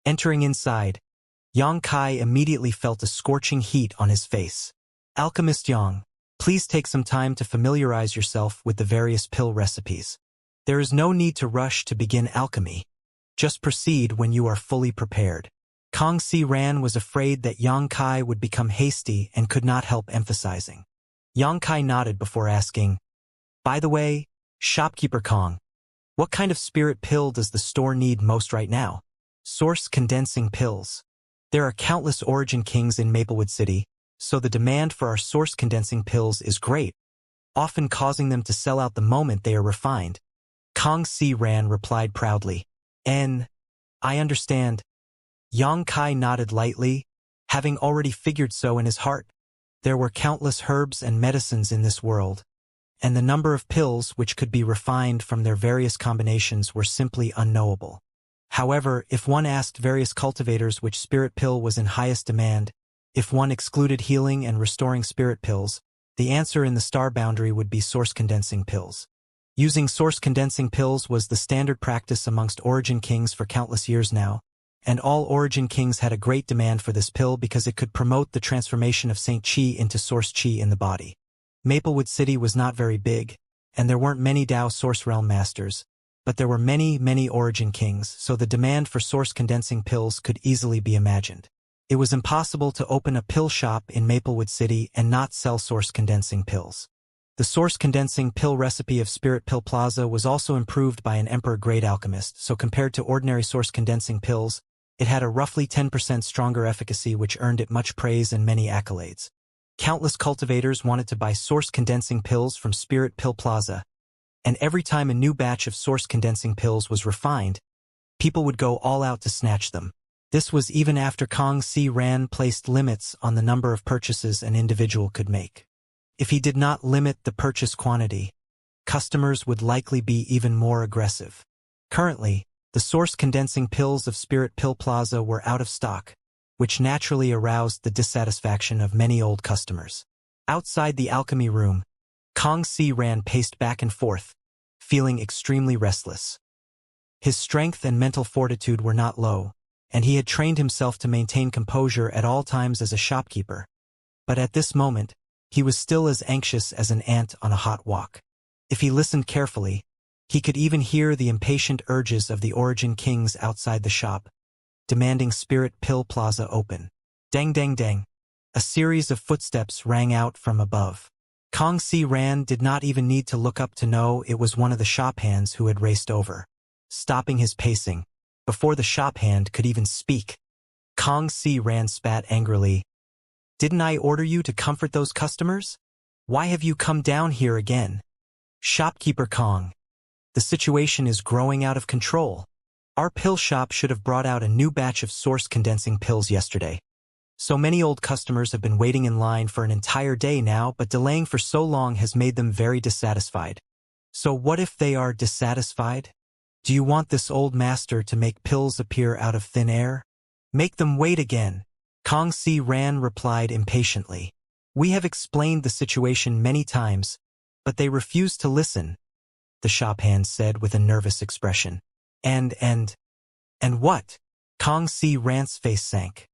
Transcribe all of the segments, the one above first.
Entering inside, Yang Kai immediately felt a scorching heat on his face. Alchemist Yang, please take some time to familiarize yourself with the various pill recipes. There is no need to rush to begin alchemy. Just proceed when you are fully prepared. Kong Si Ran was afraid that Yang Kai would become hasty and could not help emphasizing. Yang Kai nodded before asking, "By the way, shopkeeper Kong, what kind of spirit pill does the store need most right now?" Source condensing pills. There are countless origin kings in Maplewood City, so the demand for our source condensing pills is great, often causing them to sell out the moment they are refined. Kong Si Ran replied proudly. I understand. Yang Kai nodded lightly, having already figured so in his heart. There were countless herbs and medicines in this world, and the number of pills which could be refined from their various combinations were simply unknowable. However, if one asked various cultivators which spirit pill was in highest demand, if one excluded healing and restoring spirit pills, the answer in the star boundary would be source condensing pills. Using source condensing pills was the standard practice amongst origin kings for countless years now, and all origin kings had a great demand for this pill because it could promote the transformation of Saint Qi into source Qi in the body. Maplewood City was not very big, and there weren't many Dao Source Realm masters, but there were many origin kings, so the demand for source condensing pills could easily be imagined. It was impossible to open a pill shop in Maplewood City and not sell source condensing pills. The source condensing pill recipe of Spirit Pill Plaza was also improved by an emperor-grade alchemist, so compared to ordinary source condensing pills, it had a roughly 10% stronger efficacy which earned it much praise and many accolades. Countless cultivators wanted to buy source condensing pills from Spirit Pill Plaza, and every time a new batch of source condensing pills was refined, people would go all out to snatch them. This was even after Kong Si Ran placed limits on the number of purchases an individual could make. If he did not limit the purchase quantity, customers would likely be even more aggressive. Currently, the source condensing pills of Spirit Pill Plaza were out of stock, which naturally aroused the dissatisfaction of many old customers. Outside the alchemy room, Kong Si Ran paced back and forth, feeling extremely restless. His strength and mental fortitude were not low, and he had trained himself to maintain composure at all times as a shopkeeper. But at this moment, he was still as anxious as an ant on a hot walk. If he listened carefully, he could even hear the impatient urges of the origin kings outside the shop, demanding Spirit Pill Plaza open. Dang dang dang. A series of footsteps rang out from above. Kong Si Ran did not even need to look up to know it was one of the shop hands who had raced over, stopping his pacing, before the shop hand could even speak. Kong Si Ran spat angrily. "Didn't I order you to comfort those customers? Why have you come down here again?" "Shopkeeper Kong, the situation is growing out of control. Our pill shop should have brought out a new batch of source condensing pills yesterday. So many old customers have been waiting in line for an entire day now, but delaying for so long has made them very dissatisfied." "So what if they are dissatisfied? Do you want this old master to make pills appear out of thin air? Make them wait again." Kong Si Ran replied impatiently. "We have explained the situation many times, but they refuse to listen," the shop hand said with a nervous expression. And what?" Kong Si Ran's face sank.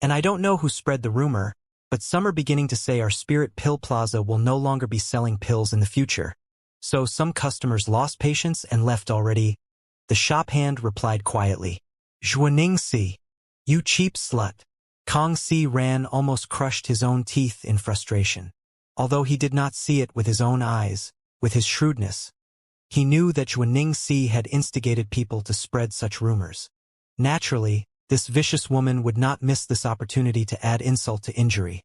"And I don't know who spread the rumor, but some are beginning to say our Spirit Pill Plaza will no longer be selling pills in the future. So some customers lost patience and left already," the shop hand replied quietly. "Zhuaningxi, you cheap slut." Kong Si Ran almost crushed his own teeth in frustration. Although he did not see it with his own eyes, with his shrewdness, he knew that Zhuaningxi had instigated people to spread such rumors. Naturally, this vicious woman would not miss this opportunity to add insult to injury,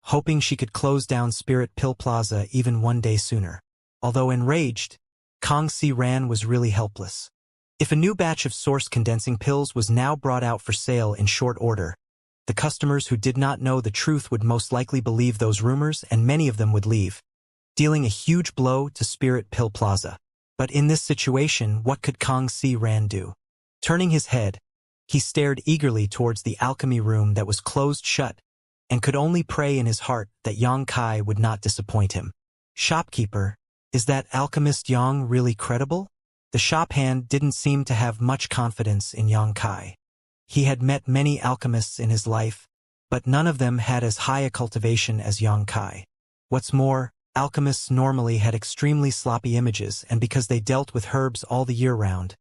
hoping she could close down Spirit Pill Plaza even one day sooner. Although enraged, Kong Si Ran was really helpless. If a new batch of source condensing pills was now brought out for sale in short order, the customers who did not know the truth would most likely believe those rumors, and many of them would leave, dealing a huge blow to Spirit Pill Plaza. But in this situation, what could Kong Si Ran do? Turning his head, he stared eagerly towards the alchemy room that was closed shut, and could only pray in his heart that Yang Kai would not disappoint him. "Shopkeeper, is that alchemist Yang really credible?" The shop hand didn't seem to have much confidence in Yang Kai. He had met many alchemists in his life, but none of them had as high a cultivation as Yang Kai. What's more, alchemists normally had extremely sloppy images, and because they dealt with herbs all the year round,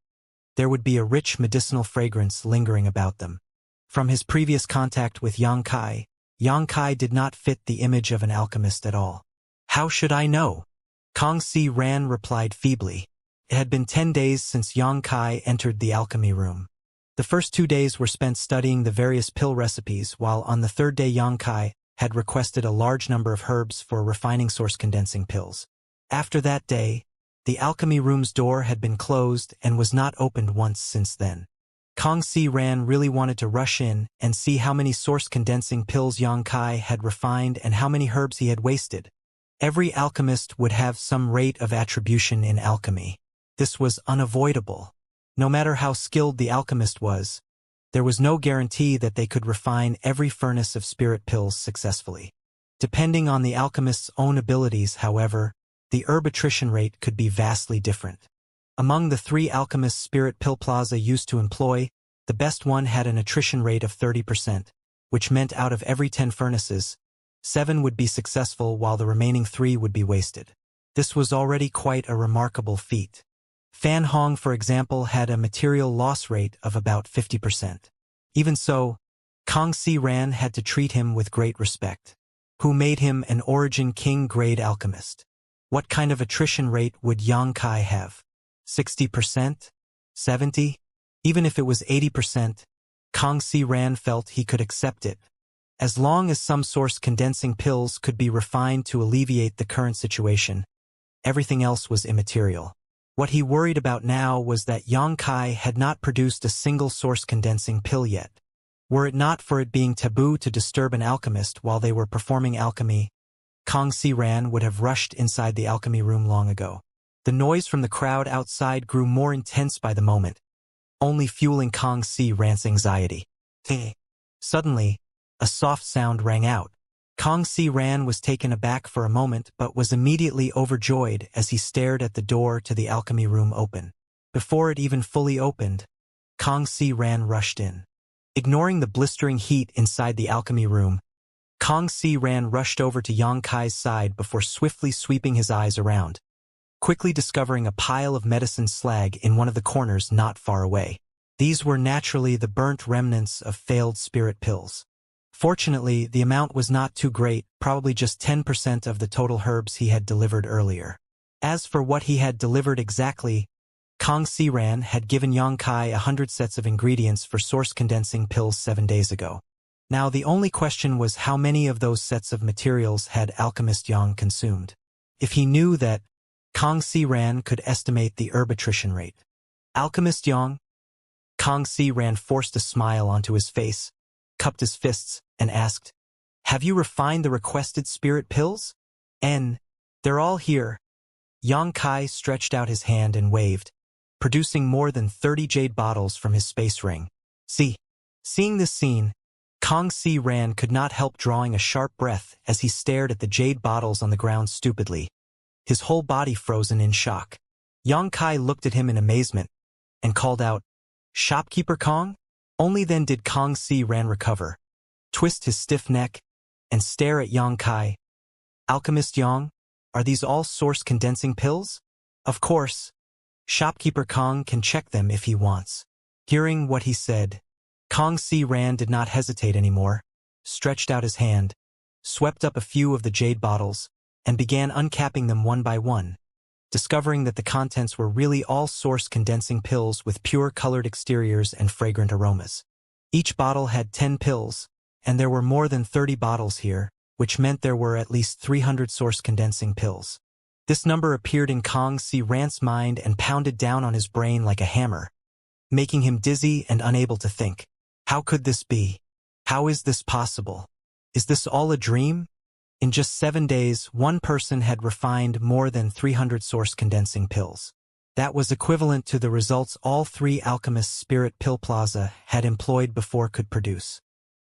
there would be a rich medicinal fragrance lingering about them. From his previous contact with Yang Kai did not fit the image of an alchemist at all. How should I know? Kong Si Ran replied feebly. It had been 10 days since Yang Kai entered the alchemy room. The first 2 days were spent studying the various pill recipes, while on the third day Yang Kai had requested a large number of herbs for refining source condensing pills. After that day, the alchemy room's door had been closed and was not opened once since then. Kong Si Ran really wanted to rush in and see how many source condensing pills Yang Kai had refined and how many herbs he had wasted. Every alchemist would have some rate of attribution in alchemy. This was unavoidable. No matter how skilled the alchemist was, there was no guarantee that they could refine every furnace of spirit pills successfully. Depending on the alchemist's own abilities, however, the herb attrition rate could be vastly different. Among the 3 alchemists Spirit Pill Plaza used to employ, the best one had an attrition rate of 30%, which meant out of every 10 furnaces, 7 would be successful while the remaining 3 would be wasted. This was already quite a remarkable feat. Fan Hong, for example, had a material loss rate of about 50%. Even so, Kong Si Ran had to treat him with great respect. Who made him an Origin King grade alchemist? What kind of attrition rate would Yang Kai have? 60%? 70%? Even if it was 80%, Kong Si Ran felt he could accept it. As long as some source condensing pills could be refined to alleviate the current situation, everything else was immaterial. What he worried about now was that Yang Kai had not produced a single source condensing pill yet. Were it not for it being taboo to disturb an alchemist while they were performing alchemy, Kong Si Ran would have rushed inside the alchemy room long ago. The noise from the crowd outside grew more intense by the moment, only fueling Kong Si Ran's anxiety. Suddenly, a soft sound rang out. Kong Si Ran was taken aback for a moment but was immediately overjoyed as he stared at the door to the alchemy room open. Before it even fully opened, Kong Si Ran rushed in. Ignoring the blistering heat inside the alchemy room, Kong Si Ran rushed over to Yang Kai's side before swiftly sweeping his eyes around, quickly discovering a pile of medicine slag in one of the corners not far away. These were naturally the burnt remnants of failed spirit pills. Fortunately, the amount was not too great, probably just 10% of the total herbs he had delivered earlier. As for what he had delivered exactly, Kong Si Ran had given Yang Kai 100 sets of ingredients for source condensing pills 7 days ago. Now the only question was how many of those sets of materials had Alchemist Yang consumed. If he knew that, Kong Si Ran could estimate the herb attrition rate. Alchemist Yang? Kong Si Ran forced a smile onto his face, cupped his fists, and asked, "Have you refined the requested spirit pills?" They're all here." Yang Kai stretched out his hand and waved, producing more than 30 jade bottles from his space ring. Seeing this scene, Kong Si Ran could not help drawing a sharp breath as he stared at the jade bottles on the ground stupidly, his whole body frozen in shock. Yang Kai looked at him in amazement and called out, "Shopkeeper Kong?" Only then did Kong Si Ran recover, twist his stiff neck, and stare at Yang Kai. "Alchemist Yang, are these all source condensing pills?" "Of course. Shopkeeper Kong can check them if he wants." Hearing what he said, Kong Si Ran did not hesitate anymore, stretched out his hand, swept up a few of the jade bottles, and began uncapping them one by one, discovering that the contents were really all source condensing pills with pure colored exteriors and fragrant aromas. Each bottle had 10 pills, and there were more than 30 bottles here, which meant there were at least 300 source condensing pills. This number appeared in Kong Si Ran's mind and pounded down on his brain like a hammer, making him dizzy and unable to think. How could this be? How is this possible? Is this all a dream? In just 7 days, one person had refined more than 300 source condensing pills. That was equivalent to the results all 3 alchemists Spirit Pill Plaza had employed before could produce.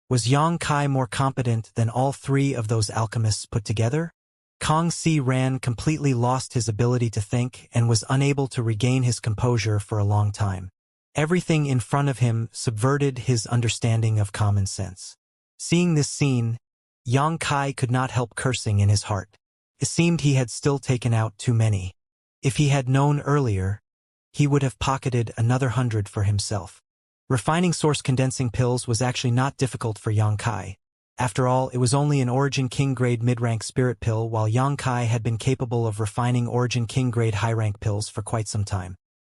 Was Yang Kai more competent than all 3 of those alchemists put together? Kong Si Ran completely lost his ability to think and was unable to regain his composure for a long time. Everything in front of him subverted his understanding of common sense. Seeing this scene, Yang Kai could not help cursing in his heart. It seemed he had still taken out too many. If he had known earlier, he would have pocketed another 100 for himself. Refining source condensing pills was actually not difficult for Yang Kai. After all, it was only an Origin King grade mid-rank spirit pill, while Yang Kai had been capable of refining Origin King grade high-rank pills for quite some time.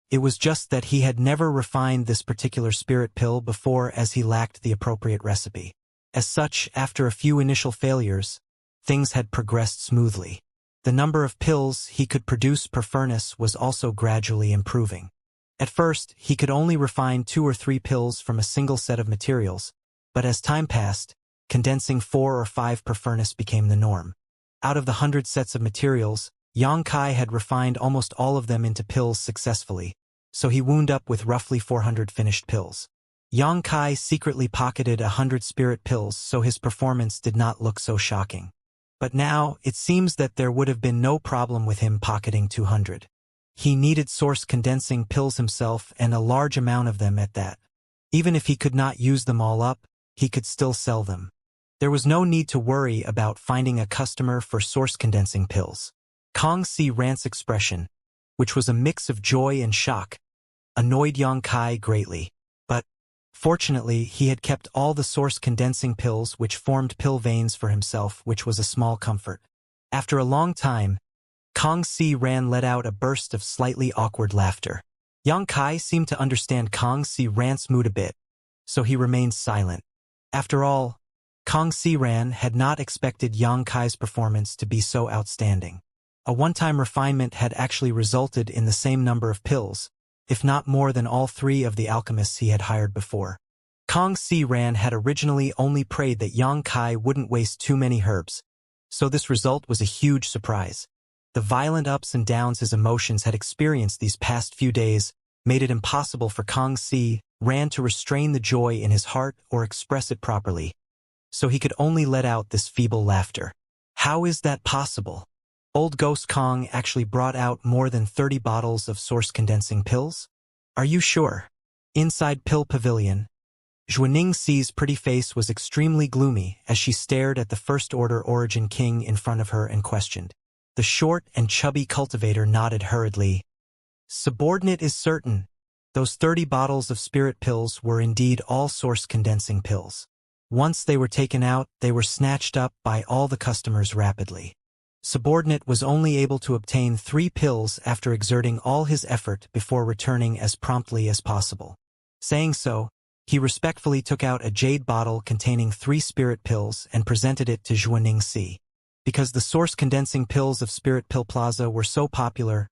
It was just that he had never refined this particular spirit pill before, as he lacked the appropriate recipe. As such, after a few initial failures, things had progressed smoothly. The number of pills he could produce per furnace was also gradually improving. At first, he could only refine 2 or 3 pills from a single set of materials, but as time passed, condensing 4 or 5 per furnace became the norm. Out of the 100 sets of materials, Yang Kai had refined almost all of them into pills successfully, so he wound up with roughly 400 finished pills. Yang Kai secretly pocketed 100 spirit pills, so his performance did not look so shocking. But now, it seems that there would have been no problem with him pocketing 200. He needed source condensing pills himself, and a large amount of them at that. Even if he could not use them all up, he could still sell them. There was no need to worry about finding a customer for source condensing pills. Kong Si Ran's expression, which was a mix of joy and shock, annoyed Yang Kai greatly. But, fortunately, he had kept all the source condensing pills which formed pill veins for himself, which was a small comfort. After a long time, Kong Si Ran let out a burst of slightly awkward laughter. Yang Kai seemed to understand Kong Si Ran's mood a bit, so he remained silent. After all, Kong Si Ran had not expected Yang Kai's performance to be so outstanding. A one-time refinement had actually resulted in the same number of pills, if not more than all 3 of the alchemists he had hired before. Kong Si Ran had originally only prayed that Yang Kai wouldn't waste too many herbs, so this result was a huge surprise. The violent ups and downs his emotions had experienced these past few days made it impossible for Kong Si Ran to restrain the joy in his heart or express it properly, so he could only let out this feeble laughter. How is that possible? Old Ghost Kong actually brought out more than 30 bottles of source condensing pills? Are you sure? Inside Pill Pavilion, Zhuaning Si's pretty face was extremely gloomy as she stared at the First Order Origin King in front of her and questioned. The short and chubby cultivator nodded hurriedly. Subordinate is certain. Those 30 bottles of spirit pills were indeed all source condensing pills. Once they were taken out, they were snatched up by all the customers rapidly. Subordinate was only able to obtain 3 pills after exerting all his effort before returning as promptly as possible. Saying so, he respectfully took out a jade bottle containing 3 spirit pills and presented it to Zhuaning Si. Because the source condensing pills of Spirit Pill Plaza were so popular,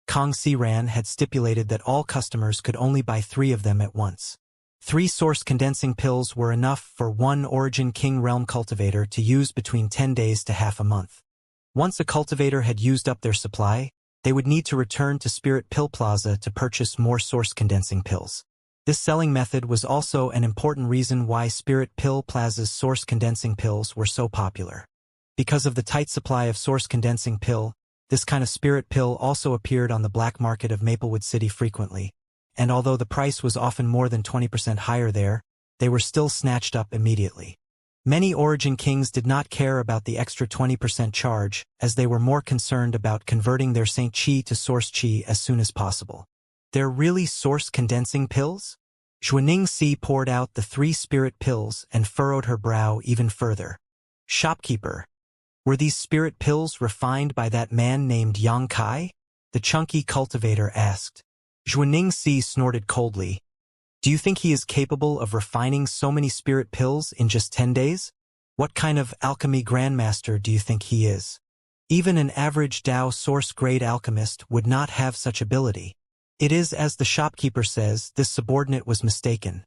Kong Si Ran had stipulated that all customers could only buy 3 of them at once. 3 source condensing pills were enough for one Origin King Realm cultivator to use between 10 days to half a month. Once a cultivator had used up their supply, they would need to return to Spirit Pill Plaza to purchase more source condensing pills. This selling method was also an important reason why Spirit Pill Plaza's source condensing pills were so popular. Because of the tight supply of source condensing pill, this kind of spirit pill also appeared on the black market of Maplewood City frequently, and although the price was often more than 20% higher there, they were still snatched up immediately. Many Origin Kings did not care about the extra 20% charge, as they were more concerned about converting their Saint Chi to Source Chi as soon as possible. They're really source condensing pills? Zhuaning Si poured out the 3 spirit pills and furrowed her brow even further. Shopkeeper, were these spirit pills refined by that man named Yang Kai? The chunky cultivator asked. Zhuaning Si snorted coldly. Do you think he is capable of refining so many spirit pills in just 10 days? What kind of alchemy grandmaster do you think he is? Even an average Dao source-grade alchemist would not have such ability. It is as the shopkeeper says, this subordinate was mistaken.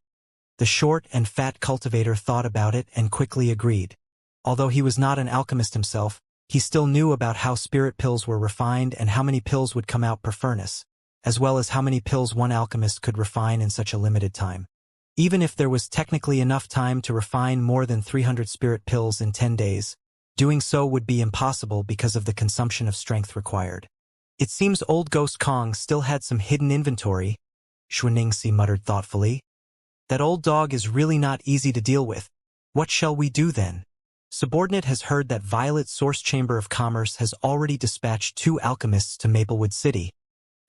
The short and fat cultivator thought about it and quickly agreed. Although he was not an alchemist himself, he still knew about how spirit pills were refined and how many pills would come out per furnace, as well as how many pills one alchemist could refine in such a limited time. Even if there was technically enough time to refine more than 300 spirit pills in 10 days, doing so would be impossible because of the consumption of strength required. It seems old Ghost Kong still had some hidden inventory. Xianxia muttered thoughtfully. That old dog is really not easy to deal with. What shall we do then? Subordinate has heard that Violet Source Chamber of Commerce has already dispatched 2 alchemists to Maplewood City,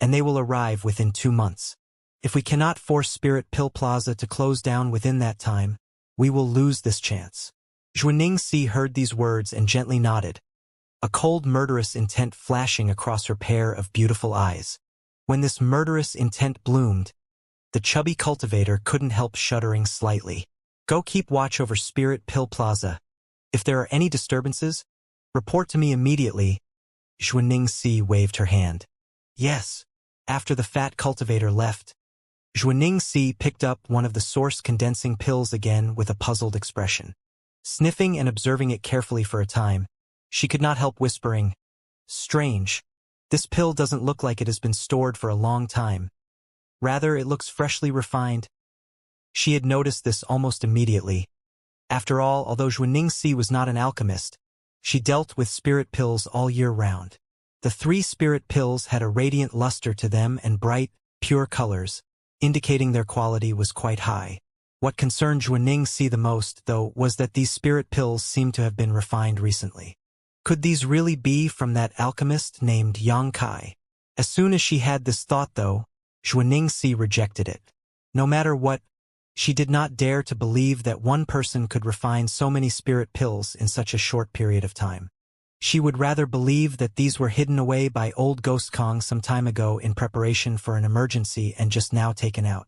and they will arrive within 2 months. If we cannot force Spirit Pill Plaza to close down within that time, we will lose this chance. Xianxia heard these words and gently nodded, a cold murderous intent flashing across her pair of beautiful eyes. When this murderous intent bloomed, the chubby cultivator couldn't help shuddering slightly. Go keep watch over Spirit Pill Plaza. If there are any disturbances, report to me immediately. Xianxia waved her hand. Yes. After the fat cultivator left, Xianxia picked up one of the source condensing pills again with a puzzled expression. Sniffing and observing it carefully for a time, she could not help whispering, "Strange. This pill doesn't look like it has been stored for a long time. Rather, it looks freshly refined." She had noticed this almost immediately. After all, although Xianxia was not an alchemist, she dealt with spirit pills all year round. The 3 spirit pills had a radiant luster to them and bright, pure colors, indicating their quality was quite high. What concerned Xianxia the most, though, was that these spirit pills seemed to have been refined recently. Could these really be from that alchemist named Xianxia? As soon as she had this thought, though, Xianxia rejected it. No matter what, she did not dare to believe that one person could refine so many spirit pills in such a short period of time. She would rather believe that these were hidden away by old Ghost Kong some time ago in preparation for an emergency and just now taken out.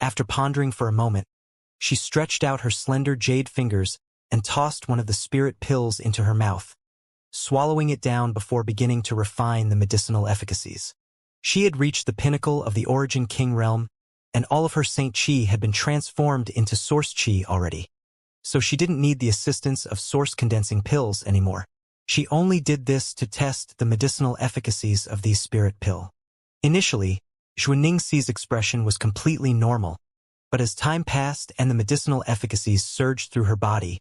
After pondering for a moment, she stretched out her slender jade fingers and tossed one of the spirit pills into her mouth, swallowing it down before beginning to refine the medicinal efficacies. She had reached the pinnacle of the Origin King realm, and all of her Saint Chi had been transformed into Source Chi already. So she didn't need the assistance of source condensing pills anymore. She only did this to test the medicinal efficacies of these spirit pill. Initially, Xianxia's expression was completely normal, but as time passed and the medicinal efficacies surged through her body,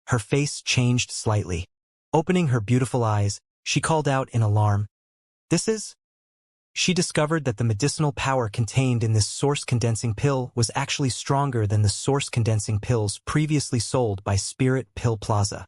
her face changed slightly. Opening her beautiful eyes, she called out in alarm, "This is?" She discovered that the medicinal power contained in this source condensing pill was actually stronger than the source condensing pills previously sold by Spirit Pill Plaza.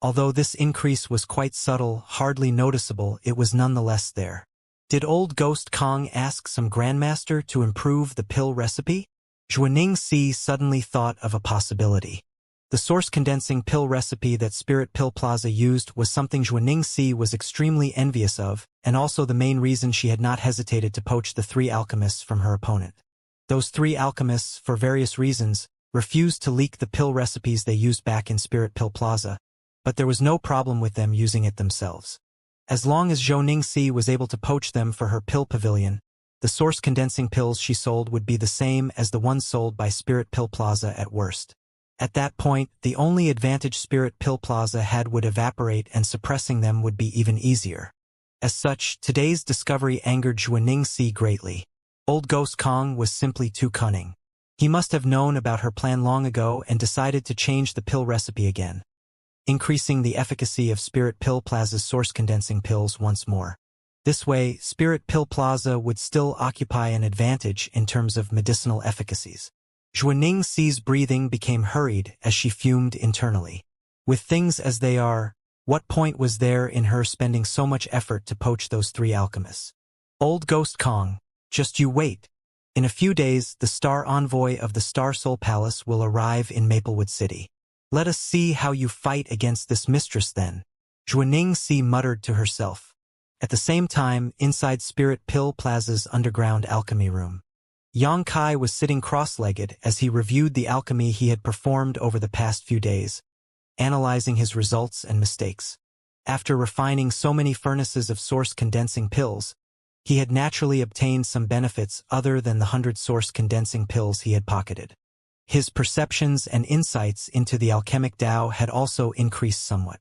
Although this increase was quite subtle, hardly noticeable, it was nonetheless there. Did old Ghost Kong ask some grandmaster to improve the pill recipe? Xianxia suddenly thought of a possibility. The source condensing pill recipe that Spirit Pill Plaza used was something Xianxia was extremely envious of, and also the main reason she had not hesitated to poach the 3 alchemists from her opponent. Those 3 alchemists, for various reasons, refused to leak the pill recipes they used back in Spirit Pill Plaza, but there was no problem with them using it themselves. As long as Xianxia was able to poach them for her pill pavilion, the source condensing pills she sold would be the same as the ones sold by Spirit Pill Plaza at worst. At that point, the only advantage Spirit Pill Plaza had would evaporate, and suppressing them would be even easier. As such, today's discovery angered Xianxia greatly. Old Ghost Kong was simply too cunning. He must have known about her plan long ago and decided to change the pill recipe again, increasing the efficacy of Spirit Pill Plaza's source condensing pills once more. This way, Spirit Pill Plaza would still occupy an advantage in terms of medicinal efficacies. Xianxia's breathing became hurried as she fumed internally. With things as they are, what point was there in her spending so much effort to poach those 3 alchemists? Old Ghost Kong, just you wait. In a few days, the Star Envoy of the Star Soul Palace will arrive in Maplewood City. Let us see how you fight against this mistress then, Xianxia muttered to herself. At the same time, inside Spirit Pill Plaza's underground alchemy room, Xianxia was sitting cross-legged as he reviewed the alchemy he had performed over the past few days, analyzing his results and mistakes. After refining so many furnaces of source condensing pills, he had naturally obtained some benefits other than the 100 source condensing pills he had pocketed. His perceptions and insights into the alchemic Tao had also increased somewhat.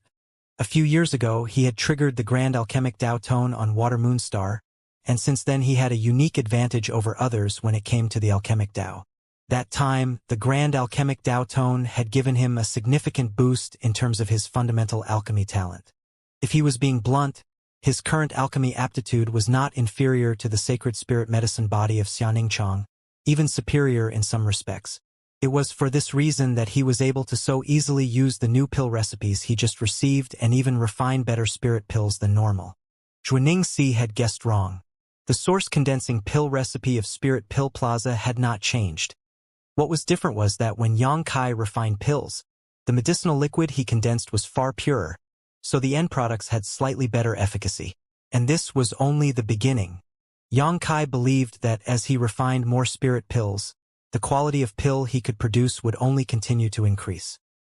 A few years ago, he had triggered the Grand Alchemic Tao Tone on Water Moonstar, and since then he had a unique advantage over others when it came to the alchemic Tao. That time, the Grand Alchemic Tao Tone had given him a significant boost in terms of his fundamental alchemy talent. If he was being blunt, his current alchemy aptitude was not inferior to the sacred spirit medicine body of Xianxia, even superior in some respects. It was for this reason that he was able to so easily use the new pill recipes he just received and even refine better spirit pills than normal. Zhuaningxi had guessed wrong. The source condensing pill recipe of Spirit Pill Plaza had not changed. What was different was that when Yang Kai refined pills, the medicinal liquid he condensed was far purer, so the end products had slightly better efficacy. And this was only the beginning. Yang Kai believed that as he refined more spirit pills, the quality of pill he could produce would only continue to increase.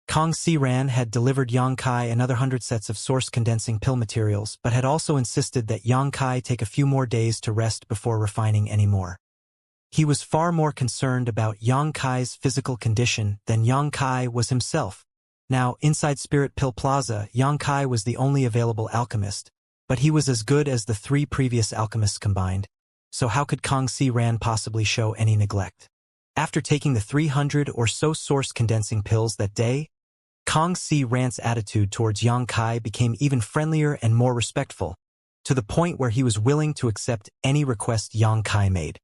Kong Siran had delivered Yang Kai another 100 sets of source condensing pill materials, but had also insisted that Yang Kai take a few more days to rest before refining any more. He was far more concerned about Yang Kai's physical condition than Yang Kai was himself. Now, inside Spirit Pill Plaza, Yang Kai was the only available alchemist, but he was as good as the 3 previous alchemists combined, so how could Kong Siran possibly show any neglect? After taking the 300 or so source condensing pills that day, Kong Siran's attitude towards Yang Kai became even friendlier and more respectful, to the point where he was willing to accept any request Yang Kai made.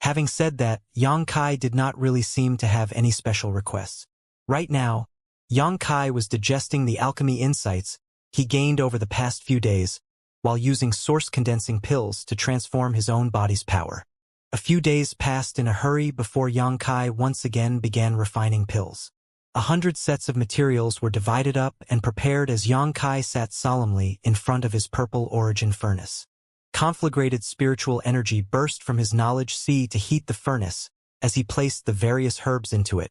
Having said that, Yang Kai did not really seem to have any special requests. Right now, Yang Kai was digesting the alchemy insights he gained over the past few days, while using source condensing pills to transform his own body's power. A few days passed in a hurry before Yang Kai once again began refining pills. 100 sets of materials were divided up and prepared as Yang Kai sat solemnly in front of his purple origin furnace. Conflagrated spiritual energy burst from his knowledge sea to heat the furnace as he placed the various herbs into it,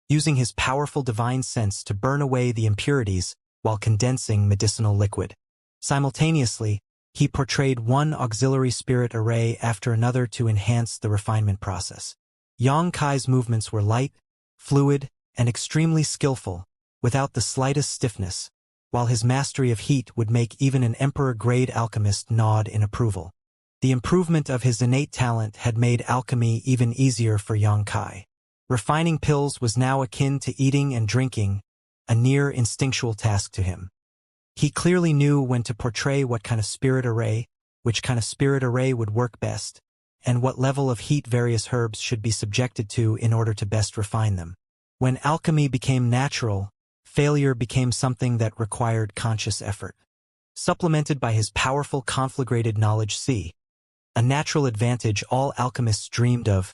using his powerful divine sense to burn away the impurities while condensing medicinal liquid. Simultaneously, he portrayed one auxiliary spirit array after another to enhance the refinement process. Yang Kai's movements were light, fluid, and extremely skillful, without the slightest stiffness, while his mastery of heat would make even an emperor-grade alchemist nod in approval. The improvement of his innate talent had made alchemy even easier for Yang Kai. Refining pills was now akin to eating and drinking, a near instinctual task to him. He clearly knew when to portray what kind of spirit array, which kind of spirit array would work best, and what level of heat various herbs should be subjected to in order to best refine them. When alchemy became natural, failure became something that required conscious effort. Supplemented by his powerful conflagrated knowledge sea, a natural advantage all alchemists dreamed of,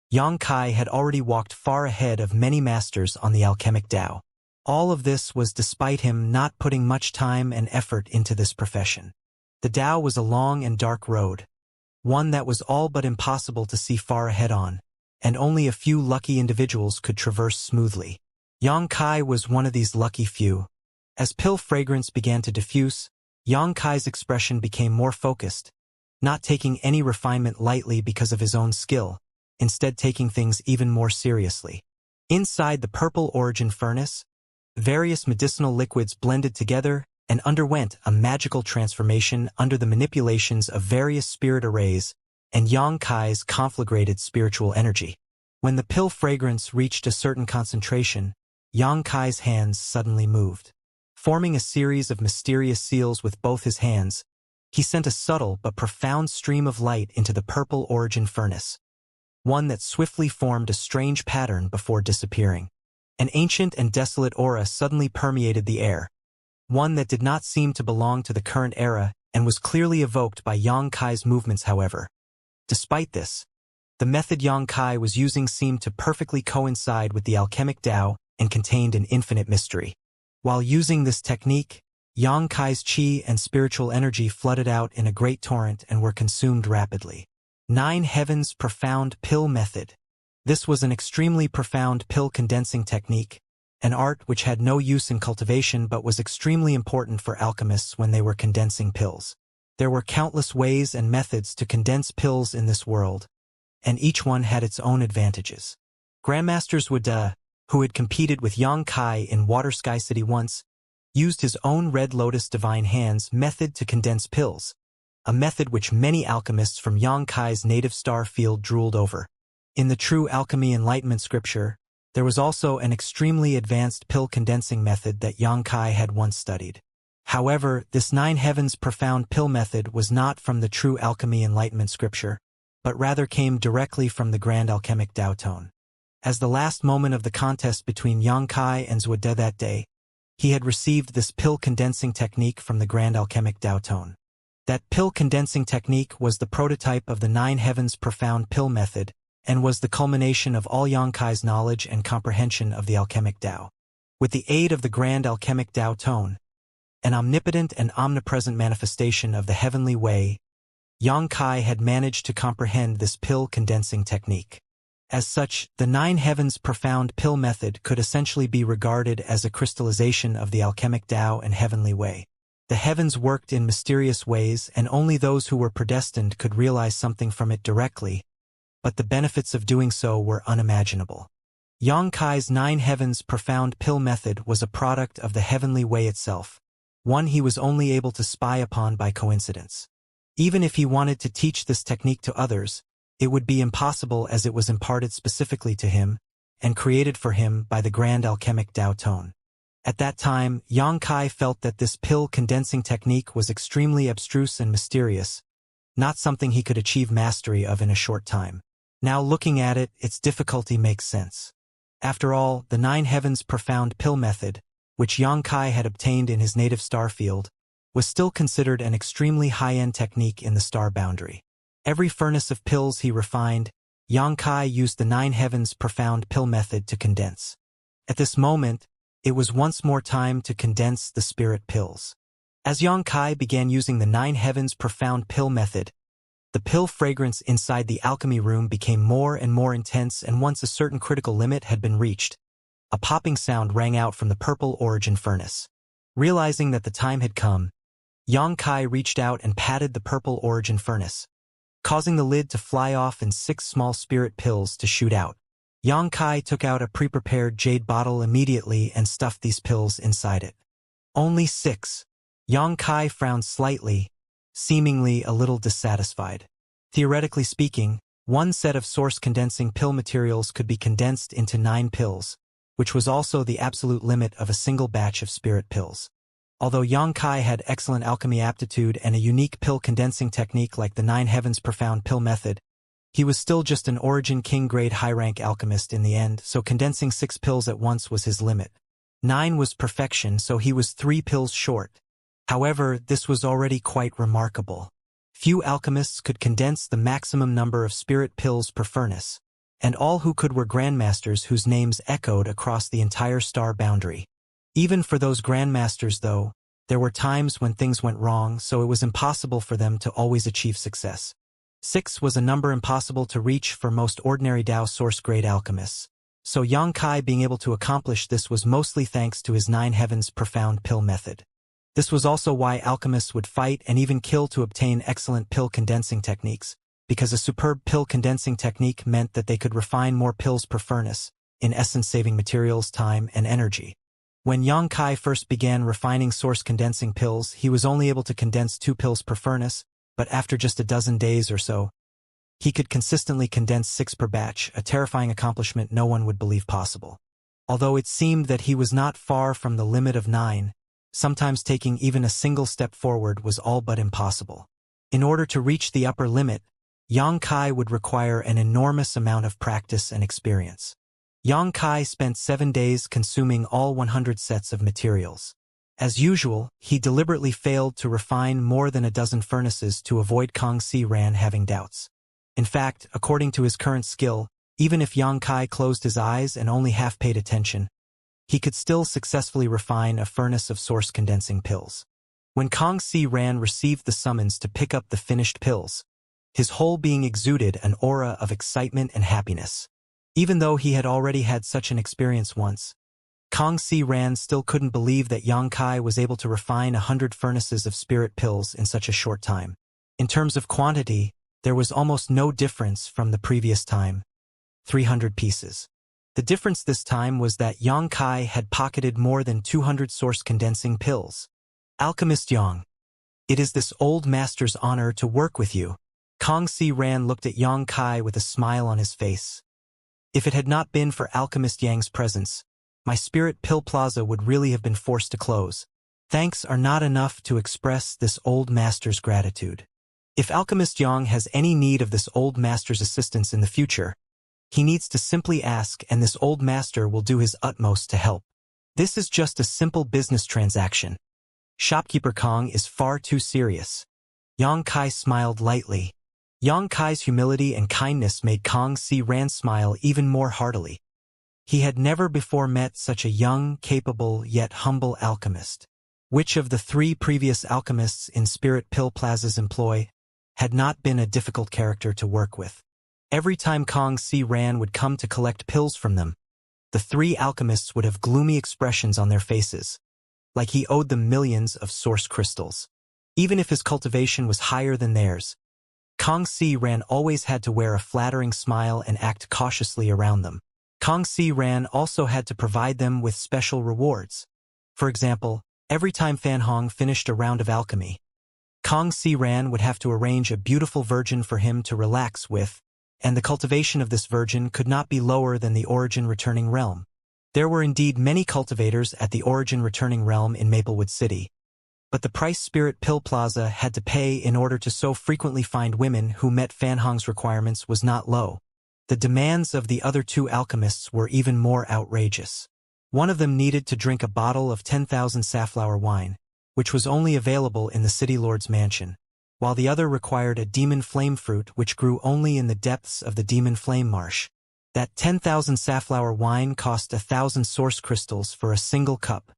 Yang Kai had already walked far ahead of many masters on the alchemic Tao. All of this was despite him not putting much time and effort into this profession. The Tao was a long and dark road, one that was all but impossible to see far ahead on, and only a few lucky individuals could traverse smoothly. Yang Kai was one of these lucky few. As pill fragrance began to diffuse, Yang Kai's expression became more focused, not taking any refinement lightly because of his own skill, instead taking things even more seriously. Inside the purple origin furnace, various medicinal liquids blended together and underwent a magical transformation under the manipulations of various spirit arrays and Yang Kai's conflagrated spiritual energy. When the pill fragrance reached a certain concentration, Yang Kai's hands suddenly moved. Forming a series of mysterious seals with both his hands, he sent a subtle but profound stream of light into the purple origin furnace, one that swiftly formed a strange pattern before disappearing. An ancient and desolate aura suddenly permeated the air, one that did not seem to belong to the current era and was clearly evoked by Yang Kai's movements, however. Despite this, the method Yang Kai was using seemed to perfectly coincide with the alchemic Tao and contained an infinite mystery. While using this technique, Yang Kai's qi and spiritual energy flooded out in a great torrent and were consumed rapidly. 9 Heavens Profound Pill Method. This was an extremely profound pill condensing technique, an art which had no use in cultivation but was extremely important for alchemists when they were condensing pills. There were countless ways and methods to condense pills in this world, and each one had its own advantages. Grandmasters who had competed with Yang Kai in Water Sky City once, used his own Red Lotus Divine Hands method to condense pills, a method which many alchemists from Yang Kai's native star field drooled over. In the True Alchemy Enlightenment scripture, there was also an extremely advanced pill condensing method that Yang Kai had once studied. However, this 9 Heavens Profound Pill method was not from the True Alchemy Enlightenment scripture, but rather came directly from the Grand Alchemic Tao Tone. As the last moment of the contest between Yang Kai and Zhuode that day, he had received this pill condensing technique from the Grand Alchemic Tao Tone. That pill condensing technique was the prototype of the Nine Heavens Profound Pill method and was the culmination of all Yang Kai's knowledge and comprehension of the alchemic Tao. With the aid of the Grand Alchemic Tao Tone, an omnipotent and omnipresent manifestation of the heavenly way, Yang Kai had managed to comprehend this pill condensing technique. As such, the Nine Heavens Profound Pill method could essentially be regarded as a crystallization of the alchemic Tao and heavenly way. The heavens worked in mysterious ways, and only those who were predestined could realize something from it directly, but the benefits of doing so were unimaginable. Yang Kai's Nine Heavens Profound Pill method was a product of the heavenly way itself, one he was only able to spy upon by coincidence. Even if he wanted to teach this technique to others, it would be impossible as it was imparted specifically to him and created for him by the Grand Alchemic Tao Tone. At that time, Yang Kai felt that this pill condensing technique was extremely abstruse and mysterious, not something he could achieve mastery of in a short time. Now looking at it, its difficulty makes sense. After all, the Nine Heavens Profound Pill method, which Yang Kai had obtained in his native star field, was still considered an extremely high-end technique in the star boundary. Every furnace of pills he refined, Yang Kai used the Nine Heavens Profound Pill method to condense. At this moment, it was once more time to condense the spirit pills. As Yang Kai began using the Nine Heavens Profound Pill method, the pill fragrance inside the alchemy room became more and more intense, and once a certain critical limit had been reached, a popping sound rang out from the purple origin furnace. Realizing that the time had come, Yang Kai reached out and patted the purple origin furnace, causing the lid to fly off and 6 small spirit pills to shoot out. Yang Kai took out a pre-prepared jade bottle immediately and stuffed these pills inside it. Only 6. Yang Kai frowned slightly, seemingly a little dissatisfied. Theoretically speaking, one set of source condensing pill materials could be condensed into 9 pills, which was also the absolute limit of a single batch of spirit pills. Although Yang Kai had excellent alchemy aptitude and a unique pill condensing technique like the Nine Heavens Profound Pill method, he was still just an Origin King grade high-rank alchemist in the end, so condensing 6 pills at once was his limit. 9 was perfection, so he was 3 pills short. However, this was already quite remarkable. Few alchemists could condense the maximum number of spirit pills per furnace, and all who could were grandmasters whose names echoed across the entire star boundary. Even for those grandmasters, though, there were times when things went wrong, so it was impossible for them to always achieve success. 6 was a number impossible to reach for most ordinary Tao source-grade alchemists, so Yang Kai being able to accomplish this was mostly thanks to his Nine Heavens Profound Pill method. This was also why alchemists would fight and even kill to obtain excellent pill condensing techniques, because a superb pill condensing technique meant that they could refine more pills per furnace, in essence saving materials, time, and energy. When Yang Kai first began refining source condensing pills, he was only able to condense 2 pills per furnace, but after just a dozen days or so, he could consistently condense 6 per batch, a terrifying accomplishment no one would believe possible. Although it seemed that he was not far from the limit of 9, sometimes taking even a single step forward was all but impossible. In order to reach the upper limit, Yang Kai would require an enormous amount of practice and experience. Yang Kai spent 7 days consuming all 100 sets of materials. As usual, he deliberately failed to refine more than a dozen furnaces to avoid Kang Si Ran having doubts. In fact, according to his current skill, even if Yang Kai closed his eyes and only half paid attention, he could still successfully refine a furnace of source condensing pills. When Kang Si Ran received the summons to pick up the finished pills, his whole being exuded an aura of excitement and happiness. Even though he had already had such an experience once, Kang Si Ran still couldn't believe that Yang Kai was able to refine 100 furnaces of spirit pills in such a short time. In terms of quantity, there was almost no difference from the previous time, 300 pieces. The difference this time was that Yang Kai had pocketed more than 200 source condensing pills. Alchemist Yang, it is this old master's honor to work with you. Kang Si Ran looked at Yang Kai with a smile on his face. If it had not been for Alchemist Yang's presence, my spirit pill plaza would really have been forced to close. Thanks are not enough to express this old master's gratitude. If Alchemist Yang has any need of this old master's assistance in the future, he needs to simply ask and this old master will do his utmost to help. This is just a simple business transaction. Shopkeeper Kong is far too serious. Yang Kai smiled lightly. Yang Kai's humility and kindness made Kong Si Ran smile even more heartily. He had never before met such a young, capable, yet humble alchemist. Which of the 3 previous alchemists in Spirit Pill Plaza's employ had not been a difficult character to work with. Every time Kong Si Ran would come to collect pills from them, the 3 alchemists would have gloomy expressions on their faces, like he owed them millions of source crystals. Even if his cultivation was higher than theirs, Kong Si Ran always had to wear a flattering smile and act cautiously around them. Kong Si Ran also had to provide them with special rewards. For example, every time Fan Hong finished a round of alchemy, Kong Si Ran would have to arrange a beautiful virgin for him to relax with, and the cultivation of this virgin could not be lower than the Origin Returning Realm. There were indeed many cultivators at the Origin Returning Realm in Maplewood City, but the price Spirit Pill Plaza had to pay in order to so frequently find women who met Fan Hong's requirements was not low. The demands of the other 2 alchemists were even more outrageous. One of them needed to drink a bottle of 10,000 safflower wine, which was only available in the City Lord's mansion, while the other required a demon flame fruit which grew only in the depths of the demon flame marsh. That 10,000 safflower wine cost 1,000 source crystals for a single cup.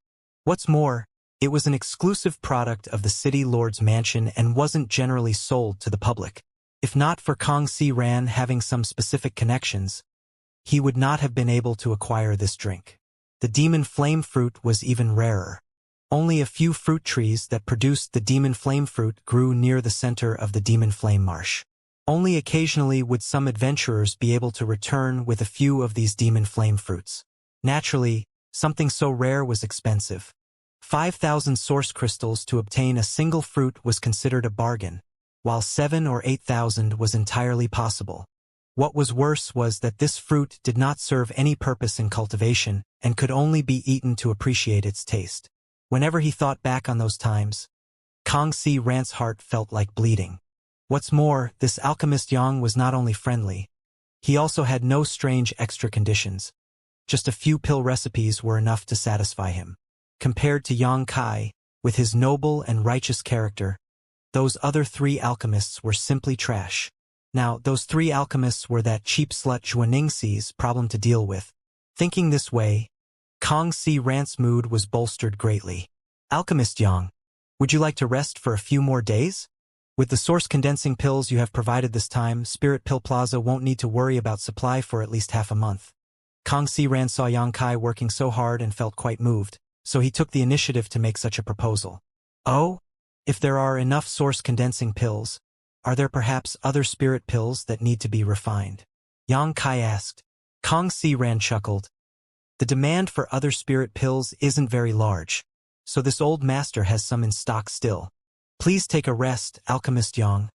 What's more, it was an exclusive product of the City Lord's mansion and wasn't generally sold to the public. If not for Kong Si Ran having some specific connections, he would not have been able to acquire this drink. The demon flame fruit was even rarer. Only a few fruit trees that produced the demon flame fruit grew near the center of the demon flame marsh. Only occasionally would some adventurers be able to return with a few of these demon flame fruits. Naturally, something so rare was expensive. 5,000 source crystals to obtain a single fruit was considered a bargain, while 7,000 or 8,000 was entirely possible. What was worse was that this fruit did not serve any purpose in cultivation and could only be eaten to appreciate its taste. Whenever he thought back on those times, Kong Si Ran's heart felt like bleeding. What's more, this alchemist Yang was not only friendly, he also had no strange extra conditions. Just a few pill recipes were enough to satisfy him. Compared to Yang Kai, with his noble and righteous character, those other 3 alchemists were simply trash. Now, those 3 alchemists were that cheap slut Zhuaningxi's problem to deal with. Thinking this way, Kong Si Ran's mood was bolstered greatly. Alchemist Yang, would you like to rest for a few more days? With the source condensing pills you have provided this time, Spirit Pill Plaza won't need to worry about supply for at least half a month. Kong Si Ran saw Yang Kai working so hard and felt quite moved, so he took the initiative to make such a proposal. Oh? If there are enough source condensing pills, are there perhaps other spirit pills that need to be refined? Yang Kai asked. Kong Si Ran chuckled. The demand for other spirit pills isn't very large, so this old master has some in stock still. Please take a rest, Alchemist Yang.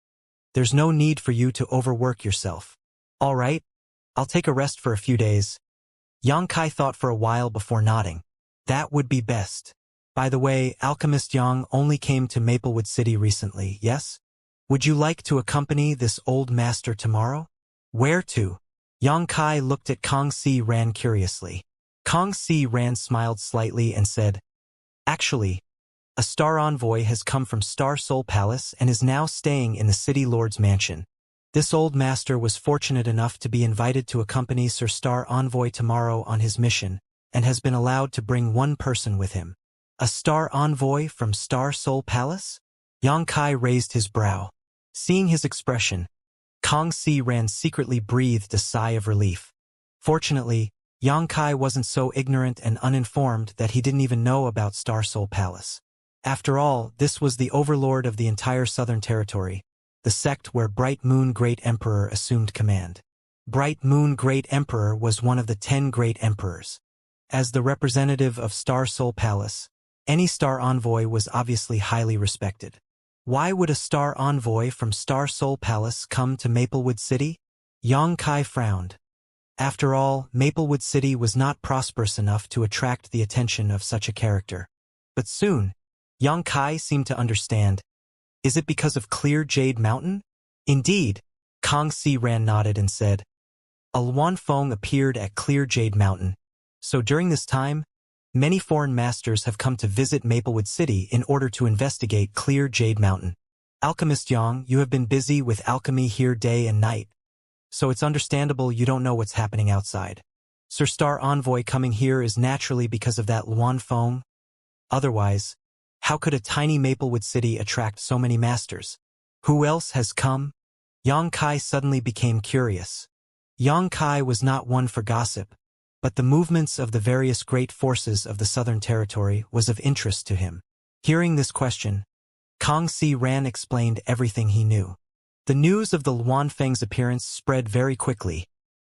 There's no need for you to overwork yourself. All right, I'll take a rest for a few days. Yang Kai thought for a while before nodding. That would be best. By the way, Alchemist Yang only came to Maplewood City recently, yes? Would you like to accompany this old master tomorrow? Where to? Yang Kai looked at Kong Si Ran curiously. Kong Si Ran smiled slightly and said, Actually, a star envoy has come from Star Soul Palace and is now staying in the City Lord's mansion. This old master was fortunate enough to be invited to accompany Sir Star Envoy tomorrow on his mission, and has been allowed to bring one person with him. A star envoy from Star Soul Palace? Yang Kai raised his brow. Seeing his expression, Kong Si Ran secretly breathed a sigh of relief. Fortunately, Yang Kai wasn't so ignorant and uninformed that he didn't even know about Star Soul Palace. After all, this was the overlord of the entire Southern Territory, the sect where Bright Moon Great Emperor assumed command. Bright Moon Great Emperor was one of the 10 Great Emperors. As the representative of Star Soul Palace, any star envoy was obviously highly respected. Why would a star envoy from Star Soul Palace come to Maplewood City? Yang Kai frowned. After all, Maplewood City was not prosperous enough to attract the attention of such a character. But soon, Yang Kai seemed to understand. Is it because of Clear Jade Mountain? Indeed, Kang Si Ran nodded and said, a Luan Feng appeared at Clear Jade Mountain. So during this time, many foreign masters have come to visit Maplewood City in order to investigate Clear Jade Mountain. Alchemist Yang, you have been busy with alchemy here day and night, so it's understandable you don't know what's happening outside. Sir Star Envoy coming here is naturally because of that Luan Feng. Otherwise, how could a tiny Maplewood City attract so many masters? Who else has come? Yang Kai suddenly became curious. Yang Kai was not one for gossip, but the movements of the various great forces of the Southern Territory was of interest to him. Hearing this question, Kang Si Ran explained everything he knew. The news of the Luan Feng's appearance spread very quickly,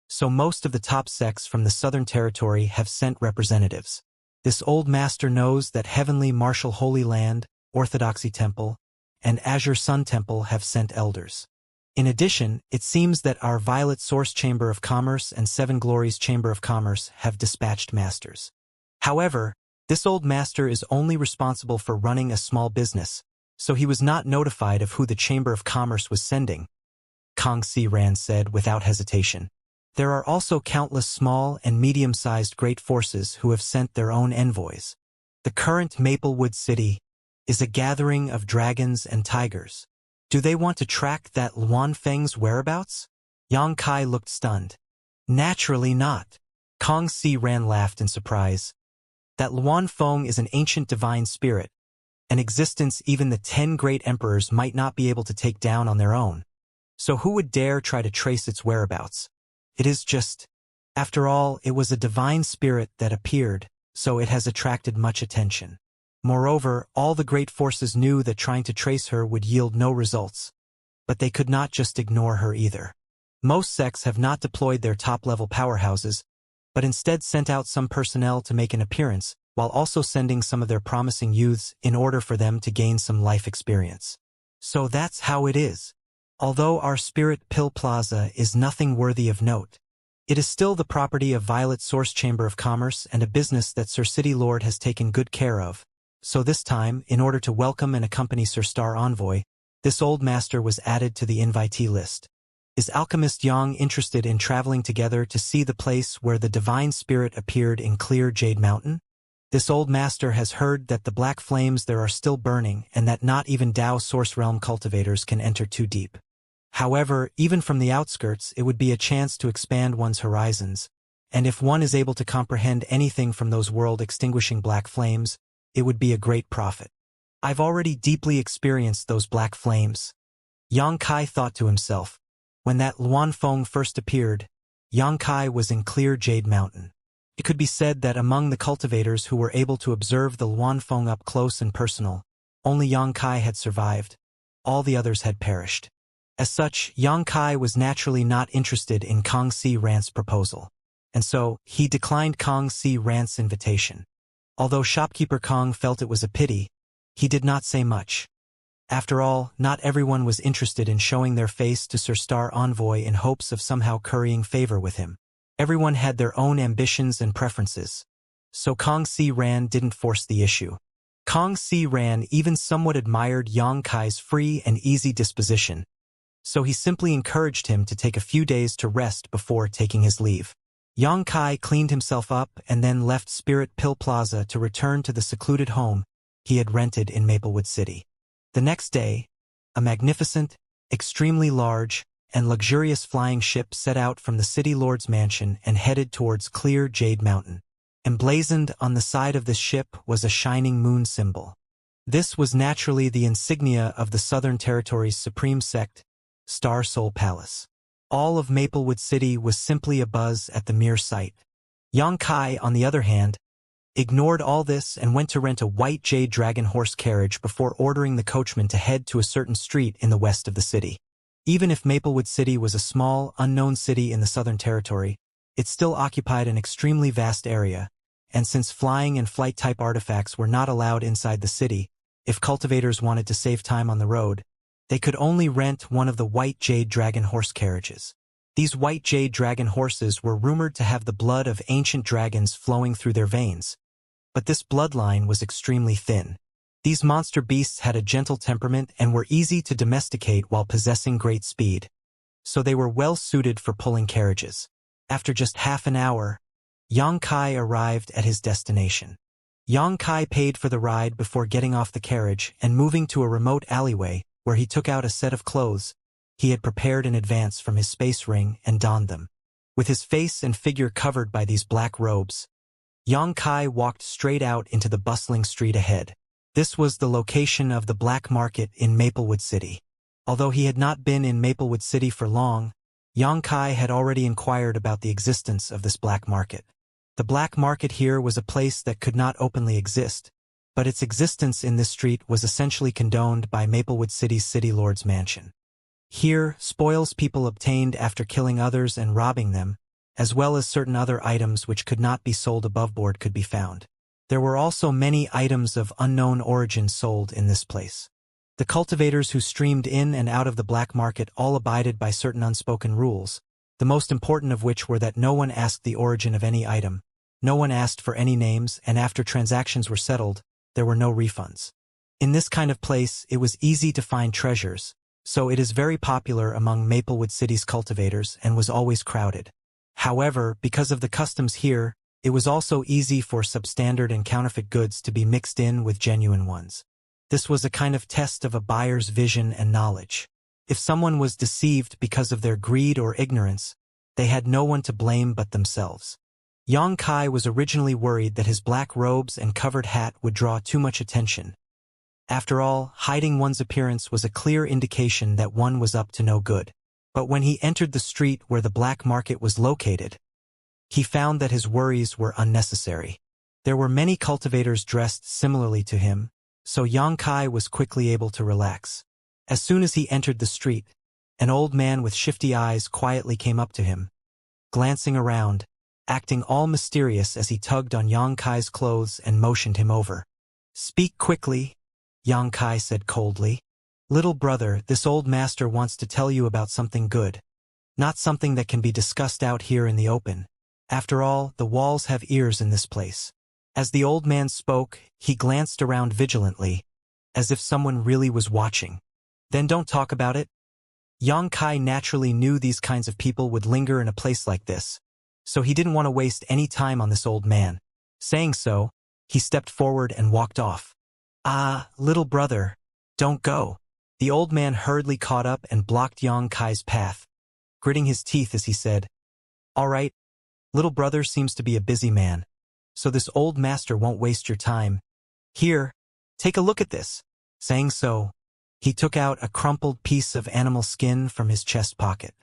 so most of the top sects from the Southern Territory have sent representatives. This old master knows that Heavenly Martial Holy Land, Orthodoxy Temple, and Azure Sun Temple have sent elders. In addition, it seems that our Violet Source Chamber of Commerce and Seven Glories Chamber of Commerce have dispatched masters. However, this old master is only responsible for running a small business, so he was not notified of who the Chamber of Commerce was sending, Kang Si Ran said without hesitation. There are also countless small and medium-sized great forces who have sent their own envoys. The current Maplewood City is a gathering of dragons and tigers. Do they want to track that Luan Feng's whereabouts? Yang Kai looked stunned. Naturally not. Kang Si Ran laughed in surprise. That Luan Feng is an ancient divine spirit, an existence even the 10 great emperors might not be able to take down on their own. So who would dare try to trace its whereabouts? It is just, after all, it was a divine spirit that appeared, so it has attracted much attention. Moreover, all the great forces knew that trying to trace her would yield no results, but they could not just ignore her either. Most sects have not deployed their top-level powerhouses, but instead sent out some personnel to make an appearance, while also sending some of their promising youths in order for them to gain some life experience. So that's how it is. Although our Spirit Pill Plaza is nothing worthy of note, it is still the property of Violet Source Chamber of Commerce and a business that Sir City Lord has taken good care of. So this time, in order to welcome and accompany Sir Star Envoy, this old master was added to the invitee list. Is Alchemist Yang interested in traveling together to see the place where the divine spirit appeared in Clear Jade Mountain? This old master has heard that the black flames there are still burning and that not even Dao Source Realm cultivators can enter too deep. However, even from the outskirts, it would be a chance to expand one's horizons, and if one is able to comprehend anything from those world-extinguishing black flames, it would be a great profit. I've already deeply experienced those black flames. Yang Kai thought to himself. When that Luan Feng first appeared, Yang Kai was in Clear Jade Mountain. It could be said that among the cultivators who were able to observe the Luan Feng up close and personal, only Yang Kai had survived. All the others had perished. As such, Yang Kai was naturally not interested in Kang Si Ran's proposal, and so he declined Kang Si Ran's invitation. Although shopkeeper Kang felt it was a pity, he did not say much. After all, not everyone was interested in showing their face to Sir Star Envoy in hopes of somehow currying favor with him. Everyone had their own ambitions and preferences, so Kang Si Ran didn't force the issue. Kang Si Ran even somewhat admired Yang Kai's free and easy disposition, so he simply encouraged him to take a few days to rest before taking his leave. Yang Kai cleaned himself up and then left Spirit Pill Plaza to return to the secluded home he had rented in Maplewood City. The next day, a magnificent, extremely large, and luxurious flying ship set out from the City Lord's mansion and headed towards Clear Jade Mountain. Emblazoned on the side of this ship was a shining moon symbol. This was naturally the insignia of the Southern Territory's supreme sect, Star Soul Palace. All of Maplewood City was simply abuzz at the mere sight. Yang Kai, on the other hand, ignored all this and went to rent a white jade dragon horse carriage before ordering the coachman to head to a certain street in the west of the city. Even if Maplewood City was a small, unknown city in the Southern Territory, it still occupied an extremely vast area, and since flying and flight-type artifacts were not allowed inside the city, if cultivators wanted to save time on the road, they could only rent one of the white jade dragon horse carriages. These white jade dragon horses were rumored to have the blood of ancient dragons flowing through their veins, but this bloodline was extremely thin. These monster beasts had a gentle temperament and were easy to domesticate while possessing great speed. So they were well suited for pulling carriages. After just half an hour, Xianxia arrived at his destination. Xianxia paid for the ride before getting off the carriage and moving to a remote alleyway where he took out a set of clothes he had prepared in advance from his space ring and donned them. With his face and figure covered by these black robes, Xianxia walked straight out into the bustling street ahead. This was the location of the black market in Maplewood City. Although he had not been in Maplewood City for long, Xianxia had already inquired about the existence of this black market. The black market here was a place that could not openly exist, but its existence in this street was essentially condoned by Maplewood City's city lord's mansion. Here, spoils people obtained after killing others and robbing them, as well as certain other items which could not be sold above board could be found. There were also many items of unknown origin sold in this place. The cultivators who streamed in and out of the black market all abided by certain unspoken rules, the most important of which were that no one asked the origin of any item, no one asked for any names, and after transactions were settled, there were no refunds. In this kind of place, it was easy to find treasures, so it is very popular among Maplewood City's cultivators and was always crowded. However, because of the customs here, it was also easy for substandard and counterfeit goods to be mixed in with genuine ones. This was a kind of test of a buyer's vision and knowledge. If someone was deceived because of their greed or ignorance, they had no one to blame but themselves. Xianxia was originally worried that his black robes and covered hat would draw too much attention. After all, hiding one's appearance was a clear indication that one was up to no good. But when he entered the street where the black market was located, he found that his worries were unnecessary. There were many cultivators dressed similarly to him, so Xianxia was quickly able to relax. As soon as he entered the street, an old man with shifty eyes quietly came up to him, glancing around, acting all mysterious as he tugged on Xianxia's clothes and motioned him over. "Speak quickly," Xianxia said coldly. "Little brother, this old master wants to tell you about something good, not something that can be discussed out here in the open. After all, the walls have ears in this place." As the old man spoke, he glanced around vigilantly, as if someone really was watching. "Then don't talk about it." Xianxia naturally knew these kinds of people would linger in a place like this, so he didn't want to waste any time on this old man. Saying so, he stepped forward and walked off. "Ah, little brother, don't go." The old man hurriedly caught up and blocked Xianxia's path, gritting his teeth as he said, "All right, little brother seems to be a busy man, so this old master won't waste your time. Here, take a look at this." Saying so, he took out a crumpled piece of animal skin from his chest pocket.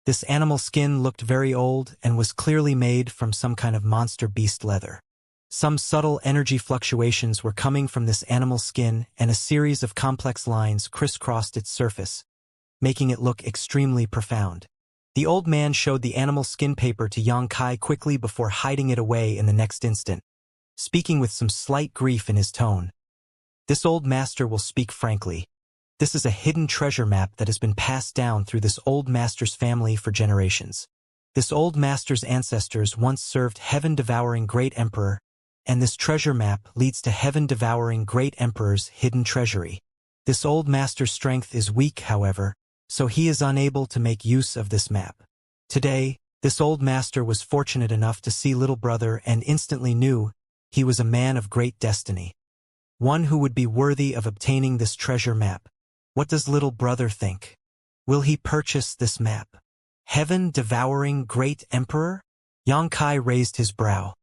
This animal skin looked very old and was clearly made from some kind of monster beast leather. Some subtle energy fluctuations were coming from this animal skin, and a series of complex lines crisscrossed its surface, making it look extremely profound. The old man showed the animal skin paper to Xianxia quickly before hiding it away in the next instant, speaking with some slight grief in his tone. "This old master will speak frankly. This is a hidden treasure map that has been passed down through this old master's family for generations. This old master's ancestors once served heaven-devouring great emperor, and this treasure map leads to heaven-devouring great emperor's hidden treasury. This old master's strength is weak, however, so he is unable to make use of this map. Today, this old master was fortunate enough to see little brother and instantly knew he was a man of great destiny, one who would be worthy of obtaining this treasure map. What does little brother think? Will he purchase this map? Heaven-devouring great emperor?" Xianxia raised his brow.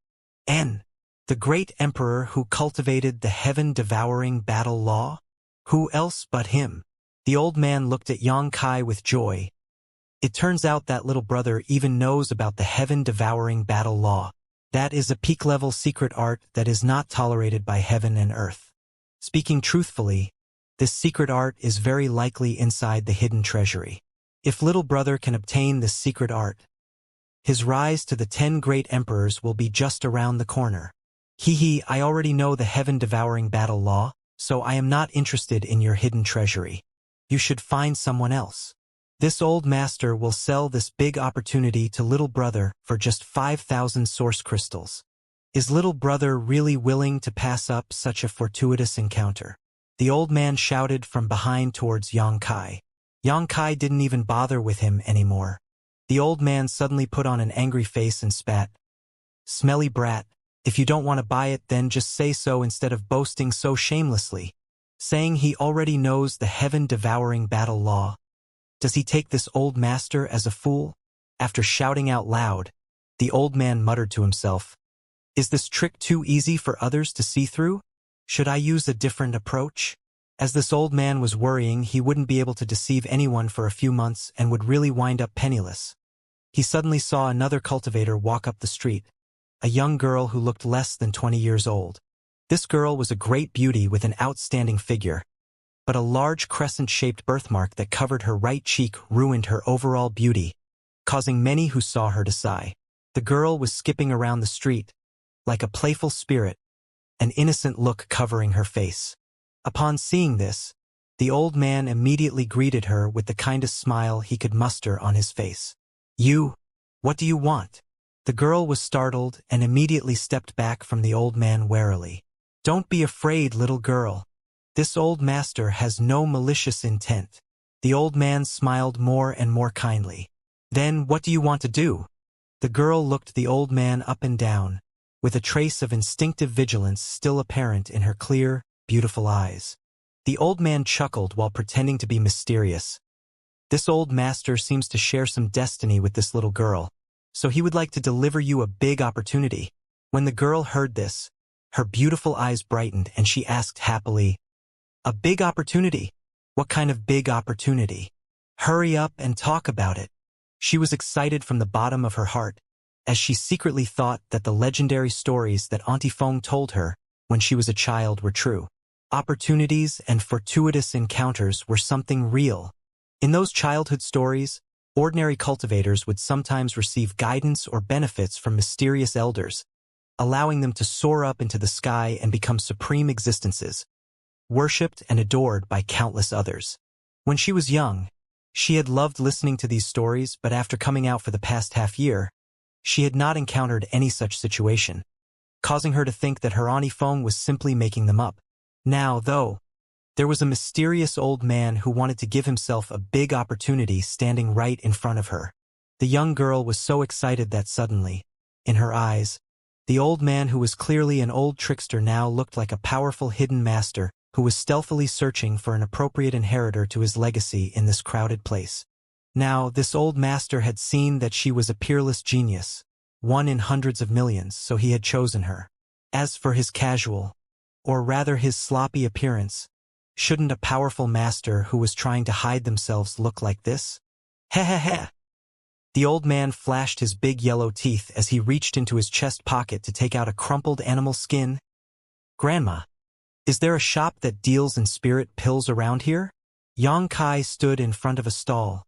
The great emperor who cultivated the heaven-devouring battle law? Who else but him?" The old man looked at Xianxia with joy. "It turns out that little brother even knows about the heaven-devouring battle law. That is a peak-level secret art that is not tolerated by heaven and earth. Speaking truthfully, this secret art is very likely inside the hidden treasury. If little brother can obtain this secret art, his rise to the 10 great emperors will be just around the corner. I already know the heaven-devouring battle law, so I am not interested in your hidden treasury. You should find someone else. This old master will sell this big opportunity to little brother for just 5,000 source crystals. Is little brother really willing to pass up such a fortuitous encounter?" the old man shouted from behind towards Yang Kai. Yang Kai didn't even bother with him anymore. The old man suddenly put on an angry face and spat. Smelly brat, if you don't want to buy it then just say so instead of boasting so shamelessly. Saying he already knows the heaven-devouring battle law. Does he take this old master as a fool? After shouting out loud, the old man muttered to himself, is this trick too easy for others to see through? Should I use a different approach? As this old man was worrying he wouldn't be able to deceive anyone for a few months and would really wind up penniless. He suddenly saw another cultivator walk up the street, a young girl who looked less than 20 years old. This girl was a great beauty with an outstanding figure, but a large crescent-shaped birthmark that covered her right cheek ruined her overall beauty, causing many who saw her to sigh. The girl was skipping around the street, like a playful spirit, an innocent look covering her face. Upon seeing this, the old man immediately greeted her with the kindest smile he could muster on his face. You, what do you want? The girl was startled and immediately stepped back from the old man warily. Don't be afraid, little girl. This old master has no malicious intent. The old man smiled more and more kindly. Then what do you want to do? The girl looked the old man up and down, with a trace of instinctive vigilance still apparent in her clear, beautiful eyes. The old man chuckled while pretending to be mysterious. This old master seems to share some destiny with this little girl, so he would like to deliver you a big opportunity. When the girl heard this, her beautiful eyes brightened and she asked happily, a big opportunity? What kind of big opportunity? Hurry up and talk about it. She was excited from the bottom of her heart, as she secretly thought that the legendary stories that Auntie Feng told her when she was a child were true. Opportunities and fortuitous encounters were something real. In those childhood stories, ordinary cultivators would sometimes receive guidance or benefits from mysterious elders, allowing them to soar up into the sky and become supreme existences, worshipped and adored by countless others. When she was young, she had loved listening to these stories, but after coming out for the past half-year, she had not encountered any such situation, causing her to think that her Auntie Feng was simply making them up. Now, though, there was a mysterious old man who wanted to give himself a big opportunity standing right in front of her. The young girl was so excited that suddenly, in her eyes, the old man who was clearly an old trickster now looked like a powerful hidden master who was stealthily searching for an appropriate inheritor to his legacy in this crowded place. Now, this old master had seen that she was a peerless genius, one in hundreds of millions, so he had chosen her. As for his casual, or rather his sloppy appearance, shouldn't a powerful master who was trying to hide themselves look like this? Heh heh heh. The old man flashed his big yellow teeth as he reached into his chest pocket to take out a crumpled animal skin. Grandma, is there a shop that deals in spirit pills around here? Yang Kai stood in front of a stall,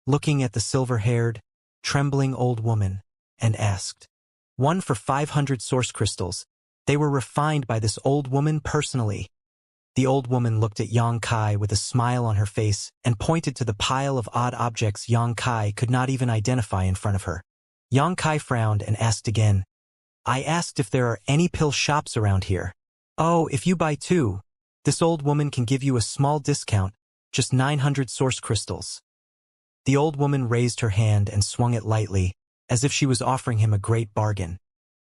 looking at the silver-haired, trembling old woman, and asked. One for 500 source crystals. They were refined by this old woman personally. The old woman looked at Yang Kai with a smile on her face and pointed to the pile of odd objects Yang Kai could not even identify in front of her. Yang Kai frowned and asked again. I asked if there are any pill shops around here. Oh, if you buy two, this old woman can give you a small discount, just 900 source crystals. The old woman raised her hand and swung it lightly, as if she was offering him a great bargain.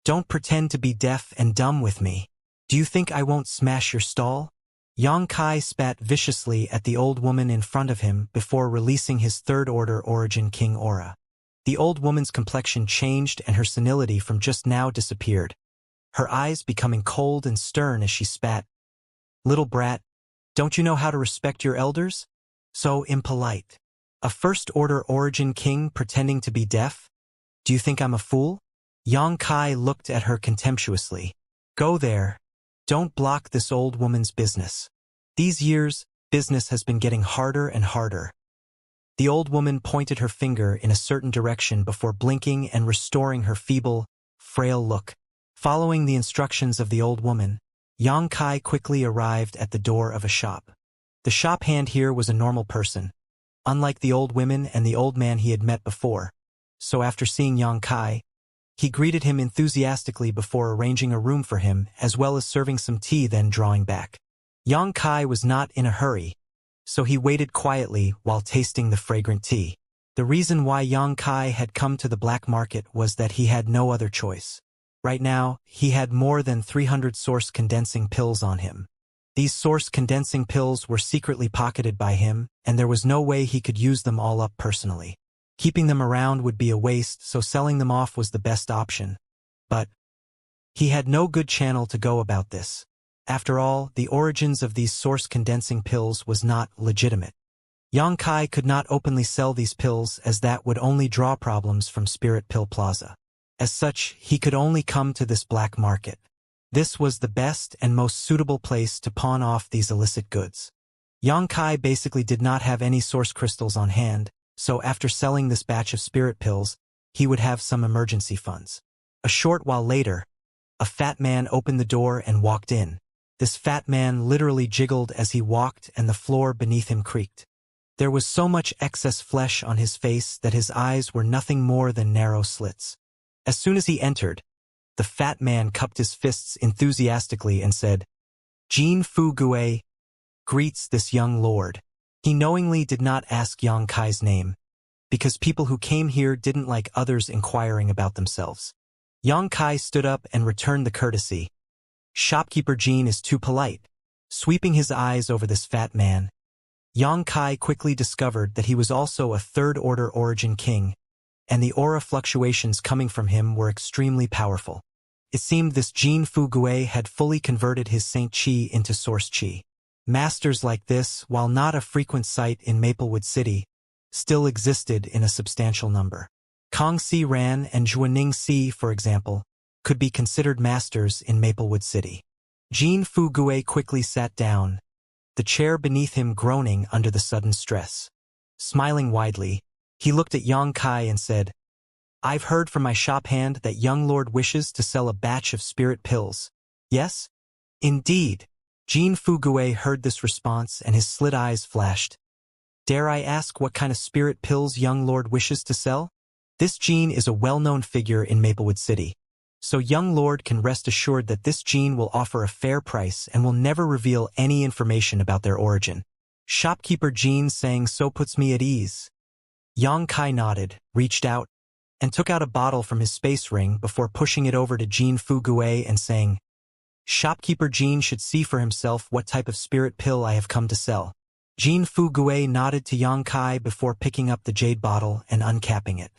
Don't pretend to be deaf and dumb with me. Do you think I won't smash your stall? Yang Kai spat viciously at the old woman in front of him before releasing his third-order origin king aura. The old woman's complexion changed and her senility from just now disappeared, her eyes becoming cold and stern as she spat. Little brat, don't you know how to respect your elders? So impolite. A first-order origin king pretending to be deaf? Do you think I'm a fool? Yang Kai looked at her contemptuously. Go there. Don't block this old woman's business. These years, business has been getting harder and harder. The old woman pointed her finger in a certain direction before blinking and restoring her feeble, frail look. Following the instructions of the old woman, Yang Kai quickly arrived at the door of a shop. The shop hand here was a normal person, unlike the old women and the old man he had met before. So after seeing Yang Kai, he greeted him enthusiastically before arranging a room for him as well as serving some tea, then drawing back. Yang Kai was not in a hurry, so he waited quietly while tasting the fragrant tea. The reason why Yang Kai had come to the black market was that he had no other choice. Right now, he had more than 300 source condensing pills on him. These source condensing pills were secretly pocketed by him, and there was no way he could use them all up personally. Keeping them around would be a waste, so selling them off was the best option. But he had no good channel to go about this. After all, the origins of these source condensing pills was not legitimate. Yang Kai could not openly sell these pills as that would only draw problems from Spirit Pill Plaza. As such, he could only come to this black market. This was the best and most suitable place to pawn off these illicit goods. Yang Kai basically did not have any source crystals on hand, so after selling this batch of spirit pills, he would have some emergency funds. A short while later, a fat man opened the door and walked in. This fat man literally jiggled as he walked and the floor beneath him creaked. There was so much excess flesh on his face that his eyes were nothing more than narrow slits. As soon as he entered, the fat man cupped his fists enthusiastically and said, "Jin Fu Gue greets this young lord." He knowingly did not ask Yang Kai's name, because people who came here didn't like others inquiring about themselves. Yang Kai stood up and returned the courtesy. "Shopkeeper Jin is too polite." Sweeping his eyes over this fat man, Yang Kai quickly discovered that he was also a third-order origin king, and the aura fluctuations coming from him were extremely powerful. It seemed this Jin Fu Gue had fully converted his Saint Chi into Source Chi. Masters like this, while not a frequent sight in Maplewood City, still existed in a substantial number. Kong Si Ran and Zhuaning Si, for example, could be considered masters in Maplewood City. Jin Fu Gue quickly sat down, the chair beneath him groaning under the sudden stress. Smiling widely, he looked at Yang Kai and said, "I've heard from my shop hand that young lord wishes to sell a batch of spirit pills. Yes?" "Indeed." Jin Fu Gue heard this response and his slit eyes flashed. "Dare I ask what kind of spirit pills young lord wishes to sell?" This Jin is a well-known figure in Maplewood City, so young lord can rest assured that this Jin will offer a fair price and will never reveal any information about their origin. Shopkeeper Jin saying so puts me at ease. Yang Kai nodded, reached out, and took out a bottle from his space ring before pushing it over to Jin Fu Gue and saying, "Shopkeeper Jin should see for himself what type of spirit pill I have come to sell." Jin Fu Gue nodded to Yang Kai before picking up the jade bottle and uncapping it.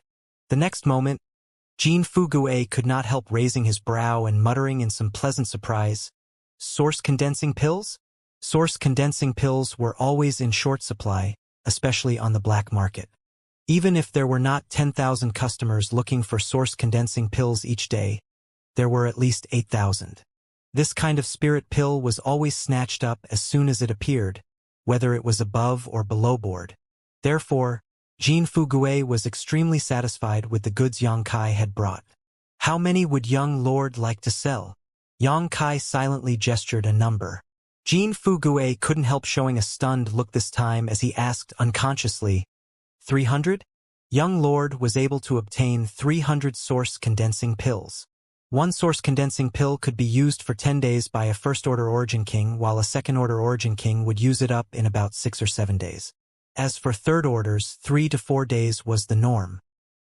The next moment, Jin Fu Gue could not help raising his brow and muttering in some pleasant surprise, "Source condensing pills?" Source condensing pills were always in short supply, especially on the black market. Even if there were not 10,000 customers looking for source condensing pills each day, there were at least 8,000. This kind of spirit pill was always snatched up as soon as it appeared, whether it was above or below board. Therefore, Jin Fu Gue was extremely satisfied with the goods Yang Kai had brought. "How many would young lord like to sell?" Yang Kai silently gestured a number. Jin Fu Gue couldn't help showing a stunned look this time as he asked unconsciously, 300? Young lord was able to obtain 300 source condensing pills. One source condensing pill could be used for 10 days by a first-order origin king, while a second-order origin king would use it up in about 6 or 7 days. As for third orders, 3 to 4 days was the norm.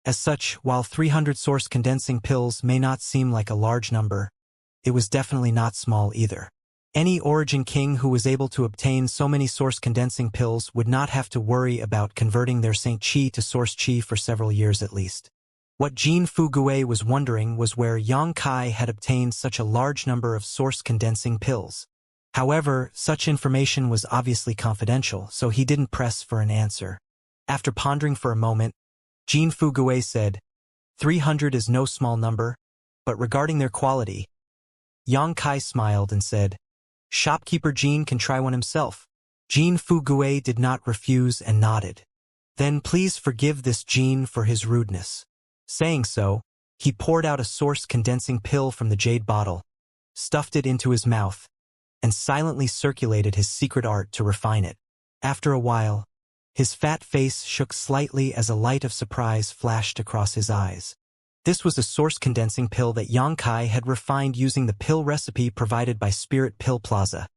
As such, while 300 source condensing pills may not seem like a large number, it was definitely not small either. Any origin king who was able to obtain so many source condensing pills would not have to worry about converting their Saint Chi to Source Chi for several years at least. What Jin Fu Gue was wondering was where Yang Kai had obtained such a large number of source condensing pills. However, such information was obviously confidential, so he didn't press for an answer. After pondering for a moment, Jin Fu Gue said, 300 is no small number, but regarding their quality, Yang Kai smiled and said, "Shopkeeper Jin can try one himself." Jin Fu Gue did not refuse and nodded. "Then please forgive this Jin for his rudeness." Saying so, he poured out a source condensing pill from the jade bottle, stuffed it into his mouth, and silently circulated his secret art to refine it. After a while, his fat face shook slightly as a light of surprise flashed across his eyes. This was a source condensing pill that Yang Kai had refined using the pill recipe provided by Spirit Pill Plaza.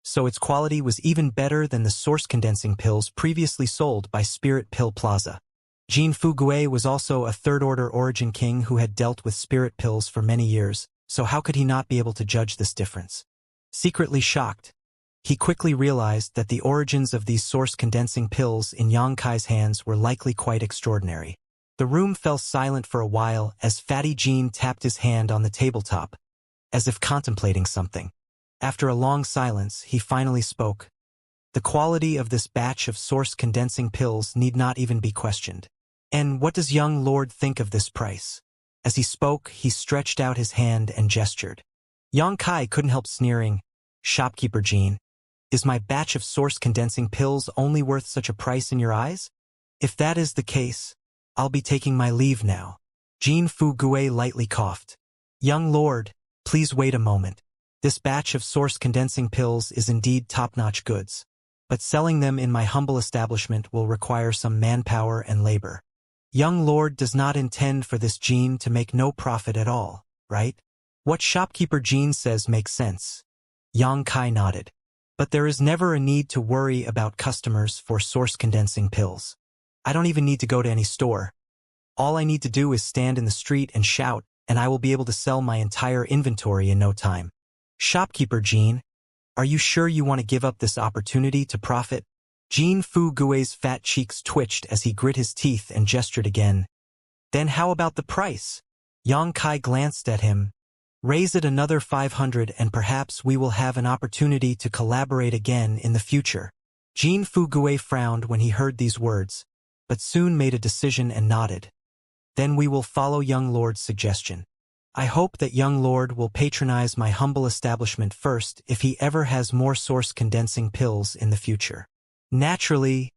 so its quality was even better than the source condensing pills previously sold by Spirit Pill Plaza. Jin Fugue was also a third-order origin king who had dealt with spirit pills for many years, so how could he not be able to judge this difference? Secretly shocked, he quickly realized that the origins of these source condensing pills in Yang Kai's hands were likely quite extraordinary. The room fell silent for a while as Fatty Jean tapped his hand on the tabletop, as if contemplating something. After a long silence, he finally spoke. The quality of this batch of source condensing pills need not even be questioned. And what does young Lord think of this price? As he spoke, he stretched out his hand and gestured. Yang Kai couldn't help sneering. Shopkeeper Jean, is my batch of source condensing pills only worth such a price in your eyes? If that is the case, I'll be taking my leave now. Jean Fugue lightly coughed. Young Lord, please wait a moment. This batch of source condensing pills is indeed top-notch goods, but selling them in my humble establishment will require some manpower and labor. Young Lord does not intend for this Jean to make no profit at all, right? What shopkeeper Jean says makes sense. Yang Kai nodded. But there is never a need to worry about customers for source condensing pills. I don't even need to go to any store. All I need to do is stand in the street and shout, and I will be able to sell my entire inventory in no time. Shopkeeper Jean, are you sure you want to give up this opportunity to profit? Jean Fugue's fat cheeks twitched as he grit his teeth and gestured again. Then how about the price? Yang Kai glanced at him. Raise it another 500 and perhaps we will have an opportunity to collaborate again in the future. Jean Fugue frowned when he heard these words, but soon made a decision and nodded. Then we will follow young Lord's suggestion. I hope that young Lord will patronize my humble establishment first if he ever has more source condensing pills in the future. Naturally,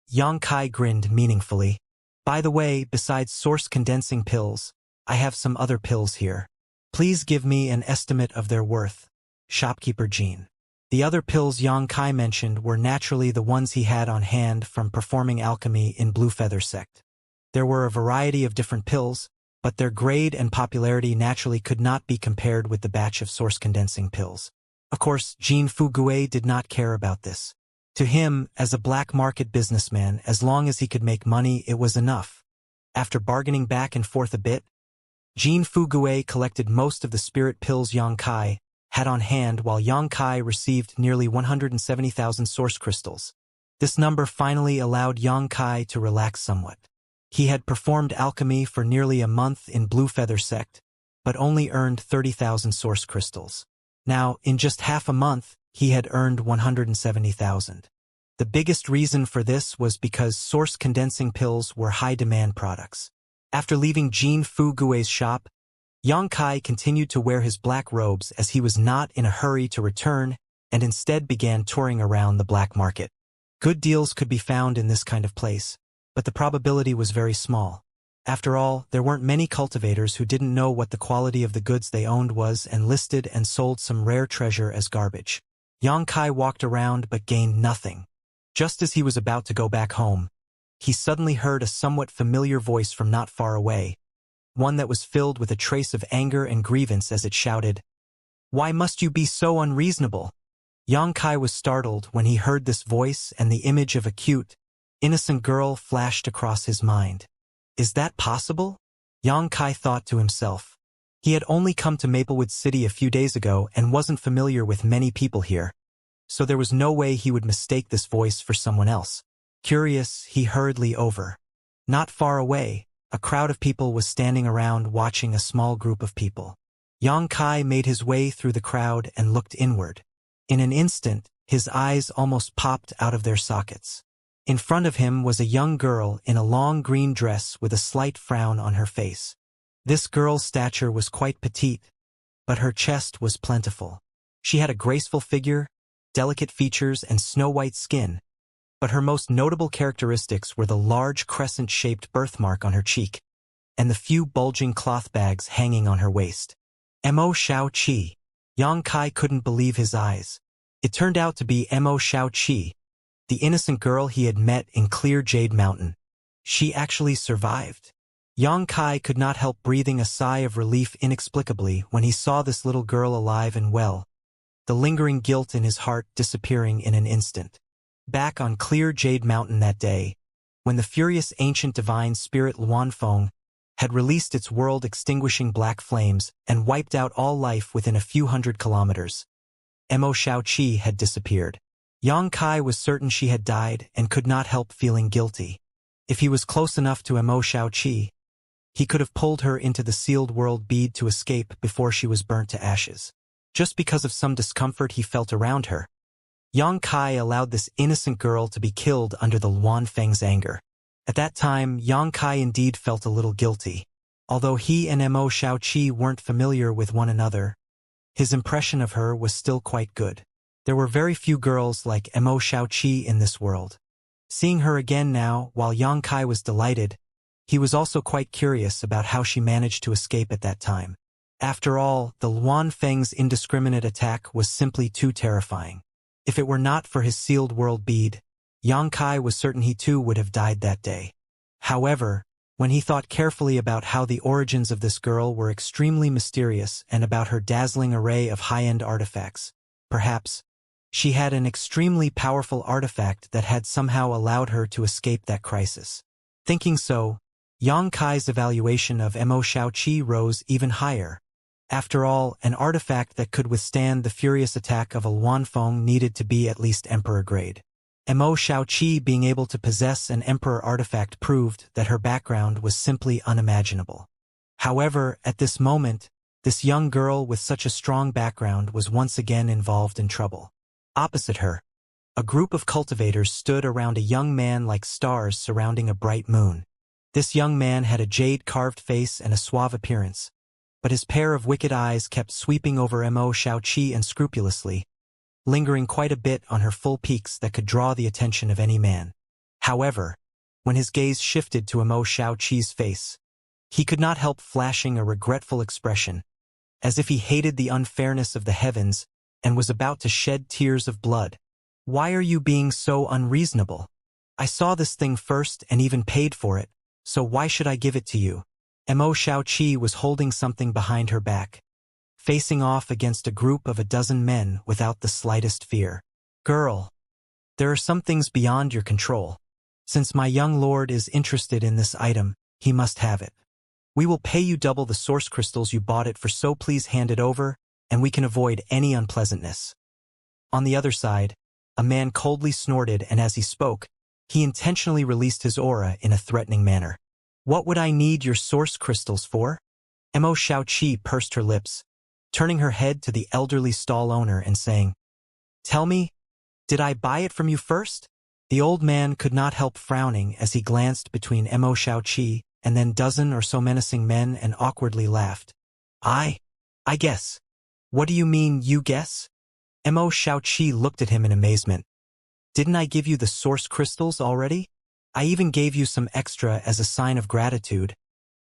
Yang Kai grinned meaningfully. By the way, besides source condensing pills, I have some other pills here. Please give me an estimate of their worth. Shopkeeper Jean. The other pills Yang Kai mentioned were naturally the ones he had on hand from performing alchemy in Blue Feather Sect. There were a variety of different pills, but their grade and popularity naturally could not be compared with the batch of source condensing pills. Of course, Jean Fugue did not care about this. To him, as a black market businessman, as long as he could make money, it was enough. After bargaining back and forth a bit, Jean Fugue collected most of the spirit pills Yang Kai had on hand while Yang Kai received nearly 170,000 source crystals. This number finally allowed Yang Kai to relax somewhat. He had performed alchemy for nearly a month in Blue Feather Sect, but only earned 30,000 source crystals. Now, in just half a month, he had earned 170,000. The biggest reason for this was because source condensing pills were high-demand products. After leaving Jean Fugue's shop, Yang Kai continued to wear his black robes as he was not in a hurry to return and instead began touring around the black market. Good deals could be found in this kind of place, but the probability was very small. After all, there weren't many cultivators who didn't know what the quality of the goods they owned was and listed and sold some rare treasure as garbage. Yang Kai walked around but gained nothing. Just as he was about to go back home, he suddenly heard a somewhat familiar voice from not far away, one that was filled with a trace of anger and grievance as it shouted, "Why must you be so unreasonable?" Yang Kai was startled when he heard this voice, and the image of a cute, innocent girl flashed across his mind. Is that possible? Yang Kai thought to himself. He had only come to Maplewood City a few days ago and wasn't familiar with many people here, so there was no way he would mistake this voice for someone else. Curious, he hurriedly over. Not far away, a crowd of people was standing around watching a small group of people. Yang Kai made his way through the crowd and looked inward. In an instant, his eyes almost popped out of their sockets. In front of him was a young girl in a long green dress with a slight frown on her face. This girl's stature was quite petite, but her chest was plentiful. She had a graceful figure, delicate features, and snow-white skin, but her most notable characteristics were the large crescent-shaped birthmark on her cheek and the few bulging cloth bags hanging on her waist. Mo Xiao-Qi. Yang Kai couldn't believe his eyes. It turned out to be Mo Xiao-Qi, the innocent girl he had met in Clear Jade Mountain. She actually survived. Yang Kai could not help breathing a sigh of relief inexplicably when he saw this little girl alive and well. the lingering guilt in his heart disappearing in an instant. Back on clear Jade Mountain that day, when the furious ancient divine spirit Luanfeng had released its world-extinguishing black flames and wiped out all life within a few hundred kilometers, Mo Xiaoqi had disappeared. Yang Kai was certain she had died and could not help feeling guilty. If he was close enough to Mo Xiaoqi, he could have pulled her into the sealed world bead to escape before she was burnt to ashes. Just because of some discomfort he felt around her, Yang Kai allowed this innocent girl to be killed under the Luanfeng's anger. At that time, Yang Kai indeed felt a little guilty. Although he and Mo Xiaoqi weren't familiar with one another, his impression of her was still quite good. There were very few girls like Mo Xiaoqi in this world. Seeing her again now, while Yang Kai was delighted, he was also quite curious about how she managed to escape at that time. After all, the Luanfeng's indiscriminate attack was simply too terrifying. If it were not for his sealed world bead, Yang Kai was certain he too would have died that day. However, when he thought carefully about how the origins of this girl were extremely mysterious and about her dazzling array of high-end artifacts, perhaps she had an extremely powerful artifact that had somehow allowed her to escape that crisis. Thinking so, Yang Kai's evaluation of Mo Xiaoqi rose even higher. After all, an artifact that could withstand the furious attack of a Luanfeng needed to be at least Emperor grade. Mo Xiaoqi being able to possess an Emperor artifact proved that her background was simply unimaginable. However, at this moment, this young girl with such a strong background was once again involved in trouble. Opposite her, a group of cultivators stood around a young man like stars surrounding a bright moon. This young man had a jade-carved face and a suave appearance, but his pair of wicked eyes kept sweeping over Mo Xiaoqi unscrupulously, lingering quite a bit on her full peaks that could draw the attention of any man. However, when his gaze shifted to Mo Xiaoqi's face, he could not help flashing a regretful expression, as if he hated the unfairness of the heavens and was about to shed tears of blood. "Why are you being so unreasonable? I saw this thing first and even paid for it, so why should I give it to you?" Mo Xiaoqi was holding something behind her back, facing off against a group of a dozen men without the slightest fear. "Girl, there are some things beyond your control. Since my young lord is interested in this item, he must have it. We will pay you double the source crystals you bought it for, so please hand it over, and we can avoid any unpleasantness." On the other side, a man coldly snorted, and as he spoke, he intentionally released his aura in a threatening manner. "What would I need your source crystals for?" Mo Xiaoqi pursed her lips, turning her head to the elderly stall owner and saying, "Tell me, did I buy it from you first?" The old man could not help frowning as he glanced between Mo Xiaoqi and then dozen or so menacing men and awkwardly laughed. I guess. What do you mean, you guess?" Mo Xiaoqi looked at him in amazement. "Didn't I give you the source crystals already? I even gave you some extra as a sign of gratitude,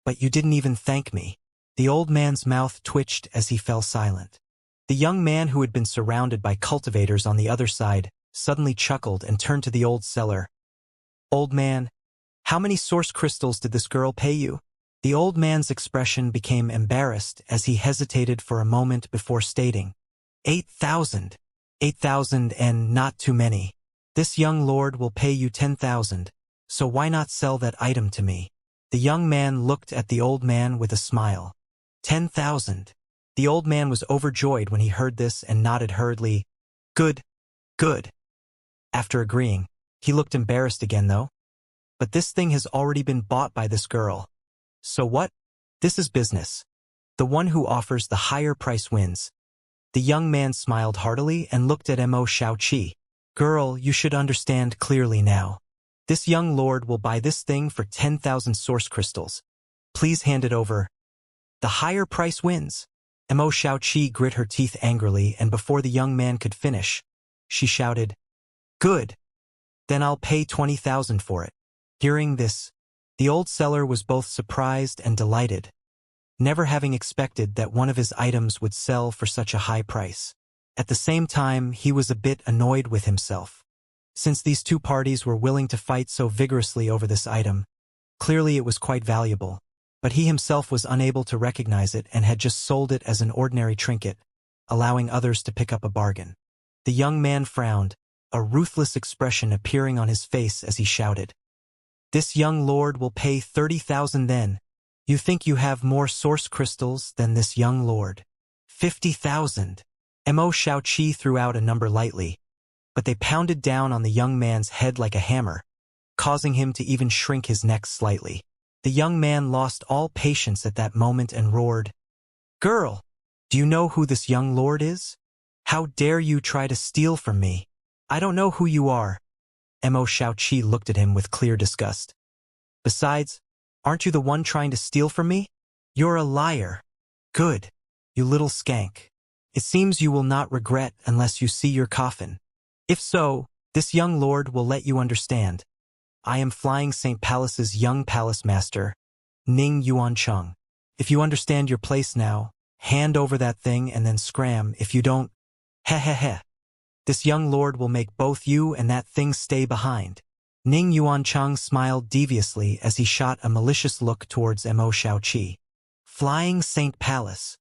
but you didn't even thank me." The old man's mouth twitched as he fell silent. The young man, who had been surrounded by cultivators on the other side, suddenly chuckled and turned to the old seller. "Old man, how many source crystals did this girl pay you?" The old man's expression became embarrassed as he hesitated for a moment before stating, 8,000. 8,000 and not too many. This young lord will pay you 10,000, so why not sell that item to me?" The young man looked at the old man with a smile. 10,000. The old man was overjoyed when he heard this and nodded hurriedly. Good, good. After agreeing, he looked embarrassed again though. "But this thing has already been bought by this girl. So what? This is business. The one who offers the higher price wins." The young man smiled heartily and looked at Mo Xiaoqi. "Girl, you should understand clearly now. This young lord will buy this thing for 10,000 source crystals. Please hand it over. The higher price wins." Mo Xiaoqi grit her teeth angrily, and before the young man could finish, she shouted, "Good. Then I'll pay 20,000 for it." Hearing this, the old seller was both surprised and delighted, never having expected that one of his items would sell for such a high price. At the same time, he was a bit annoyed with himself. Since these two parties were willing to fight so vigorously over this item, clearly it was quite valuable, but he himself was unable to recognize it and had just sold it as an ordinary trinket. allowing others to pick up a bargain. The young man frowned, a ruthless expression appearing on his face as he shouted. This young lord will pay 30,000 then. You think you have more source crystals than this young lord? 50,000. Mo Xiaoqi threw out a number lightly, but they pounded down on the young man's head like a hammer, causing him to even shrink his neck slightly. The young man lost all patience at that moment and roared, "Girl, do you know who this young lord is? How dare you try to steal from me? I don't know who you are." Mo Xiaoqi looked at him with clear disgust. "Besides, aren't you the one trying to steal from me? You're a liar. Good, you little skank. It seems you will not regret unless you see your coffin. If so, this young lord will let you understand. I am Flying St. Palace's young palace master, Ning Yuancheng. If you understand your place now, hand over that thing and then scram. If you don't, heh. This young lord will make both you and that thing stay behind." Ning Yuancheng smiled deviously as he shot a malicious look towards Mo Xiaoqi. Flying St. Palace.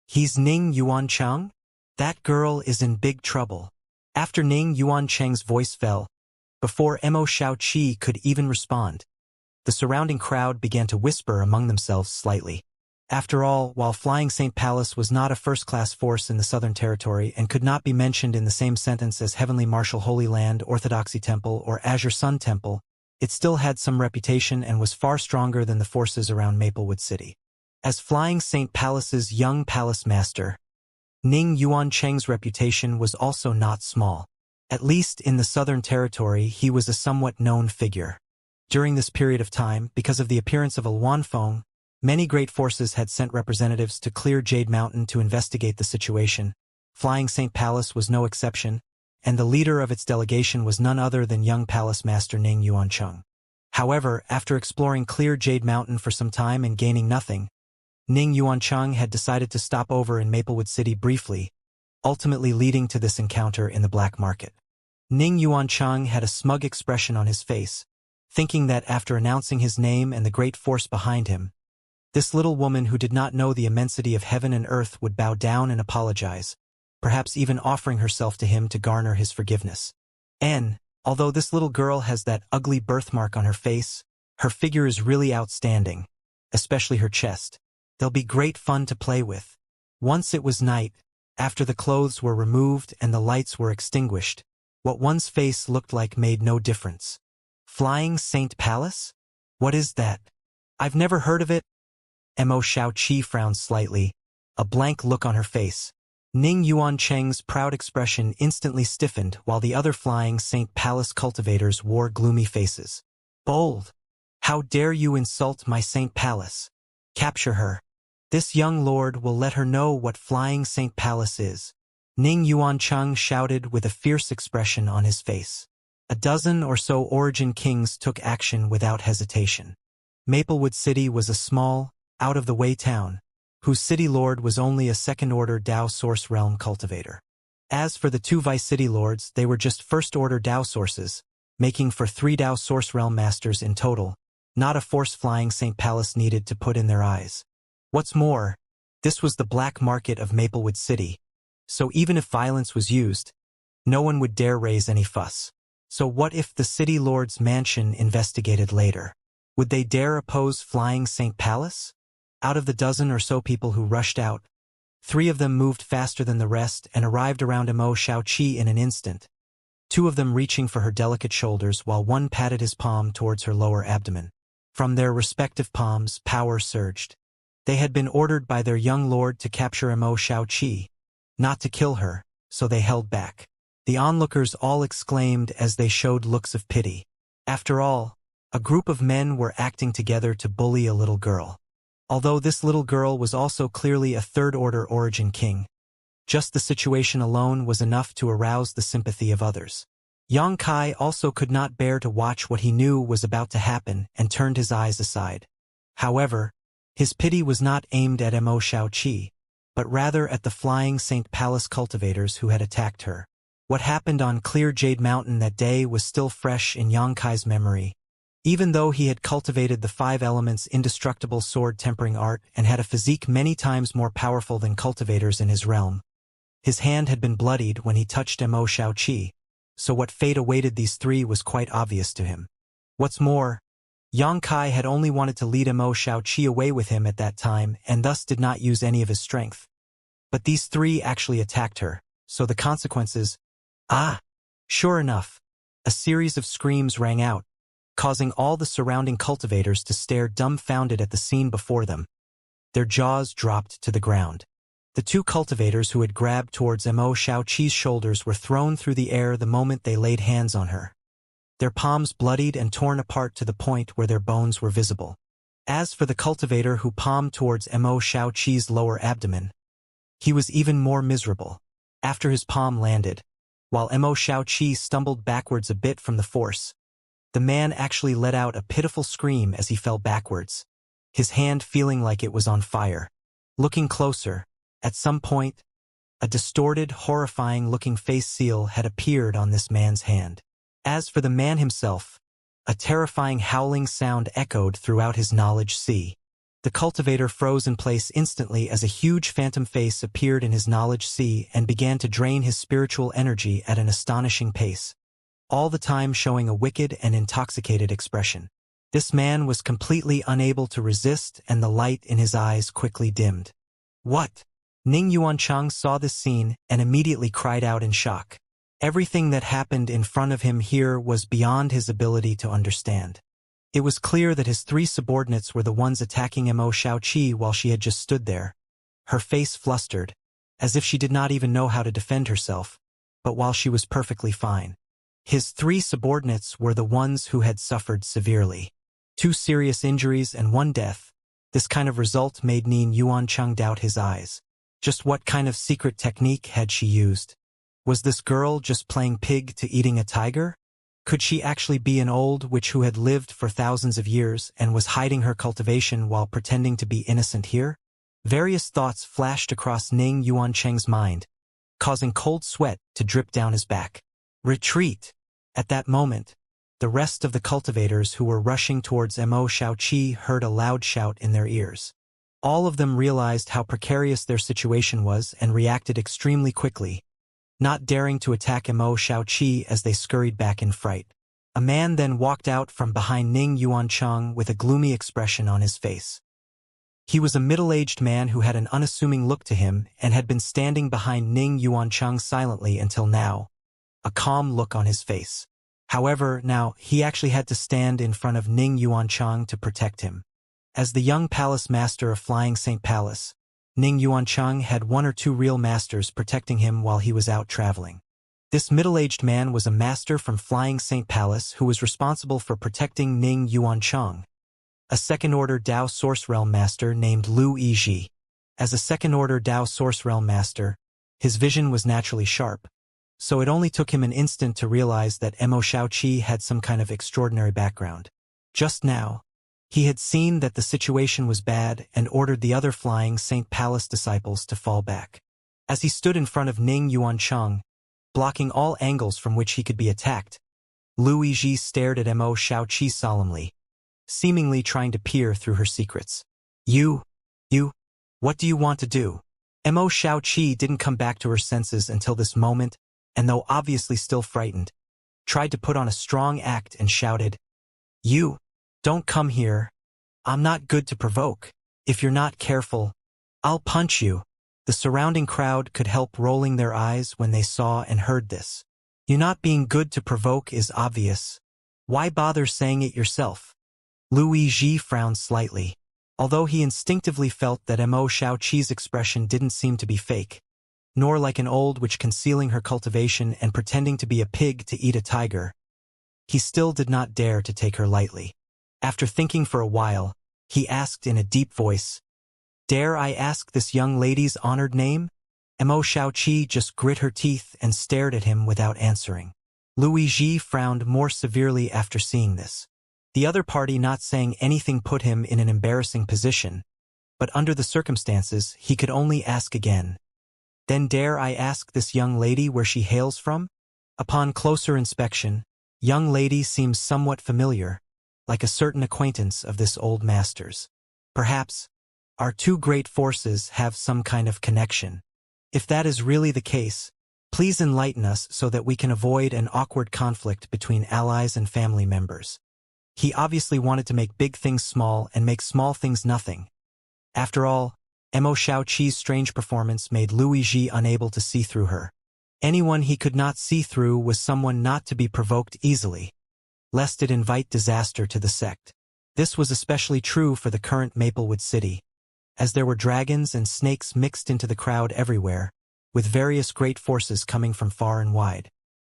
He's Ning Yuancheng? That girl is in big trouble. After Ning Yuancheng's voice fell, before Mo Xiaoqi could even respond, the surrounding crowd began to whisper among themselves slightly. After all, while Flying St. Palace was not a first-class force in the Southern Territory and could not be mentioned in the same sentence as Heavenly Martial Holy Land, Orthodoxy Temple, or Azure Sun Temple, it still had some reputation and was far stronger than the forces around Maplewood City. As Flying St. Palace's young palace master, Ning Yuancheng's reputation was also not small. At least in the Southern Territory, he was a somewhat known figure. During this period of time, because of the appearance of a Luanfeng, many great forces had sent representatives to clear Jade Mountain to investigate the situation. Flying St. Palace was no exception, and the leader of its delegation was none other than young palace master Ning Yuancheng. However, after exploring clear Jade Mountain for some time and gaining nothing, Ning Yuancheng had decided to stop over in Maplewood City briefly, ultimately leading to this encounter in the black market. Ning Yuancheng had a smug expression on his face, thinking that after announcing his name and the great force behind him, this little woman who did not know the immensity of heaven and earth would bow down and apologize, perhaps even offering herself to him to garner his forgiveness. And, although this little girl has that ugly birthmark on her face, her figure is really outstanding, especially her chest. They'll be great fun to play with. Once it was night, after the clothes were removed and the lights were extinguished, what one's face looked like made no difference. Flying St. Palace? What is that? I've never heard of it. Mo Xiaoqi frowned slightly, a blank look on her face. Ning Yuancheng's proud expression instantly stiffened while the other Flying St. Palace cultivators wore gloomy faces. Bold! How dare you insult my St. Palace? Capture her. This young lord will let her know what Flying St. Palace is. Ning Yuancheng shouted with a fierce expression on his face. A dozen or so origin kings took action without hesitation. Maplewood City was a small, out-of-the-way town, whose city lord was only a second-order Dao Source Realm cultivator. As for the two Vice City lords, they were just first-order Dao sources, making for 3 Dao Source Realm masters in total, not a force Flying St. Palace needed to put in their eyes. What's more, this was the black market of Maplewood City, so even if violence was used, no one would dare raise any fuss. So what if the city lord's mansion investigated later? Would they dare oppose Flying St. Palace? Out of the dozen or so people who rushed out, 3 of them moved faster than the rest and arrived around Mo Xiaoqi in an instant, 2 of them reaching for her delicate shoulders while one patted his palm towards her lower abdomen. From their respective palms, power surged. They had been ordered by their young lord to capture Mo Xiaoqi, not to kill her, so they held back. The onlookers all exclaimed as they showed looks of pity. After all, a group of men were acting together to bully a little girl. Although this little girl was also clearly a third-order origin king, just the situation alone was enough to arouse the sympathy of others. Yang Kai also could not bear to watch what he knew was about to happen and turned his eyes aside. However, his pity was not aimed at Mo Xiaoqi, but rather at the Flying St. Palace cultivators who had attacked her. What happened on Clear Jade Mountain that day was still fresh in Yang Kai's memory. Even though he had cultivated the 5 elements indestructible sword tempering art and had a physique many times more powerful than cultivators in his realm, His hand had been bloodied when he touched Mo Xiaoqi, so what fate awaited these three was quite obvious to him. What's more, Yang Kai had only wanted to lead Mo Xiaoqi away with him at that time and thus did not use any of his strength. But these three actually attacked her, so the consequences— Ah! Sure enough, a series of screams rang out, causing all the surrounding cultivators to stare dumbfounded at the scene before them. Their jaws dropped to the ground. The two cultivators who had grabbed towards Mo Xiaoqi's shoulders were thrown through the air the moment they laid hands on her. Their palms bloodied and torn apart to the point where their bones were visible. As for the cultivator who palmed towards Mo Xiaoqi's lower abdomen, he was even more miserable. After his palm landed, while Mo Xiaoqi stumbled backwards a bit from the force, the man actually let out a pitiful scream as he fell backwards, his hand feeling like it was on fire. Looking closer, at some point, a distorted, horrifying-looking face seal had appeared on this man's hand. As for the man himself, a terrifying howling sound echoed throughout his knowledge sea. The cultivator froze in place instantly as a huge phantom face appeared in his knowledge sea and began to drain his spiritual energy at an astonishing pace, all the time showing a wicked and intoxicated expression. This man was completely unable to resist and the light in his eyes quickly dimmed. What? Ning Yuancheng saw this scene and immediately cried out in shock. Everything that happened in front of him here was beyond his ability to understand. It was clear that his three subordinates were the ones attacking Mo Xiaoqi while she had just stood there, her face flustered, as if she did not even know how to defend herself, but while she was perfectly fine. His three subordinates were the ones who had suffered severely. 2 serious injuries and 1 death. This kind of result made Ning Yuancheng doubt his eyes. Just what kind of secret technique had she used? Was this girl just playing pig to eating a tiger? Could she actually be an old witch who had lived for thousands of years and was hiding her cultivation while pretending to be innocent here? Various thoughts flashed across Ning Yuancheng's mind, causing cold sweat to drip down his back. Retreat! At that moment, the rest of the cultivators who were rushing towards Mo Xiaoqi heard a loud shout in their ears. All of them realized how precarious their situation was and reacted extremely quickly, not daring to attack Mo Xiaoqi as they scurried back in fright. A man then walked out from behind Ning Yuancheng with a gloomy expression on his face. He was a middle-aged man who had an unassuming look to him and had been standing behind Ning Yuancheng silently until now, a calm look on his face. However, now, he actually had to stand in front of Ning Yuancheng to protect him. As the young palace master of Flying Saint Palace, Ning Yuancheng had 1 or 2 real masters protecting him while he was out traveling. This middle-aged man was a master from Flying Saint Palace who was responsible for protecting Ning Yuancheng, a second-order Dao Source Realm master named Lu Yizhi. As a second-order Dao Source Realm master, his vision was naturally sharp, so it only took him an instant to realize that Mo Xiaoqi had some kind of extraordinary background. Just now, he had seen that the situation was bad and ordered the other Flying Saint Palace disciples to fall back. As he stood in front of Ning Yuancheng, blocking all angles from which he could be attacked, Lu Yizhi stared at Mo Xiaoqi solemnly, seemingly trying to peer through her secrets. You, what do you want to do? Mo Xiaoqi didn't come back to her senses until this moment, and though obviously still frightened, tried to put on a strong act and shouted, "You! Don't come here. I'm not good to provoke. If you're not careful, I'll punch you." The surrounding crowd could help rolling their eyes when they saw and heard this. You not being good to provoke is obvious. Why bother saying it yourself? Lu Yizhi frowned slightly, although he instinctively felt that Mo Xiaoqi's expression didn't seem to be fake, nor like an old witch concealing her cultivation and pretending to be a pig to eat a tiger. He still did not dare to take her lightly. After thinking for a while, he asked in a deep voice, "Dare I ask this young lady's honored name?" Mo Xiaoqi just grit her teeth and stared at him without answering. Lu Yizhi frowned more severely after seeing this. The other party not saying anything put him in an embarrassing position, but under the circumstances, he could only ask again. "Then dare I ask this young lady where she hails from?" Upon closer inspection, young lady seems somewhat familiar, like a certain acquaintance of this old master's. Perhaps, our 2 great forces have some kind of connection. If that is really the case, please enlighten us so that we can avoid an awkward conflict between allies and family members. He obviously wanted to make big things small and make small things nothing. After all, Mo Xiaoqi's strange performance made Luigi unable to see through her. Anyone he could not see through was someone not to be provoked easily, lest it invite disaster to the sect. This was especially true for the current Maplewood City, as there were dragons and snakes mixed into the crowd everywhere, with various great forces coming from far and wide.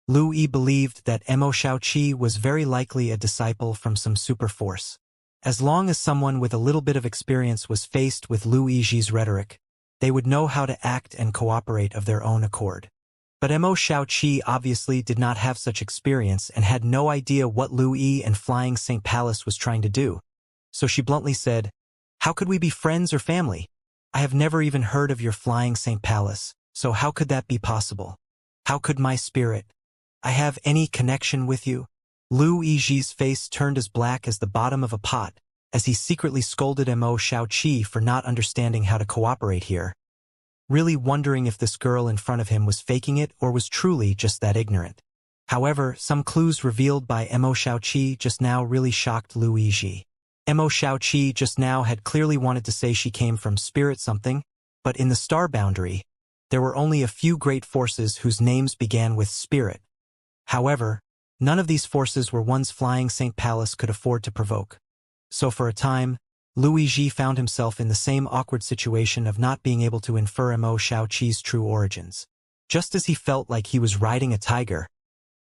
Lu Yi believed that Mo Xiaoqi was very likely a disciple from some super force. As long as someone with a little bit of experience was faced with Lu Yi's rhetoric, they would know how to act and cooperate of their own accord. But Mo Xiaoqi obviously did not have such experience and had no idea what Lu Yi and Flying St. Palace was trying to do. So she bluntly said, "How could we be friends or family? I have never even heard of your Flying St. Palace, so how could that be possible? How could my spirit, I have any connection with you?" Lu Yi's face turned as black as the bottom of a pot, as he secretly scolded Mo Xiaoqi for not understanding how to cooperate here, really wondering if this girl in front of him was faking it or was truly just that ignorant. However, some clues revealed by Mo Xiaoqi just now really shocked Lu Yi. Mo Xiaoqi just now had clearly wanted to say she came from spirit something, but in the star boundary, there were only a few great forces whose names began with spirit. However, none of these forces were ones Flying St. Palace could afford to provoke. So for a time, Luigi found himself in the same awkward situation of not being able to infer Mo Xiaoqi's true origins. Just as he felt like he was riding a tiger,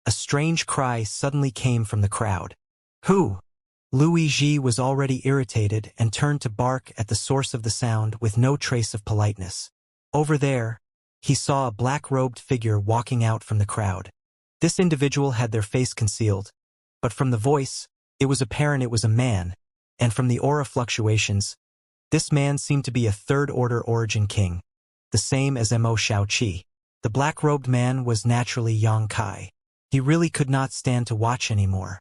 a strange cry suddenly came from the crowd. "Who?" Luigi was already irritated and turned to bark at the source of the sound with no trace of politeness. Over there, he saw a black-robed figure walking out from the crowd. This individual had their face concealed, but from the voice, it was apparent it was a man, and from the aura fluctuations, this man seemed to be a third-order origin king, the same as Mo Xiaoqi. The black-robed man was naturally Xianxia. He really could not stand to watch anymore.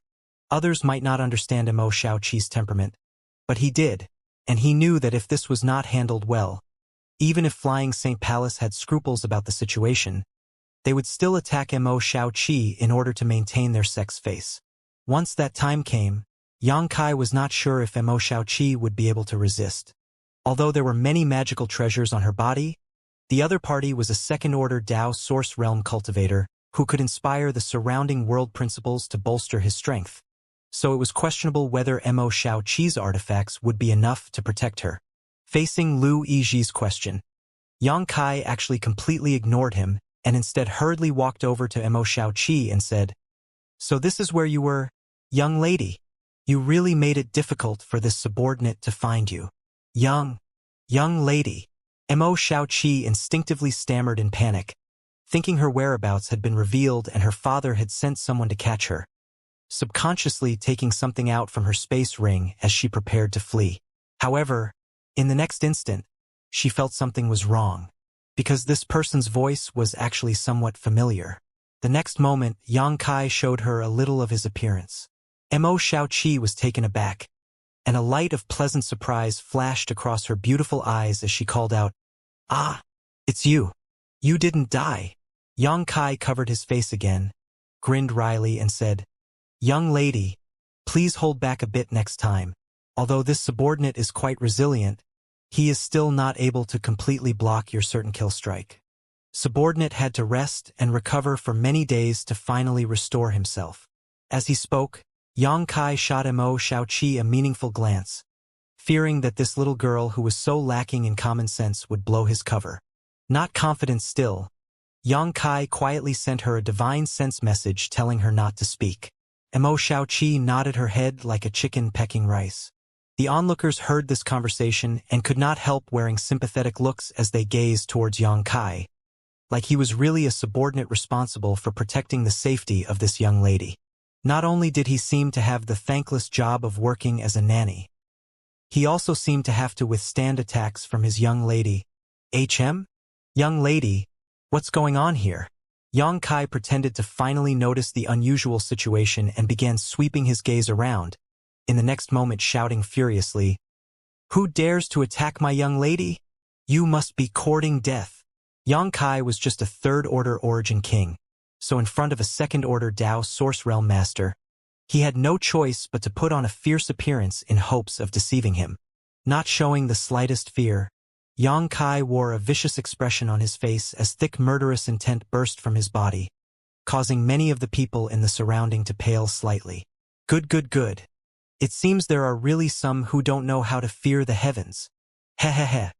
Others might not understand Mo Xiaoqi's temperament, but he did, and he knew that if this was not handled well, even if Flying St. Palace had scruples about the situation, they would still attack Mo Xiaoqi in order to maintain their sect's face. Once that time came, Xianxia was not sure if Mo Xiaoqi would be able to resist. Although there were many magical treasures on her body, the other party was a second-order Dao Source Realm cultivator who could inspire the surrounding world principles to bolster his strength. So it was questionable whether Mo Xiaoqi's artifacts would be enough to protect her. Facing Lu Yi's question, Xianxia actually completely ignored him and instead hurriedly walked over to Mo Xiaoqi and said, "So this is where you were, young lady? You really made it difficult for this subordinate to find you." Young lady. Mo Xiaoqi instinctively stammered in panic, thinking her whereabouts had been revealed and her father had sent someone to catch her, subconsciously taking something out from her space ring as she prepared to flee. However, in the next instant, she felt something was wrong, because this person's voice was actually somewhat familiar. The next moment, Xianxia showed her a little of his appearance. Mo Xiaoqi was taken aback, and a light of pleasant surprise flashed across her beautiful eyes as she called out, "Ah, it's you. You didn't die." Xianxia covered his face again, grinned wryly and said, "Young lady, please hold back a bit next time. Although this subordinate is quite resilient, he is still not able to completely block your certain kill strike." Subordinate had to rest and recover for many days to finally restore himself. As he spoke, Xianxia shot Mo Xiaoqi a meaningful glance, fearing that this little girl who was so lacking in common sense would blow his cover. Not confident still, Xianxia quietly sent her a divine sense message telling her not to speak. Mo Xiaoqi nodded her head like a chicken pecking rice. The onlookers heard this conversation and could not help wearing sympathetic looks as they gazed towards Xianxia, like he was really a subordinate responsible for protecting the safety of this young lady. Not only did he seem to have the thankless job of working as a nanny, he also seemed to have to withstand attacks from his young lady. Young lady, what's going on here?" Xianxia pretended to finally notice the unusual situation and began sweeping his gaze around, in the next moment shouting furiously, "Who dares to attack my young lady? You must be courting death." Yang Kai was just a third-order origin king, so in front of a second-order Dao Source Realm master, he had no choice but to put on a fierce appearance in hopes of deceiving him. Not showing the slightest fear, Yang Kai wore a vicious expression on his face as thick murderous intent burst from his body, causing many of the people in the surrounding to pale slightly. Good, good, good. It seems there are really some who don't know how to fear the heavens. Heh heh heh.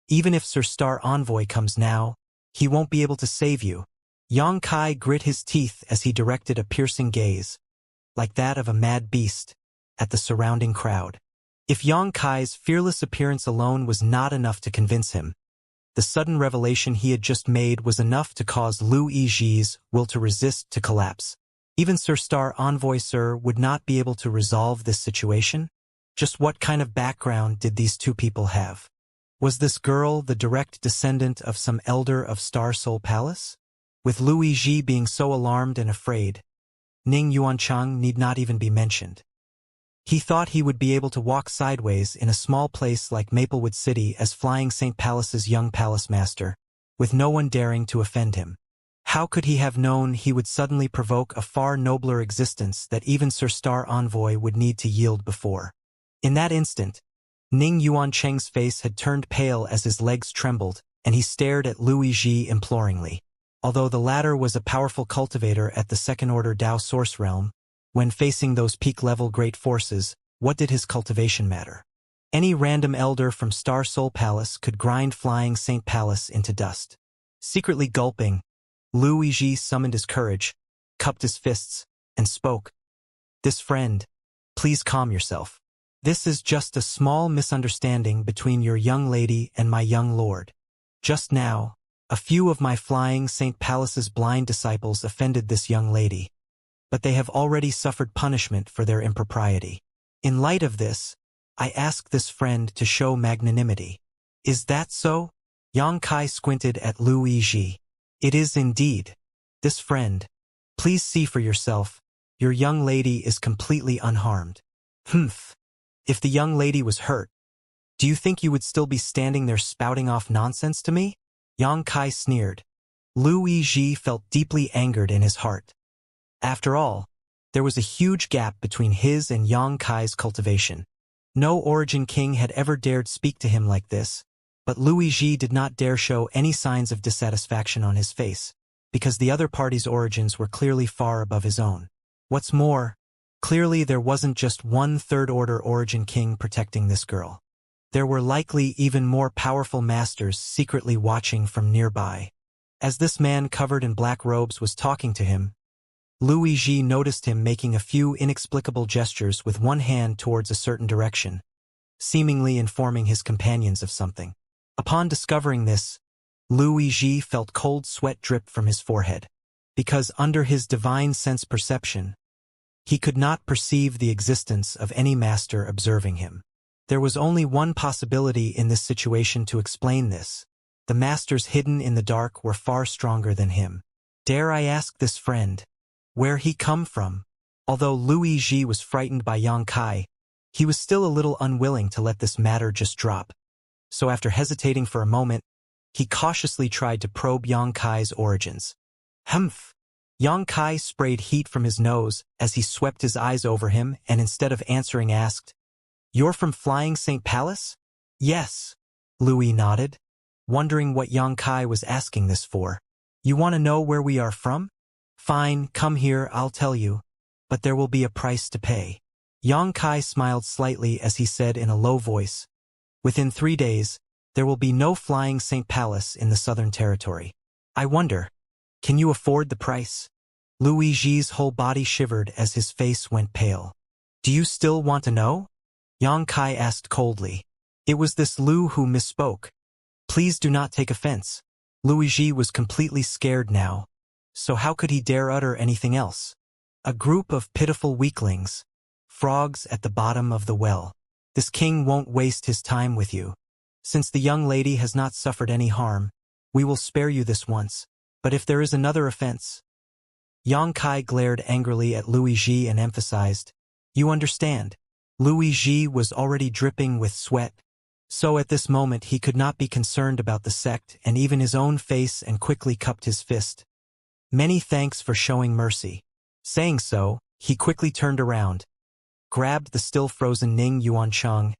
Even if Sir Star Envoy comes now, he won't be able to save you. Yang Kai grit his teeth as he directed a piercing gaze, like that of a mad beast, at the surrounding crowd. If Yang Kai's fearless appearance alone was not enough to convince him, the sudden revelation he had just made was enough to cause Lu Yiji's will to resist to collapse. Even Sir Star Envoy Sir would not be able to resolve this situation? Just what kind of background did these two people have? Was this girl the direct descendant of some elder of Star Soul Palace? With Lu Yiji being so alarmed and afraid, Ning Yuanchang need not even be mentioned. He thought he would be able to walk sideways in a small place like Maplewood City as Flying St. Palace's young palace master, with no one daring to offend him. How could he have known he would suddenly provoke a far nobler existence that even Sir Star Envoy would need to yield before? In that instant, Ning Yuancheng's face had turned pale as his legs trembled, and he stared at Lu Yiji imploringly. Although the latter was a powerful cultivator at the second-order Dao Source Realm, when facing those peak-level great forces, what did his cultivation matter? Any random elder from Star Soul Palace could grind Flying St. Palace into dust. Secretly gulping, Lu Yiji summoned his courage, cupped his fists, and spoke. "This friend, please calm yourself. This is just a small misunderstanding between your young lady and my young lord. Just now, a few of my Flying St. Palace's blind disciples offended this young lady, but they have already suffered punishment for their impropriety. In light of this, I ask this friend to show magnanimity." "Is that so?" Yang Kai squinted at Lu Yiji. "It is indeed. This friend, please see for yourself, your young lady is completely unharmed." "Humph. If the young lady was hurt, do you think you would still be standing there spouting off nonsense to me?" Yang Kai sneered. Lu Yiji felt deeply angered in his heart. After all, there was a huge gap between his and Yang Kai's cultivation. No origin king had ever dared speak to him like this, but Lu Yiji did not dare show any signs of dissatisfaction on his face, because the other party's origins were clearly far above his own. What's more, clearly there wasn't just one third-order origin king protecting this girl. There were likely even more powerful masters secretly watching from nearby. As this man covered in black robes was talking to him, Lu Yiji noticed him making a few inexplicable gestures with one hand towards a certain direction, seemingly informing his companions of something. Upon discovering this, Lu Yiji felt cold sweat drip from his forehead, because under his divine sense perception, he could not perceive the existence of any master observing him. There was only one possibility in this situation to explain this. The masters hidden in the dark were far stronger than him. Dare I ask this friend, where he come from? Although Lu Yiji was frightened by Yang Kai, he was still a little unwilling to let this matter just drop. So after hesitating for a moment, he cautiously tried to probe Yang Kai's origins. Humph! Yang Kai sprayed heat from his nose as he swept his eyes over him and instead of answering asked, "You're from Flying St. Palace?" "Yes," Louis nodded, wondering what Yang Kai was asking this for. "You want to know where we are from? Fine, come here, I'll tell you, but there will be a price to pay." Yang Kai smiled slightly as he said in a low voice, "Within 3 days, there will be no Flying St. Palace in the Southern Territory. I wonder, can you afford the price?" Lu Yiji's whole body shivered as his face went pale. "Do you still want to know?" Yang Kai asked coldly. It was this Lu who misspoke. Please do not take offense. Lu Yiji was completely scared now, so how could he dare utter anything else? A group of pitiful weaklings, frogs at the bottom of the well. This king won't waste his time with you. Since the young lady has not suffered any harm, we will spare you this once. But if there is another offense... Yang Kai glared angrily at Lu Yiji and emphasized, "You understand." Lu Yiji was already dripping with sweat, So at this moment he could not be concerned about the sect and even his own face and quickly cupped his fist. Many thanks for showing mercy. Saying so, he quickly turned around, grabbed the still frozen Ning Yuancheng,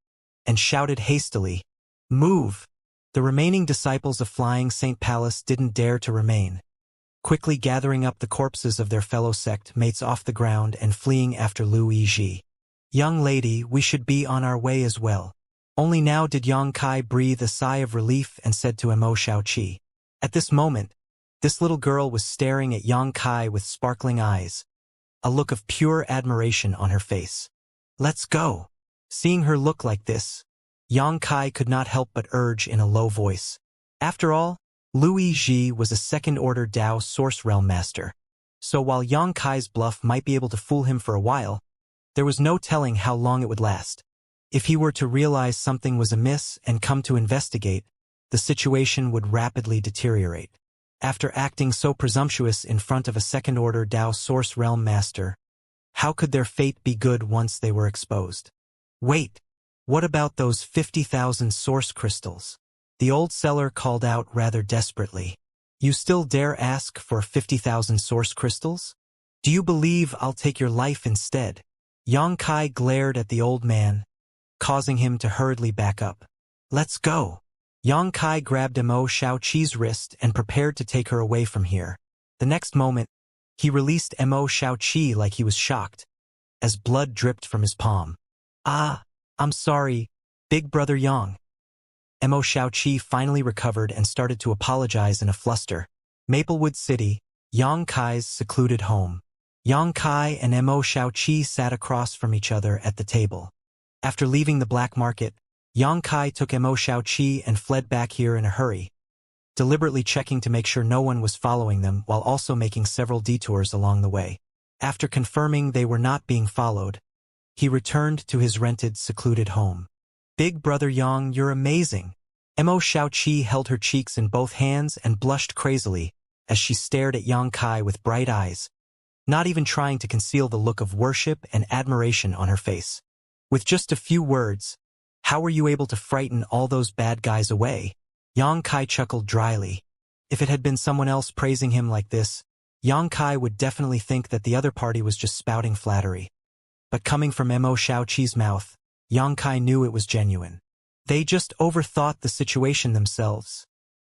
and shouted hastily, "Move!" The remaining disciples of Flying Saint Palace didn't dare to remain, quickly gathering up the corpses of their fellow sect mates off the ground and fleeing after Lu Yizhi. "Young lady, we should be on our way as well." Only now did Yang Kai breathe a sigh of relief and said to Mo Xiaoqi. At this moment, this little girl was staring at Yang Kai with sparkling eyes, a look of pure admiration on her face. "Let's go." Seeing her look like this, Yang Kai could not help but urge in a low voice. After all, Lu Yizhi was a second-order Dao Source Realm Master, so while Yang Kai's bluff might be able to fool him for a while, there was no telling how long it would last. If he were to realize something was amiss and come to investigate, the situation would rapidly deteriorate. After acting so presumptuous in front of a second-order Dao Source Realm Master, how could their fate be good once they were exposed? Wait, what about those 50,000 source crystals? The old seller called out rather desperately. "You still dare ask for 50,000 source crystals? Do you believe I'll take your life instead?" Yang Kai glared at the old man, causing him to hurriedly back up. "Let's go." Yang Kai grabbed Mo Xiaoqi's wrist and prepared to take her away from here. The next moment, he released Mo Xiaoqi like he was shocked, as blood dripped from his palm. "Ah, I'm sorry, big brother Yang." Mo Xiaoqi finally recovered and started to apologize in a fluster. Maplewood City, Yang Kai's secluded home. Yang Kai and Mo Xiaoqi sat across from each other at the table. After leaving the black market, Yang Kai took Mo Xiaoqi and fled back here in a hurry, deliberately checking to make sure no one was following them while also making several detours along the way. After confirming they were not being followed, he returned to his rented, secluded home. "Big brother Yang, you're amazing." Mo Xiaoqi held her cheeks in both hands and blushed crazily as she stared at Yang Kai with bright eyes, not even trying to conceal the look of worship and admiration on her face. "With just a few words, how were you able to frighten all those bad guys away?" Yang Kai chuckled dryly. If it had been someone else praising him like this, Yang Kai would definitely think that the other party was just spouting flattery. But coming from Mo Xiaoqi's mouth, Yang Kai knew it was genuine. "They just overthought the situation themselves,"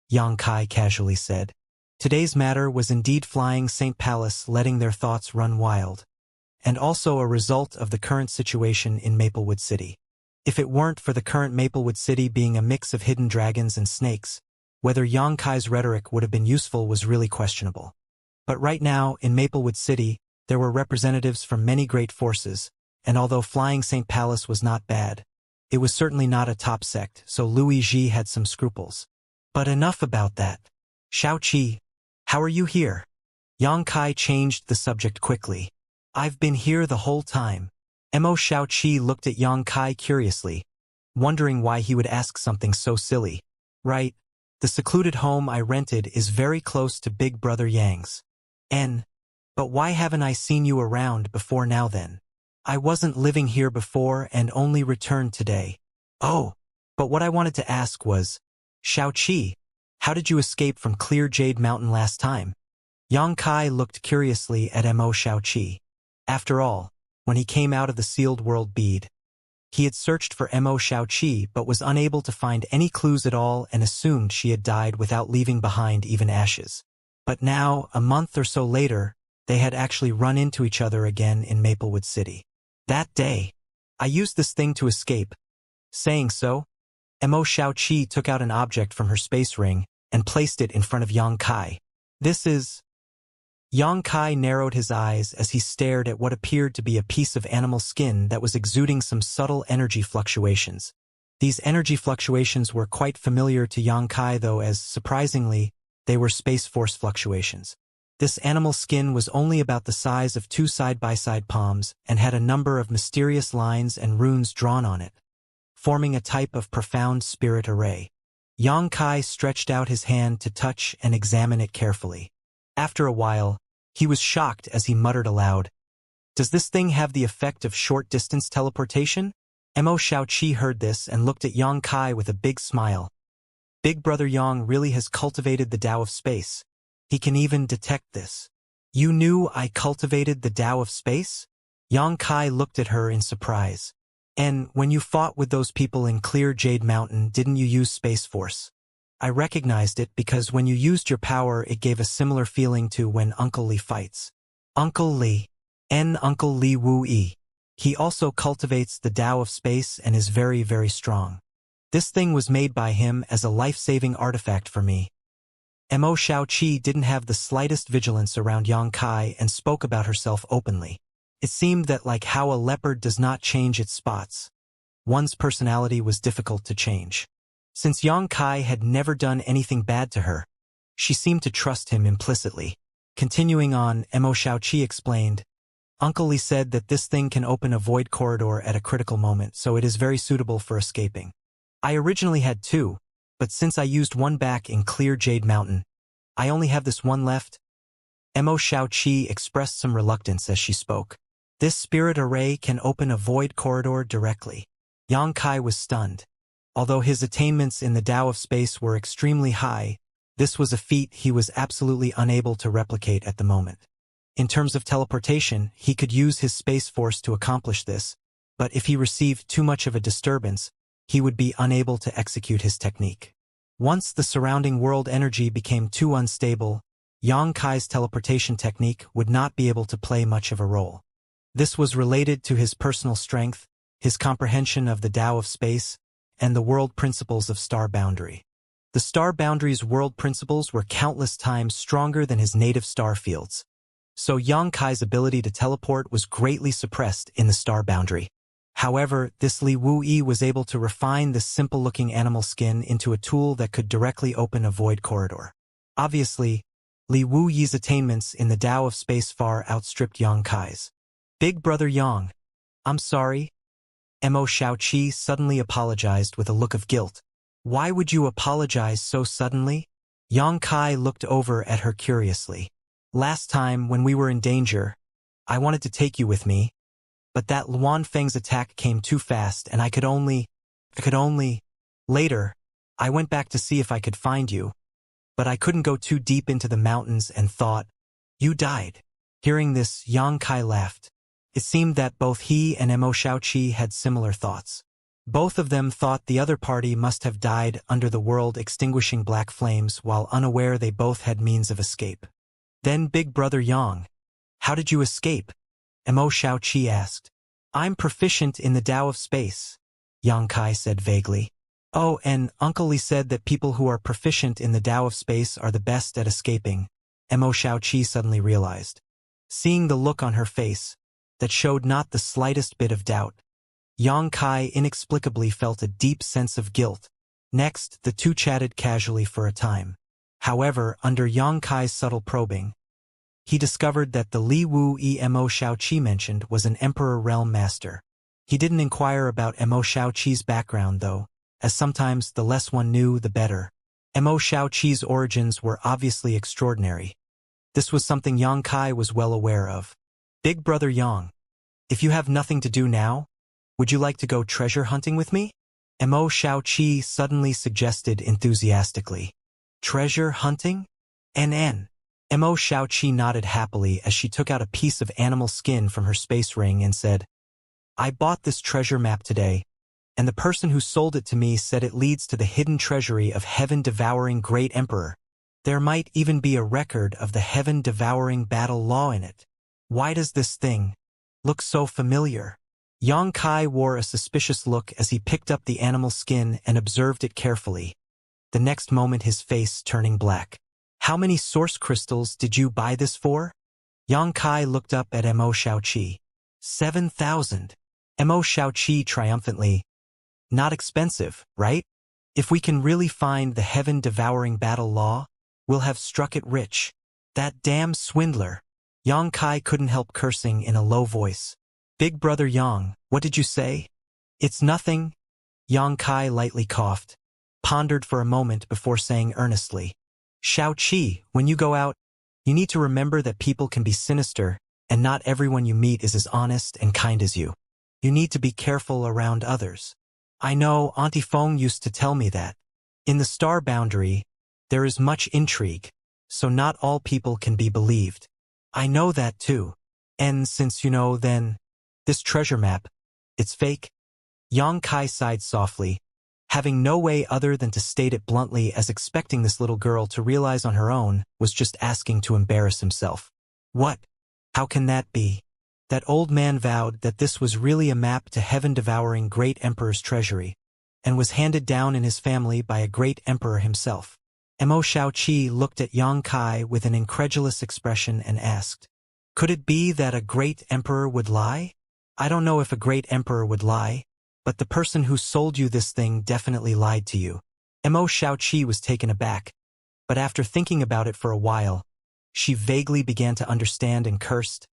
Yang Kai casually said. Today's matter was indeed Flying Saint Palace letting their thoughts run wild, and also a result of the current situation in Maplewood City. If it weren't for the current Maplewood City being a mix of hidden dragons and snakes, whether Yang Kai's rhetoric would have been useful was really questionable. But right now, in Maplewood City, there were representatives from many great forces, and although Flying Saint Palace was not bad, it was certainly not a top sect, so Lu Yizhi had some scruples. But enough about that. "Xiaoqi, how are you here?" Yang Kai changed the subject quickly. "I've been here the whole time." Mo Xiaoqi looked at Yang Kai curiously, wondering why he would ask something so silly. "Right, the secluded home I rented is very close to Big Brother Yang's. But why haven't I seen you around before now then? I wasn't living here before and only returned today." "Oh, but what I wanted to ask was, Xiaoqi, how did you escape from Clear Jade Mountain last time?" Yang Kai looked curiously at Mo Xiaoqi. After all, when he came out of the sealed world bead, he had searched for Mo Xiaoqi but was unable to find any clues at all and assumed she had died without leaving behind even ashes. But now, a month or so later, they had actually run into each other again in Maplewood City. "That day, I used this thing to escape." Saying so, Mo Xiaoqi took out an object from her space ring and placed it in front of Yang Kai. "This is..." Yang Kai narrowed his eyes as he stared at what appeared to be a piece of animal skin that was exuding some subtle energy fluctuations. These energy fluctuations were quite familiar to Yang Kai though, as, surprisingly, they were space force fluctuations. This animal skin was only about the size of two side-by-side palms and had a number of mysterious lines and runes drawn on it, forming a type of profound spirit array. Yang Kai stretched out his hand to touch and examine it carefully. After a while, he was shocked as he muttered aloud, "Does this thing have the effect of short-distance teleportation?" Mo Xiaoqi heard this and looked at Yang Kai with a big smile. Big Brother Yang really has cultivated the Tao of space. He can even detect this. You knew I cultivated the Tao of space? Yang Kai looked at her in surprise. And when you fought with those people in Clear Jade Mountain, didn't you use Space Force? I recognized it because when you used your power, it gave a similar feeling to when Uncle Li fights. Uncle Li. Uncle Li Wu-yi. He also cultivates the Tao of space and is very, very strong. This thing was made by him as a life-saving artifact for me. Mo Xiaoqi didn't have the slightest vigilance around Yang Kai and spoke about herself openly. It seemed that like how a leopard does not change its spots, one's personality was difficult to change. Since Yang Kai had never done anything bad to her, she seemed to trust him implicitly. Continuing on, Mo Xiaoqi explained, Uncle Li said that this thing can open a void corridor at a critical moment, so it is very suitable for escaping. I originally had two, but since I used one back in Clear Jade Mountain, I only have this one left. Mo Xiaoqi expressed some reluctance as she spoke. This spirit array can open a void corridor directly. Yang Kai was stunned. Although his attainments in the Tao of space were extremely high, this was a feat he was absolutely unable to replicate at the moment. In terms of teleportation, he could use his space force to accomplish this, but if he received too much of a disturbance, he would be unable to execute his technique. Once the surrounding world energy became too unstable, Yang Kai's teleportation technique would not be able to play much of a role. This was related to his personal strength, his comprehension of the Tao of space, and the world principles of star boundary. The star boundary's world principles were countless times stronger than his native star fields. So Yang Kai's ability to teleport was greatly suppressed in the star boundary. However, this Li Wu-yi was able to refine this simple-looking animal skin into a tool that could directly open a void corridor. Obviously, Li Wu-yi's attainments in the Tao of space far outstripped Yang Kai's. Big Brother Yang. I'm sorry. Mo Xiaoqi suddenly apologized with a look of guilt. Why would you apologize so suddenly? Yang Kai looked over at her curiously. Last time, when we were in danger, I wanted to take you with me, but that Luan Feng's attack came too fast and I could only... Later, I went back to see if I could find you, but I couldn't go too deep into the mountains and thought, you died. Hearing this, Yang Kai laughed. It seemed that both he and Mo Xiaoqi had similar thoughts. Both of them thought the other party must have died under the world extinguishing black flames while unaware they both had means of escape. Then Big Brother Yang. How did you escape? Mo Xiaoqi asked. I'm proficient in the Tao of space, Yang Kai said vaguely. Oh, and Uncle Li said that people who are proficient in the Tao of space are the best at escaping, Mo Xiaoqi suddenly realized. Seeing the look on her face, that showed not the slightest bit of doubt, Yang Kai inexplicably felt a deep sense of guilt. Next, the two chatted casually for a time. However, under Yang Kai's subtle probing, he discovered that the Li Wu-yi Mo Xiaoqi mentioned was an Emperor Realm Master. He didn't inquire about Mo Xiaoqi's background though, as sometimes the less one knew, the better. Mo Xiaoqi's origins were obviously extraordinary. This was something Yang Kai was well aware of. Big Brother Yang, if you have nothing to do now, would you like to go treasure hunting with me? Mo Xiaoqi suddenly suggested enthusiastically. Treasure hunting? Mo Xiaoqi nodded happily as she took out a piece of animal skin from her space ring and said, I bought this treasure map today, and the person who sold it to me said it leads to the hidden treasury of heaven-devouring Great Emperor. There might even be a record of the heaven-devouring battle law in it. Why does this thing look so familiar? Yang Kai wore a suspicious look as he picked up the animal skin and observed it carefully. The next moment his face turning black. How many source crystals did you buy this for? Yang Kai looked up at Mo Xiaoqi. 7,000. Mo Xiaoqi triumphantly. Not expensive, right? If we can really find the heaven-devouring battle law, we'll have struck it rich. That damn swindler. Yang Kai couldn't help cursing in a low voice. Big Brother Yang, what did you say? It's nothing. Yang Kai lightly coughed, pondered for a moment before saying earnestly. Xiaoqi, when you go out, you need to remember that people can be sinister, and not everyone you meet is as honest and kind as you. You need to be careful around others. I know Auntie Feng used to tell me that. In the star boundary, there is much intrigue, so not all people can be believed. I know that too. And since you know, then, this treasure map, it's fake? Yang Kai sighed softly, having no way other than to state it bluntly, as expecting this little girl to realize on her own was just asking to embarrass himself. What? How can that be? That old man vowed that this was really a map to heaven-devouring great emperor's treasury, and was handed down in his family by a great emperor himself. Mo Xiaoqi looked at Yang Kai with an incredulous expression and asked, "Could it be that a great emperor would lie? I don't know if a great emperor would lie, but the person who sold you this thing definitely lied to you." Mo Xiaoqi was taken aback, but after thinking about it for a while, she vaguely began to understand and cursed.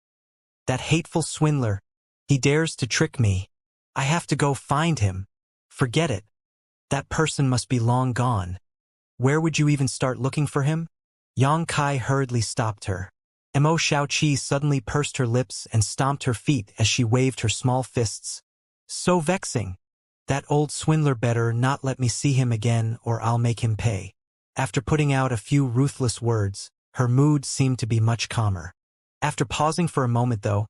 That hateful swindler. He dares to trick me. I have to go find him. Forget it. That person must be long gone. Where would you even start looking for him? Yang Kai hurriedly stopped her. Mo Xiaoqi suddenly pursed her lips and stomped her feet as she waved her small fists. So vexing. That old swindler better not let me see him again, or I'll make him pay. After putting out a few ruthless words, her mood seemed to be much calmer. After pausing for a moment though,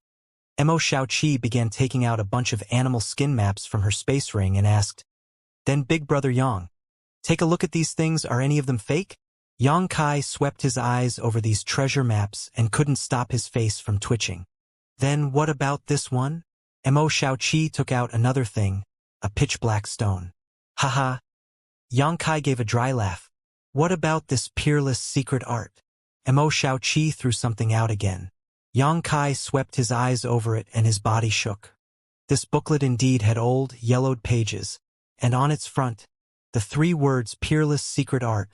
Mo Xiaoqi began taking out a bunch of animal skin maps from her space ring and asked, "Then Big Brother Yang, take a look at these things, are any of them fake?" Yang Kai swept his eyes over these treasure maps and couldn't stop his face from twitching. "Then what about this one?" Mo Xiaoqi took out another thing, a pitch-black stone. "Haha." Yang Kai gave a dry laugh. "What about this peerless secret art?" Mo Xiaoqi threw something out again. Yang Kai swept his eyes over it and his body shook. This booklet indeed had old, yellowed pages, and on its front, the 3 words "Peerless Secret Art"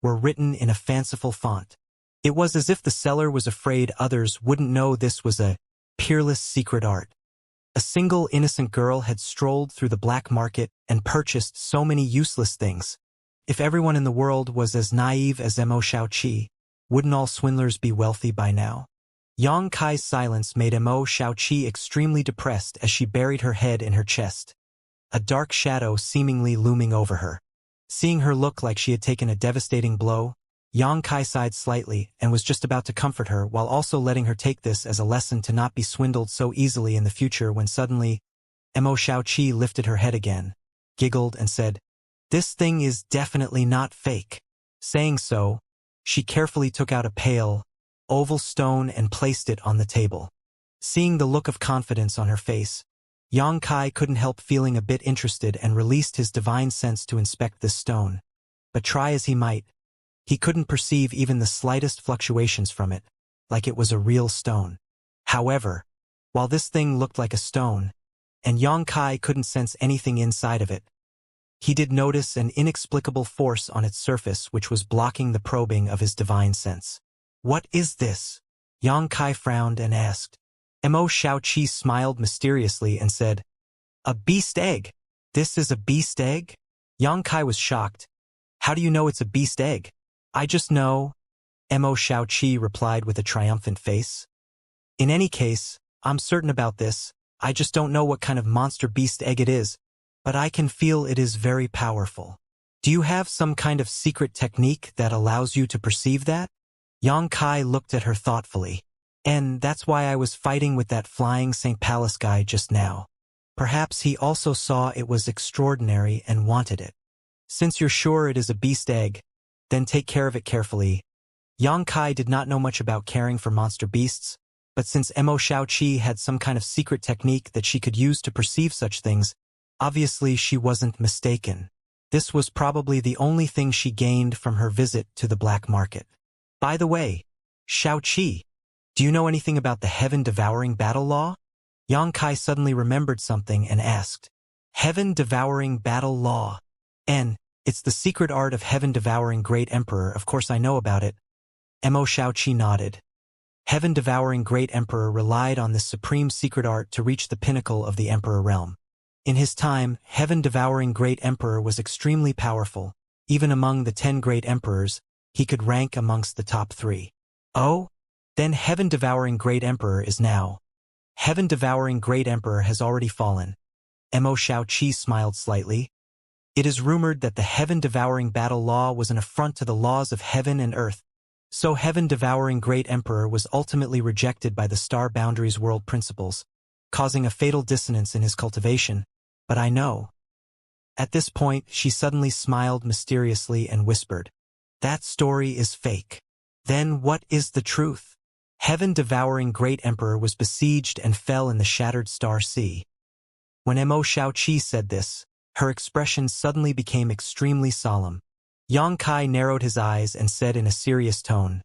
were written in a fanciful font. It was as if the seller was afraid others wouldn't know this was a peerless secret art. A single innocent girl had strolled through the black market and purchased so many useless things. If everyone in the world was as naive as Mo Xiaoqi, wouldn't all swindlers be wealthy by now? Yang Kai's silence made Mo Xiaoqi extremely depressed as she buried her head in her chest, a dark shadow seemingly looming over her. Seeing her look like she had taken a devastating blow, Yang Kai sighed slightly and was just about to comfort her while also letting her take this as a lesson to not be swindled so easily in the future when suddenly, Mo Xiaoqi lifted her head again, giggled and said, "This thing is definitely not fake." Saying so, she carefully took out a pale, oval stone and placed it on the table. Seeing the look of confidence on her face, Yang Kai couldn't help feeling a bit interested and released his divine sense to inspect this stone. But try as he might, he couldn't perceive even the slightest fluctuations from it, like it was a real stone. However, while this thing looked like a stone, and Yang Kai couldn't sense anything inside of it, he did notice an inexplicable force on its surface which was blocking the probing of his divine sense. "What is this?" Yang Kai frowned and asked. Mo Xiaoqi smiled mysteriously and said, "A beast egg." "This is a beast egg?" Yang Kai was shocked. "How do you know it's a beast egg?" "I just know," Mo Xiaoqi replied with a triumphant face. "In any case, I'm certain about this. I just don't know what kind of monster beast egg it is, but I can feel it is very powerful." "Do you have some kind of secret technique that allows you to perceive that?" Yang Kai looked at her thoughtfully. "And that's why I was fighting with that flying St. Palace guy just now. Perhaps he also saw it was extraordinary and wanted it. Since you're sure it is a beast egg, then take care of it carefully." Yang Kai did not know much about caring for monster beasts, but since Mo Xiaoqi had some kind of secret technique that she could use to perceive such things, obviously she wasn't mistaken. This was probably the only thing she gained from her visit to the black market. "By the way, Xiaoqi, do you know anything about the heaven-devouring battle law?" Yang Kai suddenly remembered something and asked. "Heaven-devouring battle law? It's the secret art of heaven-devouring great emperor, of course I know about it." Mo Xiaoqi nodded. Heaven-devouring great emperor relied on this supreme secret art to reach the pinnacle of the emperor realm. In his time, heaven-devouring great emperor was extremely powerful. Even among the 10 great emperors, he could rank amongst the top 3. "Oh? Then heaven-devouring great emperor is now Heaven-devouring Great Emperor has already fallen. Mo Xiaoqi smiled slightly. It is rumored that the heaven-devouring battle law was an affront to the laws of heaven and earth, so heaven-devouring Great Emperor was ultimately rejected by the star boundaries world principles, causing a fatal dissonance in his cultivation, but I know. At this point, she suddenly smiled mysteriously and whispered, "That story is fake." Then what is the truth? Heaven-devouring Great Emperor was besieged and fell in the shattered star sea. When Mo Xiaoqi said this, her expression suddenly became extremely solemn. Yang Kai narrowed his eyes and said in a serious tone,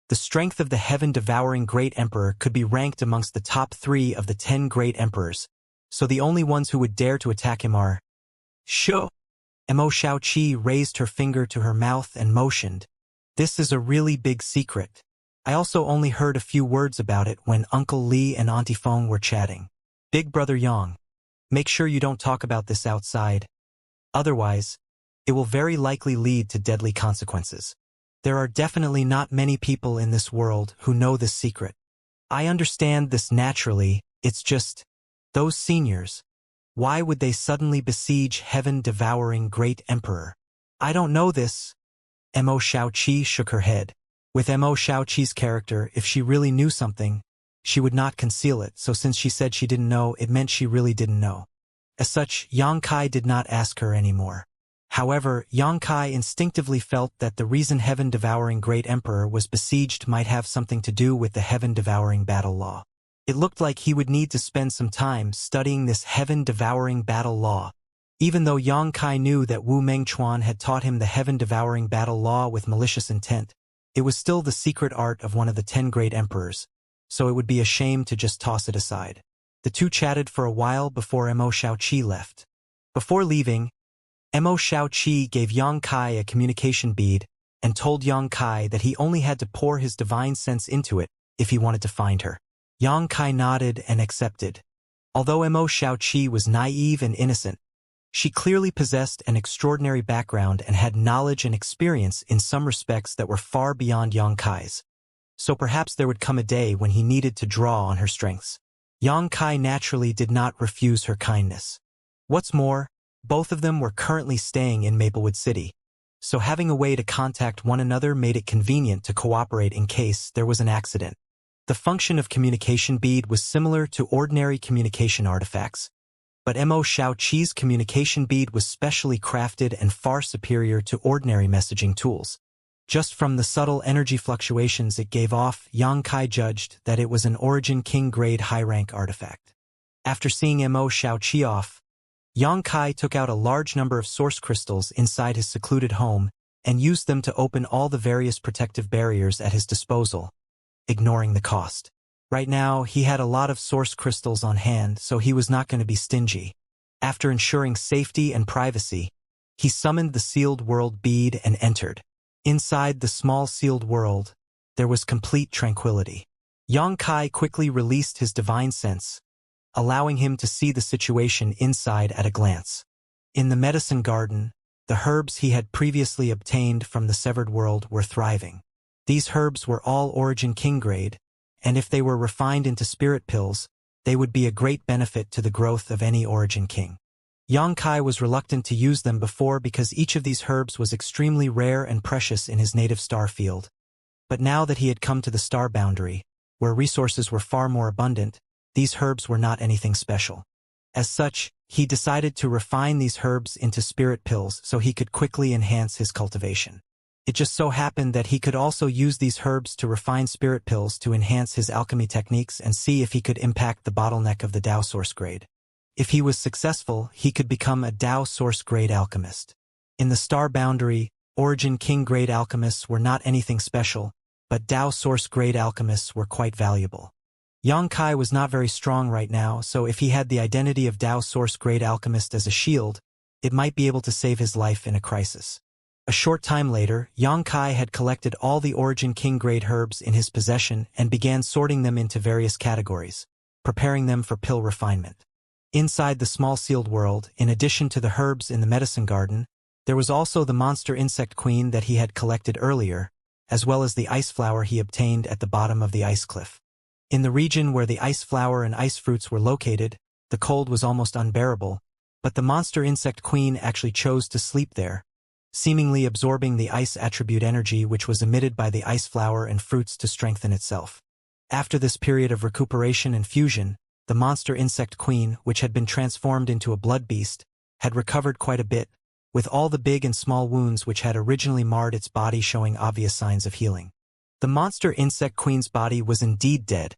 "The strength of the heaven-devouring Great Emperor could be ranked amongst the top 3 of the 10 Great Emperors, so the only ones who would dare to attack him are..." "Sho!" Mo Xiaoqi raised her finger to her mouth and motioned. "This is a really big secret. I also only heard a few words about it when Uncle Li and Auntie Feng were chatting. Big Brother Yang, make sure you don't talk about this outside. Otherwise, it will very likely lead to deadly consequences. There are definitely not many people in this world who know this secret. I understand this naturally, it's just, those seniors, why would they suddenly besiege heaven-devouring Great Emperor? I don't know this." Mo Xiaoqi shook her head. With Mo Xiaoqi's character, if she really knew something, she would not conceal it, so since she said she didn't know, it meant she really didn't know. As such, Yang Kai did not ask her anymore. However, Yang Kai instinctively felt that the reason heaven-devouring Great Emperor was besieged might have something to do with the heaven-devouring battle law. It looked like he would need to spend some time studying this heaven-devouring battle law. Even though Yang Kai knew that Wu Mengchuan had taught him the heaven-devouring battle law with malicious intent, it was still the secret art of one of the 10 Great Emperors, so it would be a shame to just toss it aside. The two chatted for a while before Mo Xiaoqi left. Before leaving, Mo Xiaoqi gave Yang Kai a communication bead and told Yang Kai that he only had to pour his divine sense into it if he wanted to find her. Yang Kai nodded and accepted. Although Mo Xiaoqi was naive and innocent, she clearly possessed an extraordinary background and had knowledge and experience in some respects that were far beyond Yang Kai's. So perhaps there would come a day when he needed to draw on her strengths. Yang Kai naturally did not refuse her kindness. What's more, both of them were currently staying in Maplewood City, so having a way to contact one another made it convenient to cooperate in case there was an accident. The function of communication bead was similar to ordinary communication artifacts, but Mo Xiaoqi's communication bead was specially crafted and far superior to ordinary messaging tools. Just from the subtle energy fluctuations it gave off, Yang Kai judged that it was an Origin King grade high-rank artifact. After seeing Mo Xiaoqi off, Yang Kai took out a large number of source crystals inside his secluded home and used them to open all the various protective barriers at his disposal, ignoring the cost. Right now, he had a lot of source crystals on hand, so he was not going to be stingy. After ensuring safety and privacy, he summoned the sealed world bead and entered. Inside the small sealed world, there was complete tranquility. Yang Kai quickly released his divine sense, allowing him to see the situation inside at a glance. In the medicine garden, the herbs he had previously obtained from the severed world were thriving. These herbs were all Origin King grade, and if they were refined into spirit pills, they would be a great benefit to the growth of any Origin King. Yang Kai was reluctant to use them before because each of these herbs was extremely rare and precious in his native star field. But now that he had come to the star boundary, where resources were far more abundant, these herbs were not anything special. As such, he decided to refine these herbs into spirit pills so he could quickly enhance his cultivation. It just so happened that he could also use these herbs to refine spirit pills to enhance his alchemy techniques and see if he could impact the bottleneck of the Dao source grade. If he was successful, he could become a Dao source grade alchemist. In the star boundary, Origin King grade alchemists were not anything special, but Dao source grade alchemists were quite valuable. Yang Kai was not very strong right now, so if he had the identity of Dao source grade alchemist as a shield, it might be able to save his life in a crisis. A short time later, Yang Kai had collected all the Origin King grade herbs in his possession and began sorting them into various categories, preparing them for pill refinement. Inside the small sealed world, in addition to the herbs in the medicine garden, there was also the monster insect queen that he had collected earlier, as well as the ice flower he obtained at the bottom of the ice cliff. In the region where the ice flower and ice fruits were located, the cold was almost unbearable, but the monster insect queen actually chose to sleep there, seemingly absorbing the ice attribute energy which was emitted by the ice flower and fruits to strengthen itself. After this period of recuperation and fusion, the monster insect queen, which had been transformed into a blood beast, had recovered quite a bit, with all the big and small wounds which had originally marred its body showing obvious signs of healing. The monster insect queen's body was indeed dead,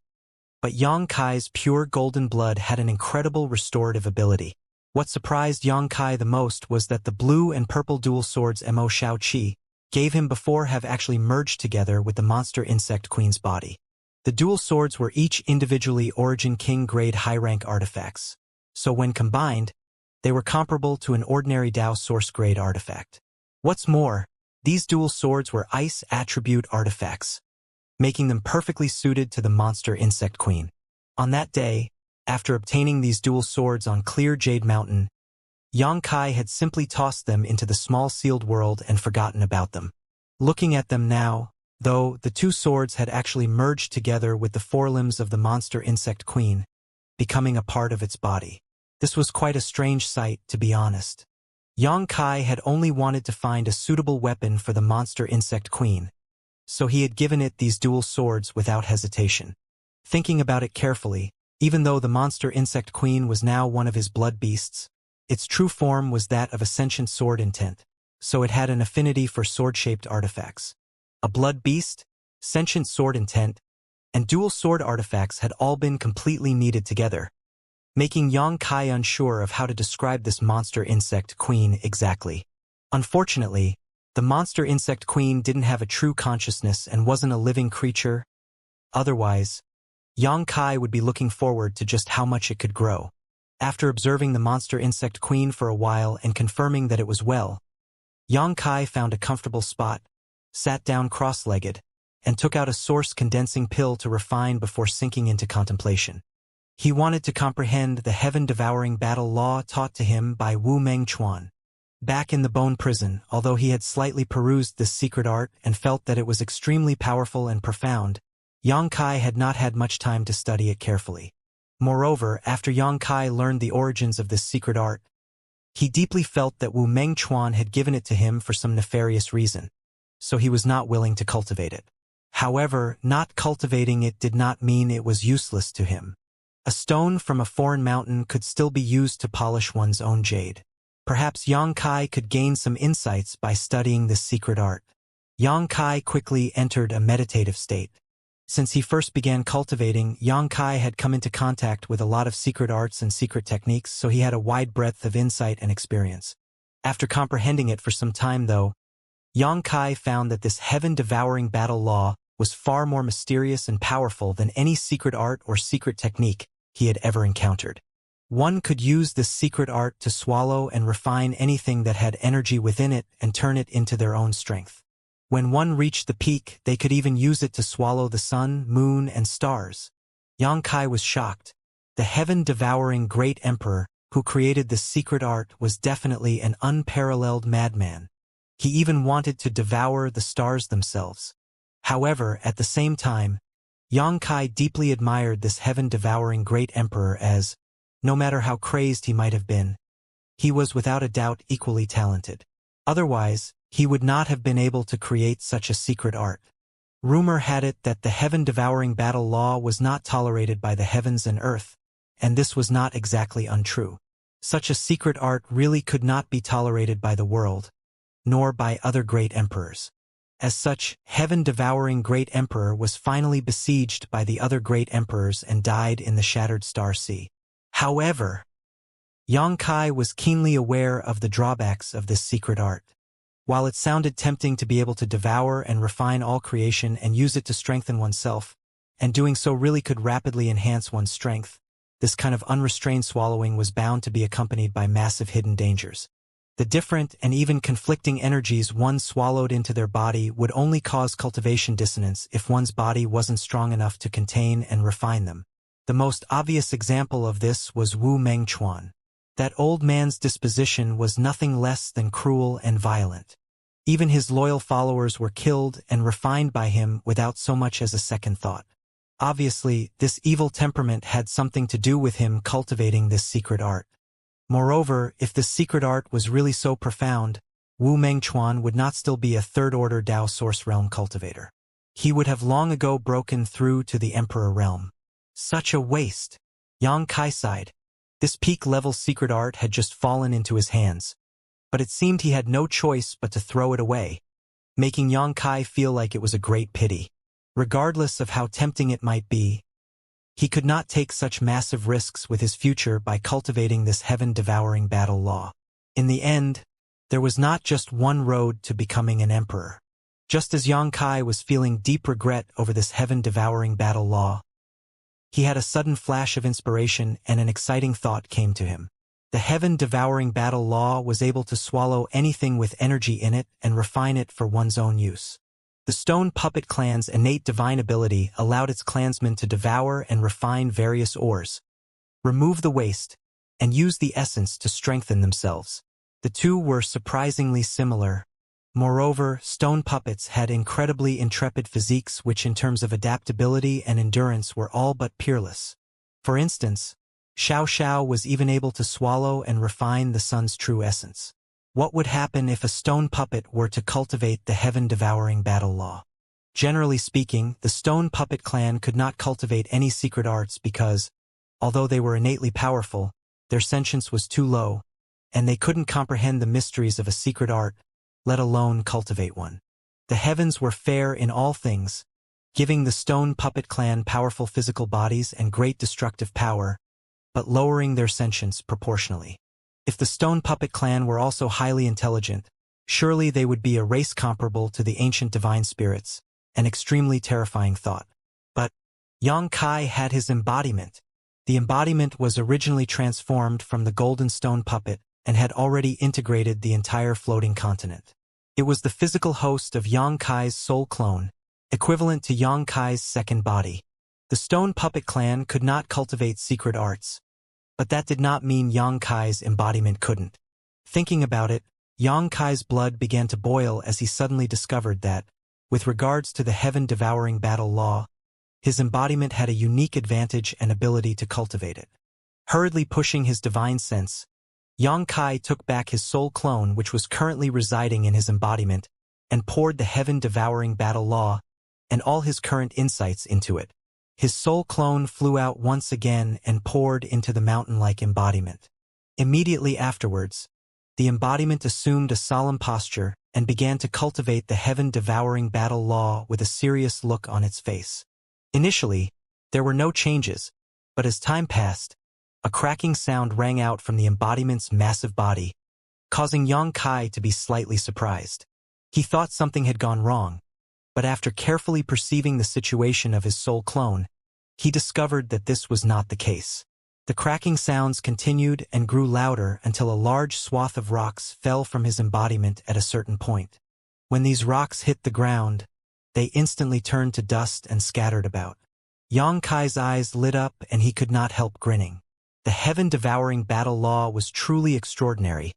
but Yang Kai's pure golden blood had an incredible restorative ability. What surprised Yang Kai the most was that the blue and purple dual swords Mo Shao Qi gave him before have actually merged together with the monster insect queen's body. The dual swords were each individually Origin King grade high-rank artifacts, so when combined, they were comparable to an ordinary Dao source grade artifact. What's more, these dual swords were ice attribute artifacts, making them perfectly suited to the monster insect queen. On that day, after obtaining these dual swords on clear Jade Mountain, Yang Kai had simply tossed them into the small sealed world and forgotten about them. Looking at them now, though, the two swords had actually merged together with the forelimbs of the monster insect queen, becoming a part of its body. This was quite a strange sight, to be honest. Yang Kai had only wanted to find a suitable weapon for the monster insect queen, so he had given it these dual swords without hesitation. Thinking about it carefully, even though the monster insect queen was now one of his blood beasts, its true form was that of a sentient sword intent, so it had an affinity for sword-shaped artifacts. A blood beast, sentient sword intent, and dual sword artifacts had all been completely kneaded together, making Yang Kai unsure of how to describe this monster insect queen exactly. Unfortunately, the monster insect queen didn't have a true consciousness and wasn't a living creature. Otherwise, Yang Kai would be looking forward to just how much it could grow. After observing the monster insect queen for a while and confirming that it was well, Yang Kai found a comfortable spot, sat down cross-legged, and took out a source condensing pill to refine before sinking into contemplation. He wanted to comprehend the heaven-devouring battle law taught to him by Wu Mengchuan. Back in the bone prison, although he had slightly perused this secret art and felt that it was extremely powerful and profound, Yang Kai had not had much time to study it carefully. Moreover, after Yang Kai learned the origins of this secret art, he deeply felt that Wu Mengchuan had given it to him for some nefarious reason, so he was not willing to cultivate it. However, not cultivating it did not mean it was useless to him. A stone from a foreign mountain could still be used to polish one's own jade. Perhaps Yang Kai could gain some insights by studying this secret art. Yang Kai quickly entered a meditative state. Since he first began cultivating, Yang Kai had come into contact with a lot of secret arts and secret techniques, so he had a wide breadth of insight and experience. After comprehending it for some time, though, Yang Kai found that this heaven-devouring battle law was far more mysterious and powerful than any secret art or secret technique he had ever encountered. One could use this secret art to swallow and refine anything that had energy within it and turn it into their own strength. When one reached the peak, they could even use it to swallow the sun, moon, and stars. Yang Kai was shocked. The heaven-devouring great emperor who created this secret art was definitely an unparalleled madman. He even wanted to devour the stars themselves. However, at the same time, Yang Kai deeply admired this heaven-devouring great emperor as, no matter how crazed he might have been, he was without a doubt equally talented. Otherwise, he would not have been able to create such a secret art. Rumor had it that the heaven-devouring battle law was not tolerated by the heavens and earth, and this was not exactly untrue. Such a secret art really could not be tolerated by the world, nor by other great emperors. As such, heaven-devouring great emperor was finally besieged by the other great emperors and died in the shattered star sea. However, Yang Kai was keenly aware of the drawbacks of this secret art. While it sounded tempting to be able to devour and refine all creation and use it to strengthen oneself, and doing so really could rapidly enhance one's strength, this kind of unrestrained swallowing was bound to be accompanied by massive hidden dangers. The different and even conflicting energies one swallowed into their body would only cause cultivation dissonance if one's body wasn't strong enough to contain and refine them. The most obvious example of this was Wu Mengchuan. That old man's disposition was nothing less than cruel and violent. Even his loyal followers were killed and refined by him without so much as a second thought. Obviously, this evil temperament had something to do with him cultivating this secret art. Moreover, if this secret art was really so profound, Wu Mengchuan would not still be a third-order Dao Source Realm cultivator. He would have long ago broken through to the Emperor Realm. Such a waste. Yang Kai sighed. This peak-level secret art had just fallen into his hands, but it seemed he had no choice but to throw it away, making Yang Kai feel like it was a great pity. Regardless of how tempting it might be, he could not take such massive risks with his future by cultivating this heaven-devouring battle law. In the end, there was not just one road to becoming an emperor. Just as Yang Kai was feeling deep regret over this heaven-devouring battle law, he had a sudden flash of inspiration and an exciting thought came to him. The heaven-devouring battle law was able to swallow anything with energy in it and refine it for one's own use. The Stone Puppet Clan's innate divine ability allowed its clansmen to devour and refine various ores, remove the waste, and use the essence to strengthen themselves. The two were surprisingly similar. Moreover, stone puppets had incredibly intrepid physiques which in terms of adaptability and endurance were all but peerless. For instance, Xiao was even able to swallow and refine the sun's true essence. What would happen if a stone puppet were to cultivate the heaven-devouring battle law? Generally speaking, the Stone Puppet Clan could not cultivate any secret arts because, although they were innately powerful, their sentience was too low, and they couldn't comprehend the mysteries of a secret art, let alone cultivate one. The heavens were fair in all things, giving the Stone Puppet Clan powerful physical bodies and great destructive power, but lowering their sentience proportionally. If the Stone Puppet Clan were also highly intelligent, surely they would be a race comparable to the ancient divine spirits, an extremely terrifying thought. But Yang Kai had his embodiment. The embodiment was originally transformed from the golden stone puppet and had already integrated the entire floating continent. It was the physical host of Yang Kai's soul clone, equivalent to Yang Kai's second body. The Stone Puppet Clan could not cultivate secret arts, but that did not mean Yang Kai's embodiment couldn't. Thinking about it, Yang Kai's blood began to boil as he suddenly discovered that, with regards to the heaven-devouring battle law, his embodiment had a unique advantage and ability to cultivate it. Hurriedly pushing his divine sense, Yang Kai took back his soul clone which was currently residing in his embodiment and poured the heaven-devouring battle law and all his current insights into it. His soul clone flew out once again and poured into the mountain-like embodiment. Immediately afterwards, the embodiment assumed a solemn posture and began to cultivate the heaven-devouring battle law with a serious look on its face. Initially, there were no changes, but as time passed, a cracking sound rang out from the embodiment's massive body, causing Yang Kai to be slightly surprised. He thought something had gone wrong, but after carefully perceiving the situation of his soul clone, he discovered that this was not the case. The cracking sounds continued and grew louder until a large swath of rocks fell from his embodiment at a certain point. When these rocks hit the ground, they instantly turned to dust and scattered about. Yang Kai's eyes lit up and he could not help grinning. The heaven-devouring battle law was truly extraordinary,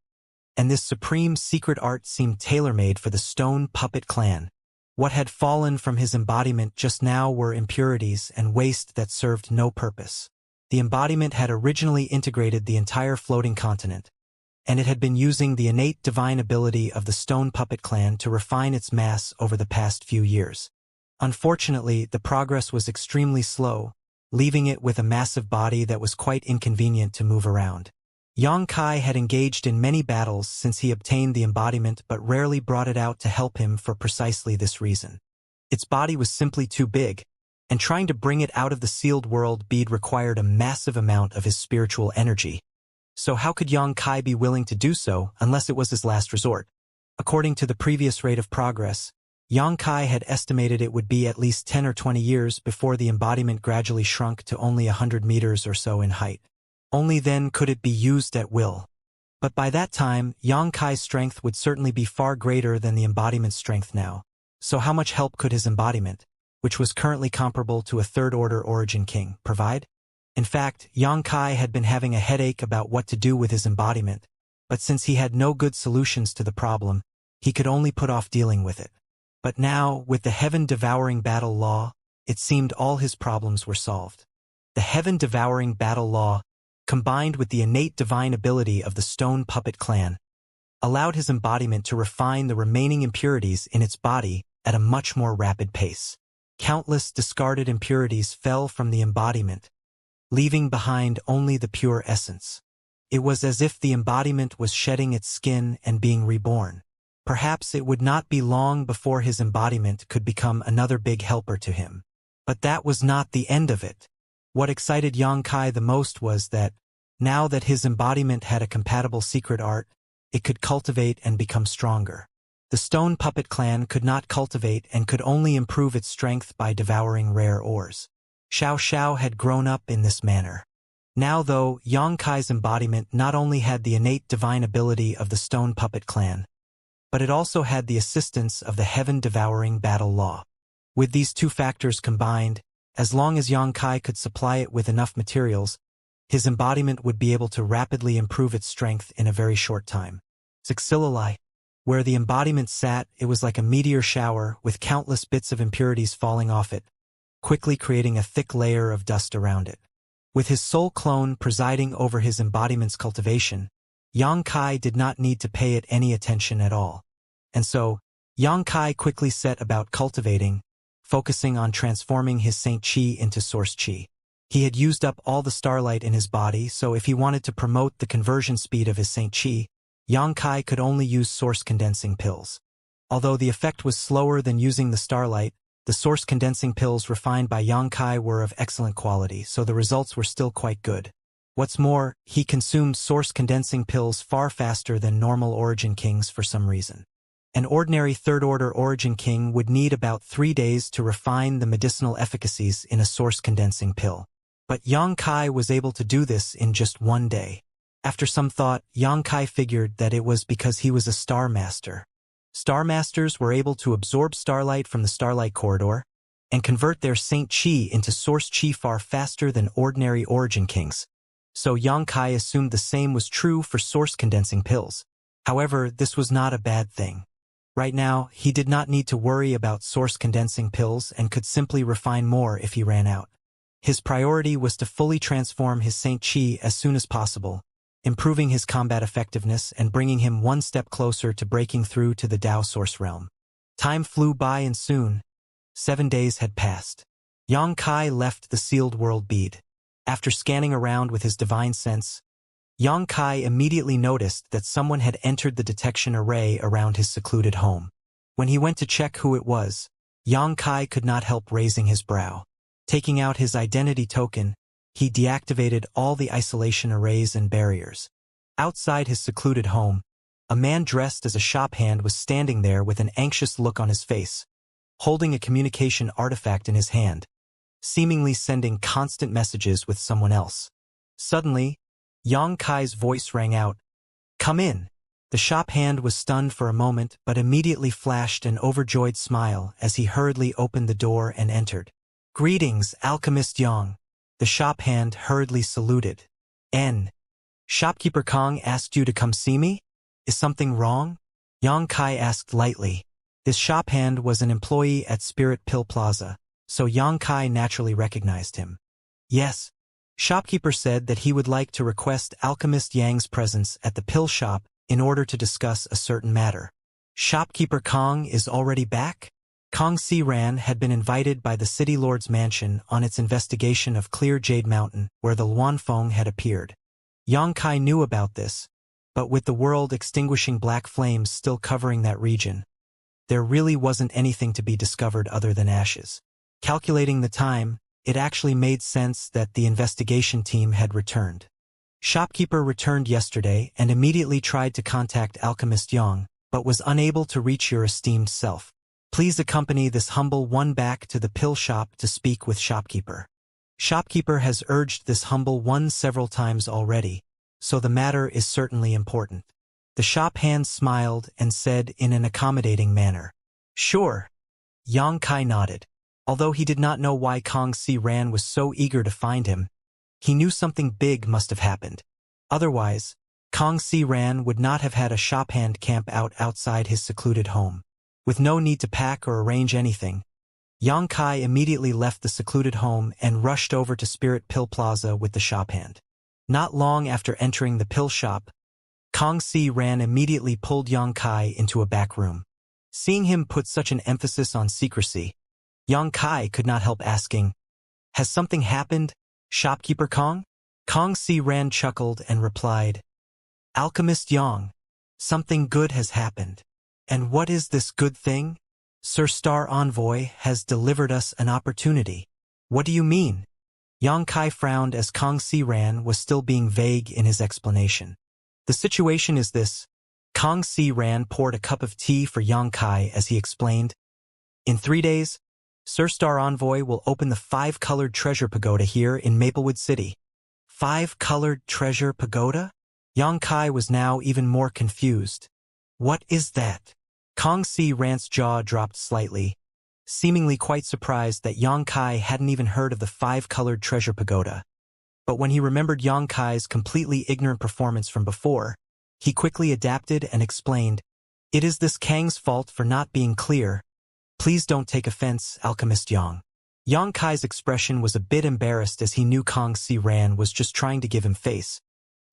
and this supreme secret art seemed tailor-made for the Stone Puppet Clan. What had fallen from his embodiment just now were impurities and waste that served no purpose. The embodiment had originally integrated the entire floating continent, and it had been using the innate divine ability of the Stone Puppet Clan to refine its mass over the past few years. Unfortunately, the progress was extremely slow, leaving it with a massive body that was quite inconvenient to move around. Yang Kai had engaged in many battles since he obtained the embodiment but rarely brought it out to help him for precisely this reason. Its body was simply too big, and trying to bring it out of the sealed world bead required a massive amount of his spiritual energy. So how could Yang Kai be willing to do so unless it was his last resort? According to the previous rate of progress, Yang Kai had estimated it would be at least 10 or 20 years before the embodiment gradually shrunk to only 100 meters or so in height. Only then could it be used at will. But by that time, Yang Kai's strength would certainly be far greater than the embodiment's strength now. So how much help could his embodiment, which was currently comparable to a third-order origin king, provide? In fact, Yang Kai had been having a headache about what to do with his embodiment, but since he had no good solutions to the problem, he could only put off dealing with it. But now, with the heaven-devouring battle law, it seemed all his problems were solved. The heaven-devouring battle law, combined with the innate divine ability of the stone puppet clan, allowed his embodiment to refine the remaining impurities in its body at a much more rapid pace. Countless discarded impurities fell from the embodiment, leaving behind only the pure essence. It was as if the embodiment was shedding its skin and being reborn. Perhaps it would not be long before his embodiment could become another big helper to him. But that was not the end of it. What excited Xianxia the most was that, now that his embodiment had a compatible secret art, it could cultivate and become stronger. The stone puppet clan could not cultivate and could only improve its strength by devouring rare ores. Xiao had grown up in this manner. Now though, Xianxia's embodiment not only had the innate divine ability of the stone puppet clan, but it also had the assistance of the heaven-devouring battle law. With these two factors combined, as long as Xianxia could supply it with enough materials, his embodiment would be able to rapidly improve its strength in a very short time. Xianxia, where the embodiment sat, it was like a meteor shower with countless bits of impurities falling off it, quickly creating a thick layer of dust around it. With his soul clone presiding over his embodiment's cultivation, Xianxia did not need to pay it any attention at all. And so, Xianxia quickly set about cultivating, focusing on transforming his Saint Qi into Source Qi. He had used up all the starlight in his body, so if he wanted to promote the conversion speed of his Saint Qi, Xianxia could only use source condensing pills. Although the effect was slower than using the starlight, the source condensing pills refined by Xianxia were of excellent quality, so the results were still quite good. What's more, he consumed source condensing pills far faster than normal Origin Kings for some reason. An ordinary third-order Origin King would need about 3 days to refine the medicinal efficacies in a source condensing pill. But Xianxia was able to do this in just 1 day. After some thought, Xianxia figured that it was because he was a Star Master. Star Masters were able to absorb starlight from the starlight corridor and convert their Saint Qi into Source Qi far faster than ordinary Origin Kings. So Xianxia assumed the same was true for source condensing pills. However, this was not a bad thing. Right now, he did not need to worry about source condensing pills and could simply refine more if he ran out. His priority was to fully transform his Saint Qi as soon as possible, improving his combat effectiveness and bringing him one step closer to breaking through to the Dao Source realm. Time flew by and soon, 7 days had passed. Xianxia left the sealed world bead. After scanning around with his divine sense, Xianxia immediately noticed that someone had entered the detection array around his secluded home. When he went to check who it was, Xianxia could not help raising his brow. Taking out his identity token, he deactivated all the isolation arrays and barriers. Outside his secluded home, a man dressed as a shop hand was standing there with an anxious look on his face, holding a communication artifact in his hand, seemingly sending constant messages with someone else. Suddenly, Xianxia's voice rang out, "Come in." The shop hand was stunned for a moment but immediately flashed an overjoyed smile as he hurriedly opened the door and entered. "Greetings, Alchemist Yang." The shop hand hurriedly saluted. Shopkeeper Kong asked you to come see me? Is something wrong?" Xianxia asked lightly. This shop hand was an employee at Spirit Pill Plaza, so Xianxia naturally recognized him. "Yes." Shopkeeper said that he would like to request Alchemist Yang's presence at the pill shop in order to discuss a certain matter. Shopkeeper Kong is already back? Kong Siran had been invited by the City Lord's mansion on its investigation of Clear Jade Mountain, where the Luanfeng had appeared. Xianxia knew about this, but with the world extinguishing black flames still covering that region, there really wasn't anything to be discovered other than ashes. Calculating the time, it actually made sense that the investigation team had returned. Shopkeeper returned yesterday and immediately tried to contact Alchemist Yang, but was unable to reach your esteemed self. Please accompany this humble one back to the pill shop to speak with Shopkeeper. Shopkeeper has urged this humble one several times already, so the matter is certainly important. The shop hand smiled and said in an accommodating manner, "Sure." Xianxia nodded. Although he did not know why Kong Si Ran was so eager to find him, he knew something big must have happened. Otherwise, Kong Si Ran would not have had a shop hand camp out outside his secluded home. With no need to pack or arrange anything, Yongkai immediately left the secluded home and rushed over to Spirit Pill Plaza with the shop hand. Not long after entering the pill shop, Kangxi Ran immediately pulled Yongkai into a back room. Seeing him put such an emphasis on secrecy, Yongkai could not help asking, "Has something happened, shopkeeper Kong?" Kangxi Ran chuckled and replied, "Alchemist Yang, something good has happened. And what is this good thing? Sir Star Envoy has delivered us an opportunity." "What do you mean?" Yongkai frowned as Kangxi Ran was still being vague in his explanation. "The situation is this." Kangxi Ran poured a cup of tea for Yongkai as he explained. "In 3 days, Sir Star Envoy will open the 5-colored treasure pagoda here in Maplewood City." 5-colored treasure pagoda? Yongkai was now even more confused. "What is that?" Kangxi Ran's jaw dropped slightly, seemingly quite surprised that Yongkai hadn't even heard of the 5-colored treasure pagoda. But when he remembered Yongkai's completely ignorant performance from before, he quickly adapted and explained, "It is this Kang's fault for not being clear. Please don't take offense, Alchemist Yang." Yongkai's expression was a bit embarrassed as he knew Kangxi Ran was just trying to give him face,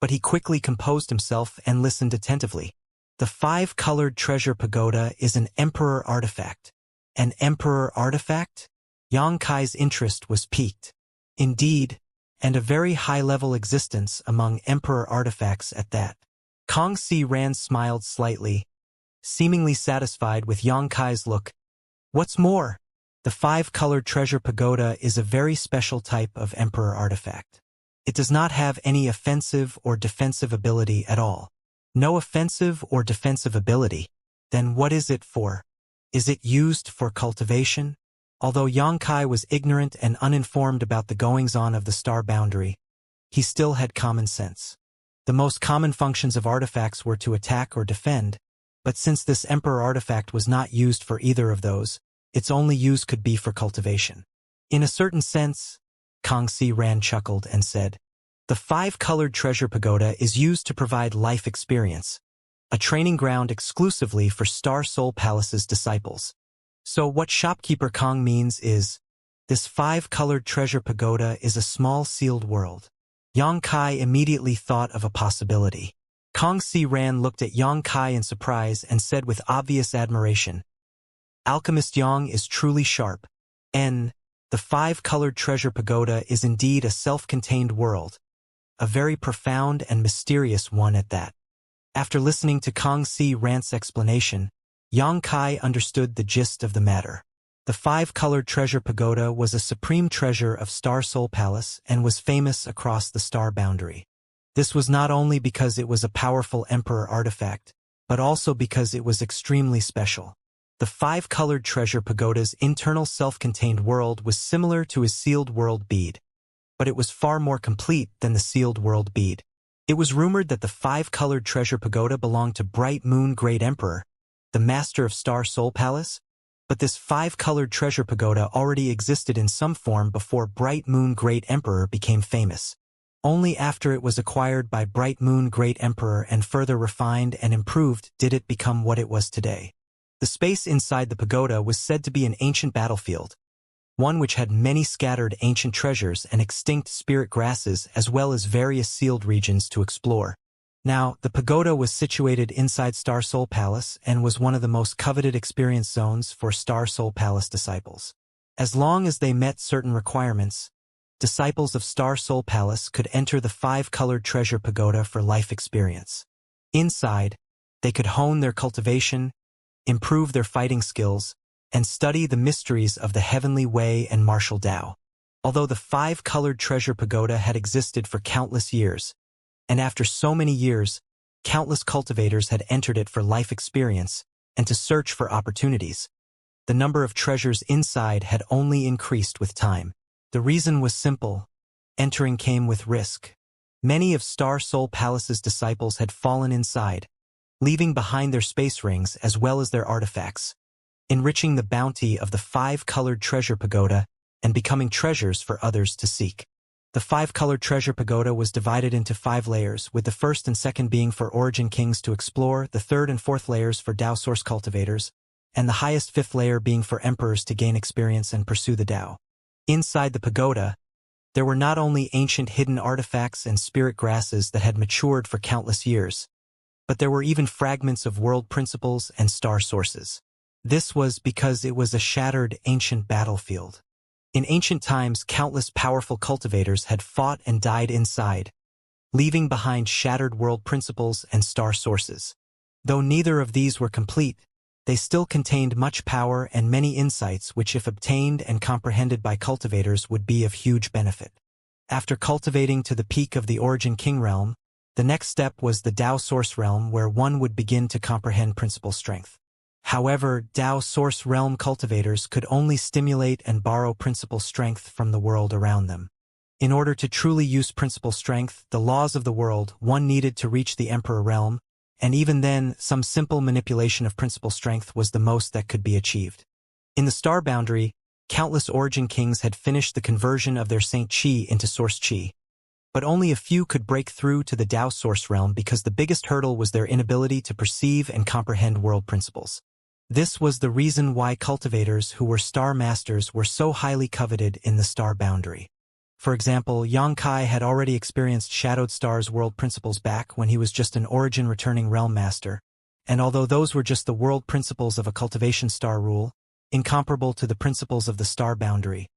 but he quickly composed himself and listened attentively. "The 5-colored treasure pagoda is an emperor artifact." "An emperor artifact?" Yongkai's interest was piqued. "Indeed, and a very high-level existence among emperor artifacts at that." Kangxi Ran smiled slightly, seemingly satisfied with Yongkai's look. "What's more, the 5-colored treasure pagoda is a very special type of emperor artifact. It does not have any offensive or defensive ability at all." "No offensive or defensive ability? Then what is it for? Is it used for cultivation?" Although Yongkai was ignorant and uninformed about the goings-on of the star boundary, he still had common sense. The most common functions of artifacts were to attack or defend, but since this emperor artifact was not used for either of those, its only use could be for cultivation. "In a certain sense," Kangxi Ran chuckled and said, "the 5-colored treasure pagoda is used to provide life experience, a training ground exclusively for Star Soul Palace's disciples. So what shopkeeper Kong means is, this 5-colored treasure pagoda is a small sealed world." Yongkai immediately thought of a possibility. Kangxi Ran looked at Yongkai in surprise and said with obvious admiration, "Alchemist Yang is truly sharp. The 5-colored treasure pagoda is indeed a self-contained world, a very profound and mysterious one at that." After listening to Kangxi Ran's explanation, Yongkai understood the gist of the matter. The 5-colored treasure pagoda was a supreme treasure of Star Soul Palace and was famous across the star boundary. This was not only because it was a powerful emperor artifact, but also because it was extremely special. The 5-colored treasure pagoda's internal self-contained world was similar to his sealed world bead, but it was far more complete than the sealed world bead. It was rumored that the 5-colored treasure pagoda belonged to Bright Moon Great Emperor, the master of Star Soul Palace, but this 5-colored treasure pagoda already existed in some form before Bright Moon Great Emperor became famous. Only after it was acquired by Bright Moon Great Emperor and further refined and improved did it become what it was today. The space inside the pagoda was said to be an ancient battlefield, one which had many scattered ancient treasures and extinct spirit grasses as well as various sealed regions to explore. Now, the pagoda was situated inside Star Soul Palace and was one of the most coveted experience zones for Star Soul Palace disciples. As long as they met certain requirements, disciples of Star Soul Palace could enter the 5-colored treasure pagoda for life experience. Inside, they could hone their cultivation, improve their fighting skills, and study the mysteries of the heavenly way and martial Tao. Although the 5-colored treasure pagoda had existed for countless years, and after so many years, countless cultivators had entered it for life experience and to search for opportunities, the number of treasures inside had only increased with time. The reason was simple: entering came with risk. Many of Star Soul Palace's disciples had fallen inside, leaving behind their space rings as well as their artifacts, enriching the bounty of the 5-colored treasure pagoda and becoming treasures for others to seek. The 5-colored treasure pagoda was divided into 5 layers, with the first and second being for Origin Kings to explore, the third and fourth layers for Tao Source cultivators, and the highest fifth layer being for emperors to gain experience and pursue the Tao. Inside the pagoda, there were not only ancient hidden artifacts and spirit grasses that had matured for countless years, but there were even fragments of world principles and star sources. This was because it was a shattered ancient battlefield. In ancient times, countless powerful cultivators had fought and died inside, leaving behind shattered world principles and star sources. Though neither of these were complete, they still contained much power and many insights which, if obtained and comprehended by cultivators, would be of huge benefit. After cultivating to the peak of the Origin King realm, the next step was the Tao Source realm, where one would begin to comprehend principle strength. However, Tao Source realm cultivators could only stimulate and borrow principle strength from the world around them. In order to truly use principle strength, the laws of the world, one needed to reach the Emperor realm, and even then, some simple manipulation of principle strength was the most that could be achieved. In the star boundary, countless Origin Kings had finished the conversion of their Saint Qi into Source Qi, but only a few could break through to the Tao Source realm because the biggest hurdle was their inability to perceive and comprehend world principles. This was the reason why cultivators who were star masters were so highly coveted in the star boundary. For example, Xianxia had already experienced Shadowed Star's world principles back when he was just an Origin returning realm master, and although those were just the world principles of a cultivation star rule, incomparable to the principles of the star boundary,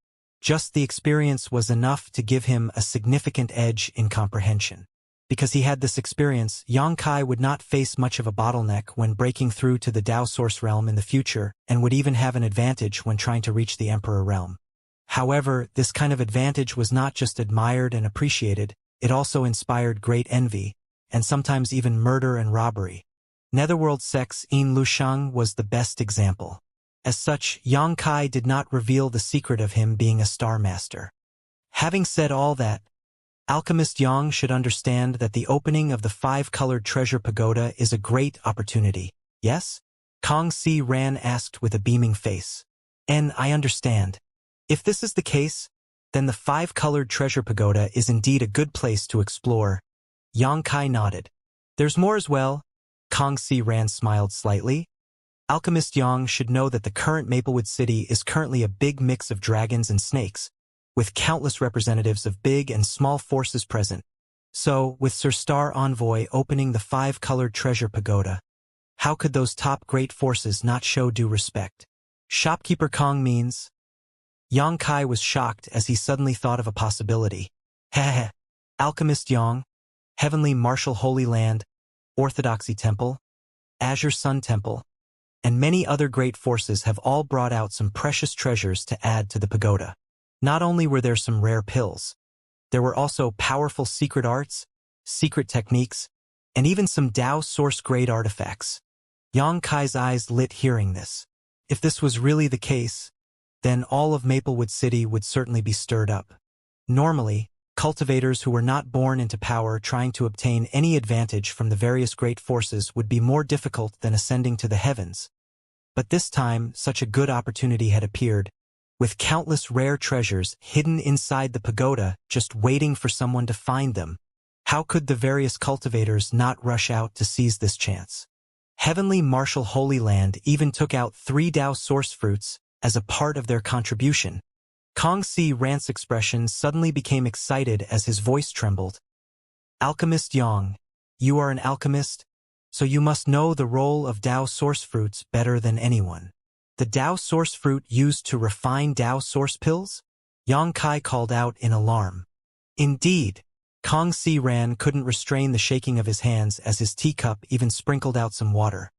just the experience was enough to give him a significant edge in comprehension. Because he had this experience, Xianxia would not face much of a bottleneck when breaking through to the Tao Source realm in the future, and would even have an advantage when trying to reach the Emperor realm. However, this kind of advantage was not just admired and appreciated, it also inspired great envy, and sometimes even murder and robbery. Netherworld Sex In Lushang was the best example. As such, Xianxia did not reveal the secret of him being a star master. Having said all that, Alchemist Yang should understand that the opening of the 5-colored treasure pagoda is a great opportunity, yes? Kong Si Ran asked with a beaming face. I understand. If this is the case, then the 5-colored treasure pagoda is indeed a good place to explore. Xianxia nodded. There's more as well. Kong Si Ran smiled slightly. Alchemist Yang should know that the current Maplewood City is currently a big mix of dragons and snakes, with countless representatives of big and small forces present. So, with Sir Star Envoy opening the 5-colored treasure pagoda, how could those top great forces not show due respect? Shopkeeper Kong means... Xianxia was shocked as he suddenly thought of a possibility. Heh. Alchemist Yang, Heavenly Martial Holy Land, Orthodoxy Temple, Azure Sun Temple, and many other great forces have all brought out some precious treasures to add to the pagoda. Not only were there some rare pills, there were also powerful secret arts, secret techniques, and even some Tao Source-grade artifacts. Xianxia's eyes lit hearing this. If this was really the case, then all of Maplewood City would certainly be stirred up. Normally, cultivators who were not born into power trying to obtain any advantage from the various great forces would be more difficult than ascending to the heavens. But this time, such a good opportunity had appeared, with countless rare treasures hidden inside the pagoda just waiting for someone to find them. How could the various cultivators not rush out to seize this chance? Heavenly Martial Holy Land even took out 3 Tao Source fruits as a part of their contribution. Kong Si Ran's expression suddenly became excited as his voice trembled. Alchemist Yang, you are an alchemist, so you must know the role of Tao Source fruits better than anyone. The Tao Source fruit used to refine Tao Source pills? Xianxia called out in alarm. Indeed. Kong Si Ran couldn't restrain the shaking of his hands as his teacup even sprinkled out some water.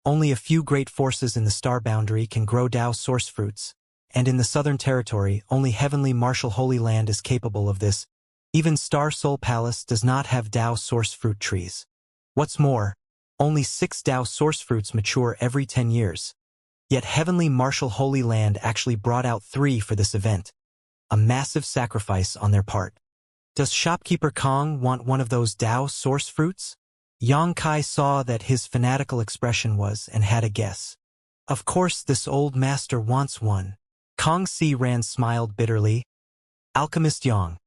Only a few great forces in the star boundary can grow Tao Source fruits, and in the Southern Territory, only Heavenly Martial Holy Land is capable of this. Even Star Soul Palace does not have Tao Source fruit trees. What's more, only 6 Tao Source fruits mature every 10 years. Yet Heavenly Martial Holy Land actually brought out 3 for this event. A massive sacrifice on their part. Does Shopkeeper Kong want one of those Tao Source fruits? Xianxia saw that his fanatical expression was and had a guess. Of course this old master wants one. Kong Si Ran smiled bitterly. Alchemist Yang,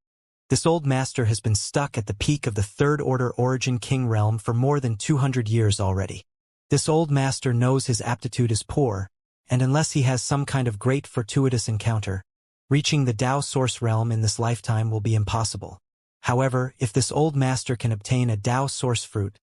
this old master has been stuck at the peak of the Third Order Origin King realm for more than 200 years already. This old master knows his aptitude is poor, and unless he has some kind of great fortuitous encounter, reaching the Tao source realm in this lifetime will be impossible. However, if this old master can obtain a Tao source fruit,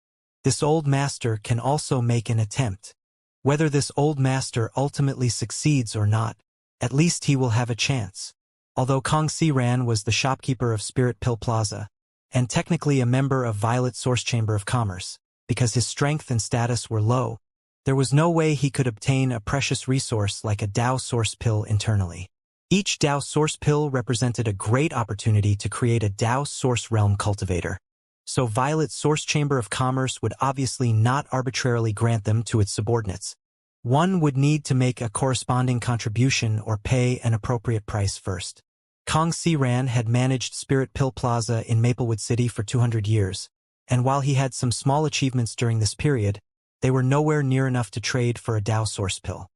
this old master can also make an attempt. Whether this old master ultimately succeeds or not, at least he will have a chance. Although Kong Xiran was the shopkeeper of Spirit Pill Plaza, and technically a member of Violet Source Chamber of Commerce, because his strength and status were low, there was no way he could obtain a precious resource like a Tao source pill internally. Each Tao source pill represented a great opportunity to create a Tao source realm cultivator. So Violet Source Chamber of Commerce would obviously not arbitrarily grant them to its subordinates. One would need to make a corresponding contribution or pay an appropriate price first. Kong Xiran had managed Spirit Pill Plaza in Maplewood City for 200 years, and while he had some small achievements during this period, they were nowhere near enough to trade for a Tao source pill.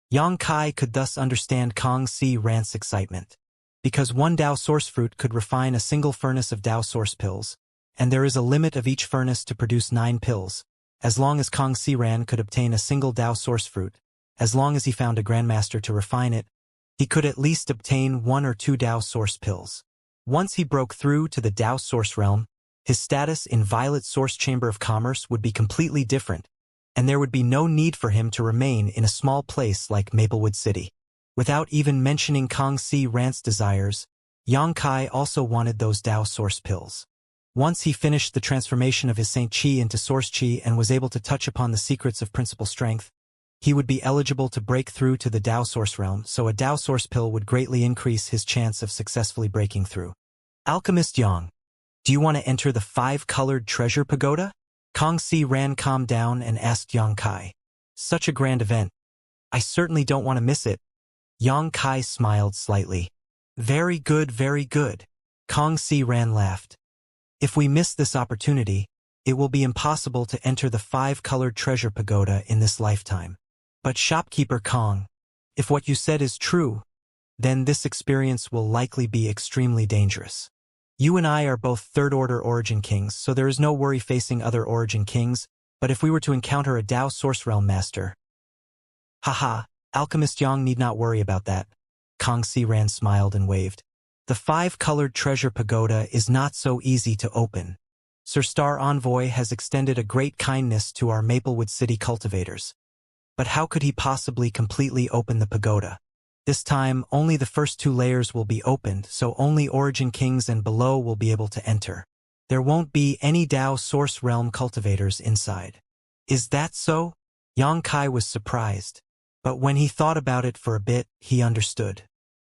Yang Kai could thus understand Kong Xiran's excitement. Because one Tao source fruit could refine a single furnace of Tao source pills, and there is a limit of each furnace to produce 9 pills, as long as Kong Xiran could obtain a single Tao source fruit, as long as he found a grandmaster to refine it, he could at least obtain 1 or 2 Tao source pills. Once he broke through to the Tao source realm, his status in Violet Source Chamber of Commerce would be completely different, and there would be no need for him to remain in a small place like Maplewood City. Without even mentioning Kong Xiran's desires, Yang Kai also wanted those Tao source pills. Once he finished the transformation of his Saint Qi into Source Qi and was able to touch upon the secrets of principal strength, he would be eligible to break through to the Tao source realm, so a Tao source pill would greatly increase his chance of successfully breaking through. Alchemist Yang, do you want to enter the 5-colored treasure pagoda? Kong Xiran calmed down and asked Yang Kai. Such a grand event. I certainly don't want to miss it. Yang Kai smiled slightly. Very good, very good. Kong Xiran laughed. If we miss this opportunity, it will be impossible to enter the 5-colored treasure pagoda in this lifetime. But shopkeeper Kong, if what you said is true, then this experience will likely be extremely dangerous. You and I are both third-order Origin Kings, so there is no worry facing other Origin Kings, but if we were to encounter a Tao Source Realm Master... Haha, Alchemist Yang need not worry about that. Kong Xiran smiled and waved. The 5-colored treasure pagoda is not so easy to open. Sir Star Envoy has extended a great kindness to our Maplewood City cultivators. But how could he possibly completely open the pagoda? This time, only the first 2 layers will be opened, so only Origin Kings and below will be able to enter. There won't be any Tao Source Realm cultivators inside. Is that so? Yang Kai was surprised. But when he thought about it for a bit, he understood.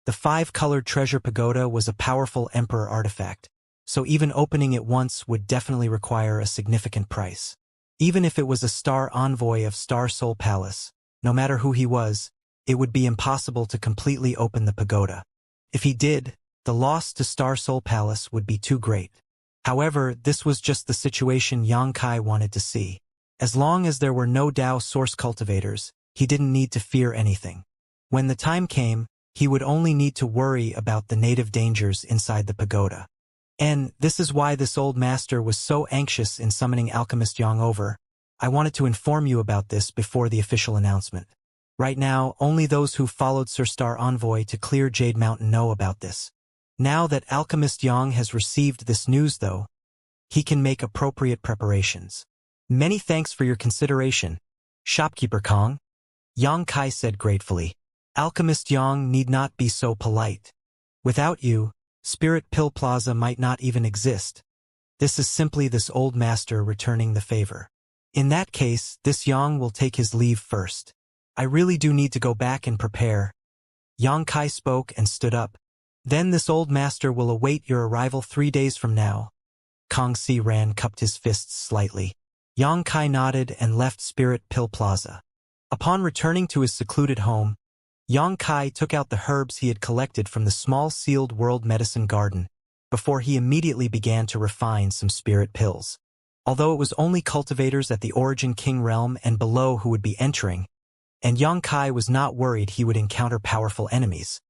The 5-colored treasure pagoda was a powerful Emperor artifact, so even opening it once would definitely require a significant price. Even if it was a Star Envoy of Star Soul Palace, no matter who he was, it would be impossible to completely open the pagoda. If he did, the loss to Star Soul Palace would be too great. However, this was just the situation Yang Kai wanted to see. As long as there were no Tao source cultivators, he didn't need to fear anything. When the time came, he would only need to worry about the native dangers inside the pagoda. And this is why this old master was so anxious in summoning Alchemist Yang over. I wanted to inform you about this before the official announcement. Right now, only those who followed Sir Star Envoy to clear Jade Mountain know about this. Now that Alchemist Yang has received this news though, he can make appropriate preparations. Many thanks for your consideration, Shopkeeper Kong. Yang Kai said gratefully. Alchemist Yang need not be so polite. Without you, Spirit Pill Plaza might not even exist. This is simply this old master returning the favor. In that case, this Yang will take his leave first. I really do need to go back and prepare. Yang Kai spoke and stood up. Then this old master will await your arrival 3 days from now. Kong Xiran cupped his fists slightly. Yang Kai nodded and left Spirit Pill Plaza. Upon returning to his secluded home, Yang Kai took out the herbs he had collected from the small sealed world medicine garden, before he immediately began to refine some spirit pills. Although it was only cultivators at the Origin King realm and below who would be entering, and Yang Kai was not worried he would encounter powerful enemies.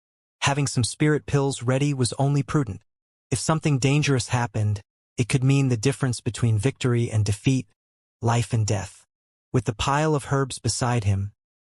Having some spirit pills ready was only prudent. If something dangerous happened, it could mean the difference between victory and defeat, life and death. With the pile of herbs beside him,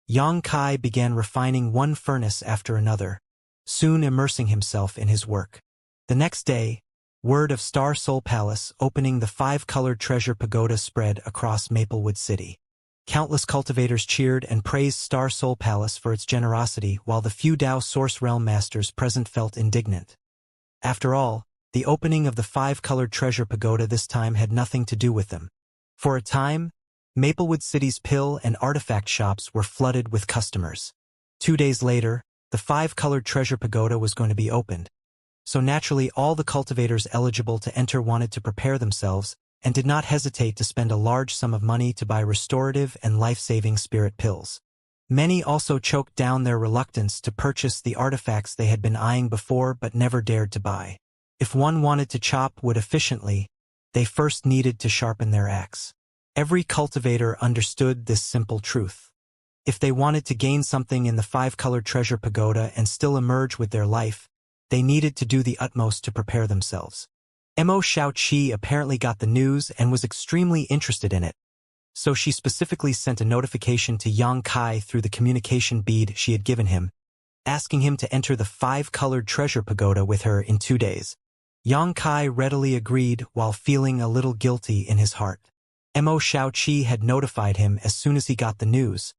Xianxia began refining one furnace after another, soon immersing himself in his work. The next day, word of Star Soul Palace opening the 5-colored treasure pagoda spread across Maplewood City. Countless cultivators cheered and praised Star Soul Palace for its generosity, while the few Dao Source Realm masters present felt indignant. After all, the opening of the 5-colored treasure pagoda this time had nothing to do with them. For a time, Maplewood City's pill and artifact shops were flooded with customers. 2 days later, the 5-colored treasure pagoda was going to be opened. So naturally all the cultivators eligible to enter wanted to prepare themselves and did not hesitate to spend a large sum of money to buy restorative and life-saving spirit pills. Many also choked down their reluctance to purchase the artifacts they had been eyeing before but never dared to buy. If one wanted to chop wood efficiently, they first needed to sharpen their axe. Every cultivator understood this simple truth. If they wanted to gain something in the 5-colored treasure pagoda and still emerge with their life, they needed to do the utmost to prepare themselves. Mo Xiaoqi apparently got the news and was extremely interested in it, so she specifically sent a notification to Xianxia through the communication bead she had given him, asking him to enter the 5-colored treasure pagoda with her in 2 days. Xianxia readily agreed while feeling a little guilty in his heart. Mo Xiaoqi had notified him as soon as he got the news,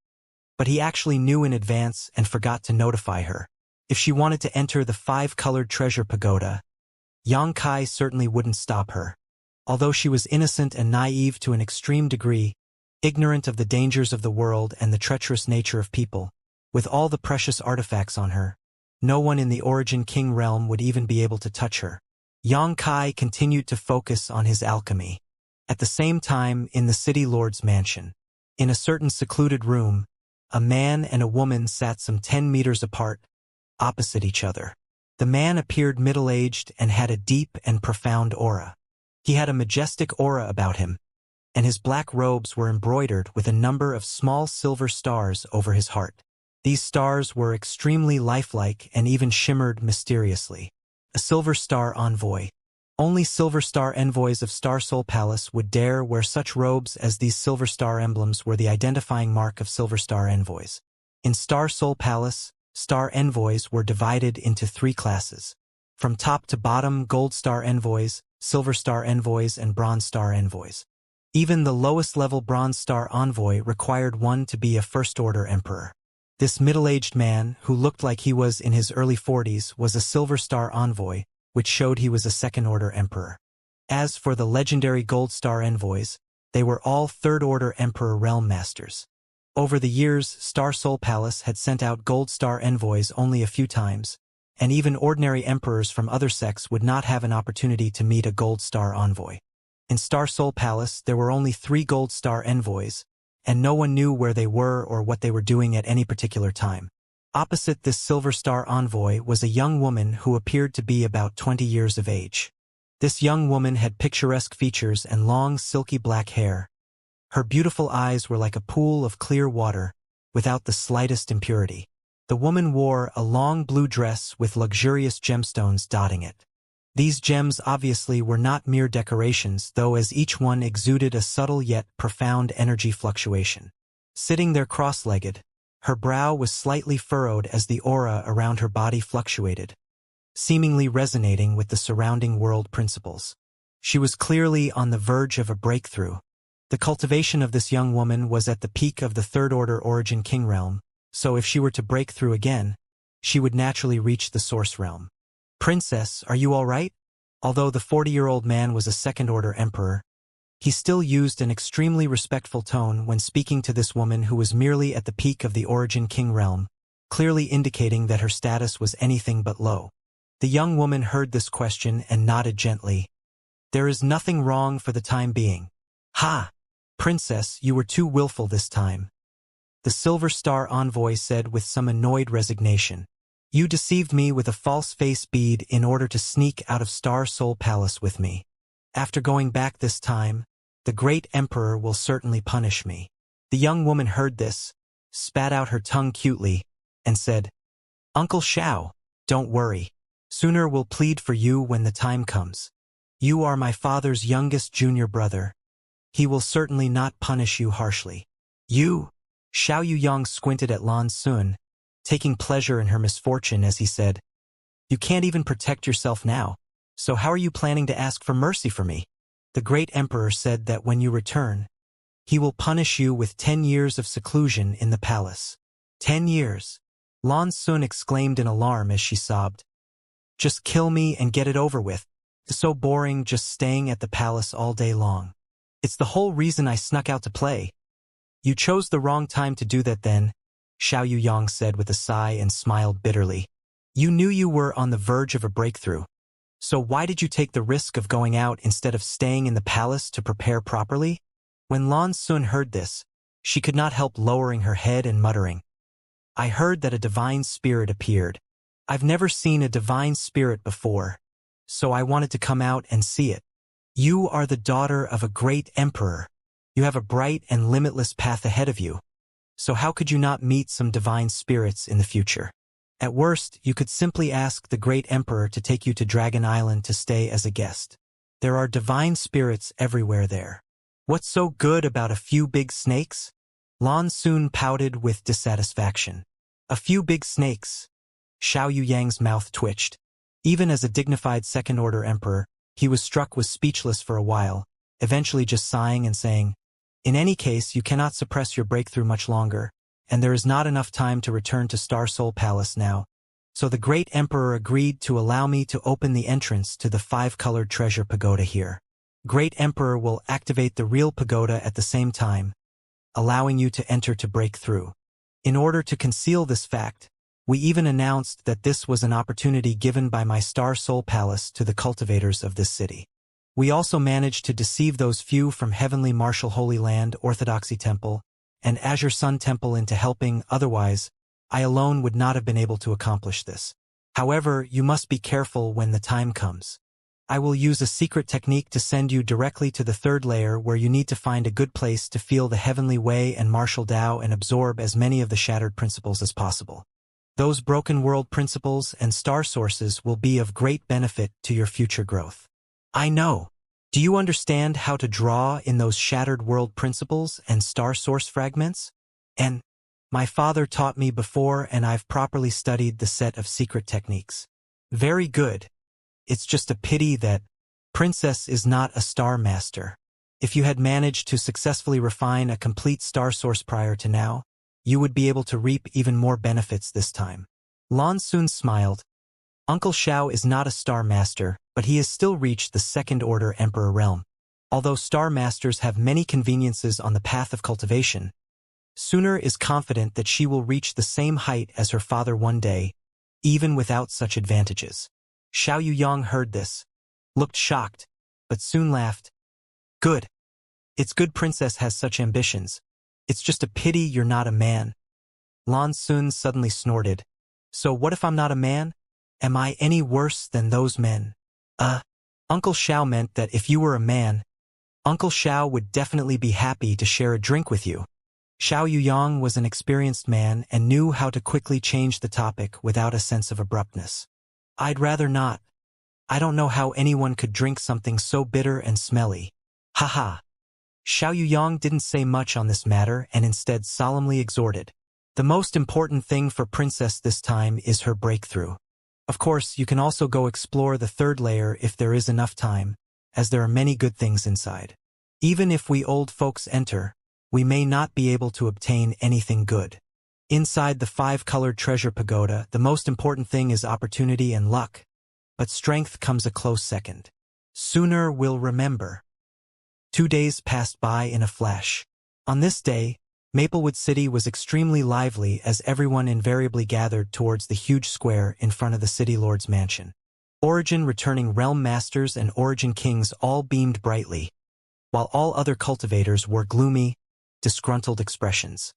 but he actually knew in advance and forgot to notify her. If she wanted to enter the 5-colored treasure pagoda, Xianxia certainly wouldn't stop her. Although she was innocent and naive to an extreme degree, ignorant of the dangers of the world and the treacherous nature of people, with all the precious artifacts on her, no one in the Origin King realm would even be able to touch her. Xianxia continued to focus on his alchemy. At the same time, in the city lord's mansion, in a certain secluded room, a man and a woman sat some 10 meters apart, opposite each other. The man appeared middle-aged and had a deep and profound aura. He had a majestic aura about him, and his black robes were embroidered with a number of small silver stars over his heart. These stars were extremely lifelike and even shimmered mysteriously. A Silver Star Envoy. Only Silver Star envoys of Star Soul Palace would dare wear such robes, as these Silver Star emblems were the identifying mark of Silver Star envoys. In Star Soul Palace, Star envoys were divided into 3 classes. From top to bottom, Gold Star envoys, Silver Star envoys, and Bronze Star envoys. Even the lowest level Bronze Star envoy required one to be a first-order emperor. This middle-aged man, who looked like he was in his early 40s, was a Silver Star envoy, which showed he was a second-order emperor. As for the legendary Gold Star envoys, they were all third-order emperor realm masters. Over the years, Star Soul Palace had sent out Gold Star envoys only a few times, and even ordinary emperors from other sects would not have an opportunity to meet a Gold Star envoy. In Star Soul Palace, there were only 3 Gold Star envoys, and no one knew where they were or what they were doing at any particular time. Opposite this Silver Star envoy was a young woman who appeared to be about 20 years of age. This young woman had picturesque features and long, silky black hair. Her beautiful eyes were like a pool of clear water, without the slightest impurity. The woman wore a long blue dress with luxurious gemstones dotting it. These gems obviously were not mere decorations, though, as each one exuded a subtle yet profound energy fluctuation. Sitting there cross-legged, her brow was slightly furrowed as the aura around her body fluctuated, seemingly resonating with the surrounding world principles. She was clearly on the verge of a breakthrough. The cultivation of this young woman was at the peak of the third-order Origin King realm, so if she were to break through again, she would naturally reach the Source realm. "Princess, are you all right?" Although the 40-year-old man was a second-order emperor, he still used an extremely respectful tone when speaking to this woman who was merely at the peak of the Origin King realm, clearly indicating that her status was anything but low. The young woman heard this question and nodded gently. "There is nothing wrong for the time being." "Ha! Princess, you were too willful this time," the Silver Star envoy said with some annoyed resignation. "You deceived me with a false face bead in order to sneak out of Star Soul Palace with me. After going back this time, the great emperor will certainly punish me." The young woman heard this, spat out her tongue cutely, and said, "Uncle Xiao, don't worry. Sooner will plead for you when the time comes. You are my father's youngest junior brother. He will certainly not punish you harshly." You? Xiao Yuyang squinted at Lan Sun, taking pleasure in her misfortune as he said, "You can't even protect yourself now, so how are you planning to ask for mercy for me? The great emperor said that when you return, he will punish you with 10 years of seclusion in the palace." 10 years? Lan Sun exclaimed in alarm as she sobbed. "Just kill me and get it over with. It's so boring just staying at the palace all day long. It's the whole reason I snuck out to play." "You chose the wrong time to do that then," Xiao Yuyang said with a sigh and smiled bitterly. "You knew you were on the verge of a breakthrough. So why did you take the risk of going out instead of staying in the palace to prepare properly?" When Lan Sun heard this, she could not help lowering her head and muttering, "I heard that a divine spirit appeared. I've never seen a divine spirit before, so I wanted to come out and see it. You are the daughter of a great emperor. You have a bright and limitless path ahead of you. So how could you not meet some divine spirits in the future? At worst, you could simply ask the great emperor to take you to Dragon Island to stay as a guest. There are divine spirits everywhere there. What's so good about a few big snakes?" Lan Sun pouted with dissatisfaction. "A few big snakes?" Xiao Yuyang's mouth twitched. Even as a dignified second-order emperor, he was struck with speechless for a while, eventually just sighing and saying, "In any case, you cannot suppress your breakthrough much longer, and there is not enough time to return to Star Soul Palace now. So the great emperor agreed to allow me to open the entrance to the 5-colored treasure pagoda here. Great emperor will activate the real pagoda at the same time, allowing you to enter to break through. In order to conceal this fact, we even announced that this was an opportunity given by my Star Soul Palace to the cultivators of this city. We also managed to deceive those few from Heavenly Martial Holy Land Orthodoxy Temple and Azure Sun Temple into helping, otherwise, I alone would not have been able to accomplish this. However, you must be careful when the time comes. I will use a secret technique to send you directly to the 3rd layer where you need to find a good place to feel the heavenly way and martial Tao and absorb as many of the shattered principles as possible. Those broken world principles and star sources will be of great benefit to your future growth." "I know. Do you understand how to draw in those shattered world principles and star source fragments?" "And my father taught me before and I've properly studied the set of secret techniques." "Very good. It's just a pity that Princess is not a star master. If you had managed to successfully refine a complete star source prior to now, you would be able to reap even more benefits this time." Lan Sun smiled. "Uncle Xiao is not a star master, but he has still reached the 2nd-order emperor realm. Although star masters have many conveniences on the path of cultivation, Sooner is confident that she will reach the same height as her father one day, even without such advantages." Xiao Yuyang heard this, looked shocked, but soon laughed. "Good. It's good Princess has such ambitions. It's just a pity you're not a man." Lan Sun suddenly snorted. "So what if I'm not a man? Am I any worse than those men?" Uncle Xiao meant that if you were a man, Uncle Xiao would definitely be happy to share a drink with you." Xiao Yuyang was an experienced man and knew how to quickly change the topic without a sense of abruptness. "I'd rather not. I don't know how anyone could drink something so bitter and smelly." Haha. Xiao Yuyang didn't say much on this matter and instead solemnly exhorted. "The most important thing for Princess this time is her breakthrough. Of course, you can also go explore the 3rd layer if there is enough time, as there are many good things inside. Even if we old folks enter, we may not be able to obtain anything good. Inside the 5-colored treasure pagoda, the most important thing is opportunity and luck, but strength comes a close second. Sooner will remember." 2 days passed by in a flash. On this day, Maplewood City was extremely lively as everyone invariably gathered towards the huge square in front of the City Lord's mansion. Origin returning realm masters and Origin kings all beamed brightly, while all other cultivators wore gloomy, disgruntled expressions.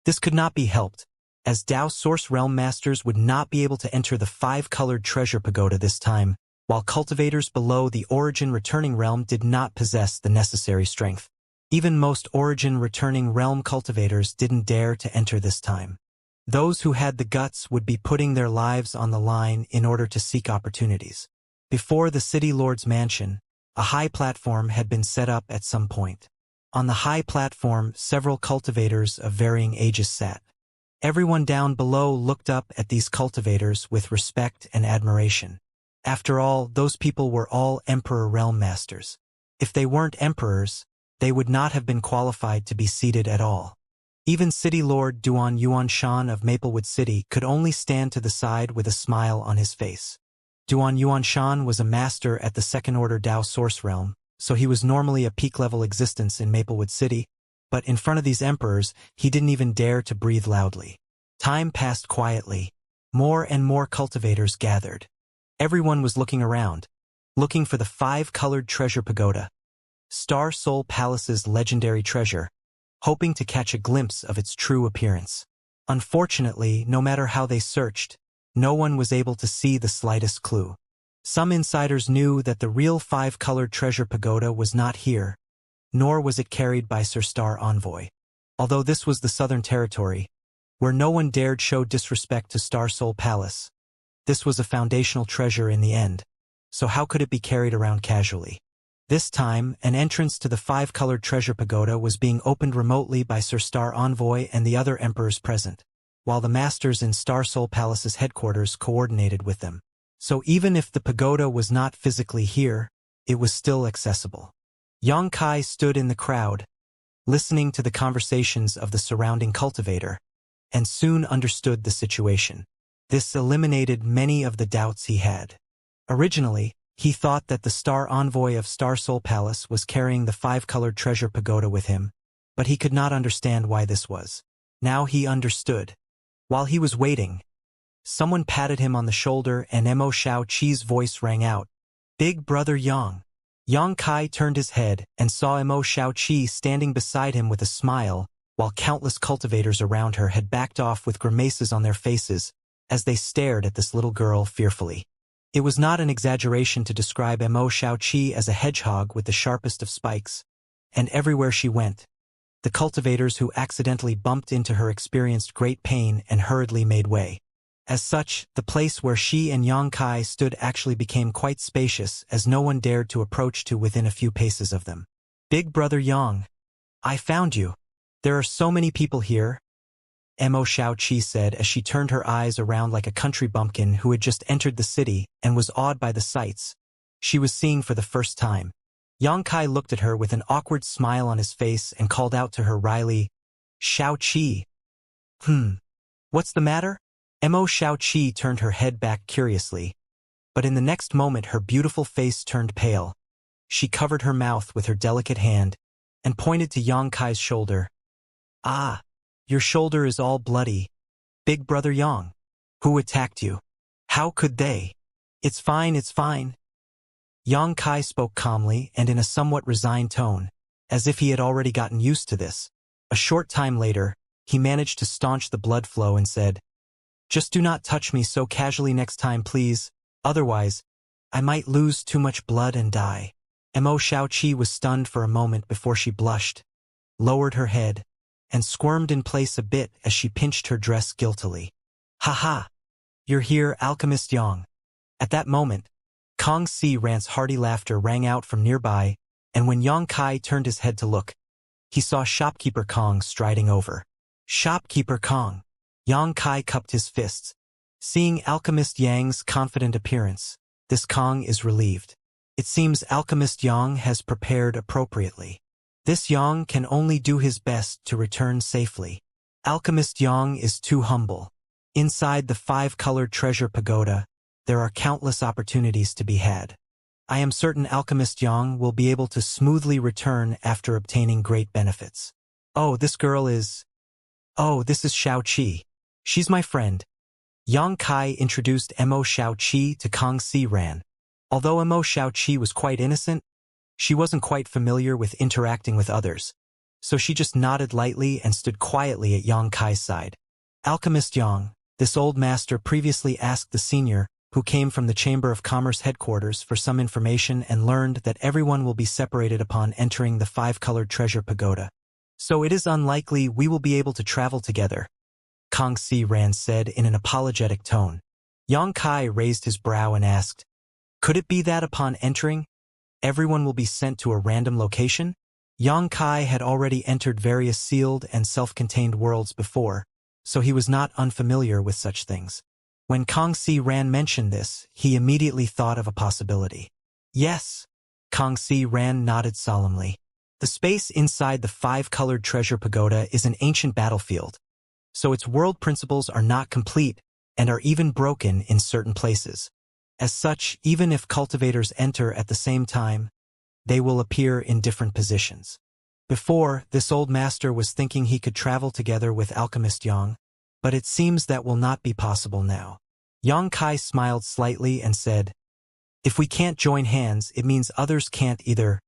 This could not be helped, as Dao Source realm masters would not be able to enter the 5-colored treasure pagoda this time, while cultivators below the Origin returning realm did not possess the necessary strength. Even most Origin returning realm cultivators didn't dare to enter this time. Those who had the guts would be putting their lives on the line in order to seek opportunities. Before the City Lord's mansion, a high platform had been set up at some point. On the high platform, several cultivators of varying ages sat. Everyone down below looked up at these cultivators with respect and admiration. After all, those people were all Emperor Realm Masters. If they weren't emperors, they would not have been qualified to be seated at all. Even City Lord Duan Yuanshan of Maplewood City could only stand to the side with a smile on his face. Duan Yuanshan was a master at the Second Order Dao Source Realm, so he was normally a peak-level existence in Maplewood City, but in front of these emperors, he didn't even dare to breathe loudly. Time passed quietly. More and more cultivators gathered. Everyone was looking around, looking for the 5-colored treasure pagoda, Star Soul Palace's legendary treasure, hoping to catch a glimpse of its true appearance. Unfortunately, no matter how they searched, no one was able to see the slightest clue. Some insiders knew that the real 5-colored treasure pagoda was not here, nor was it carried by Sir Star Envoy. Although this was the Southern Territory, where no one dared show disrespect to Star Soul Palace, this was a foundational treasure in the end, so how could it be carried around casually? This time, an entrance to the 5-colored treasure pagoda was being opened remotely by Sir Star Envoy and the other emperors present, while the masters in Star Soul Palace's headquarters coordinated with them. So even if the pagoda was not physically here, it was still accessible. Yang Kai stood in the crowd, listening to the conversations of the surrounding cultivator, and soon understood the situation. This eliminated many of the doubts he had. Originally, he thought that the Star Envoy of Star Soul Palace was carrying the 5-colored treasure pagoda with him, but he could not understand why this was. Now he understood. While he was waiting, someone patted him on the shoulder and Mo Xiaoqi's voice rang out, "Big Brother Yang." Yang Kai turned his head and saw Mo Xiaoqi standing beside him with a smile, while countless cultivators around her had backed off with grimaces on their faces as they stared at this little girl fearfully. It was not an exaggeration to describe Mo Xiaoqi as a hedgehog with the sharpest of spikes, and everywhere she went, the cultivators who accidentally bumped into her experienced great pain and hurriedly made way. As such, the place where she and Yang Kai stood actually became quite spacious as no one dared to approach to within a few paces of them. "Big Brother Yang, I found you. There are so many people here," Mo Xiaoqi said as she turned her eyes around like a country bumpkin who had just entered the city and was awed by the sights she was seeing for the first time. Yang Kai looked at her with an awkward smile on his face and called out to her wryly, "Xiaoqi." What's the matter?" Mo Xiaoqi turned her head back curiously, but in the next moment her beautiful face turned pale. She covered her mouth with her delicate hand and pointed to Yang Kai's shoulder. "Ah, your shoulder is all bloody. Big Brother Yang. Who attacked you? How could they?" It's fine, it's fine." Yang Kai spoke calmly and in a somewhat resigned tone, as if he had already gotten used to this. A short time later, he managed to staunch the blood flow and said, "Just do not touch me so casually next time, please. Otherwise, I might lose too much blood and die." Mo Xiaoqi was stunned for a moment before she blushed, lowered her head, and squirmed in place a bit as she pinched her dress guiltily. "Ha ha! You're here, Alchemist Yang." At that moment, Kong Si Rant's hearty laughter rang out from nearby, and when Yang Kai turned his head to look, he saw Shopkeeper Kong striding over. "Shopkeeper Kong." Yang Kai cupped his fists. Seeing Alchemist Yang's confident appearance, this Kong is relieved. It seems Alchemist Yang has prepared appropriately. This Yang can only do his best to return safely. Alchemist Yang is too humble. Inside the 5-colored treasure pagoda, there are countless opportunities to be had. I am certain Alchemist Yang will be able to smoothly return after obtaining great benefits. Oh, this is Xiaoqi. She's my friend." Yang Kai introduced Mo Xiaoqi to Kong Si Ran. Although Mo Xiaoqi was quite innocent, she wasn't quite familiar with interacting with others, so she just nodded lightly and stood quietly at Yang Kai's side. Alchemist Yang, this old master previously asked the senior, who came from the Chamber of Commerce headquarters for some information and learned that everyone will be separated upon entering the 5-colored treasure pagoda. "So it is unlikely we will be able to travel together," Kong Si Ran said in an apologetic tone. Yang Kai raised his brow and asked, "Could it be that upon entering, everyone will be sent to a random location?" Xianxia had already entered various sealed and self-contained worlds before, so he was not unfamiliar with such things. When Kang Si-ran mentioned this, he immediately thought of a possibility. Yes, Kang Si-ran nodded solemnly. The space inside the five-colored treasure pagoda is an ancient battlefield, so its world principles are not complete and are even broken in certain places. As such, even if cultivators enter at the same time, they will appear in different positions. Before, this old master was thinking he could travel together with alchemist Yang, but it seems that will not be possible now. Xianxia smiled slightly and said, "If we can't join hands, it means others can't either,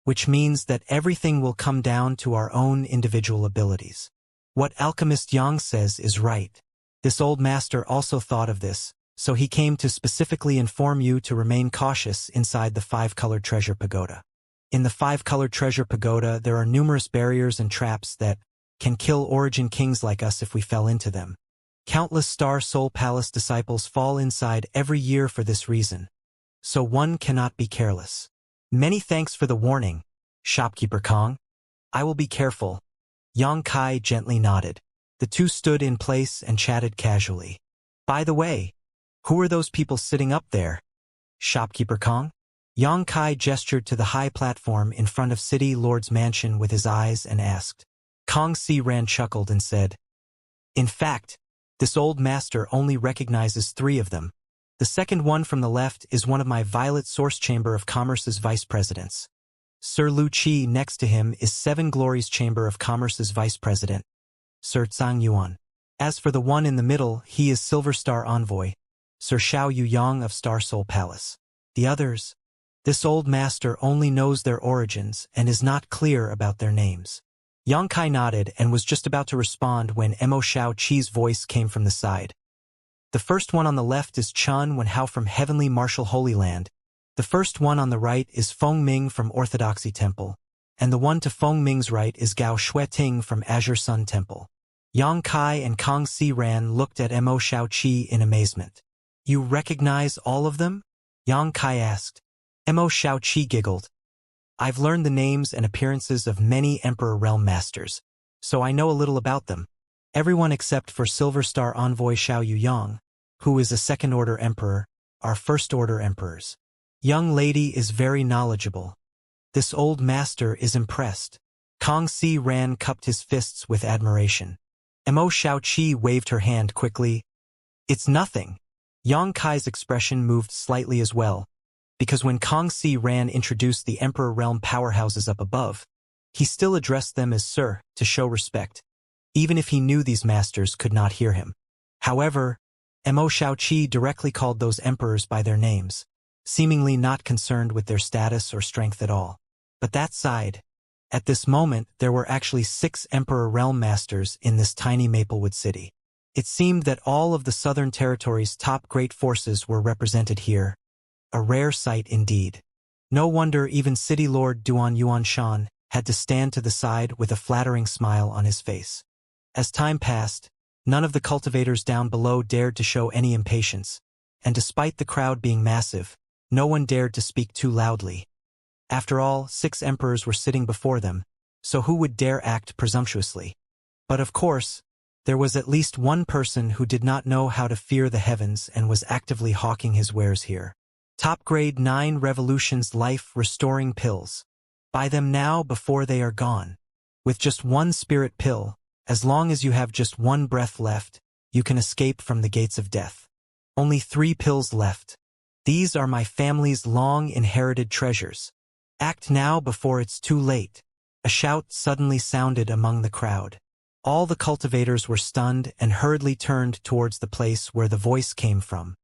which means that everything will come down to our own individual abilities." What alchemist Yang says is right. This old master also thought of this, so he came to specifically inform you to remain cautious inside the five-colored treasure pagoda. In the five-colored treasure pagoda, there are numerous barriers and traps that can kill origin kings like us if we fell into them. Countless Star Soul Palace disciples fall inside every year for this reason, so one cannot be careless. Many thanks for the warning, shopkeeper Kong. I will be careful. Xianxia gently nodded. The two stood in place and chatted casually. By the way, who are those people sitting up there? Shopkeeper Kong? Xianxia gestured to the high platform in front of City Lord's mansion with his eyes and asked. Kang Si-ran chuckled and said, "In fact, this old master only recognizes three of them. The second one from the left is one of my Violet Source Chamber of Commerce's vice presidents. Sir Lu Qi next to him is Seven Glories Chamber of Commerce's vice president, Sir Zhang Yuan. As for the one in the middle, he is Silver Star Envoy, Sir Xiao Yuyang of Star Soul Palace. The others, this old master only knows their origins and is not clear about their names." Xianxia nodded and was just about to respond when Mo Xiao Qi's voice came from the side. "The first one on the left is Chun Wenhao from Heavenly Martial Holy Land. The first one on the right is Feng Ming from Orthodoxy Temple, and the one to Feng Ming's right is Gao Xueting from Azure Sun Temple." Xianxia and Kang Si-ran looked at Mo Xiao Qi in amazement. "You recognize all of them?" Xianxia asked. Mo Xiao Qi giggled. "I've learned the names and appearances of many Emperor Realm Masters, so I know a little about them. Everyone except for Silver Star Envoy Xiao Yuyang, who is a second-order emperor, are first-order emperors. Young lady is very knowledgeable. This old master is impressed." Kang Si-ran cupped his fists with admiration. Mo Xiao Qi waved her hand quickly. "It's nothing." Xianxia's expression moved slightly as well, because when Kang Si-ran introduced the Emperor Realm powerhouses up above, he still addressed them as Sir to show respect, even if he knew these masters could not hear him. However, Mo Xiao Qi directly called those emperors by their names, seemingly not concerned with their status or strength at all. But that side, at this moment there were actually 6 Emperor Realm Masters in this tiny Maplewood city. It seemed that all of the Southern Territory's top great forces were represented here. A rare sight indeed. No wonder even City Lord Duan Yuanshan had to stand to the side with a flattering smile on his face. As time passed, none of the cultivators down below dared to show any impatience, and despite the crowd being massive, no one dared to speak too loudly. After all, 6 emperors were sitting before them, so who would dare act presumptuously? But of course, there was at least one person who did not know how to fear the heavens and was actively hawking his wares here. Top grade 9 Revolutions life-restoring pills. Buy them now before they are gone. With just one spirit pill, as long as you have just one breath left, you can escape from the gates of death. Only 3 pills left. These are my family's long-inherited treasures. Act now before it's too late. A shout suddenly sounded among the crowd. All the cultivators were stunned and hurriedly turned towards the place where the voice came from.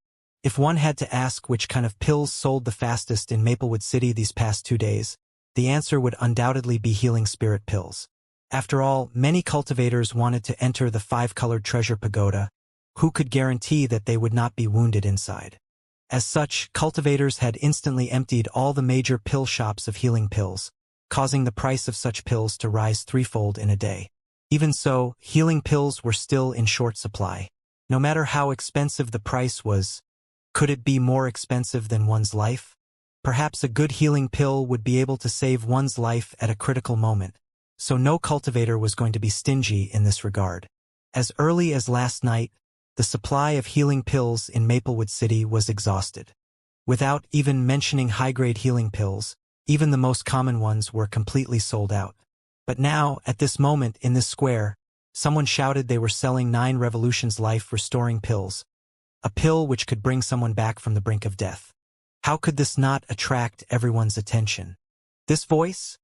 If one had to ask which kind of pills sold the fastest in Maplewood City these past 2 days, the answer would undoubtedly be healing spirit pills. After all, many cultivators wanted to enter the 5-colored treasure pagoda. Who could guarantee that they would not be wounded inside? As such, cultivators had instantly emptied all the major pill shops of healing pills, causing the price of such pills to rise 3-fold in a day. Even so, healing pills were still in short supply. No matter how expensive the price was, could it be more expensive than one's life? Perhaps a good healing pill would be able to save one's life at a critical moment. So no cultivator was going to be stingy in this regard. As early as last night, the supply of healing pills in Maplewood City was exhausted. Without even mentioning high-grade healing pills, even the most common ones were completely sold out. But now, at this moment in this square, someone shouted they were selling 9 Revolutions life-restoring pills, a pill which could bring someone back from the brink of death. How could this not attract everyone's attention? This voice?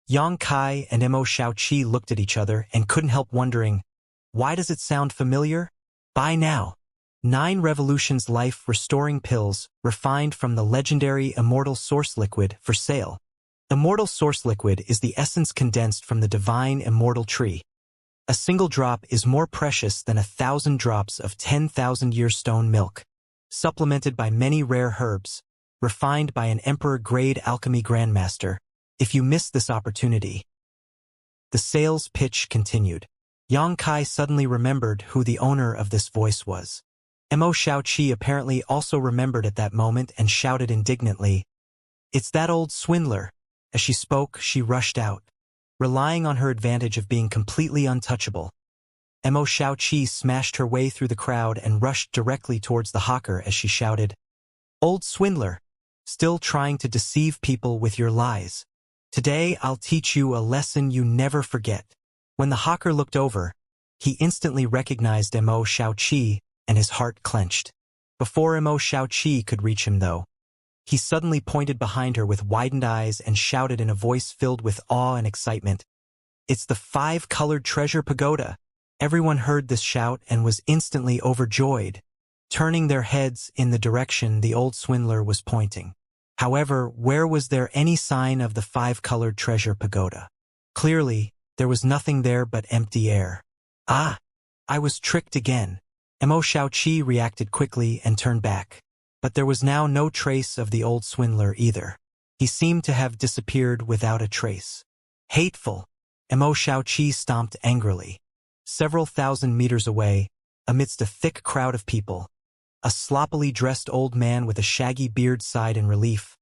Yang Kai and Mo Xiaoqi looked at each other and couldn't help wondering, why does it sound familiar? Buy now. 9 Revolutions life-restoring pills, refined from the legendary Immortal source liquid, for sale. Immortal source liquid is the essence condensed from the divine immortal tree. A single drop is more precious than 1,000 drops of 10,000-year stone milk, supplemented by many rare herbs, refined by an emperor-grade alchemy grandmaster. If you miss this opportunity. The sales pitch continued. Yang Kai suddenly remembered who the owner of this voice was. Mo Xiaoqi apparently also remembered at that moment and shouted indignantly, "It's that old swindler." As she spoke, she rushed out, relying on her advantage of being completely untouchable. Mo Xiaoqi smashed her way through the crowd and rushed directly towards the hawker as she shouted, "Old swindler, still trying to deceive people with your lies. Today I'll teach you a lesson you never forget." When the hawker looked over, he instantly recognized Mo Xiaoqi, and his heart clenched. Before Mo Xiaoqi could reach him, though, he suddenly pointed behind her with widened eyes and shouted in a voice filled with awe and excitement, "It's the 5-colored treasure pagoda." Everyone heard this shout and was instantly overjoyed, turning their heads in the direction the old swindler was pointing. However, where was there any sign of the 5-colored treasure pagoda? Clearly, there was nothing there but empty air. "Ah! I was tricked again." Mo Xiaoqi reacted quickly and turned back. But there was now no trace of the old swindler either. He seemed to have disappeared without a trace. Hateful! Mo Xiaoqi stomped angrily. Several thousand meters away, amidst a thick crowd of people, a sloppily dressed old man with a shaggy beard sighed in relief.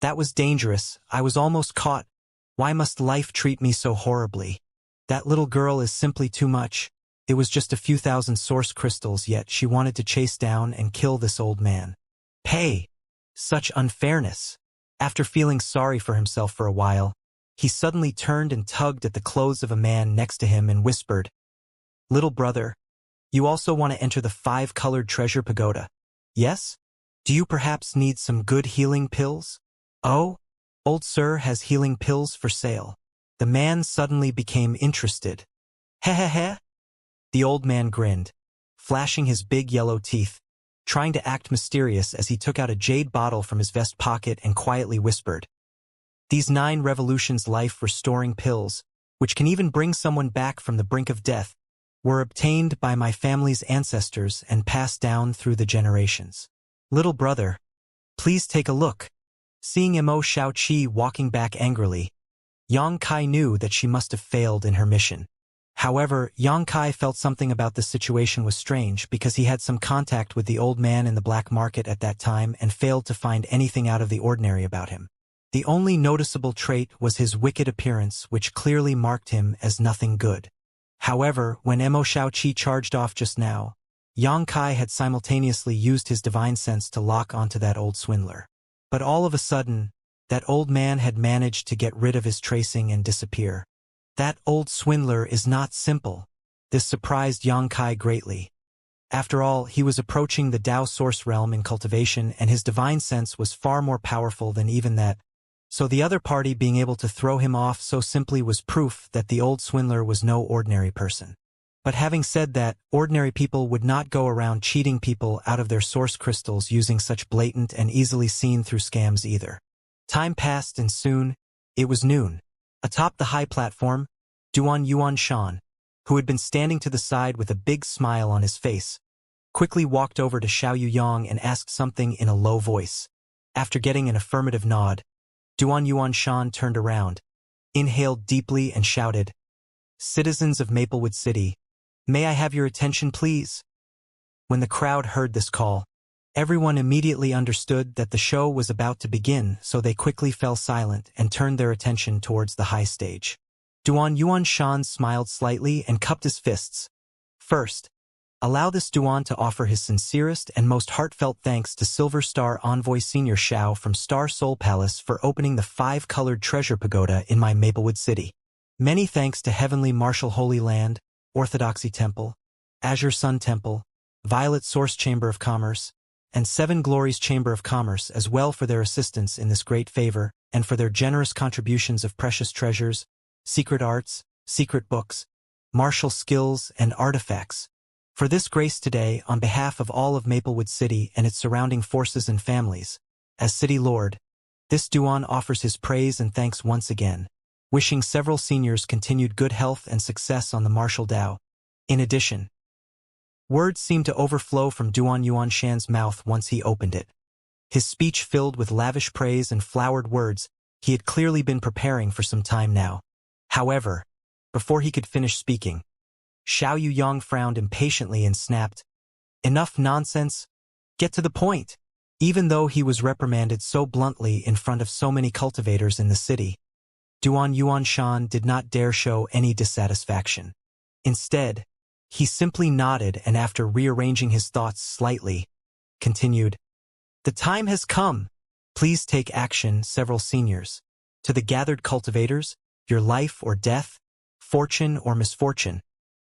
"That was dangerous. I was almost caught. Why must life treat me so horribly? That little girl is simply too much. It was just a few thousand source crystals, yet she wanted to chase down and kill this old man. Pay! Such unfairness." After feeling sorry for himself for a while, he suddenly turned and tugged at the clothes of a man next to him and whispered, "Little brother, you also want to enter the 5-colored treasure pagoda? Yes? Do you perhaps need some good healing pills?" "Oh, old sir has healing pills for sale." The man suddenly became interested. "Heh." The old man grinned, flashing his big yellow teeth, trying to act mysterious as he took out a jade bottle from his vest pocket and quietly whispered, "These 9 Revolutions life-restoring pills, which can even bring someone back from the brink of death, were obtained by my family's ancestors and passed down through the generations. Little brother, please take a look." Seeing Mo Xiaoqi walking back angrily, Yang Kai knew that she must have failed in her mission. However, Yang Kai felt something about this situation was strange because he had some contact with the old man in the black market at that time and failed to find anything out of the ordinary about him. The only noticeable trait was his wicked appearance, which clearly marked him as nothing good. However, when Mo Xiaoqi charged off just now, Yang Kai had simultaneously used his divine sense to lock onto that old swindler. But all of a sudden, that old man had managed to get rid of his tracing and disappear. That old swindler is not simple. This surprised Yang Kai greatly. After all, he was approaching the Tao source realm in cultivation, and his divine sense was far more powerful than even that. So the other party being able to throw him off so simply was proof that the old swindler was no ordinary person. But having said that, ordinary people would not go around cheating people out of their source crystals using such blatant and easily seen through scams either. Time passed and soon, it was noon. Atop the high platform, Duan Yuan Shan, who had been standing to the side with a big smile on his face, quickly walked over to Xiao Yuyang and asked something in a low voice. After getting an affirmative nod, Duan Yuan Shan turned around, inhaled deeply and shouted, "Citizens of Maplewood City, may I have your attention please?" When the crowd heard this call, Everyone immediately understood that the show was about to begin, so they quickly fell silent and turned their attention towards the high stage. Duan Yuanshan smiled slightly and cupped his fists. First, allow this Duan to offer his sincerest and most heartfelt thanks to Silver Star Envoy Senior Xiao from Star Soul Palace for opening the 5-colored treasure pagoda in my Maplewood City. Many thanks to Heavenly Martial Holy Land, Orthodoxy Temple, Azure Sun Temple, Violet Source Chamber of Commerce, and Seven Glories Chamber of Commerce as well for their assistance in this great favor and for their generous contributions of precious treasures, secret arts, secret books, martial skills, and artifacts. For this grace today, on behalf of all of Maplewood City and its surrounding forces and families, as City Lord, this Duan offers his praise and thanks once again, wishing several seniors continued good health and success on the martial Dao. In addition, words seemed to overflow from Duan Yuanshan's mouth once he opened it. His speech filled with lavish praise and flowered words he had clearly been preparing for some time now. However, before he could finish speaking, Xiao Yuyang frowned impatiently and snapped, "Enough nonsense. Get to the point." Even though he was reprimanded so bluntly in front of so many cultivators in the city, Duan Yuanshan did not dare show any dissatisfaction. Instead, he simply nodded and after rearranging his thoughts slightly, continued, "The time has come. Please take action, several seniors. To the gathered cultivators, your life or death, fortune or misfortune,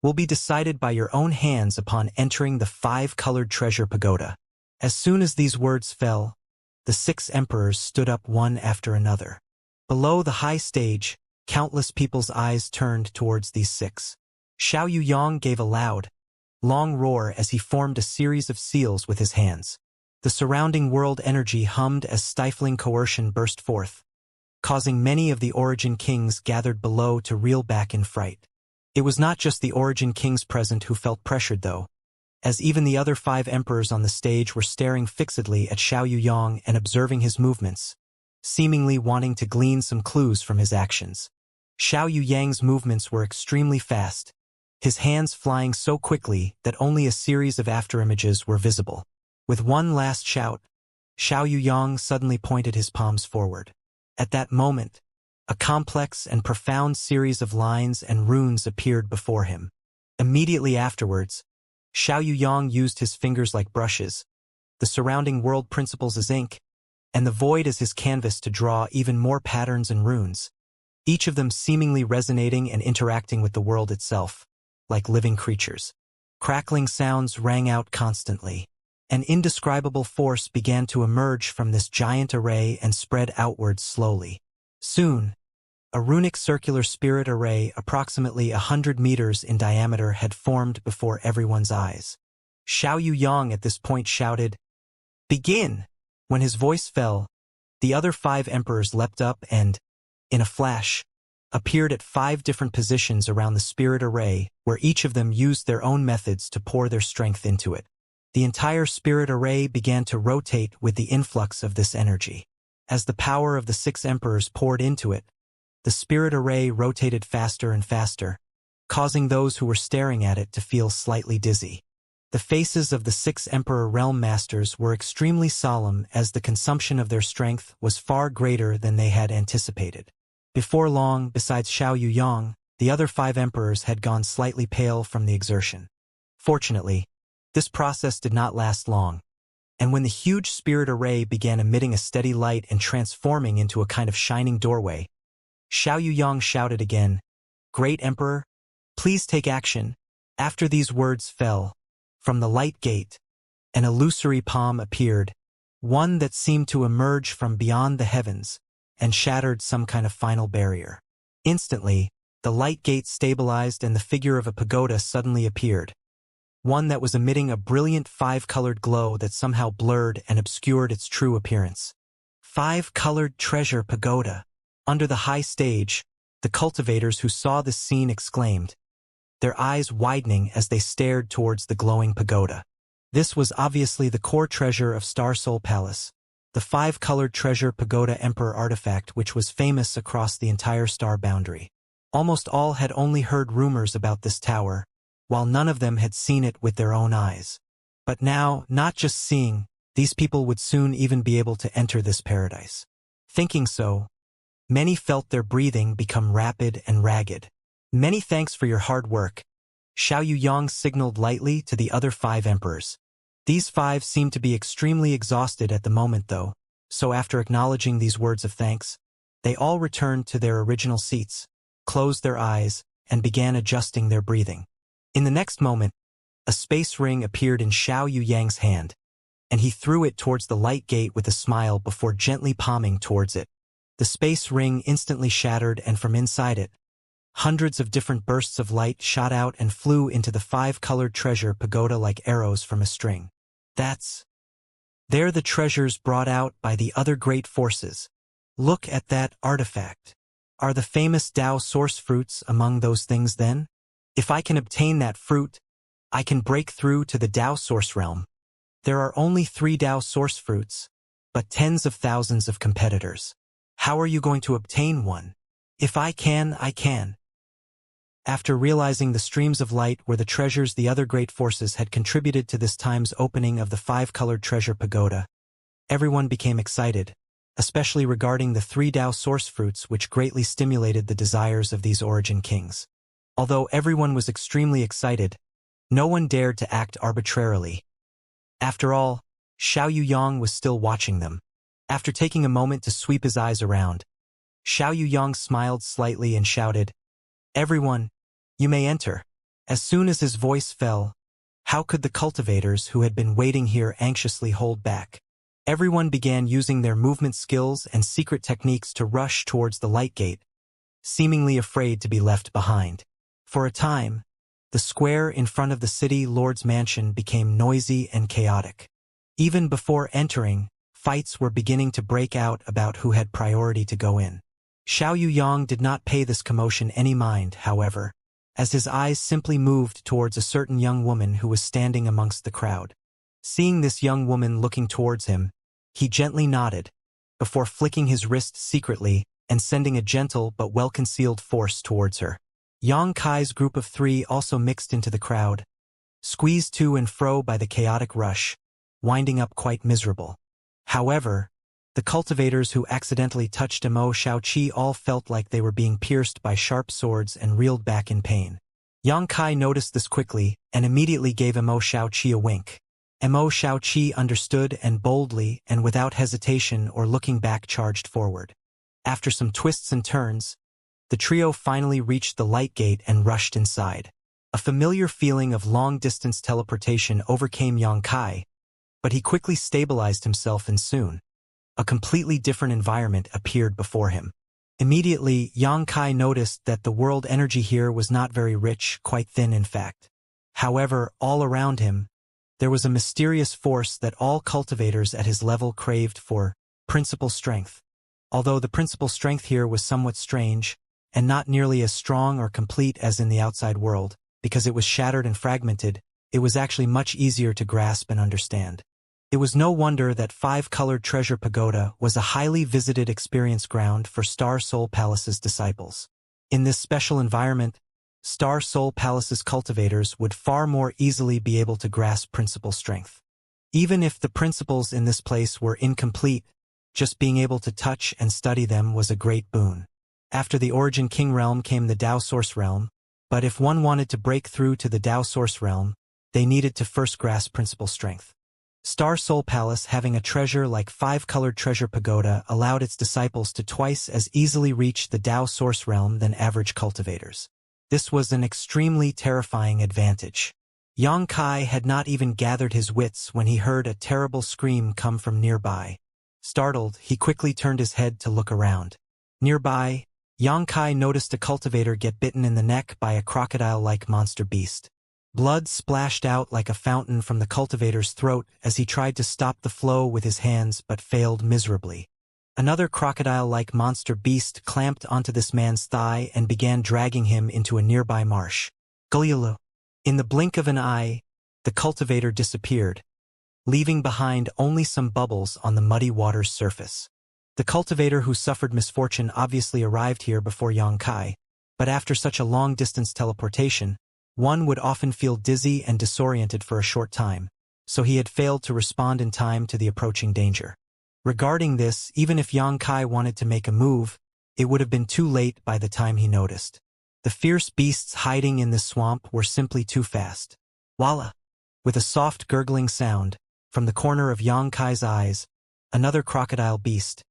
will be decided by your own hands upon entering the 5-colored treasure pagoda." As soon as these words fell, the 6 emperors stood up one after another. Below the high stage, countless people's eyes turned towards these 6. Xiao Yuyang gave a loud, long roar as he formed a series of seals with his hands. The surrounding world energy hummed as stifling coercion burst forth, causing many of the Origin Kings gathered below to reel back in fright. It was not just the Origin Kings present who felt pressured though, as even the other 5 emperors on the stage were staring fixedly at Xiao Yuyang and observing his movements, seemingly wanting to glean some clues from his actions. Xiao Yuyang's movements were extremely fast, his hands flying so quickly that only a series of afterimages were visible. With one last shout, Xiao Yuyang suddenly pointed his palms forward. At that moment, a complex and profound series of lines and runes appeared before him. Immediately afterwards, Xiao Yuyang used his fingers like brushes, the surrounding world principles as ink, and the void as his canvas to draw even more patterns and runes, each of them seemingly resonating and interacting with the world itself, like living creatures. Crackling sounds rang out constantly. An indescribable force began to emerge from this giant array and spread outwards slowly. Soon, a runic circular spirit array approximately 100 meters in diameter had formed before everyone's eyes. Xiao Yuyang at this point shouted, "Begin!" When his voice fell, the other 5 emperors leapt up and, in a flash, appeared at 5 different positions around the spirit array where each of them used their own methods to pour their strength into it. The entire spirit array began to rotate with the influx of this energy. As the power of the 6 emperors poured into it, the spirit array rotated faster and faster, causing those who were staring at it to feel slightly dizzy. The faces of the 6 emperor realm masters were extremely solemn as the consumption of their strength was far greater than they had anticipated. Before long, besides Xiao Yuyang, the other 5 emperors had gone slightly pale from the exertion. Fortunately, this process did not last long, and when the huge spirit array began emitting a steady light and transforming into a kind of shining doorway, Xiao Yuyang shouted again, "Great Emperor, please take action." After these words fell, from the light gate, an illusory palm appeared, one that seemed to emerge from beyond the heavens and shattered some kind of final barrier. Instantly, the light gate stabilized and the figure of a pagoda suddenly appeared, one that was emitting a brilliant 5-colored glow that somehow blurred and obscured its true appearance. 5-colored treasure pagoda. Under the high stage, the cultivators who saw this scene exclaimed, their eyes widening as they stared towards the glowing pagoda. This was obviously the core treasure of Star Soul Palace, the 5-colored treasure pagoda emperor artifact which was famous across the entire star boundary. Almost all had only heard rumors about this tower, while none of them had seen it with their own eyes. But now, not just seeing, These people would soon even be able to enter this paradise. Thinking so, many felt their breathing become rapid and ragged. Many thanks for your hard work, Xiao Yang signaled lightly to the other 5 emperors. These 5 seemed to be extremely exhausted at the moment though, so after acknowledging these words of thanks, they all returned to their original seats, closed their eyes, and began adjusting their breathing. In the next moment, a space ring appeared in Xiao Yang's hand, and he threw it towards the light gate with a smile before gently palming towards it. The space ring instantly shattered, and from inside it, hundreds of different bursts of light shot out and flew into the 5-colored treasure pagoda like arrows from a string. They're the treasures brought out by the other great forces. Look at that artifact. Are the famous Tao source fruits among those things then? If I can obtain that fruit, I can break through to the Tao source realm. There are only 3 Tao source fruits, but tens of thousands of competitors. How are you going to obtain one? If I can, I can. After realizing the streams of light were the treasures the other great forces had contributed to this time's opening of the 5-colored treasure pagoda, everyone became excited, especially regarding the 3 Tao source fruits which greatly stimulated the desires of these origin kings. Although everyone was extremely excited, no one dared to act arbitrarily. After all, Xiao Yang was still watching them. After taking a moment to sweep his eyes around, Xiao Yang smiled slightly and shouted, "Everyone, you may enter." As soon as his voice fell, how could the cultivators who had been waiting here anxiously hold back? Everyone began using their movement skills and secret techniques to rush towards the light gate, seemingly afraid to be left behind. For a time, the square in front of the city lord's mansion became noisy and chaotic. Even before entering, fights were beginning to break out about who had priority to go in. Xiao Yang did not pay this commotion any mind, however, as his eyes simply moved towards a certain young woman who was standing amongst the crowd. Seeing this young woman looking towards him, he gently nodded, before flicking his wrist secretly and sending a gentle but well-concealed force towards her. Yang Kai's group of 3 also mixed into the crowd, squeezed to and fro by the chaotic rush, winding up quite miserable. However, the cultivators who accidentally touched Imo Shaoqi all felt like they were being pierced by sharp swords and reeled back in pain. Yang Kai noticed this quickly and immediately gave Imo Shaoqi a wink. Imo Shaoqi understood and boldly and without hesitation or looking back charged forward. After some twists and turns, the trio finally reached the light gate and rushed inside. A familiar feeling of long-distance teleportation overcame Yang Kai, but he quickly stabilized himself and soon, a completely different environment appeared before him. Immediately, Yang Kai noticed that the world energy here was not very rich, quite thin in fact. However, all around him, there was a mysterious force that all cultivators at his level craved for, principal strength. Although the principal strength here was somewhat strange, and not nearly as strong or complete as in the outside world, because it was shattered and fragmented, it was actually much easier to grasp and understand. It was no wonder that 5-colored treasure pagoda was a highly visited experience ground for Star Soul Palace's disciples. In this special environment, Star Soul Palace's cultivators would far more easily be able to grasp principal strength. Even if the principles in this place were incomplete, just being able to touch and study them was a great boon. After the Origin King realm came the Tao Source realm, but if one wanted to break through to the Tao Source realm, they needed to first grasp principal strength. Star Soul Palace, having a treasure like 5-colored treasure pagoda, allowed its disciples to twice as easily reach the Tao Source realm than average cultivators. This was an extremely terrifying advantage. Yang Kai had not even gathered his wits when he heard a terrible scream come from nearby. Startled, he quickly turned his head to look around. Nearby, Yang Kai noticed a cultivator get bitten in the neck by a crocodile-like monster beast. Blood splashed out like a fountain from the cultivator's throat as he tried to stop the flow with his hands but failed miserably. Another crocodile-like monster beast clamped onto this man's thigh and began dragging him into a nearby marsh. Gulyalu. In the blink of an eye, the cultivator disappeared, leaving behind only some bubbles on the muddy water's surface. The cultivator who suffered misfortune obviously arrived here before Yang Kai, but after such a long-distance teleportation, one would often feel dizzy and disoriented for a short time, so he had failed to respond in time to the approaching danger. Regarding this, even if Xianxia wanted to make a move, it would have been too late by the time he noticed. The fierce beasts hiding in this swamp were simply too fast. Voila! With a soft gurgling sound, from the corner of Xianxia's eyes, another crocodile beast,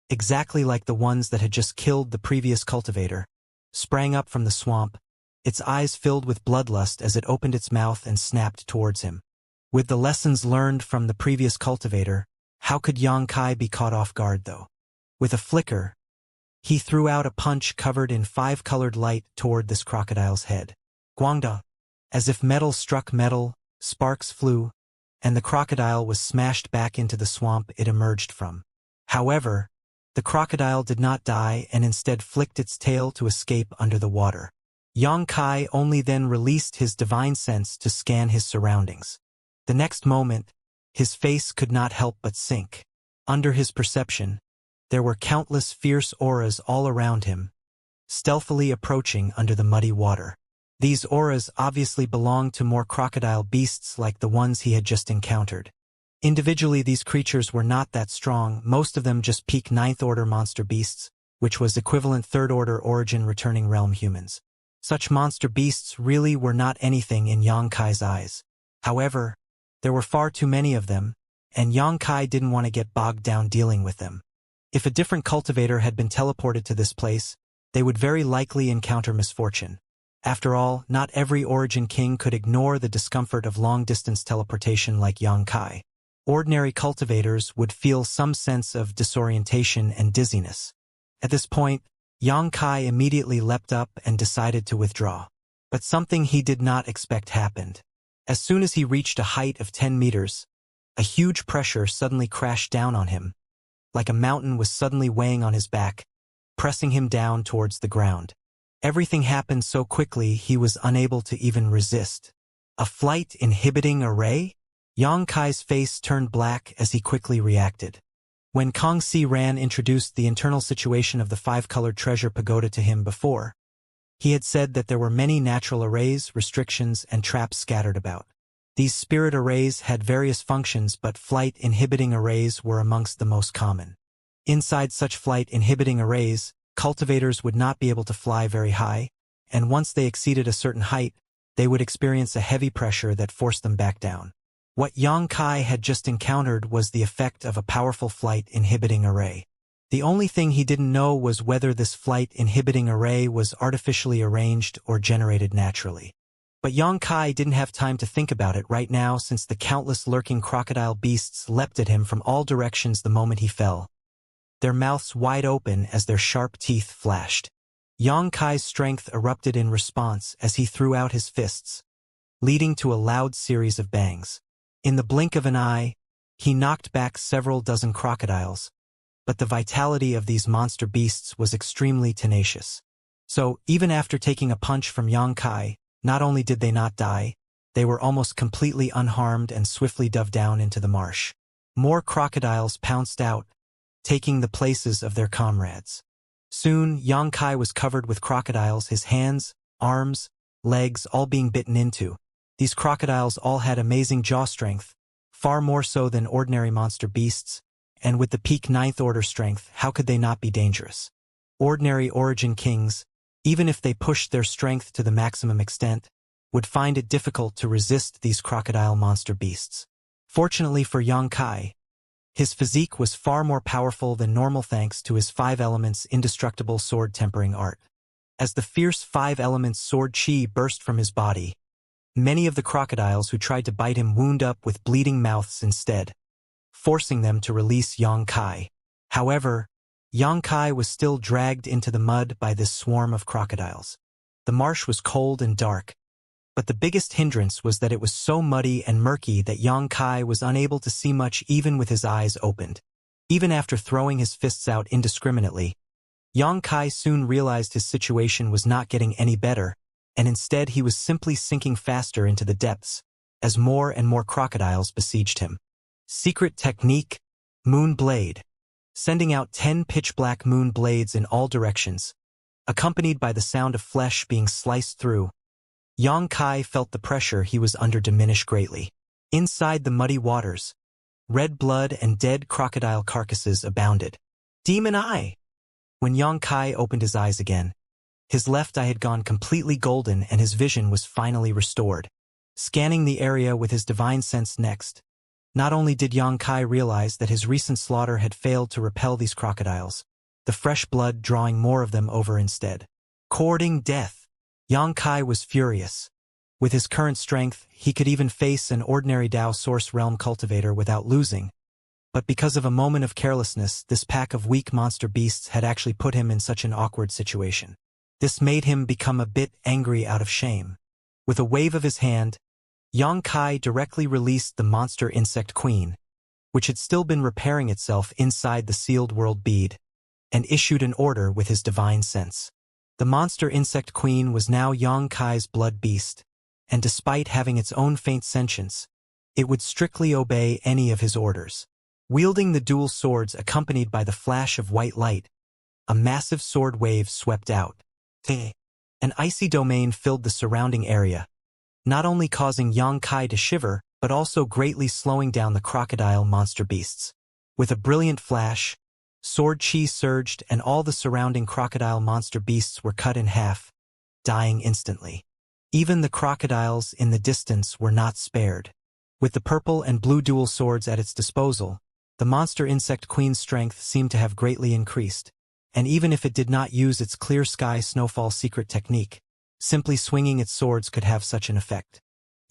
exactly like the ones that had just killed the previous cultivator, sprang up from the swamp, its eyes filled with bloodlust as it opened its mouth and snapped towards him. With the lessons learned from the previous cultivator, how could Xianxia be caught off guard though? With a flicker, he threw out a punch covered in five-colored light toward this crocodile's head. Guangda! As if metal struck metal, sparks flew, and the crocodile was smashed back into the swamp it emerged from. However, the crocodile did not die and instead flicked its tail to escape under the water. Xianxia only then released his divine sense to scan his surroundings. The next moment, his face could not help but sink. Under his perception, there were countless fierce auras all around him, stealthily approaching under the muddy water. These auras obviously belonged to more crocodile beasts like the ones he had just encountered. Individually, these creatures were not that strong, most of them just peak 9th order monster beasts, which was equivalent 3rd order origin returning realm humans. Such monster beasts really were not anything in Xianxia's eyes. However, there were far too many of them, and Xianxia didn't want to get bogged down dealing with them. If a different cultivator had been teleported to this place, they would very likely encounter misfortune. After all, not every origin king could ignore the discomfort of long-distance teleportation like Xianxia. Ordinary cultivators would feel some sense of disorientation and dizziness. At this point, Xianxia immediately leapt up and decided to withdraw. But something he did not expect happened. As soon as he reached a height of 10 meters, a huge pressure suddenly crashed down on him, like a mountain was suddenly weighing on his back, pressing him down towards the ground. Everything happened so quickly he was unable to even resist. A flight-inhibiting array? Xianxia's face turned black as he quickly reacted. When Kongxi Ran introduced the internal situation of the 5-colored treasure pagoda to him before, he had said that there were many natural arrays, restrictions, and traps scattered about. These spirit arrays had various functions, but flight-inhibiting arrays were amongst the most common. Inside such flight-inhibiting arrays, cultivators would not be able to fly very high, and once they exceeded a certain height, they would experience a heavy pressure that forced them back down. What Xianxia had just encountered was the effect of a powerful flight-inhibiting array. The only thing he didn't know was whether this flight-inhibiting array was artificially arranged or generated naturally. But Xianxia didn't have time to think about it right now since the countless lurking crocodile beasts leapt at him from all directions the moment he fell, their mouths wide open as their sharp teeth flashed. Xianxia's strength erupted in response as he threw out his fists, leading to a loud series of bangs. In the blink of an eye, he knocked back several dozen crocodiles, but the vitality of these monster beasts was extremely tenacious. So, even after taking a punch from Xianxia, not only did they not die, they were almost completely unharmed and swiftly dove down into the marsh. More crocodiles pounced out, taking the places of their comrades. Soon, Xianxia was covered with crocodiles, his hands, arms, legs all being bitten into. These crocodiles all had amazing jaw strength, far more so than ordinary monster beasts, and with the peak 9th order strength, how could they not be dangerous? Ordinary origin kings, even if they pushed their strength to the maximum extent, would find it difficult to resist these crocodile monster beasts. Fortunately for Xianxia, his physique was far more powerful than normal thanks to his 5 elements indestructible sword tempering art. As the fierce 5 elements sword chi burst from his body, many of the crocodiles who tried to bite him wound up with bleeding mouths instead, forcing them to release Xianxia. However, Xianxia was still dragged into the mud by this swarm of crocodiles. The marsh was cold and dark, but the biggest hindrance was that it was so muddy and murky that Xianxia was unable to see much even with his eyes opened. Even after throwing his fists out indiscriminately, Xianxia soon realized his situation was not getting any better, and instead he was simply sinking faster into the depths, as more and more crocodiles besieged him. Secret technique, Moon Blade. Sending out 10 pitch-black moon blades in all directions, accompanied by the sound of flesh being sliced through, Xianxia felt the pressure he was under diminish greatly. Inside the muddy waters, red blood and dead crocodile carcasses abounded. Demon Eye! When Xianxia opened his eyes again, his left eye had gone completely golden and his vision was finally restored. Scanning the area with his divine sense next, not only did Xianxia realize that his recent slaughter had failed to repel these crocodiles, the fresh blood drawing more of them over instead. Courting death. Xianxia was furious. With his current strength, he could even face an ordinary Dao Source Realm cultivator without losing. But because of a moment of carelessness, this pack of weak monster beasts had actually put him in such an awkward situation. This made him become a bit angry out of shame. With a wave of his hand, Xianxia directly released the monster insect queen, which had still been repairing itself inside the sealed world bead, and issued an order with his divine sense. The monster insect queen was now Xianxia's blood beast, and despite having its own faint sentience, it would strictly obey any of his orders. Wielding the dual swords accompanied by the flash of white light, a massive sword wave swept out. An icy domain filled the surrounding area, not only causing Xianxia to shiver, but also greatly slowing down the crocodile monster beasts. With a brilliant flash, sword chi surged and all the surrounding crocodile monster beasts were cut in half, dying instantly. Even the crocodiles in the distance were not spared. With the purple and blue dual swords at its disposal, the monster insect queen's strength seemed to have greatly increased, and even if it did not use its clear sky snowfall secret technique, simply swinging its swords could have such an effect.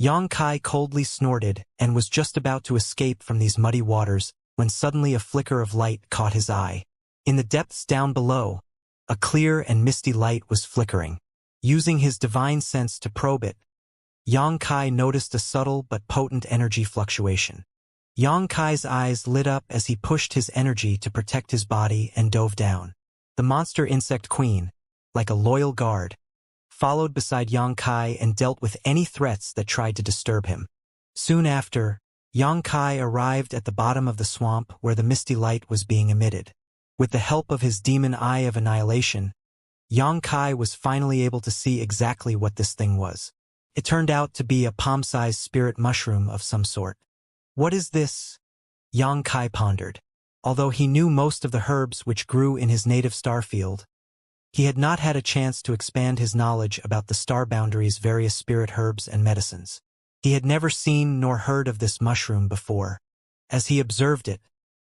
Xianxia coldly snorted and was just about to escape from these muddy waters when suddenly a flicker of light caught his eye. In the depths down below, a clear and misty light was flickering. Using his divine sense to probe it, Xianxia noticed a subtle but potent energy fluctuation. Xianxia's eyes lit up as he pushed his energy to protect his body and dove down. The monster insect queen, like a loyal guard, followed beside Xianxia and dealt with any threats that tried to disturb him. Soon after, Xianxia arrived at the bottom of the swamp where the misty light was being emitted. With the help of his demon eye of annihilation, Xianxia was finally able to see exactly what this thing was. It turned out to be a palm-sized spirit mushroom of some sort. What is this? Xianxia pondered. Although he knew most of the herbs which grew in his native star field, he had not had a chance to expand his knowledge about the star boundary's various spirit herbs and medicines. He had never seen nor heard of this mushroom before. As he observed it,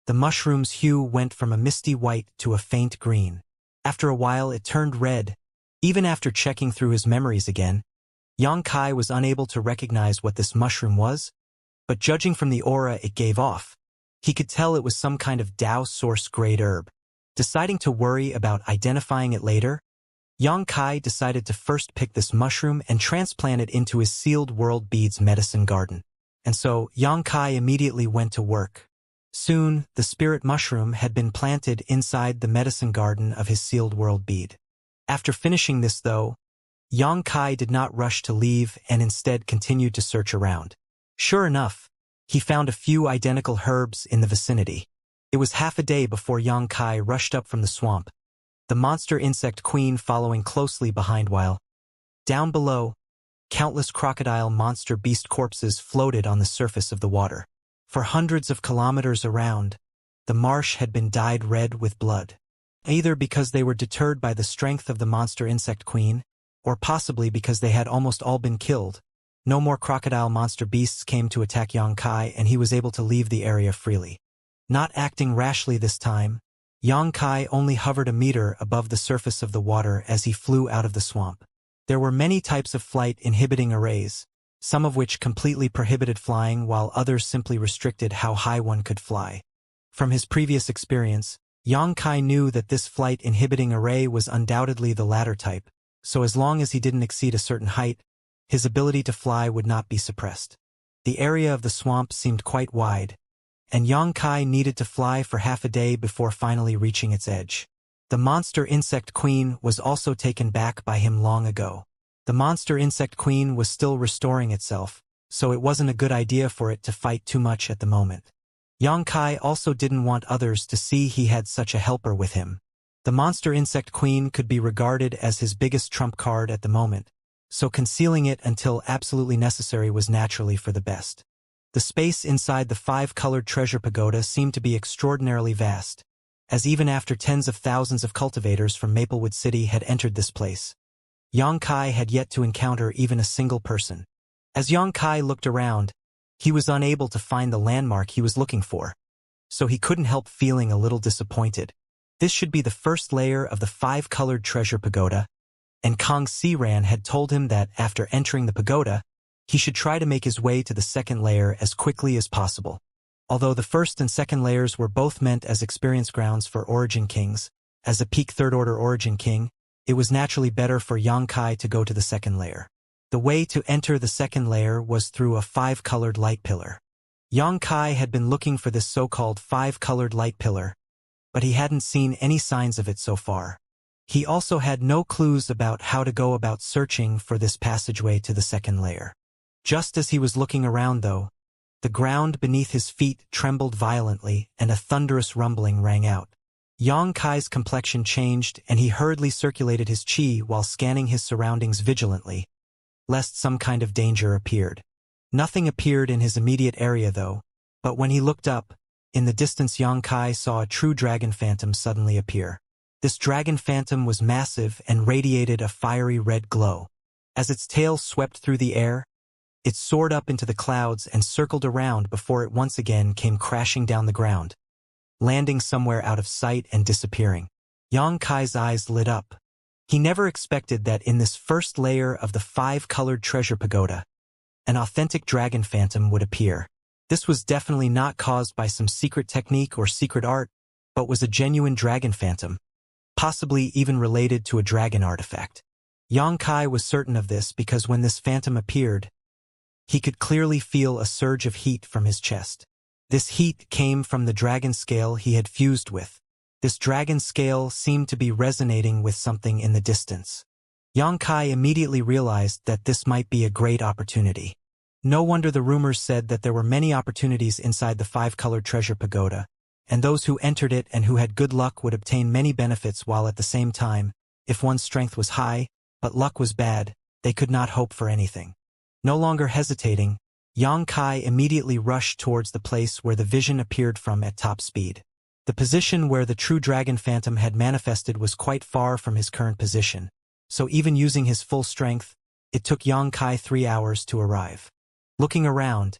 the mushroom's hue went from a misty white to a faint green. After a while it turned red. Even after checking through his memories again, Xianxia was unable to recognize what this mushroom was, but judging from the aura it gave off, he could tell it was some kind of Dao Source grade herb. Deciding to worry about identifying it later, Xianxia decided to first pick this mushroom and transplant it into his sealed world beads medicine garden. And so Xianxia immediately went to work. Soon, the spirit mushroom had been planted inside the medicine garden of his sealed world bead. After finishing this though, Xianxia did not rush to leave and instead continued to search around. Sure enough, he found a few identical herbs in the vicinity. It was half a day before Xianxia rushed up from the swamp, the monster insect queen following closely behind while, down below, countless crocodile monster beast corpses floated on the surface of the water. For hundreds of kilometers around, the marsh had been dyed red with blood. Either because they were deterred by the strength of the monster insect queen, or possibly because they had almost all been killed. No more crocodile monster beasts came to attack Xianxia and he was able to leave the area freely. Not acting rashly this time, Xianxia only hovered a meter above the surface of the water as he flew out of the swamp. There were many types of flight inhibiting arrays, some of which completely prohibited flying while others simply restricted how high one could fly. From his previous experience, Xianxia knew that this flight inhibiting array was undoubtedly the latter type, so as long as he didn't exceed a certain height, his ability to fly would not be suppressed. The area of the swamp seemed quite wide, and Xianxia needed to fly for half a day before finally reaching its edge. The monster insect queen was also taken back by him long ago. The monster insect queen was still restoring itself, so it wasn't a good idea for it to fight too much at the moment. Xianxia also didn't want others to see he had such a helper with him. The monster insect queen could be regarded as his biggest trump card at the moment, so concealing it until absolutely necessary was naturally for the best. The space inside the 5-colored treasure pagoda seemed to be extraordinarily vast, as even after tens of thousands of cultivators from Maplewood City had entered this place, Xianxia had yet to encounter even a single person. As Xianxia looked around, he was unable to find the landmark he was looking for, so he couldn't help feeling a little disappointed. This should be the first layer of the 5-colored treasure pagoda, and Kong Siran had told him that after entering the pagoda, he should try to make his way to the second layer as quickly as possible. Although the first and second layers were both meant as experience grounds for Origin Kings, as a peak third-order Origin King, it was naturally better for Xianxia to go to the second layer. The way to enter the second layer was through a 5-colored light pillar. Xianxia had been looking for this so-called 5-colored light pillar, but he hadn't seen any signs of it so far. He also had no clues about how to go about searching for this passageway to the second layer. Just as he was looking around, though, the ground beneath his feet trembled violently and a thunderous rumbling rang out. Xianxia's complexion changed and he hurriedly circulated his qi while scanning his surroundings vigilantly, lest some kind of danger appeared. Nothing appeared in his immediate area, though, but when he looked up, in the distance Xianxia saw a true dragon phantom suddenly appear. This dragon phantom was massive and radiated a fiery red glow. As its tail swept through the air, it soared up into the clouds and circled around before it once again came crashing down the ground, landing somewhere out of sight and disappearing. Xianxia's eyes lit up. He never expected that in this first layer of the 5-colored treasure pagoda, an authentic dragon phantom would appear. This was definitely not caused by some secret technique or secret art, but was a genuine dragon phantom, possibly even related to a dragon artifact. Xianxia was certain of this because when this phantom appeared, he could clearly feel a surge of heat from his chest. This heat came from the dragon scale he had fused with. This dragon scale seemed to be resonating with something in the distance. Xianxia immediately realized that this might be a great opportunity. No wonder the rumors said that there were many opportunities inside the 5-colored treasure pagoda, and those who entered it and who had good luck would obtain many benefits, while at the same time, if one's strength was high, but luck was bad, they could not hope for anything. No longer hesitating, Xianxia immediately rushed towards the place where the vision appeared from at top speed. The position where the true dragon phantom had manifested was quite far from his current position, so even using his full strength, it took Xianxia 3 hours to arrive. Looking around,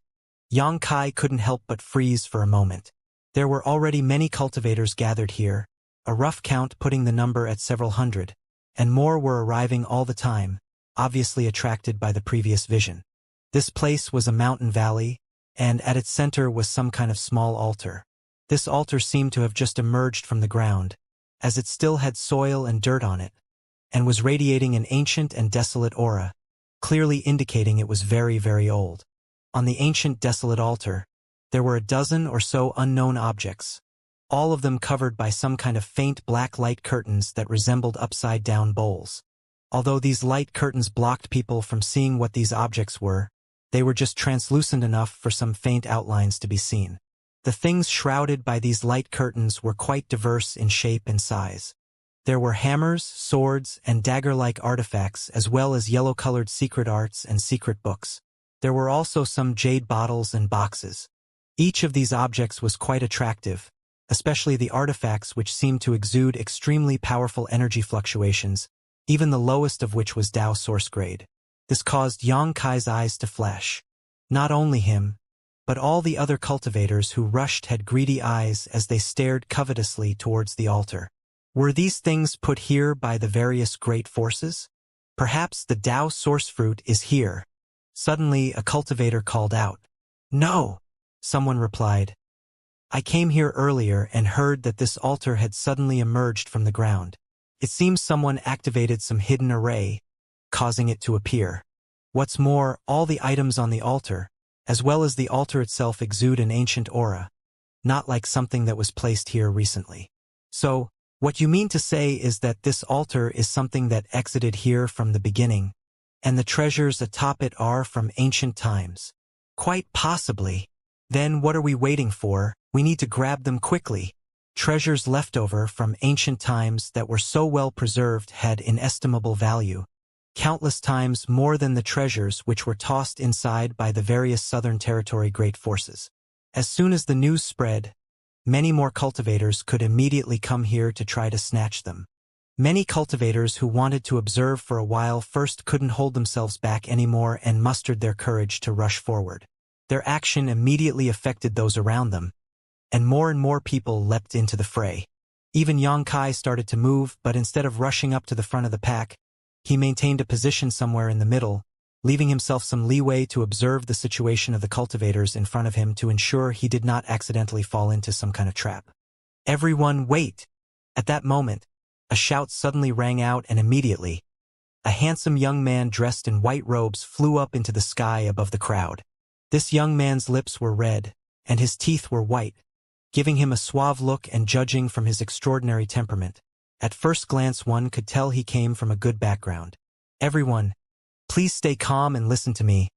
Xianxia couldn't help but freeze for a moment. There were already many cultivators gathered here, a rough count putting the number at several hundred, and more were arriving all the time, obviously attracted by the previous vision. This place was a mountain valley, and at its center was some kind of small altar. This altar seemed to have just emerged from the ground, as it still had soil and dirt on it, and was radiating an ancient and desolate aura, clearly indicating it was very, very old. On the ancient desolate altar, there were a dozen or so unknown objects, all of them covered by some kind of faint black light curtains that resembled upside-down bowls. Although these light curtains blocked people from seeing what these objects were, they were just translucent enough for some faint outlines to be seen. The things shrouded by these light curtains were quite diverse in shape and size. There were hammers, swords, and dagger-like artifacts, as well as yellow-colored secret arts and secret books. There were also some jade bottles and boxes. Each of these objects was quite attractive, especially the artifacts which seemed to exude extremely powerful energy fluctuations, even the lowest of which was Dao source grade. This caused Xianxia's eyes to flash. Not only him, but all the other cultivators who rushed had greedy eyes as they stared covetously towards the altar. Were these things put here by the various great forces? Perhaps the Dao source fruit is here. Suddenly, a cultivator called out. No, someone replied. I came here earlier and heard that this altar had suddenly emerged from the ground. It seems someone activated some hidden array, causing it to appear. What's more, all the items on the altar, as well as the altar itself, exude an ancient aura, not like something that was placed here recently. So, what you mean to say is that this altar is something that exited here from the beginning, and the treasures atop it are from ancient times? Quite possibly. Then what are we waiting for? We need to grab them quickly. Treasures left over from ancient times that were so well preserved had inestimable value, countless times more than the treasures which were tossed inside by the various Southern Territory great forces. As soon as the news spread, many more cultivators could immediately come here to try to snatch them. Many cultivators who wanted to observe for a while first couldn't hold themselves back anymore and mustered their courage to rush forward. Their action immediately affected those around them, and more people leapt into the fray. Even Xianxia started to move, but instead of rushing up to the front of the pack, he maintained a position somewhere in the middle, leaving himself some leeway to observe the situation of the cultivators in front of him to ensure he did not accidentally fall into some kind of trap. "Everyone, wait!" At that moment, a shout suddenly rang out, and immediately, a handsome young man dressed in white robes flew up into the sky above the crowd. This young man's lips were red, and his teeth were white, giving him a suave look, and judging from his extraordinary temperament, at first glance one could tell he came from a good background. "Everyone, please stay calm and listen to me,"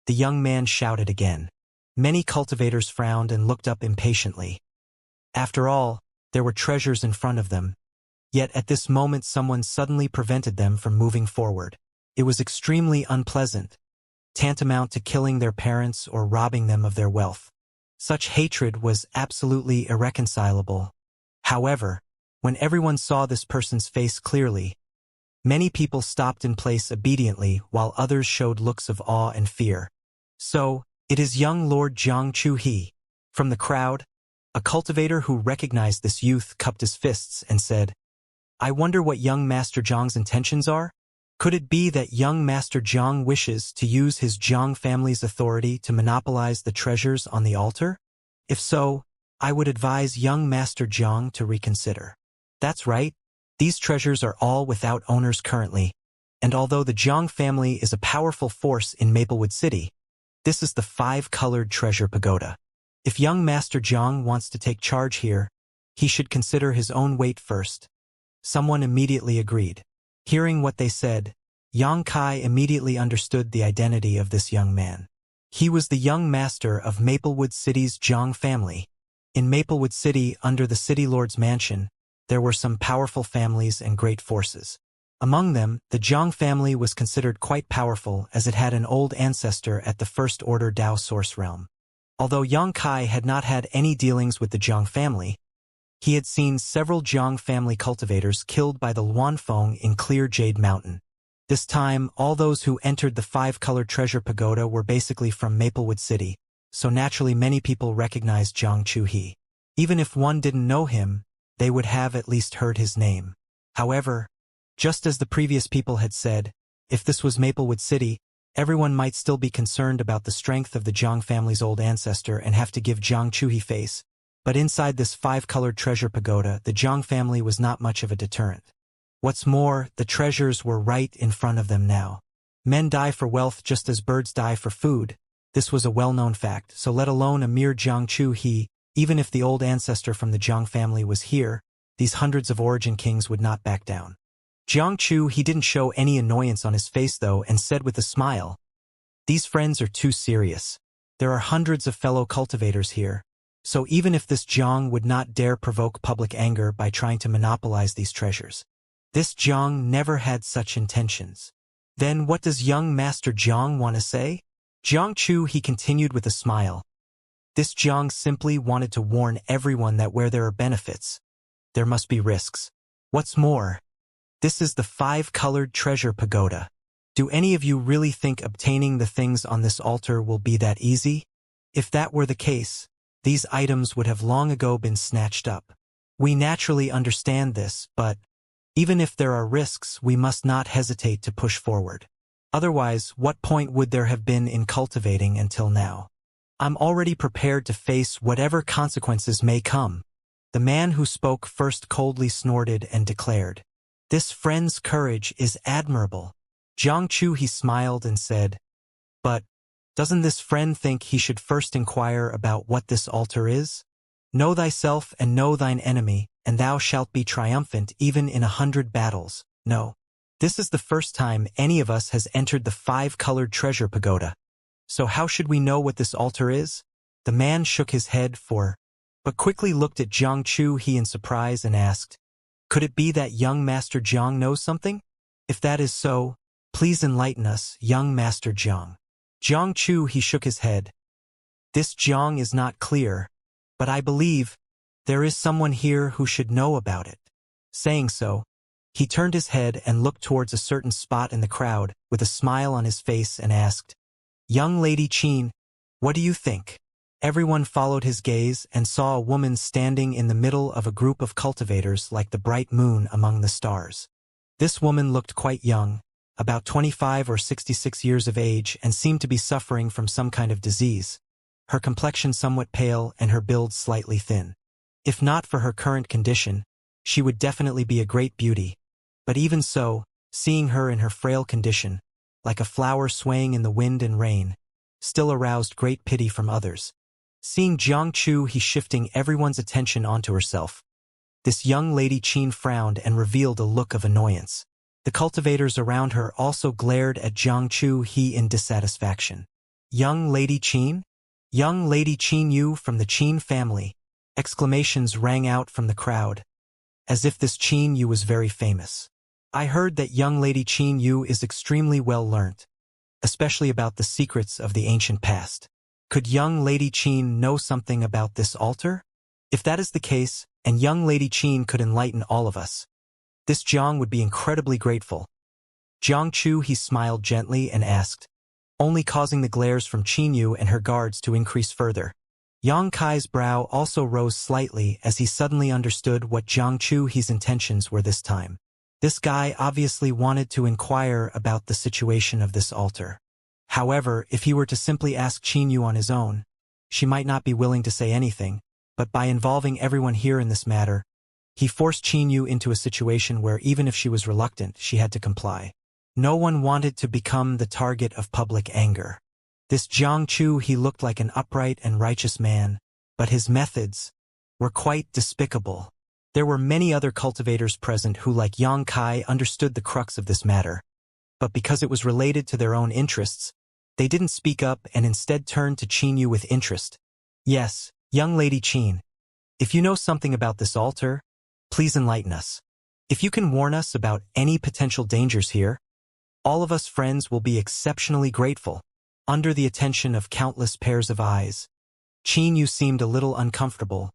the young man shouted again. Many cultivators frowned and looked up impatiently. After all, there were treasures in front of them. Yet at this moment someone suddenly prevented them from moving forward. It was extremely unpleasant, tantamount to killing their parents or robbing them of their wealth. Such hatred was absolutely irreconcilable. However, when everyone saw this person's face clearly, many people stopped in place obediently while others showed looks of awe and fear. "So, it is young Lord Jiang Chu-he." From the crowd, a cultivator who recognized this youth cupped his fists and said, "I wonder what young Master Jiang's intentions are? Could it be that young Master Jiang wishes to use his Jiang family's authority to monopolize the treasures on the altar? If so, I would advise young Master Jiang to reconsider. That's right, these treasures are all without owners currently, and although the Jiang family is a powerful force in Maplewood City, this is the 5-colored treasure pagoda. If young Master Jiang wants to take charge here, he should consider his own weight first." Someone immediately agreed. Hearing what they said, Xianxia immediately understood the identity of this young man. He was the young master of Maplewood City's Jiang family. In Maplewood City, under the city lord's mansion, there were some powerful families and great forces. Among them, the Jiang family was considered quite powerful as it had an old ancestor at the First Order Dao Source Realm. Although Xianxia had not had any dealings with the Jiang family, he had seen several Jiang family cultivators killed by the Luanfeng in Clear Jade Mountain. This time, all those who entered the 5-colored treasure pagoda were basically from Maplewood City, so naturally many people recognized Jiang Chu-he. Even if one didn't know him, they would have at least heard his name. However, just as the previous people had said, if this was Maplewood City, everyone might still be concerned about the strength of the Jiang family's old ancestor and have to give Jiang Chu-he face. But inside this 5-colored treasure pagoda, the Jiang family was not much of a deterrent. What's more, the treasures were right in front of them now. Men die for wealth just as birds die for food. This was a well-known fact, so let alone a mere Jiang Chu-he, even if the old ancestor from the Jiang family was here, these hundreds of origin kings would not back down. Jiang Chu-he didn't show any annoyance on his face though and said with a smile, "These friends are too serious. There are hundreds of fellow cultivators here. So even if this Jiang would not dare provoke public anger by trying to monopolize these treasures. This Jiang never had such intentions. Then what does young Master Jiang want to say?" Jiang Chu-he continued with a smile. "This Jiang simply wanted to warn everyone that where there are benefits, there must be risks. What's more, this is the 5-colored treasure pagoda. Do any of you really think obtaining the things on this altar will be that easy? If that were the case, these items would have long ago been snatched up. We naturally understand this, but even if there are risks, we must not hesitate to push forward. Otherwise, what point would there have been in cultivating until now? I'm already prepared to face whatever consequences may come." The man who spoke first coldly snorted and declared, "This friend's courage is admirable." Jiang Chu-he smiled and said, "But doesn't this friend think he should first inquire about what this altar is? Know thyself and know thine enemy, and thou shalt be triumphant even in 100 battles. No, this is the first time any of us has entered the 5-colored treasure pagoda. So how should we know what this altar is?" The man shook his head but quickly looked at Jiang Chu-he in surprise and asked, "Could it be that young Master Jiang knows something? If that is so, Please enlighten us, young Master Jiang. Jiang Chu, he shook his head. This Jiang is not clear, but I believe there is someone here who should know about it. Saying so, he turned his head and looked towards a certain spot in the crowd with a smile on his face and asked, Young Lady Qin, what do you think? Everyone followed his gaze and saw a woman standing in the middle of a group of cultivators like the bright moon among the stars. This woman looked quite young, about 25 or 66 years of age, and seemed to be suffering from some kind of disease. Her complexion somewhat pale and her build slightly thin. If not for her current condition, she would definitely be a great beauty. But even so, seeing her in her frail condition, like a flower swaying in the wind and rain, still aroused great pity from others. Seeing Jiang Chu, he shifting everyone's attention onto herself. This young Lady Qin frowned and revealed a look of annoyance. The cultivators around her also glared at Jiang Chu, he in dissatisfaction. Young Lady Qin? Young Lady Qin Yu from the Qin family. Exclamations rang out from the crowd, as if this Qin Yu was very famous. I heard that young Lady Qin Yu is extremely well learnt, especially about the secrets of the ancient past. Could young Lady Qin know something about this altar? If that is the case, and young Lady Qin could enlighten all of us, this Jiang would be incredibly grateful. Jiang Chu, he smiled gently and asked, only causing the glares from Qin Yu and her guards to increase further. Yang Kai's brow also rose slightly as he suddenly understood what Jiang Chu he's intentions were this time. This guy obviously wanted to inquire about the situation of this altar. However, if he were to simply ask Qin Yu on his own, she might not be willing to say anything, but by involving everyone here in this matter, he forced Qin Yu into a situation where even if she was reluctant, she had to comply. No one wanted to become the target of public anger. This Jiang Chu, he looked like an upright and righteous man, but his methods were quite despicable. There were many other cultivators present who, like Yang Kai, understood the crux of this matter, but because it was related to their own interests, they didn't speak up and instead turned to Qin Yu with interest. Yes, young Lady Qin, if you know something about this altar, please enlighten us. If you can warn us about any potential dangers here, all of us friends will be exceptionally grateful. Under the attention of countless pairs of eyes, Qin Yu seemed a little uncomfortable,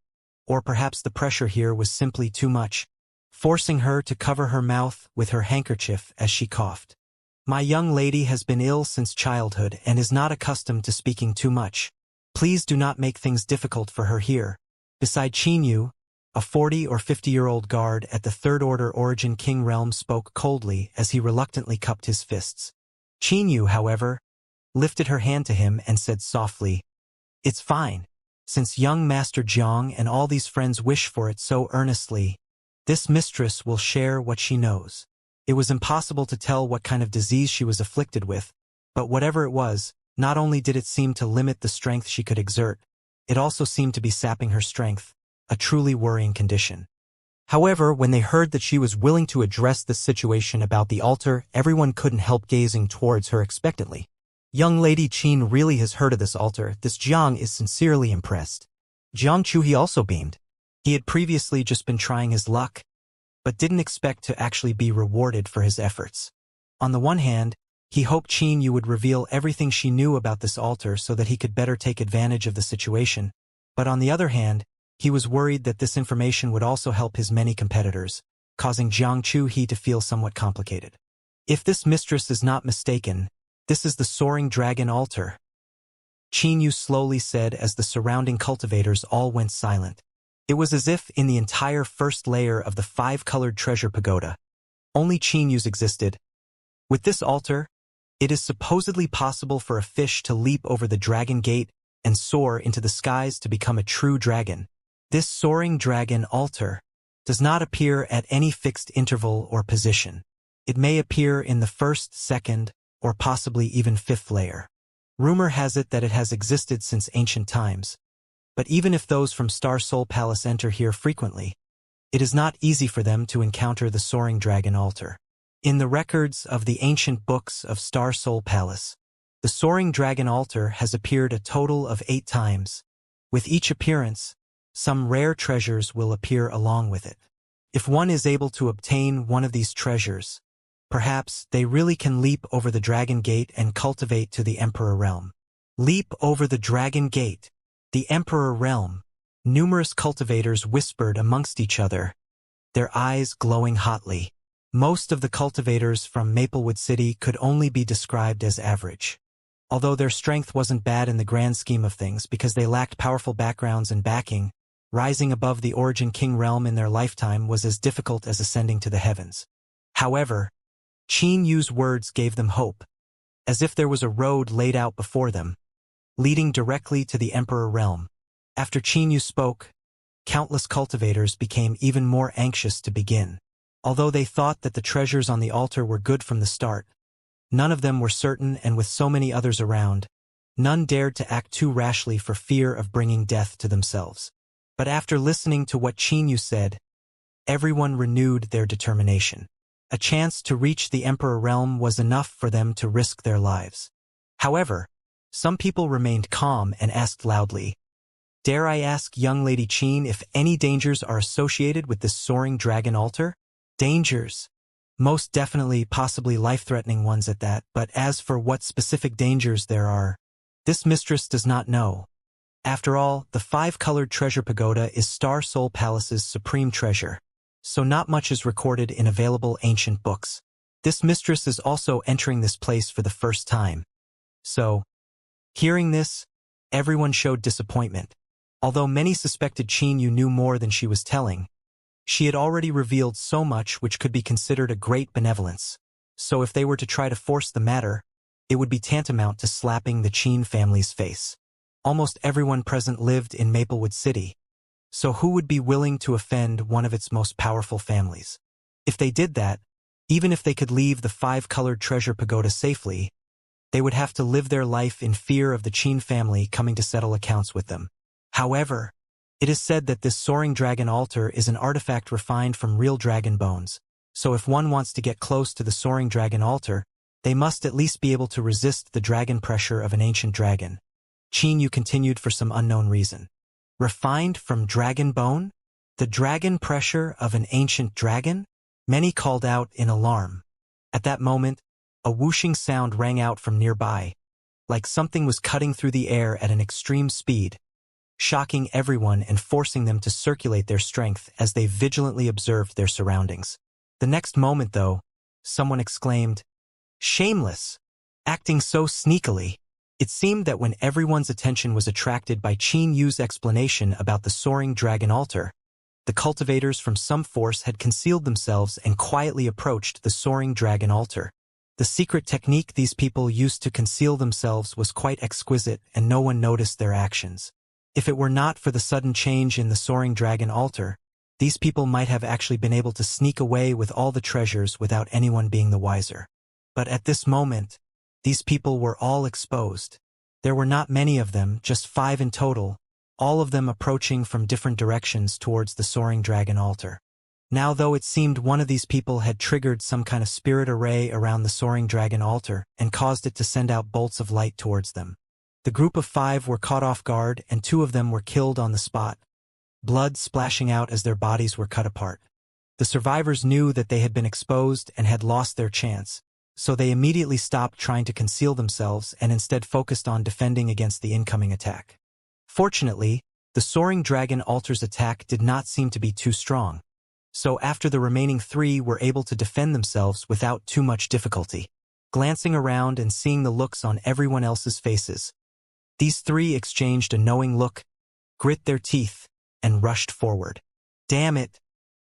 or perhaps the pressure here was simply too much, forcing her to cover her mouth with her handkerchief as she coughed. My young lady has been ill since childhood and is not accustomed to speaking too much. Please do not make things difficult for her here. Beside Qin Yu, a 40 or 50-year-old guard at the Third Order Origin King realm spoke coldly as he reluctantly cupped his fists. Qin Yu, however, lifted her hand to him and said softly, It's fine. Since young Master Jiang and all these friends wish for it so earnestly, this mistress will share what she knows. It was impossible to tell what kind of disease she was afflicted with, but whatever it was, not only did it seem to limit the strength she could exert, it also seemed to be sapping her strength, a truly worrying condition. However, when they heard that she was willing to address the situation about the altar, everyone couldn't help gazing towards her expectantly. Young Lady Qin really has heard of this altar. This Jiang is sincerely impressed. Jiang Chu, he also beamed. He had previously just been trying his luck, but didn't expect to actually be rewarded for his efforts. On the one hand, he hoped Qin Yu would reveal everything she knew about this altar so that he could better take advantage of the situation, but on the other hand, he was worried that this information would also help his many competitors, causing Jiang Chu he to feel somewhat complicated. If this mistress is not mistaken, this is the Soaring Dragon altar, Qin Yu slowly said as the surrounding cultivators all went silent. It was as if in the entire first layer of the five-colored treasure pagoda, only Qin Yu's existed. With this altar, it is supposedly possible for a fish to leap over the dragon gate and soar into the skies to become a true dragon. This Soaring Dragon altar does not appear at any fixed interval or position. It may appear in the first, second, or possibly even fifth layer. Rumor has it that it has existed since ancient times, but even if those from Star Soul Palace enter here frequently, it is not easy for them to encounter the Soaring Dragon altar. In the records of the ancient books of Star Soul Palace, the Soaring Dragon altar has appeared a total of 8 times. With each appearance, some rare treasures will appear along with it. If one is able to obtain one of these treasures, Perhaps they really can leap over the Dragon Gate and cultivate to the Emperor Realm. Leap over the Dragon Gate. The Emperor Realm. Numerous cultivators whispered amongst each other, their eyes glowing hotly. Most of the cultivators from Maplewood City could only be described as average. Although their strength wasn't bad in the grand scheme of things because they lacked powerful backgrounds and backing, rising above the Origin King realm in their lifetime was as difficult as ascending to the heavens. However, Qin Yu's words gave them hope, as if there was a road laid out before them, leading directly to the Emperor Realm. After Qin Yu spoke, countless cultivators became even more anxious to begin. Although they thought that the treasures on the altar were good from the start, none of them were certain, and with so many others around, none dared to act too rashly for fear of bringing death to themselves. But after listening to what Qin Yu said, everyone renewed their determination. A chance to reach the Emperor Realm was enough for them to risk their lives. However, some people remained calm and asked loudly, "Dare I ask young Lady Qin if any dangers are associated with this soaring dragon altar?" Dangers. Most definitely, possibly life-threatening ones at that, but as for what specific dangers there are, this mistress does not know. After all, the five-colored treasure pagoda is Star Soul Palace's supreme treasure, so not much is recorded in available ancient books. This mistress is also entering this place for the first time. So, hearing this, everyone showed disappointment. Although many suspected Qin Yu knew more than she was telling, she had already revealed so much which could be considered a great benevolence. So if they were to try to force the matter, it would be tantamount to slapping the Qin family's face. Almost everyone present lived in Maplewood City, so who would be willing to offend one of its most powerful families? If they did that, even if they could leave the five-colored treasure pagoda safely, they would have to live their life in fear of the Qin family coming to settle accounts with them. However, it is said that this soaring dragon altar is an artifact refined from real dragon bones, so if one wants to get close to the soaring dragon altar, they must at least be able to resist the dragon pressure of an ancient dragon. Qin Yu continued for some unknown reason. Refined from dragon bone? The dragon pressure of an ancient dragon? Many called out in alarm. At that moment, a whooshing sound rang out from nearby, like something was cutting through the air at an extreme speed, shocking everyone and forcing them to circulate their strength as they vigilantly observed their surroundings. The next moment, though, someone exclaimed, "Shameless! Acting so sneakily!" It seemed that when everyone's attention was attracted by Qin Yu's explanation about the soaring dragon altar, the cultivators from some force had concealed themselves and quietly approached the soaring dragon altar. The secret technique these people used to conceal themselves was quite exquisite, and no one noticed their actions. If it were not for the sudden change in the soaring dragon altar, these people might have actually been able to sneak away with all the treasures without anyone being the wiser. But at this moment, these people were all exposed. There were not many of them, just 5 in total, all of them approaching from different directions towards the soaring dragon altar. Now, though, it seemed one of these people had triggered some kind of spirit array around the soaring dragon altar and caused it to send out bolts of light towards them. The group of 5 were caught off guard, and 2 of them were killed on the spot, blood splashing out as their bodies were cut apart. The survivors knew that they had been exposed and had lost their chance, so they immediately stopped trying to conceal themselves and instead focused on defending against the incoming attack. Fortunately, the soaring dragon altar's attack did not seem to be too strong, so after the remaining 3 were able to defend themselves without too much difficulty. Glancing around and seeing the looks on everyone else's faces, these 3 exchanged a knowing look, grit their teeth, and rushed forward. Damn it!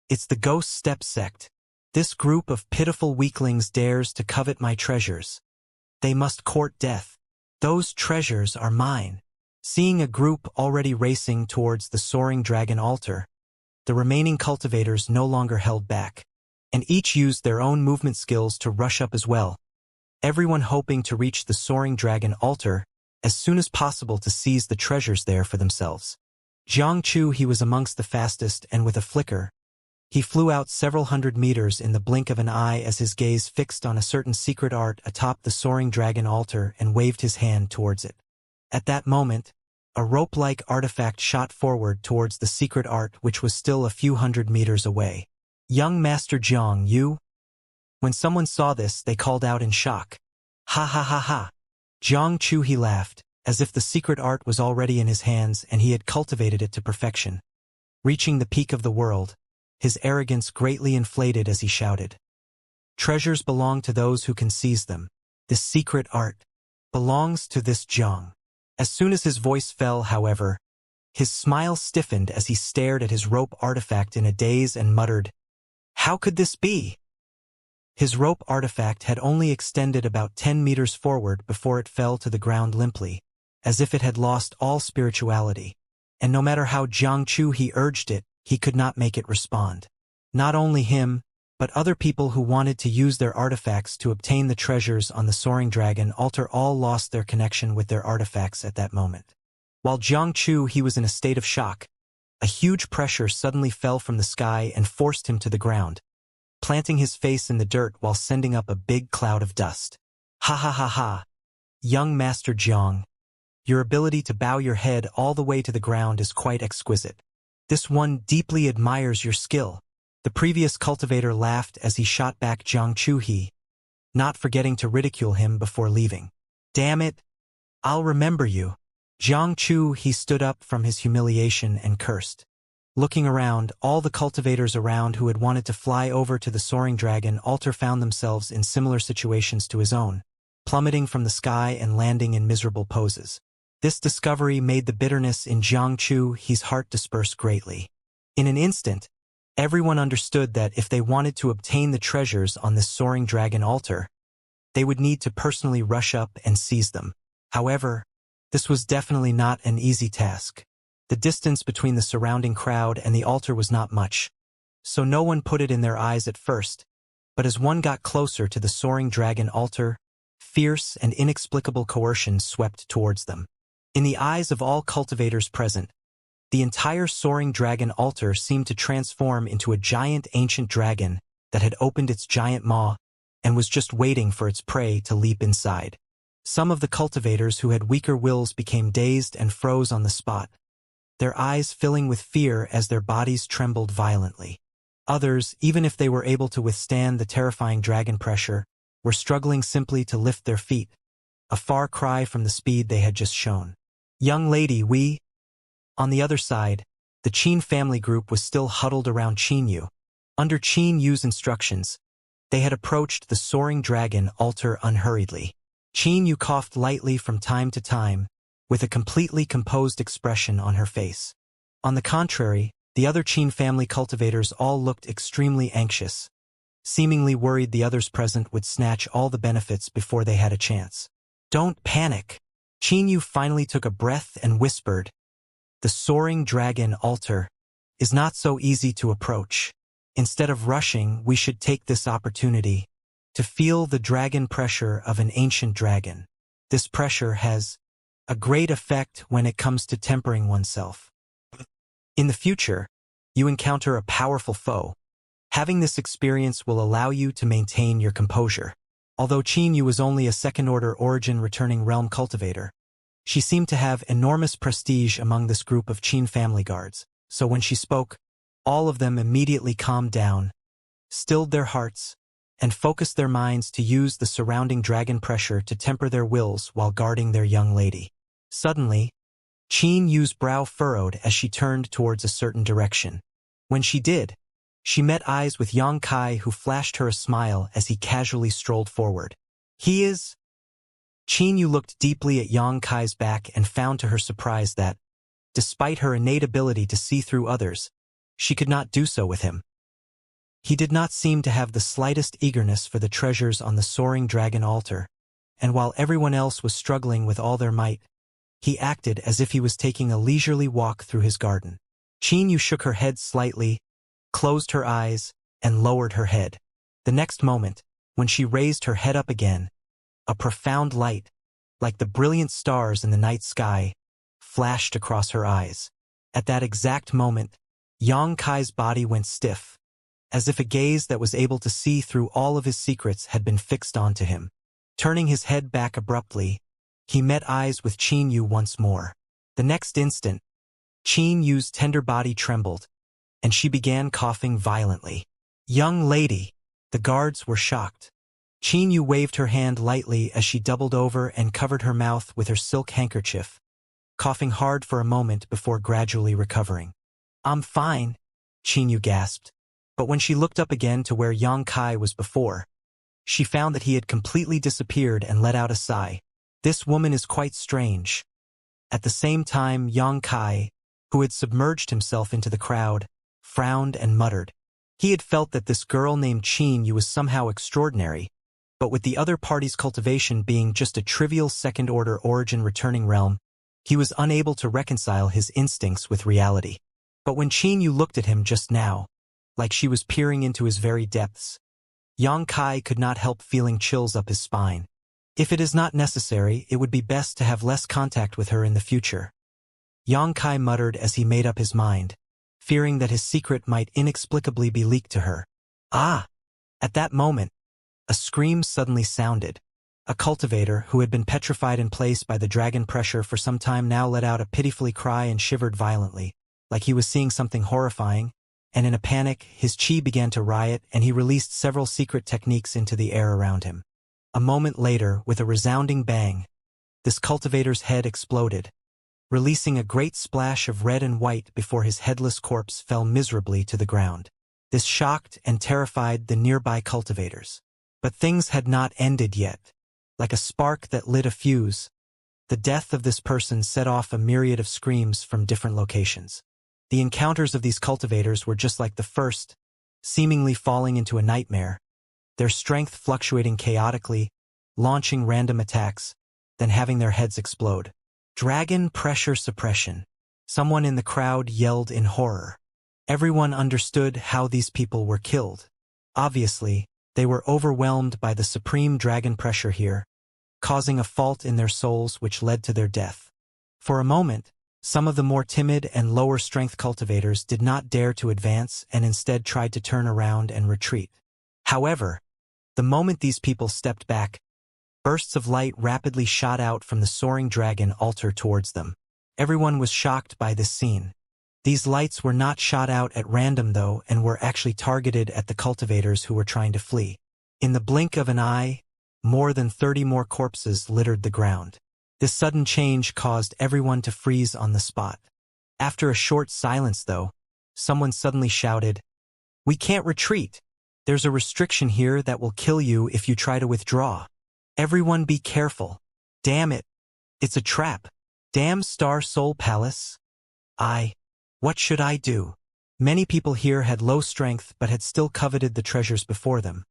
It's the Ghost Step sect. This group of pitiful weaklings dares to covet my treasures. They must court death. Those treasures are mine. Seeing a group already racing towards the soaring dragon altar, the remaining cultivators no longer held back, and each used their own movement skills to rush up as well, everyone hoping to reach the soaring dragon altar as soon as possible to seize the treasures there for themselves. Xianxia, he was amongst the fastest, and with a flicker, he flew out several hundred meters in the blink of an eye as his gaze fixed on a certain secret art atop the soaring dragon altar and waved his hand towards it. At that moment, a rope-like artifact shot forward towards the secret art, which was still a few hundred meters away. "Young Master Jiang, you?" When someone saw this, they called out in shock. Ha ha ha ha. Jiang Chu he laughed, as if the secret art was already in his hands and he had cultivated it to perfection. Reaching the peak of the world, his arrogance greatly inflated as he shouted. Treasures belong to those who can seize them. This secret art belongs to this Jiang. As soon as his voice fell, however, his smile stiffened as he stared at his rope artifact in a daze and muttered, "How could this be?" His rope artifact had only extended about 10 meters forward before it fell to the ground limply, as if it had lost all spirituality. And no matter how Jiang Chu he urged it, he could not make it respond. Not only him, but other people who wanted to use their artifacts to obtain the treasures on the Soaring Dragon altar all lost their connection with their artifacts at that moment. While Jiang Chu he was in a state of shock, a huge pressure suddenly fell from the sky and forced him to the ground, planting his face in the dirt while sending up a big cloud of dust. Ha ha ha ha. Young Master Jiang, your ability to bow your head all the way to the ground is quite exquisite. This one deeply admires your skill. The previous cultivator laughed as he shot back Jiang Chu he, not forgetting to ridicule him before leaving. Damn it! I'll remember you. Jiang Chu he stood up from his humiliation and cursed. Looking around, all the cultivators around who had wanted to fly over to the Soaring Dragon altar found themselves in similar situations to his own, plummeting from the sky and landing in miserable poses. This discovery made the bitterness in Jiang Chu he's heart disperse greatly. In an instant, everyone understood that if they wanted to obtain the treasures on this Soaring Dragon altar, they would need to personally rush up and seize them. However, this was definitely not an easy task. The distance between the surrounding crowd and the altar was not much, so no one put it in their eyes at first, but as one got closer to the Soaring Dragon altar, fierce and inexplicable coercion swept towards them. In the eyes of all cultivators present, the entire Soaring Dragon altar seemed to transform into a giant ancient dragon that had opened its giant maw and was just waiting for its prey to leap inside. Some of the cultivators who had weaker wills became dazed and froze on the spot, their eyes filling with fear as their bodies trembled violently. Others, even if they were able to withstand the terrifying dragon pressure, were struggling simply to lift their feet, a far cry from the speed they had just shown. Young lady, we... On the other side, the Qin family group was still huddled around Qin Yu. Under Qin Yu's instructions, they had approached the Soaring Dragon altar unhurriedly. Qin Yu coughed lightly from time to time, with a completely composed expression on her face. On the contrary, the other Qin family cultivators all looked extremely anxious, seemingly worried the others present would snatch all the benefits before they had a chance. Don't panic. Qin Yu finally took a breath and whispered, "The Soaring Dragon altar is not so easy to approach. Instead of rushing, we should take this opportunity to feel the dragon pressure of an ancient dragon. This pressure has a great effect when it comes to tempering oneself. In the future, you encounter a powerful foe. Having this experience will allow you to maintain your composure." Although Qin Yu was only a second-order origin returning realm cultivator, she seemed to have enormous prestige among this group of Qin family guards, so when she spoke, all of them immediately calmed down, stilled their hearts, and focused their minds to use the surrounding dragon pressure to temper their wills while guarding their young lady. Suddenly, Qin Yu's brow furrowed as she turned towards a certain direction. When she did, she met eyes with Yang Kai, who flashed her a smile as he casually strolled forward. He is... Qin Yu looked deeply at Yang Kai's back and found to her surprise that, despite her innate ability to see through others, she could not do so with him. He did not seem to have the slightest eagerness for the treasures on the Soaring Dragon altar, and while everyone else was struggling with all their might, he acted as if he was taking a leisurely walk through his garden. Qin Yu shook her head slightly, closed her eyes, and lowered her head. The next moment, when she raised her head up again, a profound light, like the brilliant stars in the night sky, flashed across her eyes. At that exact moment, Yang Kai's body went stiff, as if a gaze that was able to see through all of his secrets had been fixed onto him. Turning his head back abruptly, he met eyes with Qin Yu once more. The next instant, Qin Yu's tender body trembled, and she began coughing violently. "Young lady, The guards were shocked. Qin Yu waved her hand lightly as she doubled over and covered her mouth with her silk handkerchief, coughing hard for a moment before gradually recovering. "I'm fine," Qin Yu gasped. But when she looked up again to where Yang Kai was before, she found that he had completely disappeared and let out a sigh. "This woman is quite strange." At the same time, Yang Kai, who had submerged himself into the crowd, frowned and muttered. He had felt that this girl named Qin Yu was somehow extraordinary, but with the other party's cultivation being just a trivial second-order origin returning realm, he was unable to reconcile his instincts with reality. But when Qin Yu looked at him just now, like she was peering into his very depths, Yang Kai could not help feeling chills up his spine. If it is not necessary, it would be best to have less contact with her in the future, Yang Kai muttered as he made up his mind, fearing that his secret might inexplicably be leaked to her. Ah! At that moment, a scream suddenly sounded. A cultivator, who had been petrified in place by the dragon pressure for some time, now let out a pitifully cry and shivered violently, like he was seeing something horrifying, and in a panic, his chi began to riot and he released several secret techniques into the air around him. A moment later, with a resounding bang, this cultivator's head exploded, releasing a great splash of red and white before his headless corpse fell miserably to the ground. This shocked and terrified the nearby cultivators. But things had not ended yet. Like a spark that lit a fuse, the death of this person set off a myriad of screams from different locations. The encounters of these cultivators were just like the first, seemingly falling into a nightmare, their strength fluctuating chaotically, launching random attacks, then having their heads explode. Dragon pressure suppression. Someone in the crowd yelled in horror. Everyone understood how these people were killed. Obviously, they were overwhelmed by the supreme dragon pressure here, causing a fault in their souls which led to their death. For a moment, some of the more timid and lower-strength cultivators did not dare to advance and instead tried to turn around and retreat. However, the moment these people stepped back, bursts of light rapidly shot out from the soaring dragon altar towards them. Everyone was shocked by this scene. These lights were not shot out at random though, and were actually targeted at the cultivators who were trying to flee. In the blink of an eye, more than 30 more corpses littered the ground. This sudden change caused everyone to freeze on the spot. After a short silence though, someone suddenly shouted, "We can't retreat. There's a restriction here that will kill you if you try to withdraw. Everyone be careful. Damn it. It's a trap. Damn Star Soul Palace. What should I do?" Many people here had low strength but had still coveted the treasures before them.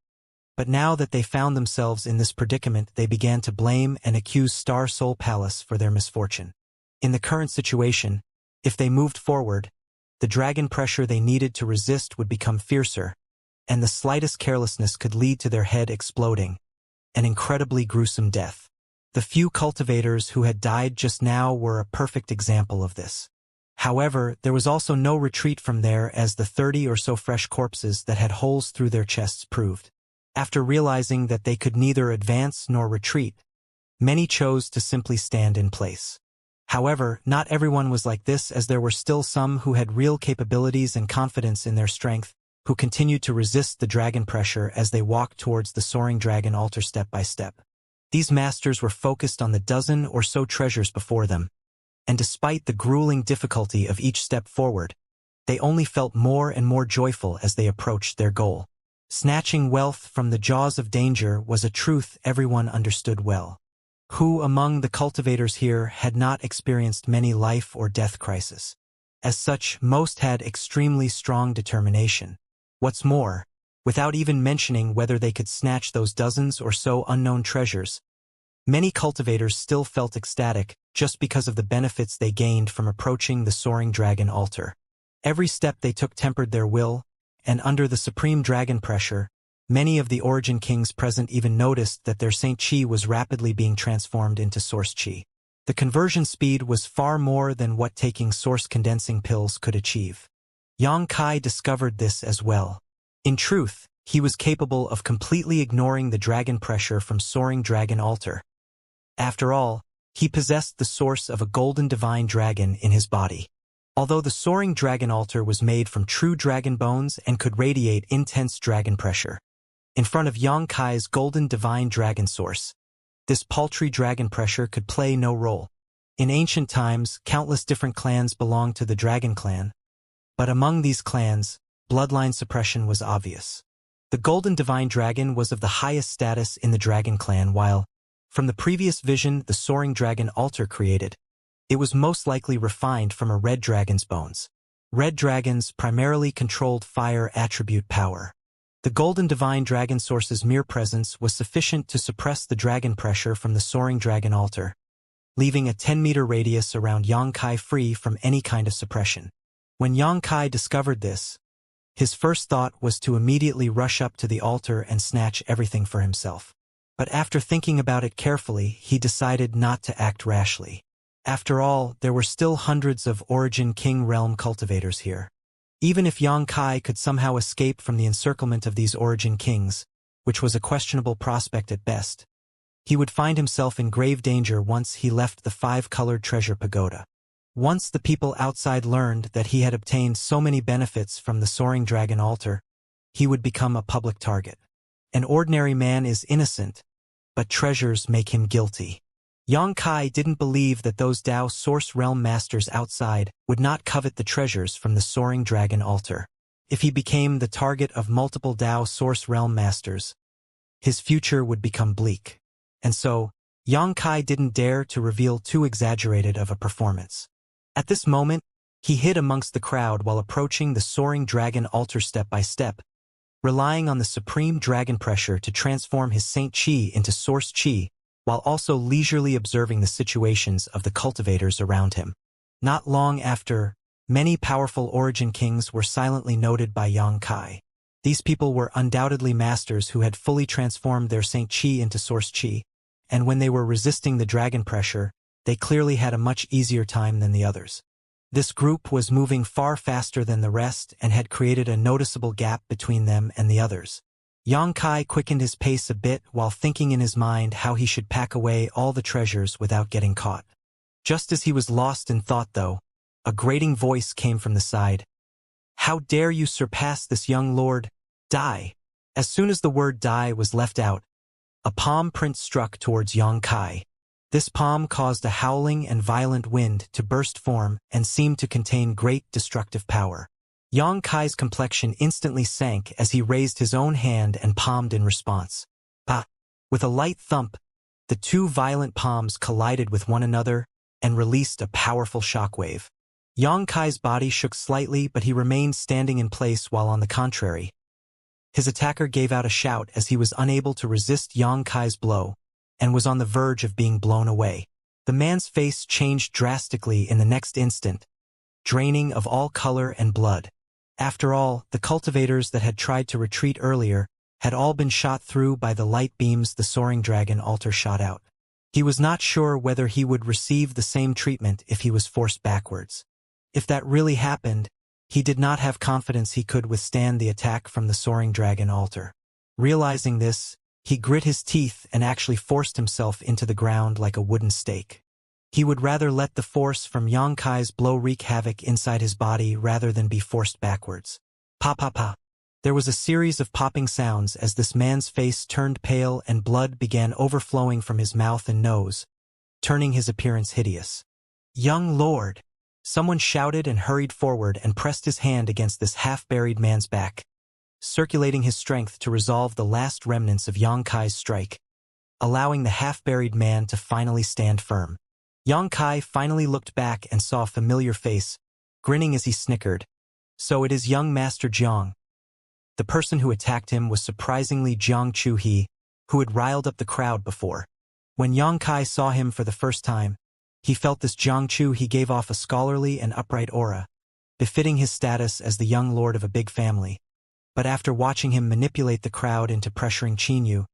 But now that they found themselves in this predicament, they began to blame and accuse Star Soul Palace for their misfortune. In the current situation, if they moved forward, the dragon pressure they needed to resist would become fiercer, and the slightest carelessness could lead to their head exploding, an incredibly gruesome death. The few cultivators who had died just now were a perfect example of this. However, there was also no retreat from there, as the 30 or so fresh corpses that had holes through their chests proved. After realizing that they could neither advance nor retreat, many chose to simply stand in place. However, not everyone was like this, as there were still some who had real capabilities and confidence in their strength, who continued to resist the dragon pressure as they walked towards the soaring dragon altar step by step. These masters were focused on the dozen or so treasures before them, and despite the grueling difficulty of each step forward, they only felt more and more joyful as they approached their goal. Snatching wealth from the jaws of danger was a truth everyone understood well. Who among the cultivators here had not experienced many life or death crises? As such, most had extremely strong determination. What's more, without even mentioning whether they could snatch those dozens or so unknown treasures, many cultivators still felt ecstatic just because of the benefits they gained from approaching the soaring dragon altar. Every step they took tempered their will, and under the supreme dragon pressure, many of the origin kings present even noticed that their Saint Chi was rapidly being transformed into Source Chi. The conversion speed was far more than what taking source condensing pills could achieve. Yang Kai discovered this as well. In truth, he was capable of completely ignoring the dragon pressure from soaring dragon altar. After all, he possessed the source of a golden divine dragon in his body. Although the soaring dragon altar was made from true dragon bones and could radiate intense dragon pressure, in front of Yang Kai's golden divine dragon source. This paltry dragon pressure could play no role. In ancient times, countless different clans belonged to the dragon clan, but among these clans, bloodline suppression was obvious. The golden divine dragon was of the highest status in the dragon clan while, from the previous vision the soaring dragon altar created, it was most likely refined from a red dragon's bones. Red dragons primarily controlled fire attribute power. The golden divine dragon source's mere presence was sufficient to suppress the dragon pressure from the soaring dragon altar, leaving a 10-meter radius around Yang Kai free from any kind of suppression. When Yang Kai discovered this, his first thought was to immediately rush up to the altar and snatch everything for himself. But after thinking about it carefully, he decided not to act rashly. After all, there were still hundreds of Origin King Realm cultivators here. Even if Yang Kai could somehow escape from the encirclement of these Origin Kings, which was a questionable prospect at best, he would find himself in grave danger once he left the 5-colored treasure pagoda. Once the people outside learned that he had obtained so many benefits from the soaring dragon altar, he would become a public target. An ordinary man is innocent, but treasures make him guilty. Yang Kai didn't believe that those Dao Source Realm masters outside would not covet the treasures from the soaring dragon altar. If he became the target of multiple Dao Source Realm masters, his future would become bleak. And so, Yang Kai didn't dare to reveal too exaggerated of a performance. At this moment, he hid amongst the crowd while approaching the soaring dragon altar step by step, relying on the supreme dragon pressure to transform his Saint Chi into Source Chi, while also leisurely observing the situations of the cultivators around him. Not long after, many powerful Origin Kings were silently noted by Yang Kai. These people were undoubtedly masters who had fully transformed their Saint Chi into Source Chi, and when they were resisting the dragon pressure, they clearly had a much easier time than the others. This group was moving far faster than the rest and had created a noticeable gap between them and the others. Yang Kai quickened his pace a bit while thinking in his mind how he should pack away all the treasures without getting caught. Just as he was lost in thought though, a grating voice came from the side. "How dare you surpass this young lord? Die!" As soon as the word die was left out, a palm print struck towards Yang Kai. This palm caused a howling and violent wind to burst form and seemed to contain great destructive power. Yang Kai's complexion instantly sank as he raised his own hand and palmed in response. Pa! With a light thump, the two violent palms collided with one another and released a powerful shockwave. Yang Kai's body shook slightly, but he remained standing in place while on the contrary. His attacker gave out a shout as he was unable to resist Yang Kai's blow and was on the verge of being blown away. The man's face changed drastically in the next instant, draining of all color and blood. After all, the cultivators that had tried to retreat earlier had all been shot through by the light beams the soaring dragon altar shot out. He was not sure whether he would receive the same treatment if he was forced backwards. If that really happened, he did not have confidence he could withstand the attack from the soaring dragon altar. Realizing this, he grit his teeth and actually forced himself into the ground like a wooden stake. He would rather let the force from Yang Kai's blow wreak havoc inside his body rather than be forced backwards. Pa pa pa. There was a series of popping sounds as this man's face turned pale and blood began overflowing from his mouth and nose, turning his appearance hideous. "Young lord!" Someone shouted and hurried forward and pressed his hand against this half-buried man's back, circulating his strength to resolve the last remnants of Yang Kai's strike, allowing the half-buried man to finally stand firm. Yang Kai finally looked back and saw a familiar face, grinning as he snickered. "So it is young Master Jiang." The person who attacked him was surprisingly Jiang Chu-he, who had riled up the crowd before. When Yang Kai saw him for the first time, he felt this Jiang Chu-he gave off a scholarly and upright aura, befitting his status as the young lord of a big family. But after watching him manipulate the crowd into pressuring Qinyu,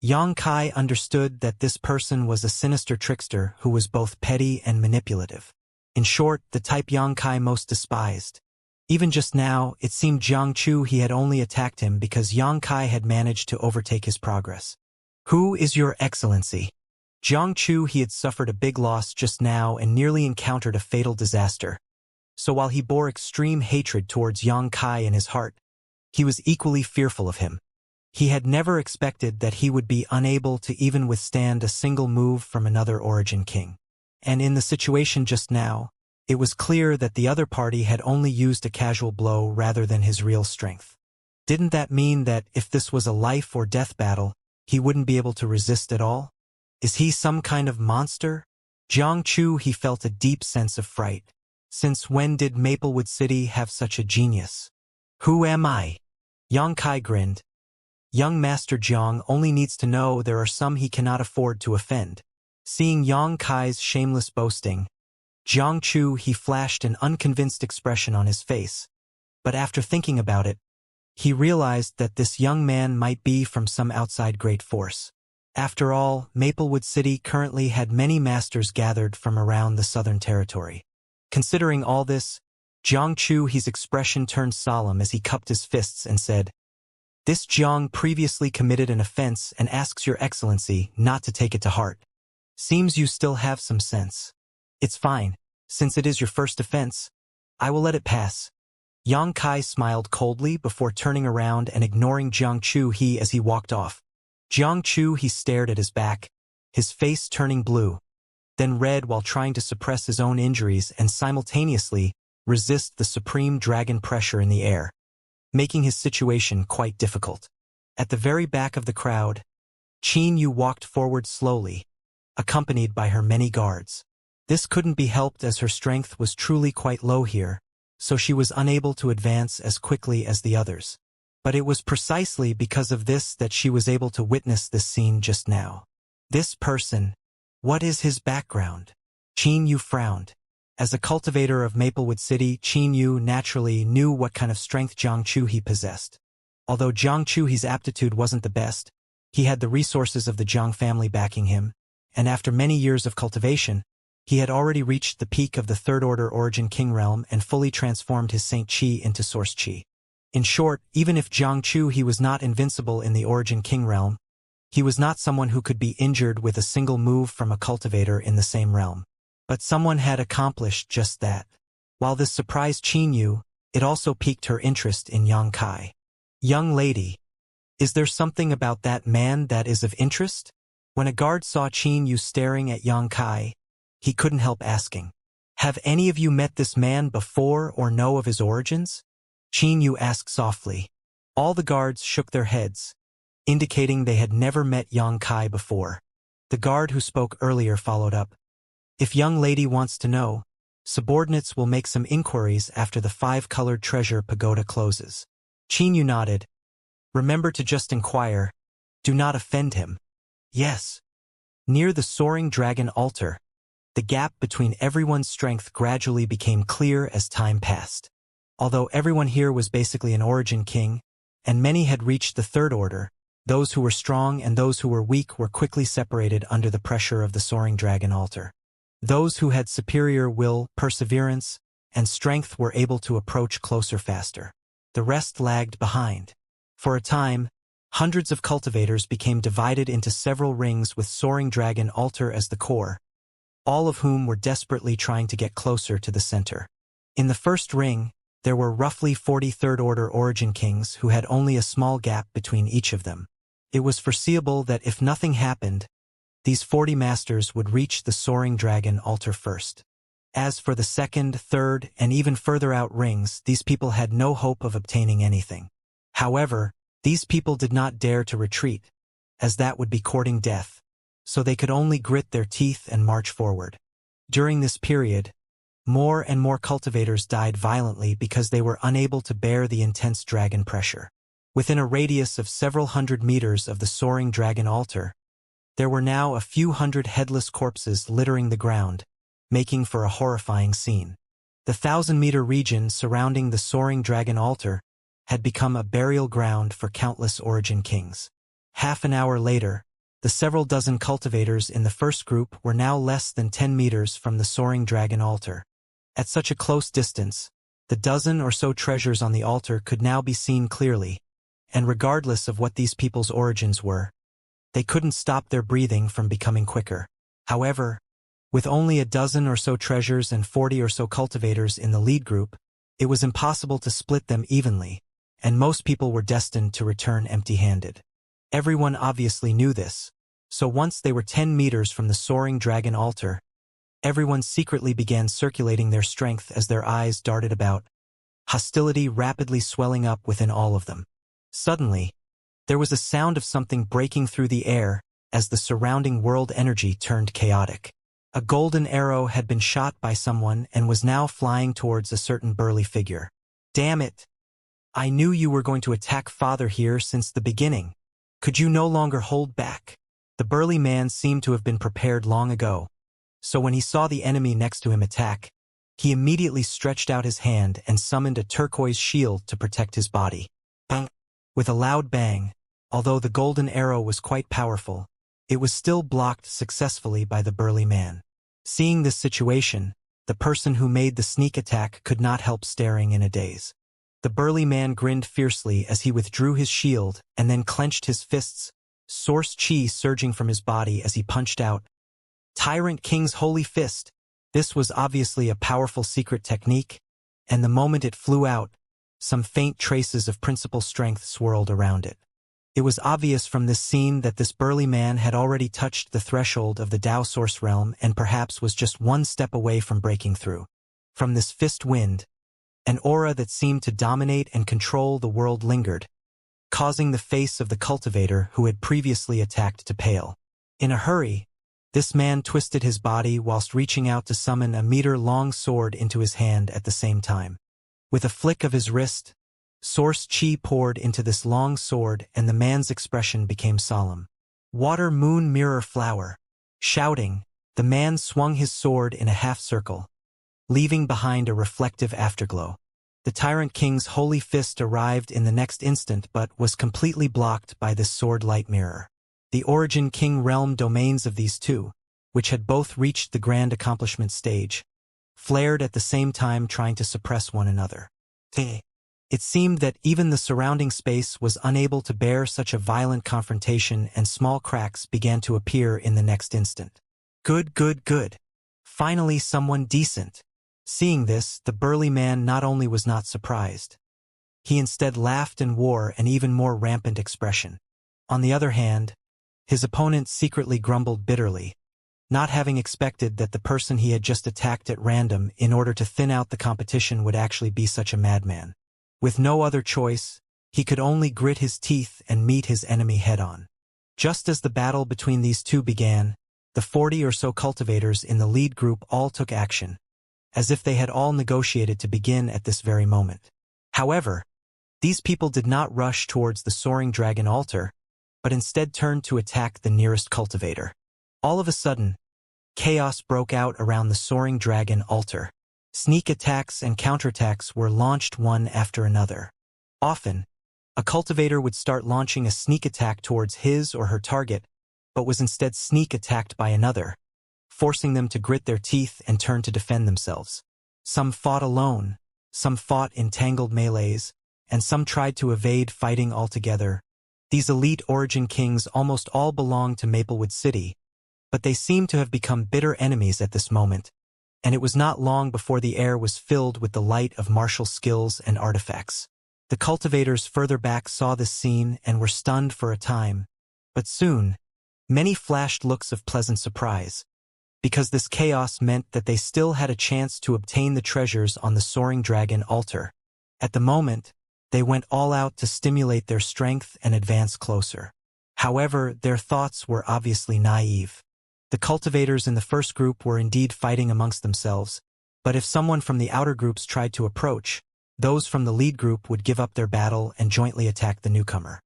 Yang Kai understood that this person was a sinister trickster who was both petty and manipulative. In short, the type Yang Kai most despised. Even just now, it seemed Jiang Chu-he had only attacked him because Yang Kai had managed to overtake his progress. "Who is your excellency?" Jiang Chu-he had suffered a big loss just now and nearly encountered a fatal disaster. So while he bore extreme hatred towards Yang Kai in his heart, he was equally fearful of him. He had never expected that he would be unable to even withstand a single move from another Origin King. And in the situation just now, it was clear that the other party had only used a casual blow rather than his real strength. Didn't that mean that if this was a life or death battle, he wouldn't be able to resist at all? Is he some kind of monster? Jiang Chu, he felt a deep sense of fright. Since when did Maplewood City have such a genius? Who am I? Yang Kai grinned. Young Master Jiang only needs to know there are some he cannot afford to offend. Seeing Yang Kai's shameless boasting, Jiang Chu, he flashed an unconvinced expression on his face. But after thinking about it, he realized that this young man might be from some outside great force. After all, Maplewood City currently had many masters gathered from around the Southern Territory. Considering all this, Jiang Chu, his expression turned solemn as he cupped his fists and said, "This Jiang previously committed an offense and asks your excellency not to take it to heart. Seems you still have some sense. It's fine, since it is your first offense. I will let it pass." Yang Kai smiled coldly before turning around and ignoring Jiang Chu as he walked off. Jiang Chu, he stared at his back, his face turning blue, then red while trying to suppress his own injuries and simultaneously resist the supreme dragon pressure in the air, making his situation quite difficult. At the very back of the crowd, Qin Yu walked forward slowly, accompanied by her many guards. This couldn't be helped as her strength was truly quite low here, so she was unable to advance as quickly as the others. But it was precisely because of this that she was able to witness this scene just now. This person, what is his background? Qin Yu frowned. As a cultivator of Maplewood City, Qin Yu naturally knew what kind of strength Jiang Chu he possessed. Although Jiang Chu his aptitude wasn't the best, he had the resources of the Jiang family backing him, and after many years of cultivation, he had already reached the peak of the Third Order Origin King realm and fully transformed his Saint Qi into Source Qi. In short, even if Jiang Chu he was not invincible in the Origin King realm, he was not someone who could be injured with a single move from a cultivator in the same realm. But someone had accomplished just that. While this surprised Qin Yu, it also piqued her interest in Yang Kai. "Young lady, is there something about that man that is of interest?" When a guard saw Qin Yu staring at Yang Kai, he couldn't help asking, "Have any of you met this man before or know of his origins?" Qin Yu asked softly. All the guards shook their heads, indicating they had never met Yang Kai before. The guard who spoke earlier followed up. "If young lady wants to know, subordinates will make some inquiries after the 5-colored treasure pagoda closes." Qin Yu nodded. "Remember to just inquire. Do not offend him." "Yes." Near the soaring dragon altar, the gap between everyone's strength gradually became clear as time passed. Although everyone here was basically an Origin King, and many had reached the Third Order, those who were strong and those who were weak were quickly separated under the pressure of the soaring dragon altar. Those who had superior will, perseverance, and strength were able to approach closer faster. The rest lagged behind. For a time, hundreds of cultivators became divided into several rings with soaring dragon altar as the core, all of whom were desperately trying to get closer to the center. In the first ring, there were roughly 40 Third Order Origin Kings who had only a small gap between each of them. It was foreseeable that if nothing happened, these 40 masters would reach the soaring dragon altar first. As for the second, third, and even further out rings, these people had no hope of obtaining anything. However, these people did not dare to retreat, as that would be courting death, so they could only grit their teeth and march forward. During this period, more and more cultivators died violently because they were unable to bear the intense dragon pressure. Within a radius of several hundred meters of the soaring dragon altar, there were now a few hundred headless corpses littering the ground, making for a horrifying scene. The 1,000-meter region surrounding the soaring dragon altar had become a burial ground for countless Origin Kings. Half an hour later, the several dozen cultivators in the first group were now less than 10 meters from the soaring dragon altar. At such a close distance, the dozen or so treasures on the altar could now be seen clearly, and regardless of what these people's origins were, they couldn't stop their breathing from becoming quicker. However, with only a dozen or so treasures and 40 or so cultivators in the lead group, it was impossible to split them evenly, and most people were destined to return empty-handed. Everyone obviously knew this, so once they were 10 meters from the soaring dragon altar, everyone secretly began circulating their strength as their eyes darted about, hostility rapidly swelling up within all of them. Suddenly, there was a sound of something breaking through the air as the surrounding world energy turned chaotic. A golden arrow had been shot by someone and was now flying towards a certain burly figure. Damn it! I knew you were going to attack Father here since the beginning. Could you no longer hold back? The burly man seemed to have been prepared long ago, so when he saw the enemy next to him attack, he immediately stretched out his hand and summoned a turquoise shield to protect his body. Bang! With a loud bang, although the golden arrow was quite powerful, it was still blocked successfully by the burly man. Seeing this situation, the person who made the sneak attack could not help staring in a daze. The burly man grinned fiercely as he withdrew his shield and then clenched his fists, source chi surging from his body as he punched out. Tyrant King's Holy Fist! This was obviously a powerful secret technique, and the moment it flew out, some faint traces of principal strength swirled around it. It was obvious from this scene that this burly man had already touched the threshold of the Tao Source realm and perhaps was just one step away from breaking through. From this fist wind, an aura that seemed to dominate and control the world lingered, causing the face of the cultivator who had previously attacked to pale. In a hurry, this man twisted his body whilst reaching out to summon a meter-long sword into his hand at the same time. With a flick of his wrist, source chi poured into this long sword and the man's expression became solemn. Water Moon Mirror Flower. Shouting, the man swung his sword in a half-circle, leaving behind a reflective afterglow. The Tyrant King's Holy Fist arrived in the next instant but was completely blocked by this sword-light mirror. The Origin King realm domains of these two, which had both reached the grand accomplishment stage, flared at the same time trying to suppress one another. It seemed that even the surrounding space was unable to bear such a violent confrontation and small cracks began to appear in the next instant. Good, good, good. Finally someone decent. Seeing this, the burly man not only was not surprised. He instead laughed and wore an even more rampant expression. On the other hand, his opponent secretly grumbled bitterly, not having expected that the person he had just attacked at random in order to thin out the competition would actually be such a madman. With no other choice, he could only grit his teeth and meet his enemy head-on. Just as the battle between these two began, the 40 or so cultivators in the lead group all took action, as if they had all negotiated to begin at this very moment. However, these people did not rush towards the soaring dragon altar, but instead turned to attack the nearest cultivator. All of a sudden, chaos broke out around the soaring dragon altar. Sneak attacks and counterattacks were launched one after another. Often, a cultivator would start launching a sneak attack towards his or her target, but was instead sneak attacked by another, forcing them to grit their teeth and turn to defend themselves. Some fought alone, some fought in tangled melees, and some tried to evade fighting altogether. These elite Origin Kings almost all belonged to Maplewood City, but they seemed to have become bitter enemies at this moment, and it was not long before the air was filled with the light of martial skills and artifacts. The cultivators further back saw this scene and were stunned for a time, but soon, many flashed looks of pleasant surprise, because this chaos meant that they still had a chance to obtain the treasures on the soaring dragon altar. At the moment, they went all out to stimulate their strength and advance closer. However, their thoughts were obviously naive. The cultivators in the first group were indeed fighting amongst themselves, but if someone from the outer groups tried to approach, those from the lead group would give up their battle and jointly attack the newcomer.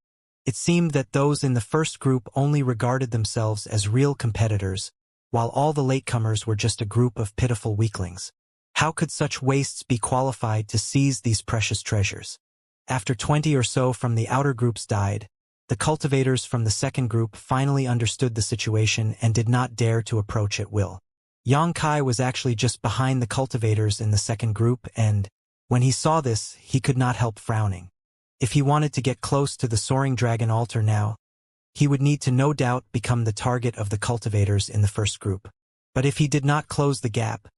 It seemed that those in the first group only regarded themselves as real competitors, while all the latecomers were just a group of pitiful weaklings. How could such wastes be qualified to seize these precious treasures? After 20 or so from the outer groups died, the cultivators from the second group finally understood the situation and did not dare to approach at will. Xianxia was actually just behind the cultivators in the second group and, when he saw this, he could not help frowning. If he wanted to get close to the soaring dragon altar now, he would need to no doubt become the target of the cultivators in the first group. But if he did not close the gap,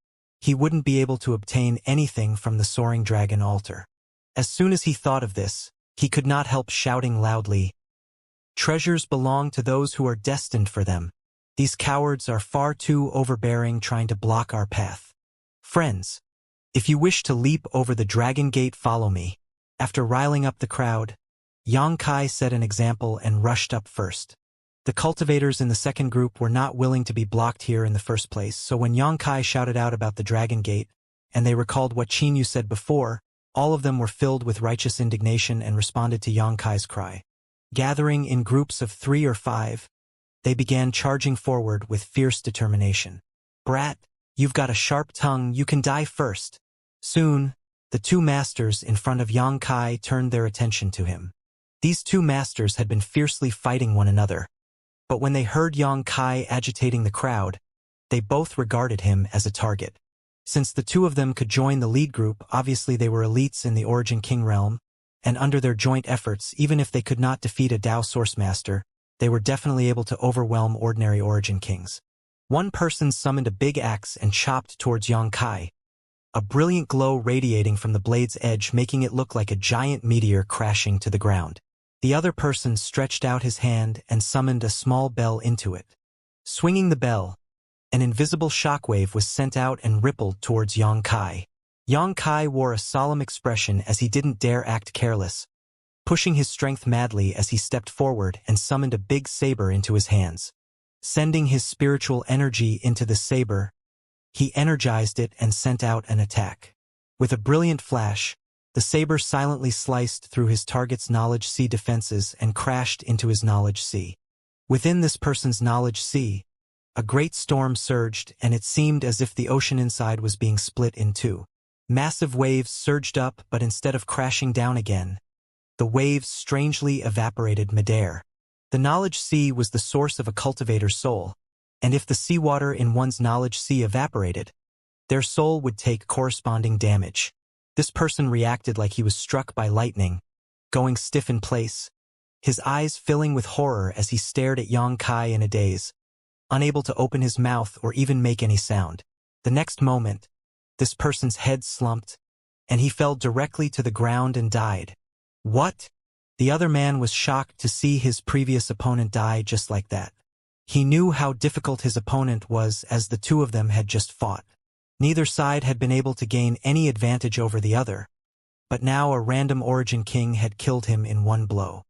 he wouldn't be able to obtain anything from the soaring dragon altar. As soon as he thought of this, he could not help shouting loudly, "Treasures belong to those who are destined for them. These cowards are far too overbearing, trying to block our path. Friends, if you wish to leap over the dragon gate, follow me." After riling up the crowd, Xianxia set an example and rushed up first. The cultivators in the second group were not willing to be blocked here in the first place, so when Xianxia shouted out about the dragon gate, and they recalled what Qinyu said before, all of them were filled with righteous indignation and responded to Xianxia's cry. Gathering in groups of 3 or 5, they began charging forward with fierce determination. "Brat, you've got a sharp tongue, you can die first." Soon, the 2 masters in front of Xianxia turned their attention to him. These 2 masters had been fiercely fighting one another, but when they heard Xianxia agitating the crowd, they both regarded him as a target. Since the 2 of them could join the lead group, obviously they were elites in the Origin King realm, and under their joint efforts, even if they could not defeat a Dao Source Master, they were definitely able to overwhelm ordinary Origin Kings. One person summoned a big axe and chopped towards Xianxia, a brilliant glow radiating from the blade's edge, making it look like a giant meteor crashing to the ground. The other person stretched out his hand and summoned a small bell into it. Swinging the bell, an invisible shockwave was sent out and rippled towards Xianxia. Xianxia wore a solemn expression as he didn't dare act careless, pushing his strength madly as he stepped forward and summoned a big saber into his hands. Sending his spiritual energy into the saber, he energized it and sent out an attack. With a brilliant flash, the saber silently sliced through his target's knowledge sea defenses and crashed into his knowledge sea. Within this person's knowledge sea, a great storm surged, and it seemed as if the ocean inside was being split in 2. Massive waves surged up, but instead of crashing down again, the waves strangely evaporated midair. The knowledge sea was the source of a cultivator's soul, and if the seawater in one's knowledge sea evaporated, their soul would take corresponding damage. This person reacted like he was struck by lightning, going stiff in place, his eyes filling with horror as he stared at Xianxia in a daze, unable to open his mouth or even make any sound. The next moment, this person's head slumped, and he fell directly to the ground and died. What? The other man was shocked to see his previous opponent die just like that. He knew how difficult his opponent was as the 2 of them had just fought. Neither side had been able to gain any advantage over the other, but now a random Origin King had killed him in one blow.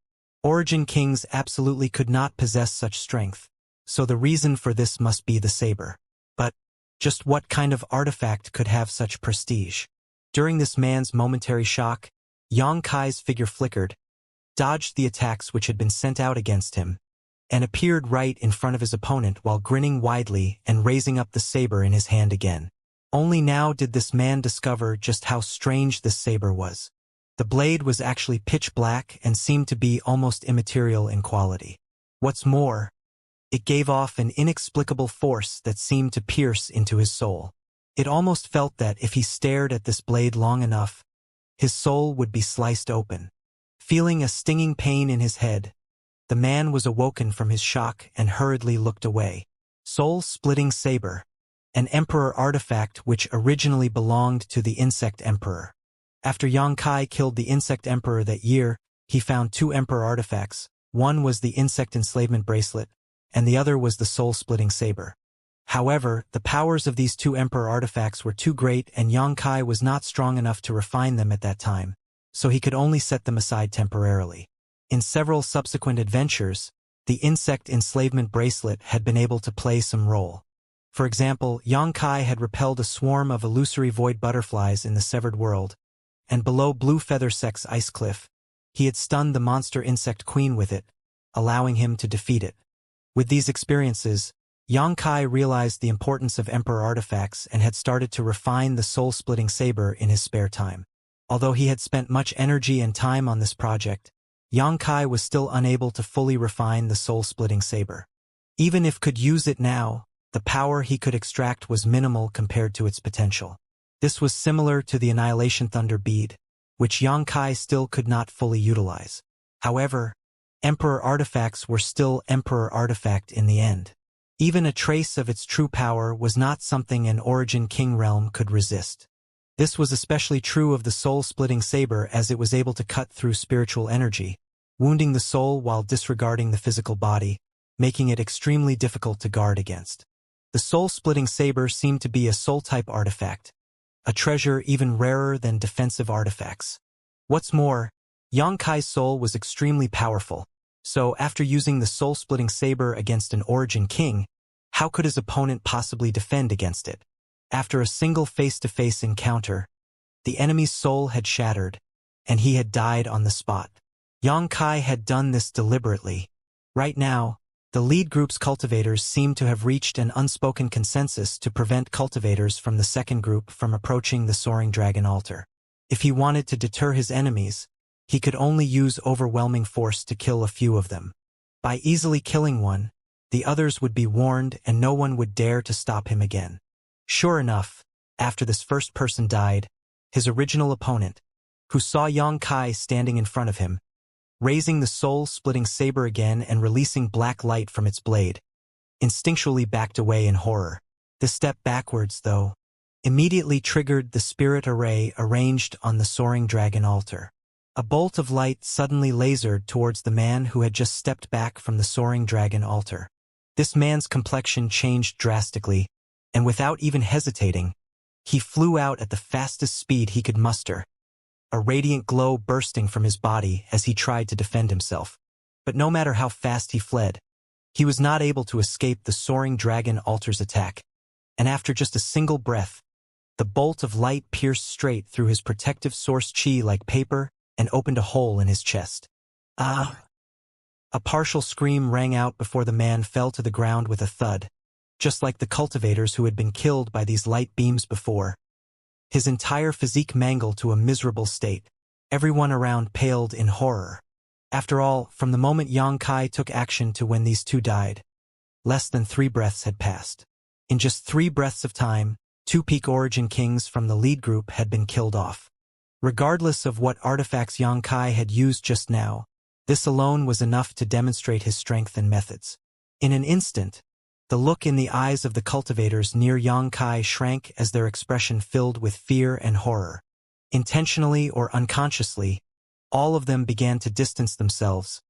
Origin Kings absolutely could not possess such strength, so the reason for this must be the saber. But just what kind of artifact could have such prestige? During this man's momentary shock, Xianxia's figure flickered, dodged the attacks which had been sent out against him, and appeared right in front of his opponent while grinning widely and raising up the saber in his hand again. Only now did this man discover just how strange this saber was. The blade was actually pitch black and seemed to be almost immaterial in quality. What's more, it gave off an inexplicable force that seemed to pierce into his soul. It almost felt that if he stared at this blade long enough, his soul would be sliced open. Feeling a stinging pain in his head, the man was awoken from his shock and hurriedly looked away. Soul-splitting saber, an emperor artifact which originally belonged to the insect emperor. After Xianxia killed the insect emperor that year, he found 2 emperor artifacts. One was the insect enslavement bracelet, and the other was the soul-splitting saber. However, the powers of these 2 emperor artifacts were too great, and Xianxia was not strong enough to refine them at that time, so he could only set them aside temporarily. In several subsequent adventures, the insect enslavement bracelet had been able to play some role. For example, Xianxia had repelled a swarm of illusory void butterflies in the Severed World, and below Blue Feather Sec's ice cliff, he had stunned the monster insect queen with it, allowing him to defeat it. With these experiences, Xianxia realized the importance of emperor artifacts and had started to refine the soul-splitting saber in his spare time. Although he had spent much energy and time on this project, Xianxia was still unable to fully refine the soul-splitting saber. Even if could use it now, the power he could extract was minimal compared to its potential. This was similar to the Annihilation Thunder bead, which Xianxia still could not fully utilize. However, emperor artifacts were still emperor artifact in the end. Even a trace of its true power was not something an Origin King realm could resist. This was especially true of the soul-splitting saber, as it was able to cut through spiritual energy, wounding the soul while disregarding the physical body, making it extremely difficult to guard against. The soul-splitting saber seemed to be a soul-type artifact, a treasure even rarer than defensive artifacts. What's more, Xianxia's soul was extremely powerful, so after using the soul-splitting saber against an Origin King, how could his opponent possibly defend against it? After a single face-to-face encounter, the enemy's soul had shattered, and he had died on the spot. Xianxia had done this deliberately. Right now, the lead group's cultivators seemed to have reached an unspoken consensus to prevent cultivators from the second group from approaching the soaring dragon altar. If he wanted to deter his enemies, he could only use overwhelming force to kill a few of them. By easily killing one, the others would be warned and no one would dare to stop him again. Sure enough, after this first person died, his original opponent, who saw Xianxia standing in front of him, raising the soul-splitting saber again and releasing black light from its blade, instinctually backed away in horror. This step backwards, though, immediately triggered the spirit array arranged on the soaring dragon altar. A bolt of light suddenly lasered towards the man who had just stepped back from the soaring dragon altar. This man's complexion changed drastically, and without even hesitating, he flew out at the fastest speed he could muster, a radiant glow bursting from his body as he tried to defend himself. But no matter how fast he fled, he was not able to escape the soaring dragon altar's attack, and after just a single breath, the bolt of light pierced straight through his protective source chi like paper and opened a hole in his chest. Ah! A partial scream rang out before the man fell to the ground with a thud, just like the cultivators who had been killed by these light beams before. His entire physique mangled to a miserable state. Everyone around paled in horror. After all, from the moment Xianxia took action to when these two died, less than 3 breaths had passed. In just 3 breaths of time, 2 peak origin kings from the lead group had been killed off. Regardless of what artifacts Xianxia had used just now, this alone was enough to demonstrate his strength and methods. In an instant, the look in the eyes of the cultivators near Xianxia shrank as their expression filled with fear and horror. Intentionally or unconsciously, all of them began to distance themselves,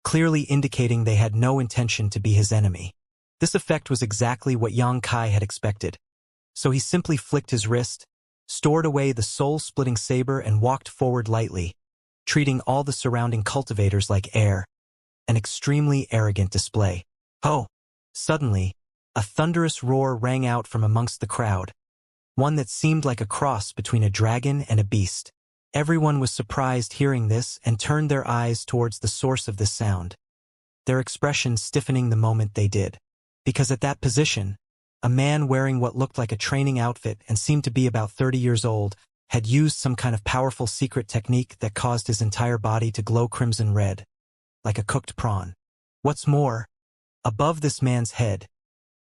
clearly indicating they had no intention to be his enemy. This effect was exactly what Xianxia had expected, so he simply flicked his wrist, stored away the soul-splitting saber and walked forward lightly, treating all the surrounding cultivators like air, an extremely arrogant display. Oh! Suddenly, a thunderous roar rang out from amongst the crowd, one that seemed like a cross between a dragon and a beast. Everyone was surprised hearing this and turned their eyes towards the source of this sound, their expressions stiffening the moment they did. Because at that position, a man wearing what looked like a training outfit and seemed to be about 30 years old had used some kind of powerful secret technique that caused his entire body to glow crimson red, like a cooked prawn. What's more, above this man's head,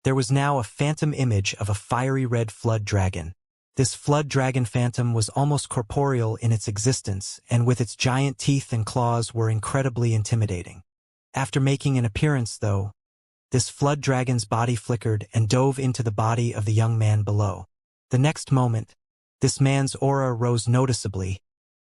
there was now a phantom image of a fiery red flood dragon. This flood dragon phantom was almost corporeal in its existence, and with its giant teeth and claws were incredibly intimidating. After making an appearance, though, this flood dragon's body flickered and dove into the body of the young man below. The next moment, this man's aura rose noticeably,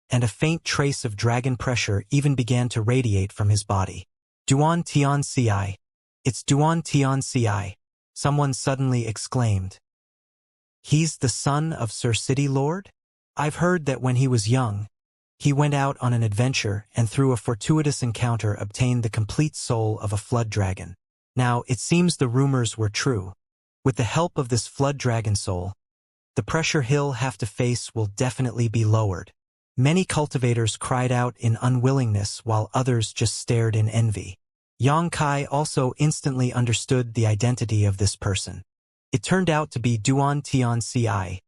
and a faint trace of dragon pressure even began to radiate from his body. Duan Tian Ci. It's Duan Tian Ci, someone suddenly exclaimed. He's the son of Sir City Lord? I've heard that when he was young, he went out on an adventure and through a fortuitous encounter obtained the complete soul of a flood dragon. Now, it seems the rumors were true. With the help of this flood dragon soul, the pressure he'll have to face will definitely be lowered. Many cultivators cried out in unwillingness while others just stared in envy. Xianxia also instantly understood the identity of this person. It turned out to be Duan Tian Ci,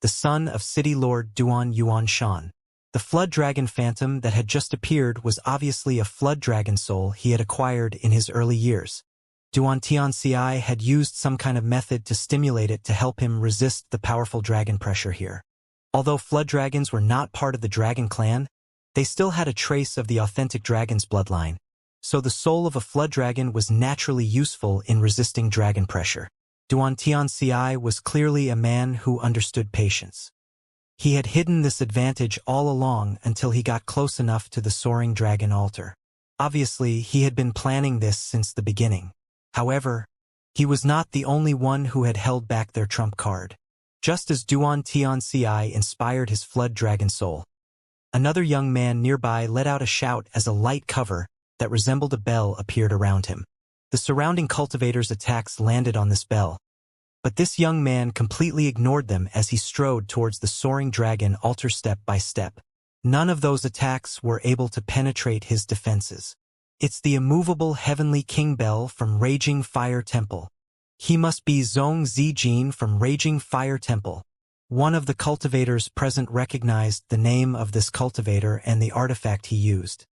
the son of City Lord Duan Yuanshan. The flood dragon phantom that had just appeared was obviously a flood dragon soul he had acquired in his early years. Duan Tian Ci had used some kind of method to stimulate it to help him resist the powerful dragon pressure here. Although flood dragons were not part of the dragon clan, they still had a trace of the authentic dragon's bloodline, so the soul of a flood dragon was naturally useful in resisting dragon pressure. Duan Tian Ci was clearly a man who understood patience. He had hidden this advantage all along until he got close enough to the soaring dragon altar. Obviously, he had been planning this since the beginning. However, he was not the only one who had held back their trump card. Just as Duan Tianci inspired his flood dragon soul, another young man nearby let out a shout as a light cover that resembled a bell appeared around him. The surrounding cultivators' attacks landed on this bell, but this young man completely ignored them as he strode towards the soaring dragon altar step by step. None of those attacks were able to penetrate his defenses. It's the immovable heavenly king bell from Raging Fire Temple. He must be Zhong Zijin from Raging Fire Temple. One of the cultivators present recognized the name of this cultivator and the artifact he used.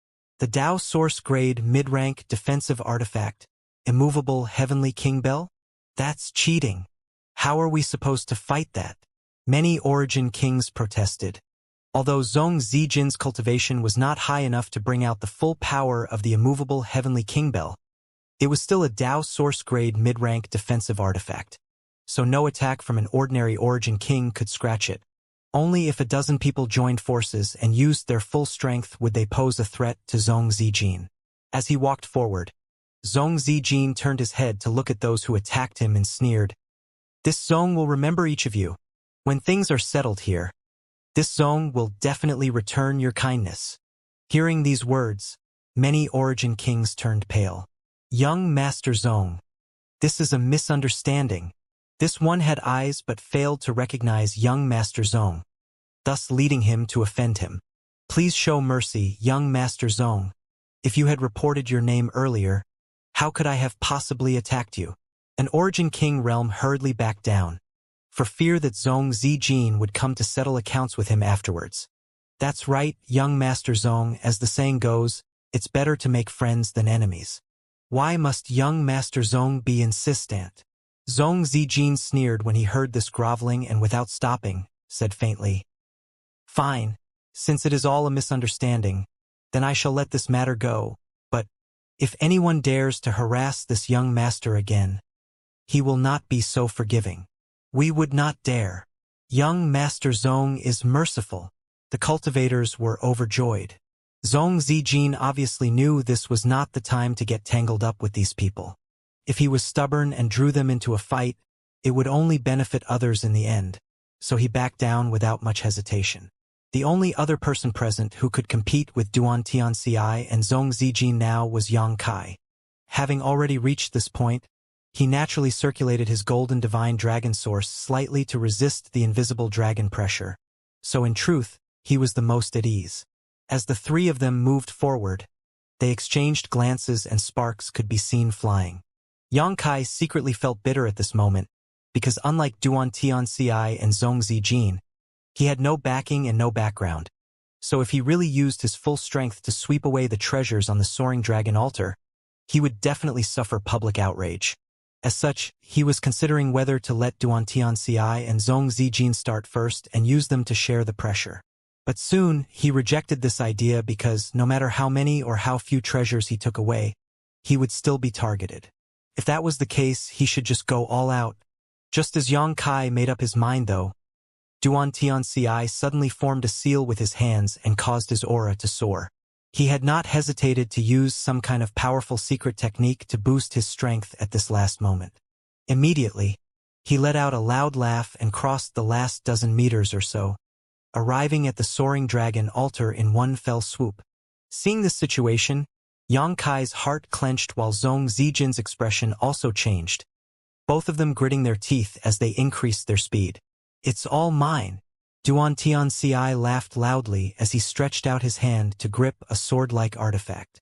The Dao Source Grade Mid-Rank Defensive Artifact, Immovable Heavenly King Bell? That's cheating. How are we supposed to fight that? Many Origin Kings protested. Although Zhong Zijin's cultivation was not high enough to bring out the full power of the immovable Heavenly King Bell, it was still a Dao Source Grade Mid-Rank Defensive Artifact. So no attack from an ordinary Origin King could scratch it. Only if a dozen people joined forces and used their full strength would they pose a threat to Zhong Zijin. As he walked forward, Zhong Zijin turned his head to look at those who attacked him and sneered, "This Zhong will remember each of you. When things are settled here, this Zhong will definitely return your kindness." Hearing these words, many Origin Kings turned pale. Young Master Zhong. This is a misunderstanding. This one had eyes but failed to recognize young Master Zhong, thus leading him to offend him. Please show mercy, young Master Zhong. If you had reported your name earlier, how could I have possibly attacked you? An Origin King realm hurriedly backed down, for fear that Zhong Zijin would come to settle accounts with him afterwards. That's right, young Master Zhong, as the saying goes, it's better to make friends than enemies. Why must young Master Zhong be insistent? Zhong Zijin sneered when he heard this groveling and without stopping, said faintly, "Fine, since it is all a misunderstanding, then I shall let this matter go, but if anyone dares to harass this young master again, he will not be so forgiving. We would not dare. Young Master Zhong is merciful." The cultivators were overjoyed. Zhong Zijin obviously knew this was not the time to get tangled up with these people. If he was stubborn and drew them into a fight, it would only benefit others in the end, so he backed down without much hesitation. The only other person present who could compete with Duan Tianci and Zhong Zijin now was Yang Kai. Having already reached this point, he naturally circulated his golden divine dragon source slightly to resist the invisible dragon pressure. So in truth, he was the most at ease. As the three of them moved forward, they exchanged glances and sparks could be seen flying. Yang Kai secretly felt bitter at this moment, because unlike Duan Tianci and Zhong Zijin, he had no backing and no background. So if he really used his full strength to sweep away the treasures on the soaring dragon altar, he would definitely suffer public outrage. As such, he was considering whether to let Duan Tianci and Zhong Zijin start first and use them to share the pressure. But soon, he rejected this idea because no matter how many or how few treasures he took away, he would still be targeted. If that was the case, he should just go all out. Just as Yang Kai made up his mind though, Duan Tianci suddenly formed a seal with his hands and caused his aura to soar. He had not hesitated to use some kind of powerful secret technique to boost his strength at this last moment. Immediately, he let out a loud laugh and crossed the last dozen meters or so, arriving at the soaring dragon altar in one fell swoop. Seeing this situation, Yang Kai's heart clenched while Zhong Zijin's expression also changed, both of them gritting their teeth as they increased their speed. "It's all mine." Duan Tianci laughed loudly as he stretched out his hand to grip a sword-like artifact.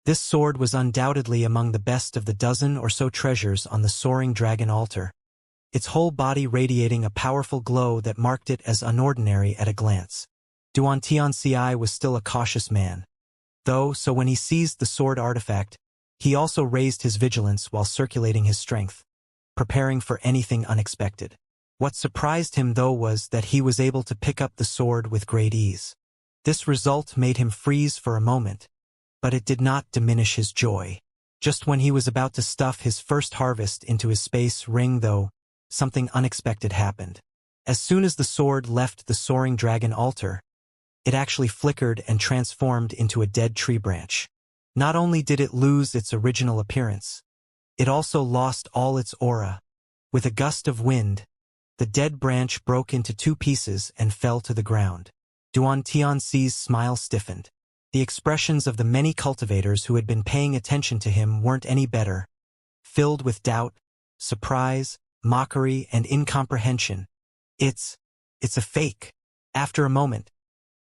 This sword was undoubtedly among the best of the dozen or so treasures on the soaring dragon altar, its whole body radiating a powerful glow that marked it as unordinary at a glance. Duan Tianci was still a cautious man, though, so when he seized the sword artifact, he also raised his vigilance while circulating his strength, preparing for anything unexpected. What surprised him though was that he was able to pick up the sword with great ease. This result made him freeze for a moment, but it did not diminish his joy. Just when he was about to stuff his first harvest into his space ring though, something unexpected happened. As soon as the sword left the soaring dragon altar, it actually flickered and transformed into a dead tree branch. Not only did it lose its original appearance, it also lost all its aura. With a gust of wind, the dead branch broke into two pieces and fell to the ground. Duan Tianxi's smile stiffened. The expressions of the many cultivators who had been paying attention to him weren't any better, filled with doubt, surprise, mockery, and incomprehension. It's a fake. After a moment,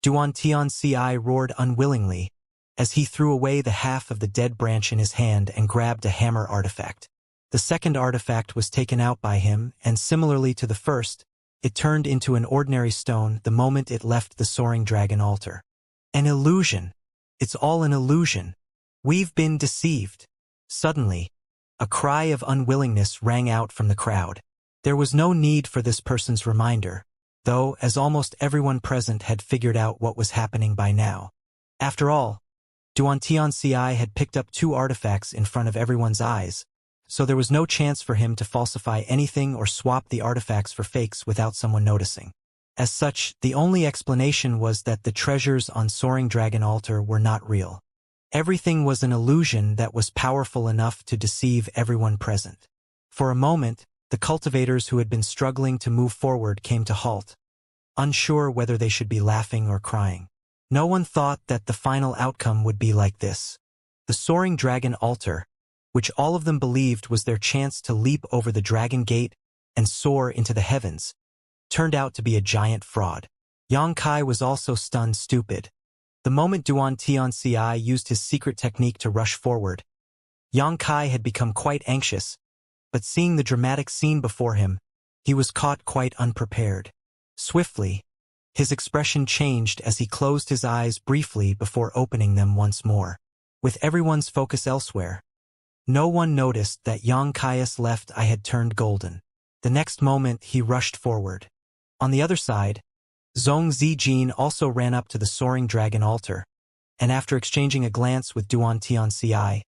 Duan Tianxi roared unwillingly as he threw away the half of the dead branch in his hand and grabbed a hammer artifact. The second artifact was taken out by him, and similarly to the first, it turned into an ordinary stone the moment it left the soaring dragon altar. An illusion. It's all an illusion. We've been deceived. Suddenly, a cry of unwillingness rang out from the crowd. There was no need for this person's reminder, though, as almost everyone present had figured out what was happening by now. After all, Duan Tianxi had picked up two artifacts in front of everyone's eyes, so there was no chance for him to falsify anything or swap the artifacts for fakes without someone noticing. As such, the only explanation was that the treasures on Soaring Dragon Altar were not real. Everything was an illusion that was powerful enough to deceive everyone present. For a moment, the cultivators who had been struggling to move forward came to halt, unsure whether they should be laughing or crying. No one thought that the final outcome would be like this. The Soaring Dragon Altar, which all of them believed was their chance to leap over the Dragon Gate and soar into the heavens, turned out to be a giant fraud. Xianxia was also stunned stupid. The moment Duan Tianxi used his secret technique to rush forward, Xianxia had become quite anxious, but seeing the dramatic scene before him, he was caught quite unprepared. Swiftly, his expression changed as he closed his eyes briefly before opening them once more. With everyone's focus elsewhere, no one noticed that Xianxia's left eye had turned golden. The next moment he rushed forward. On the other side, Zhong Zijin also ran up to the Soaring Dragon Altar, and after exchanging a glance with Duan Tianxi,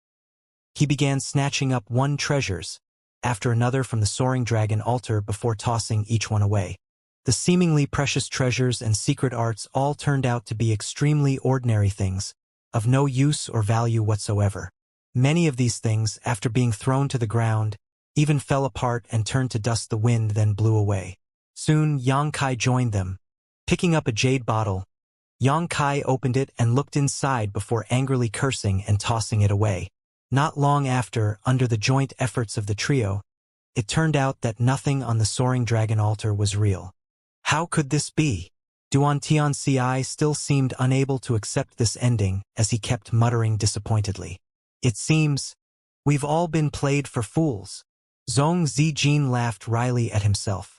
he began snatching up one treasures after another from the Soaring Dragon Altar before tossing each one away. The seemingly precious treasures and secret arts all turned out to be extremely ordinary things, of no use or value whatsoever. Many of these things, after being thrown to the ground, even fell apart and turned to dust. The wind then blew away. Soon Xianxia joined them. Picking up a jade bottle, Xianxia opened it and looked inside before angrily cursing and tossing it away. Not long after, under the joint efforts of the trio, it turned out that nothing on the Soaring Dragon Altar was real. How could this be? Duan Tianxi still seemed unable to accept this ending as he kept muttering disappointedly. It seems we've all been played for fools. Zhong Zijin laughed wryly at himself.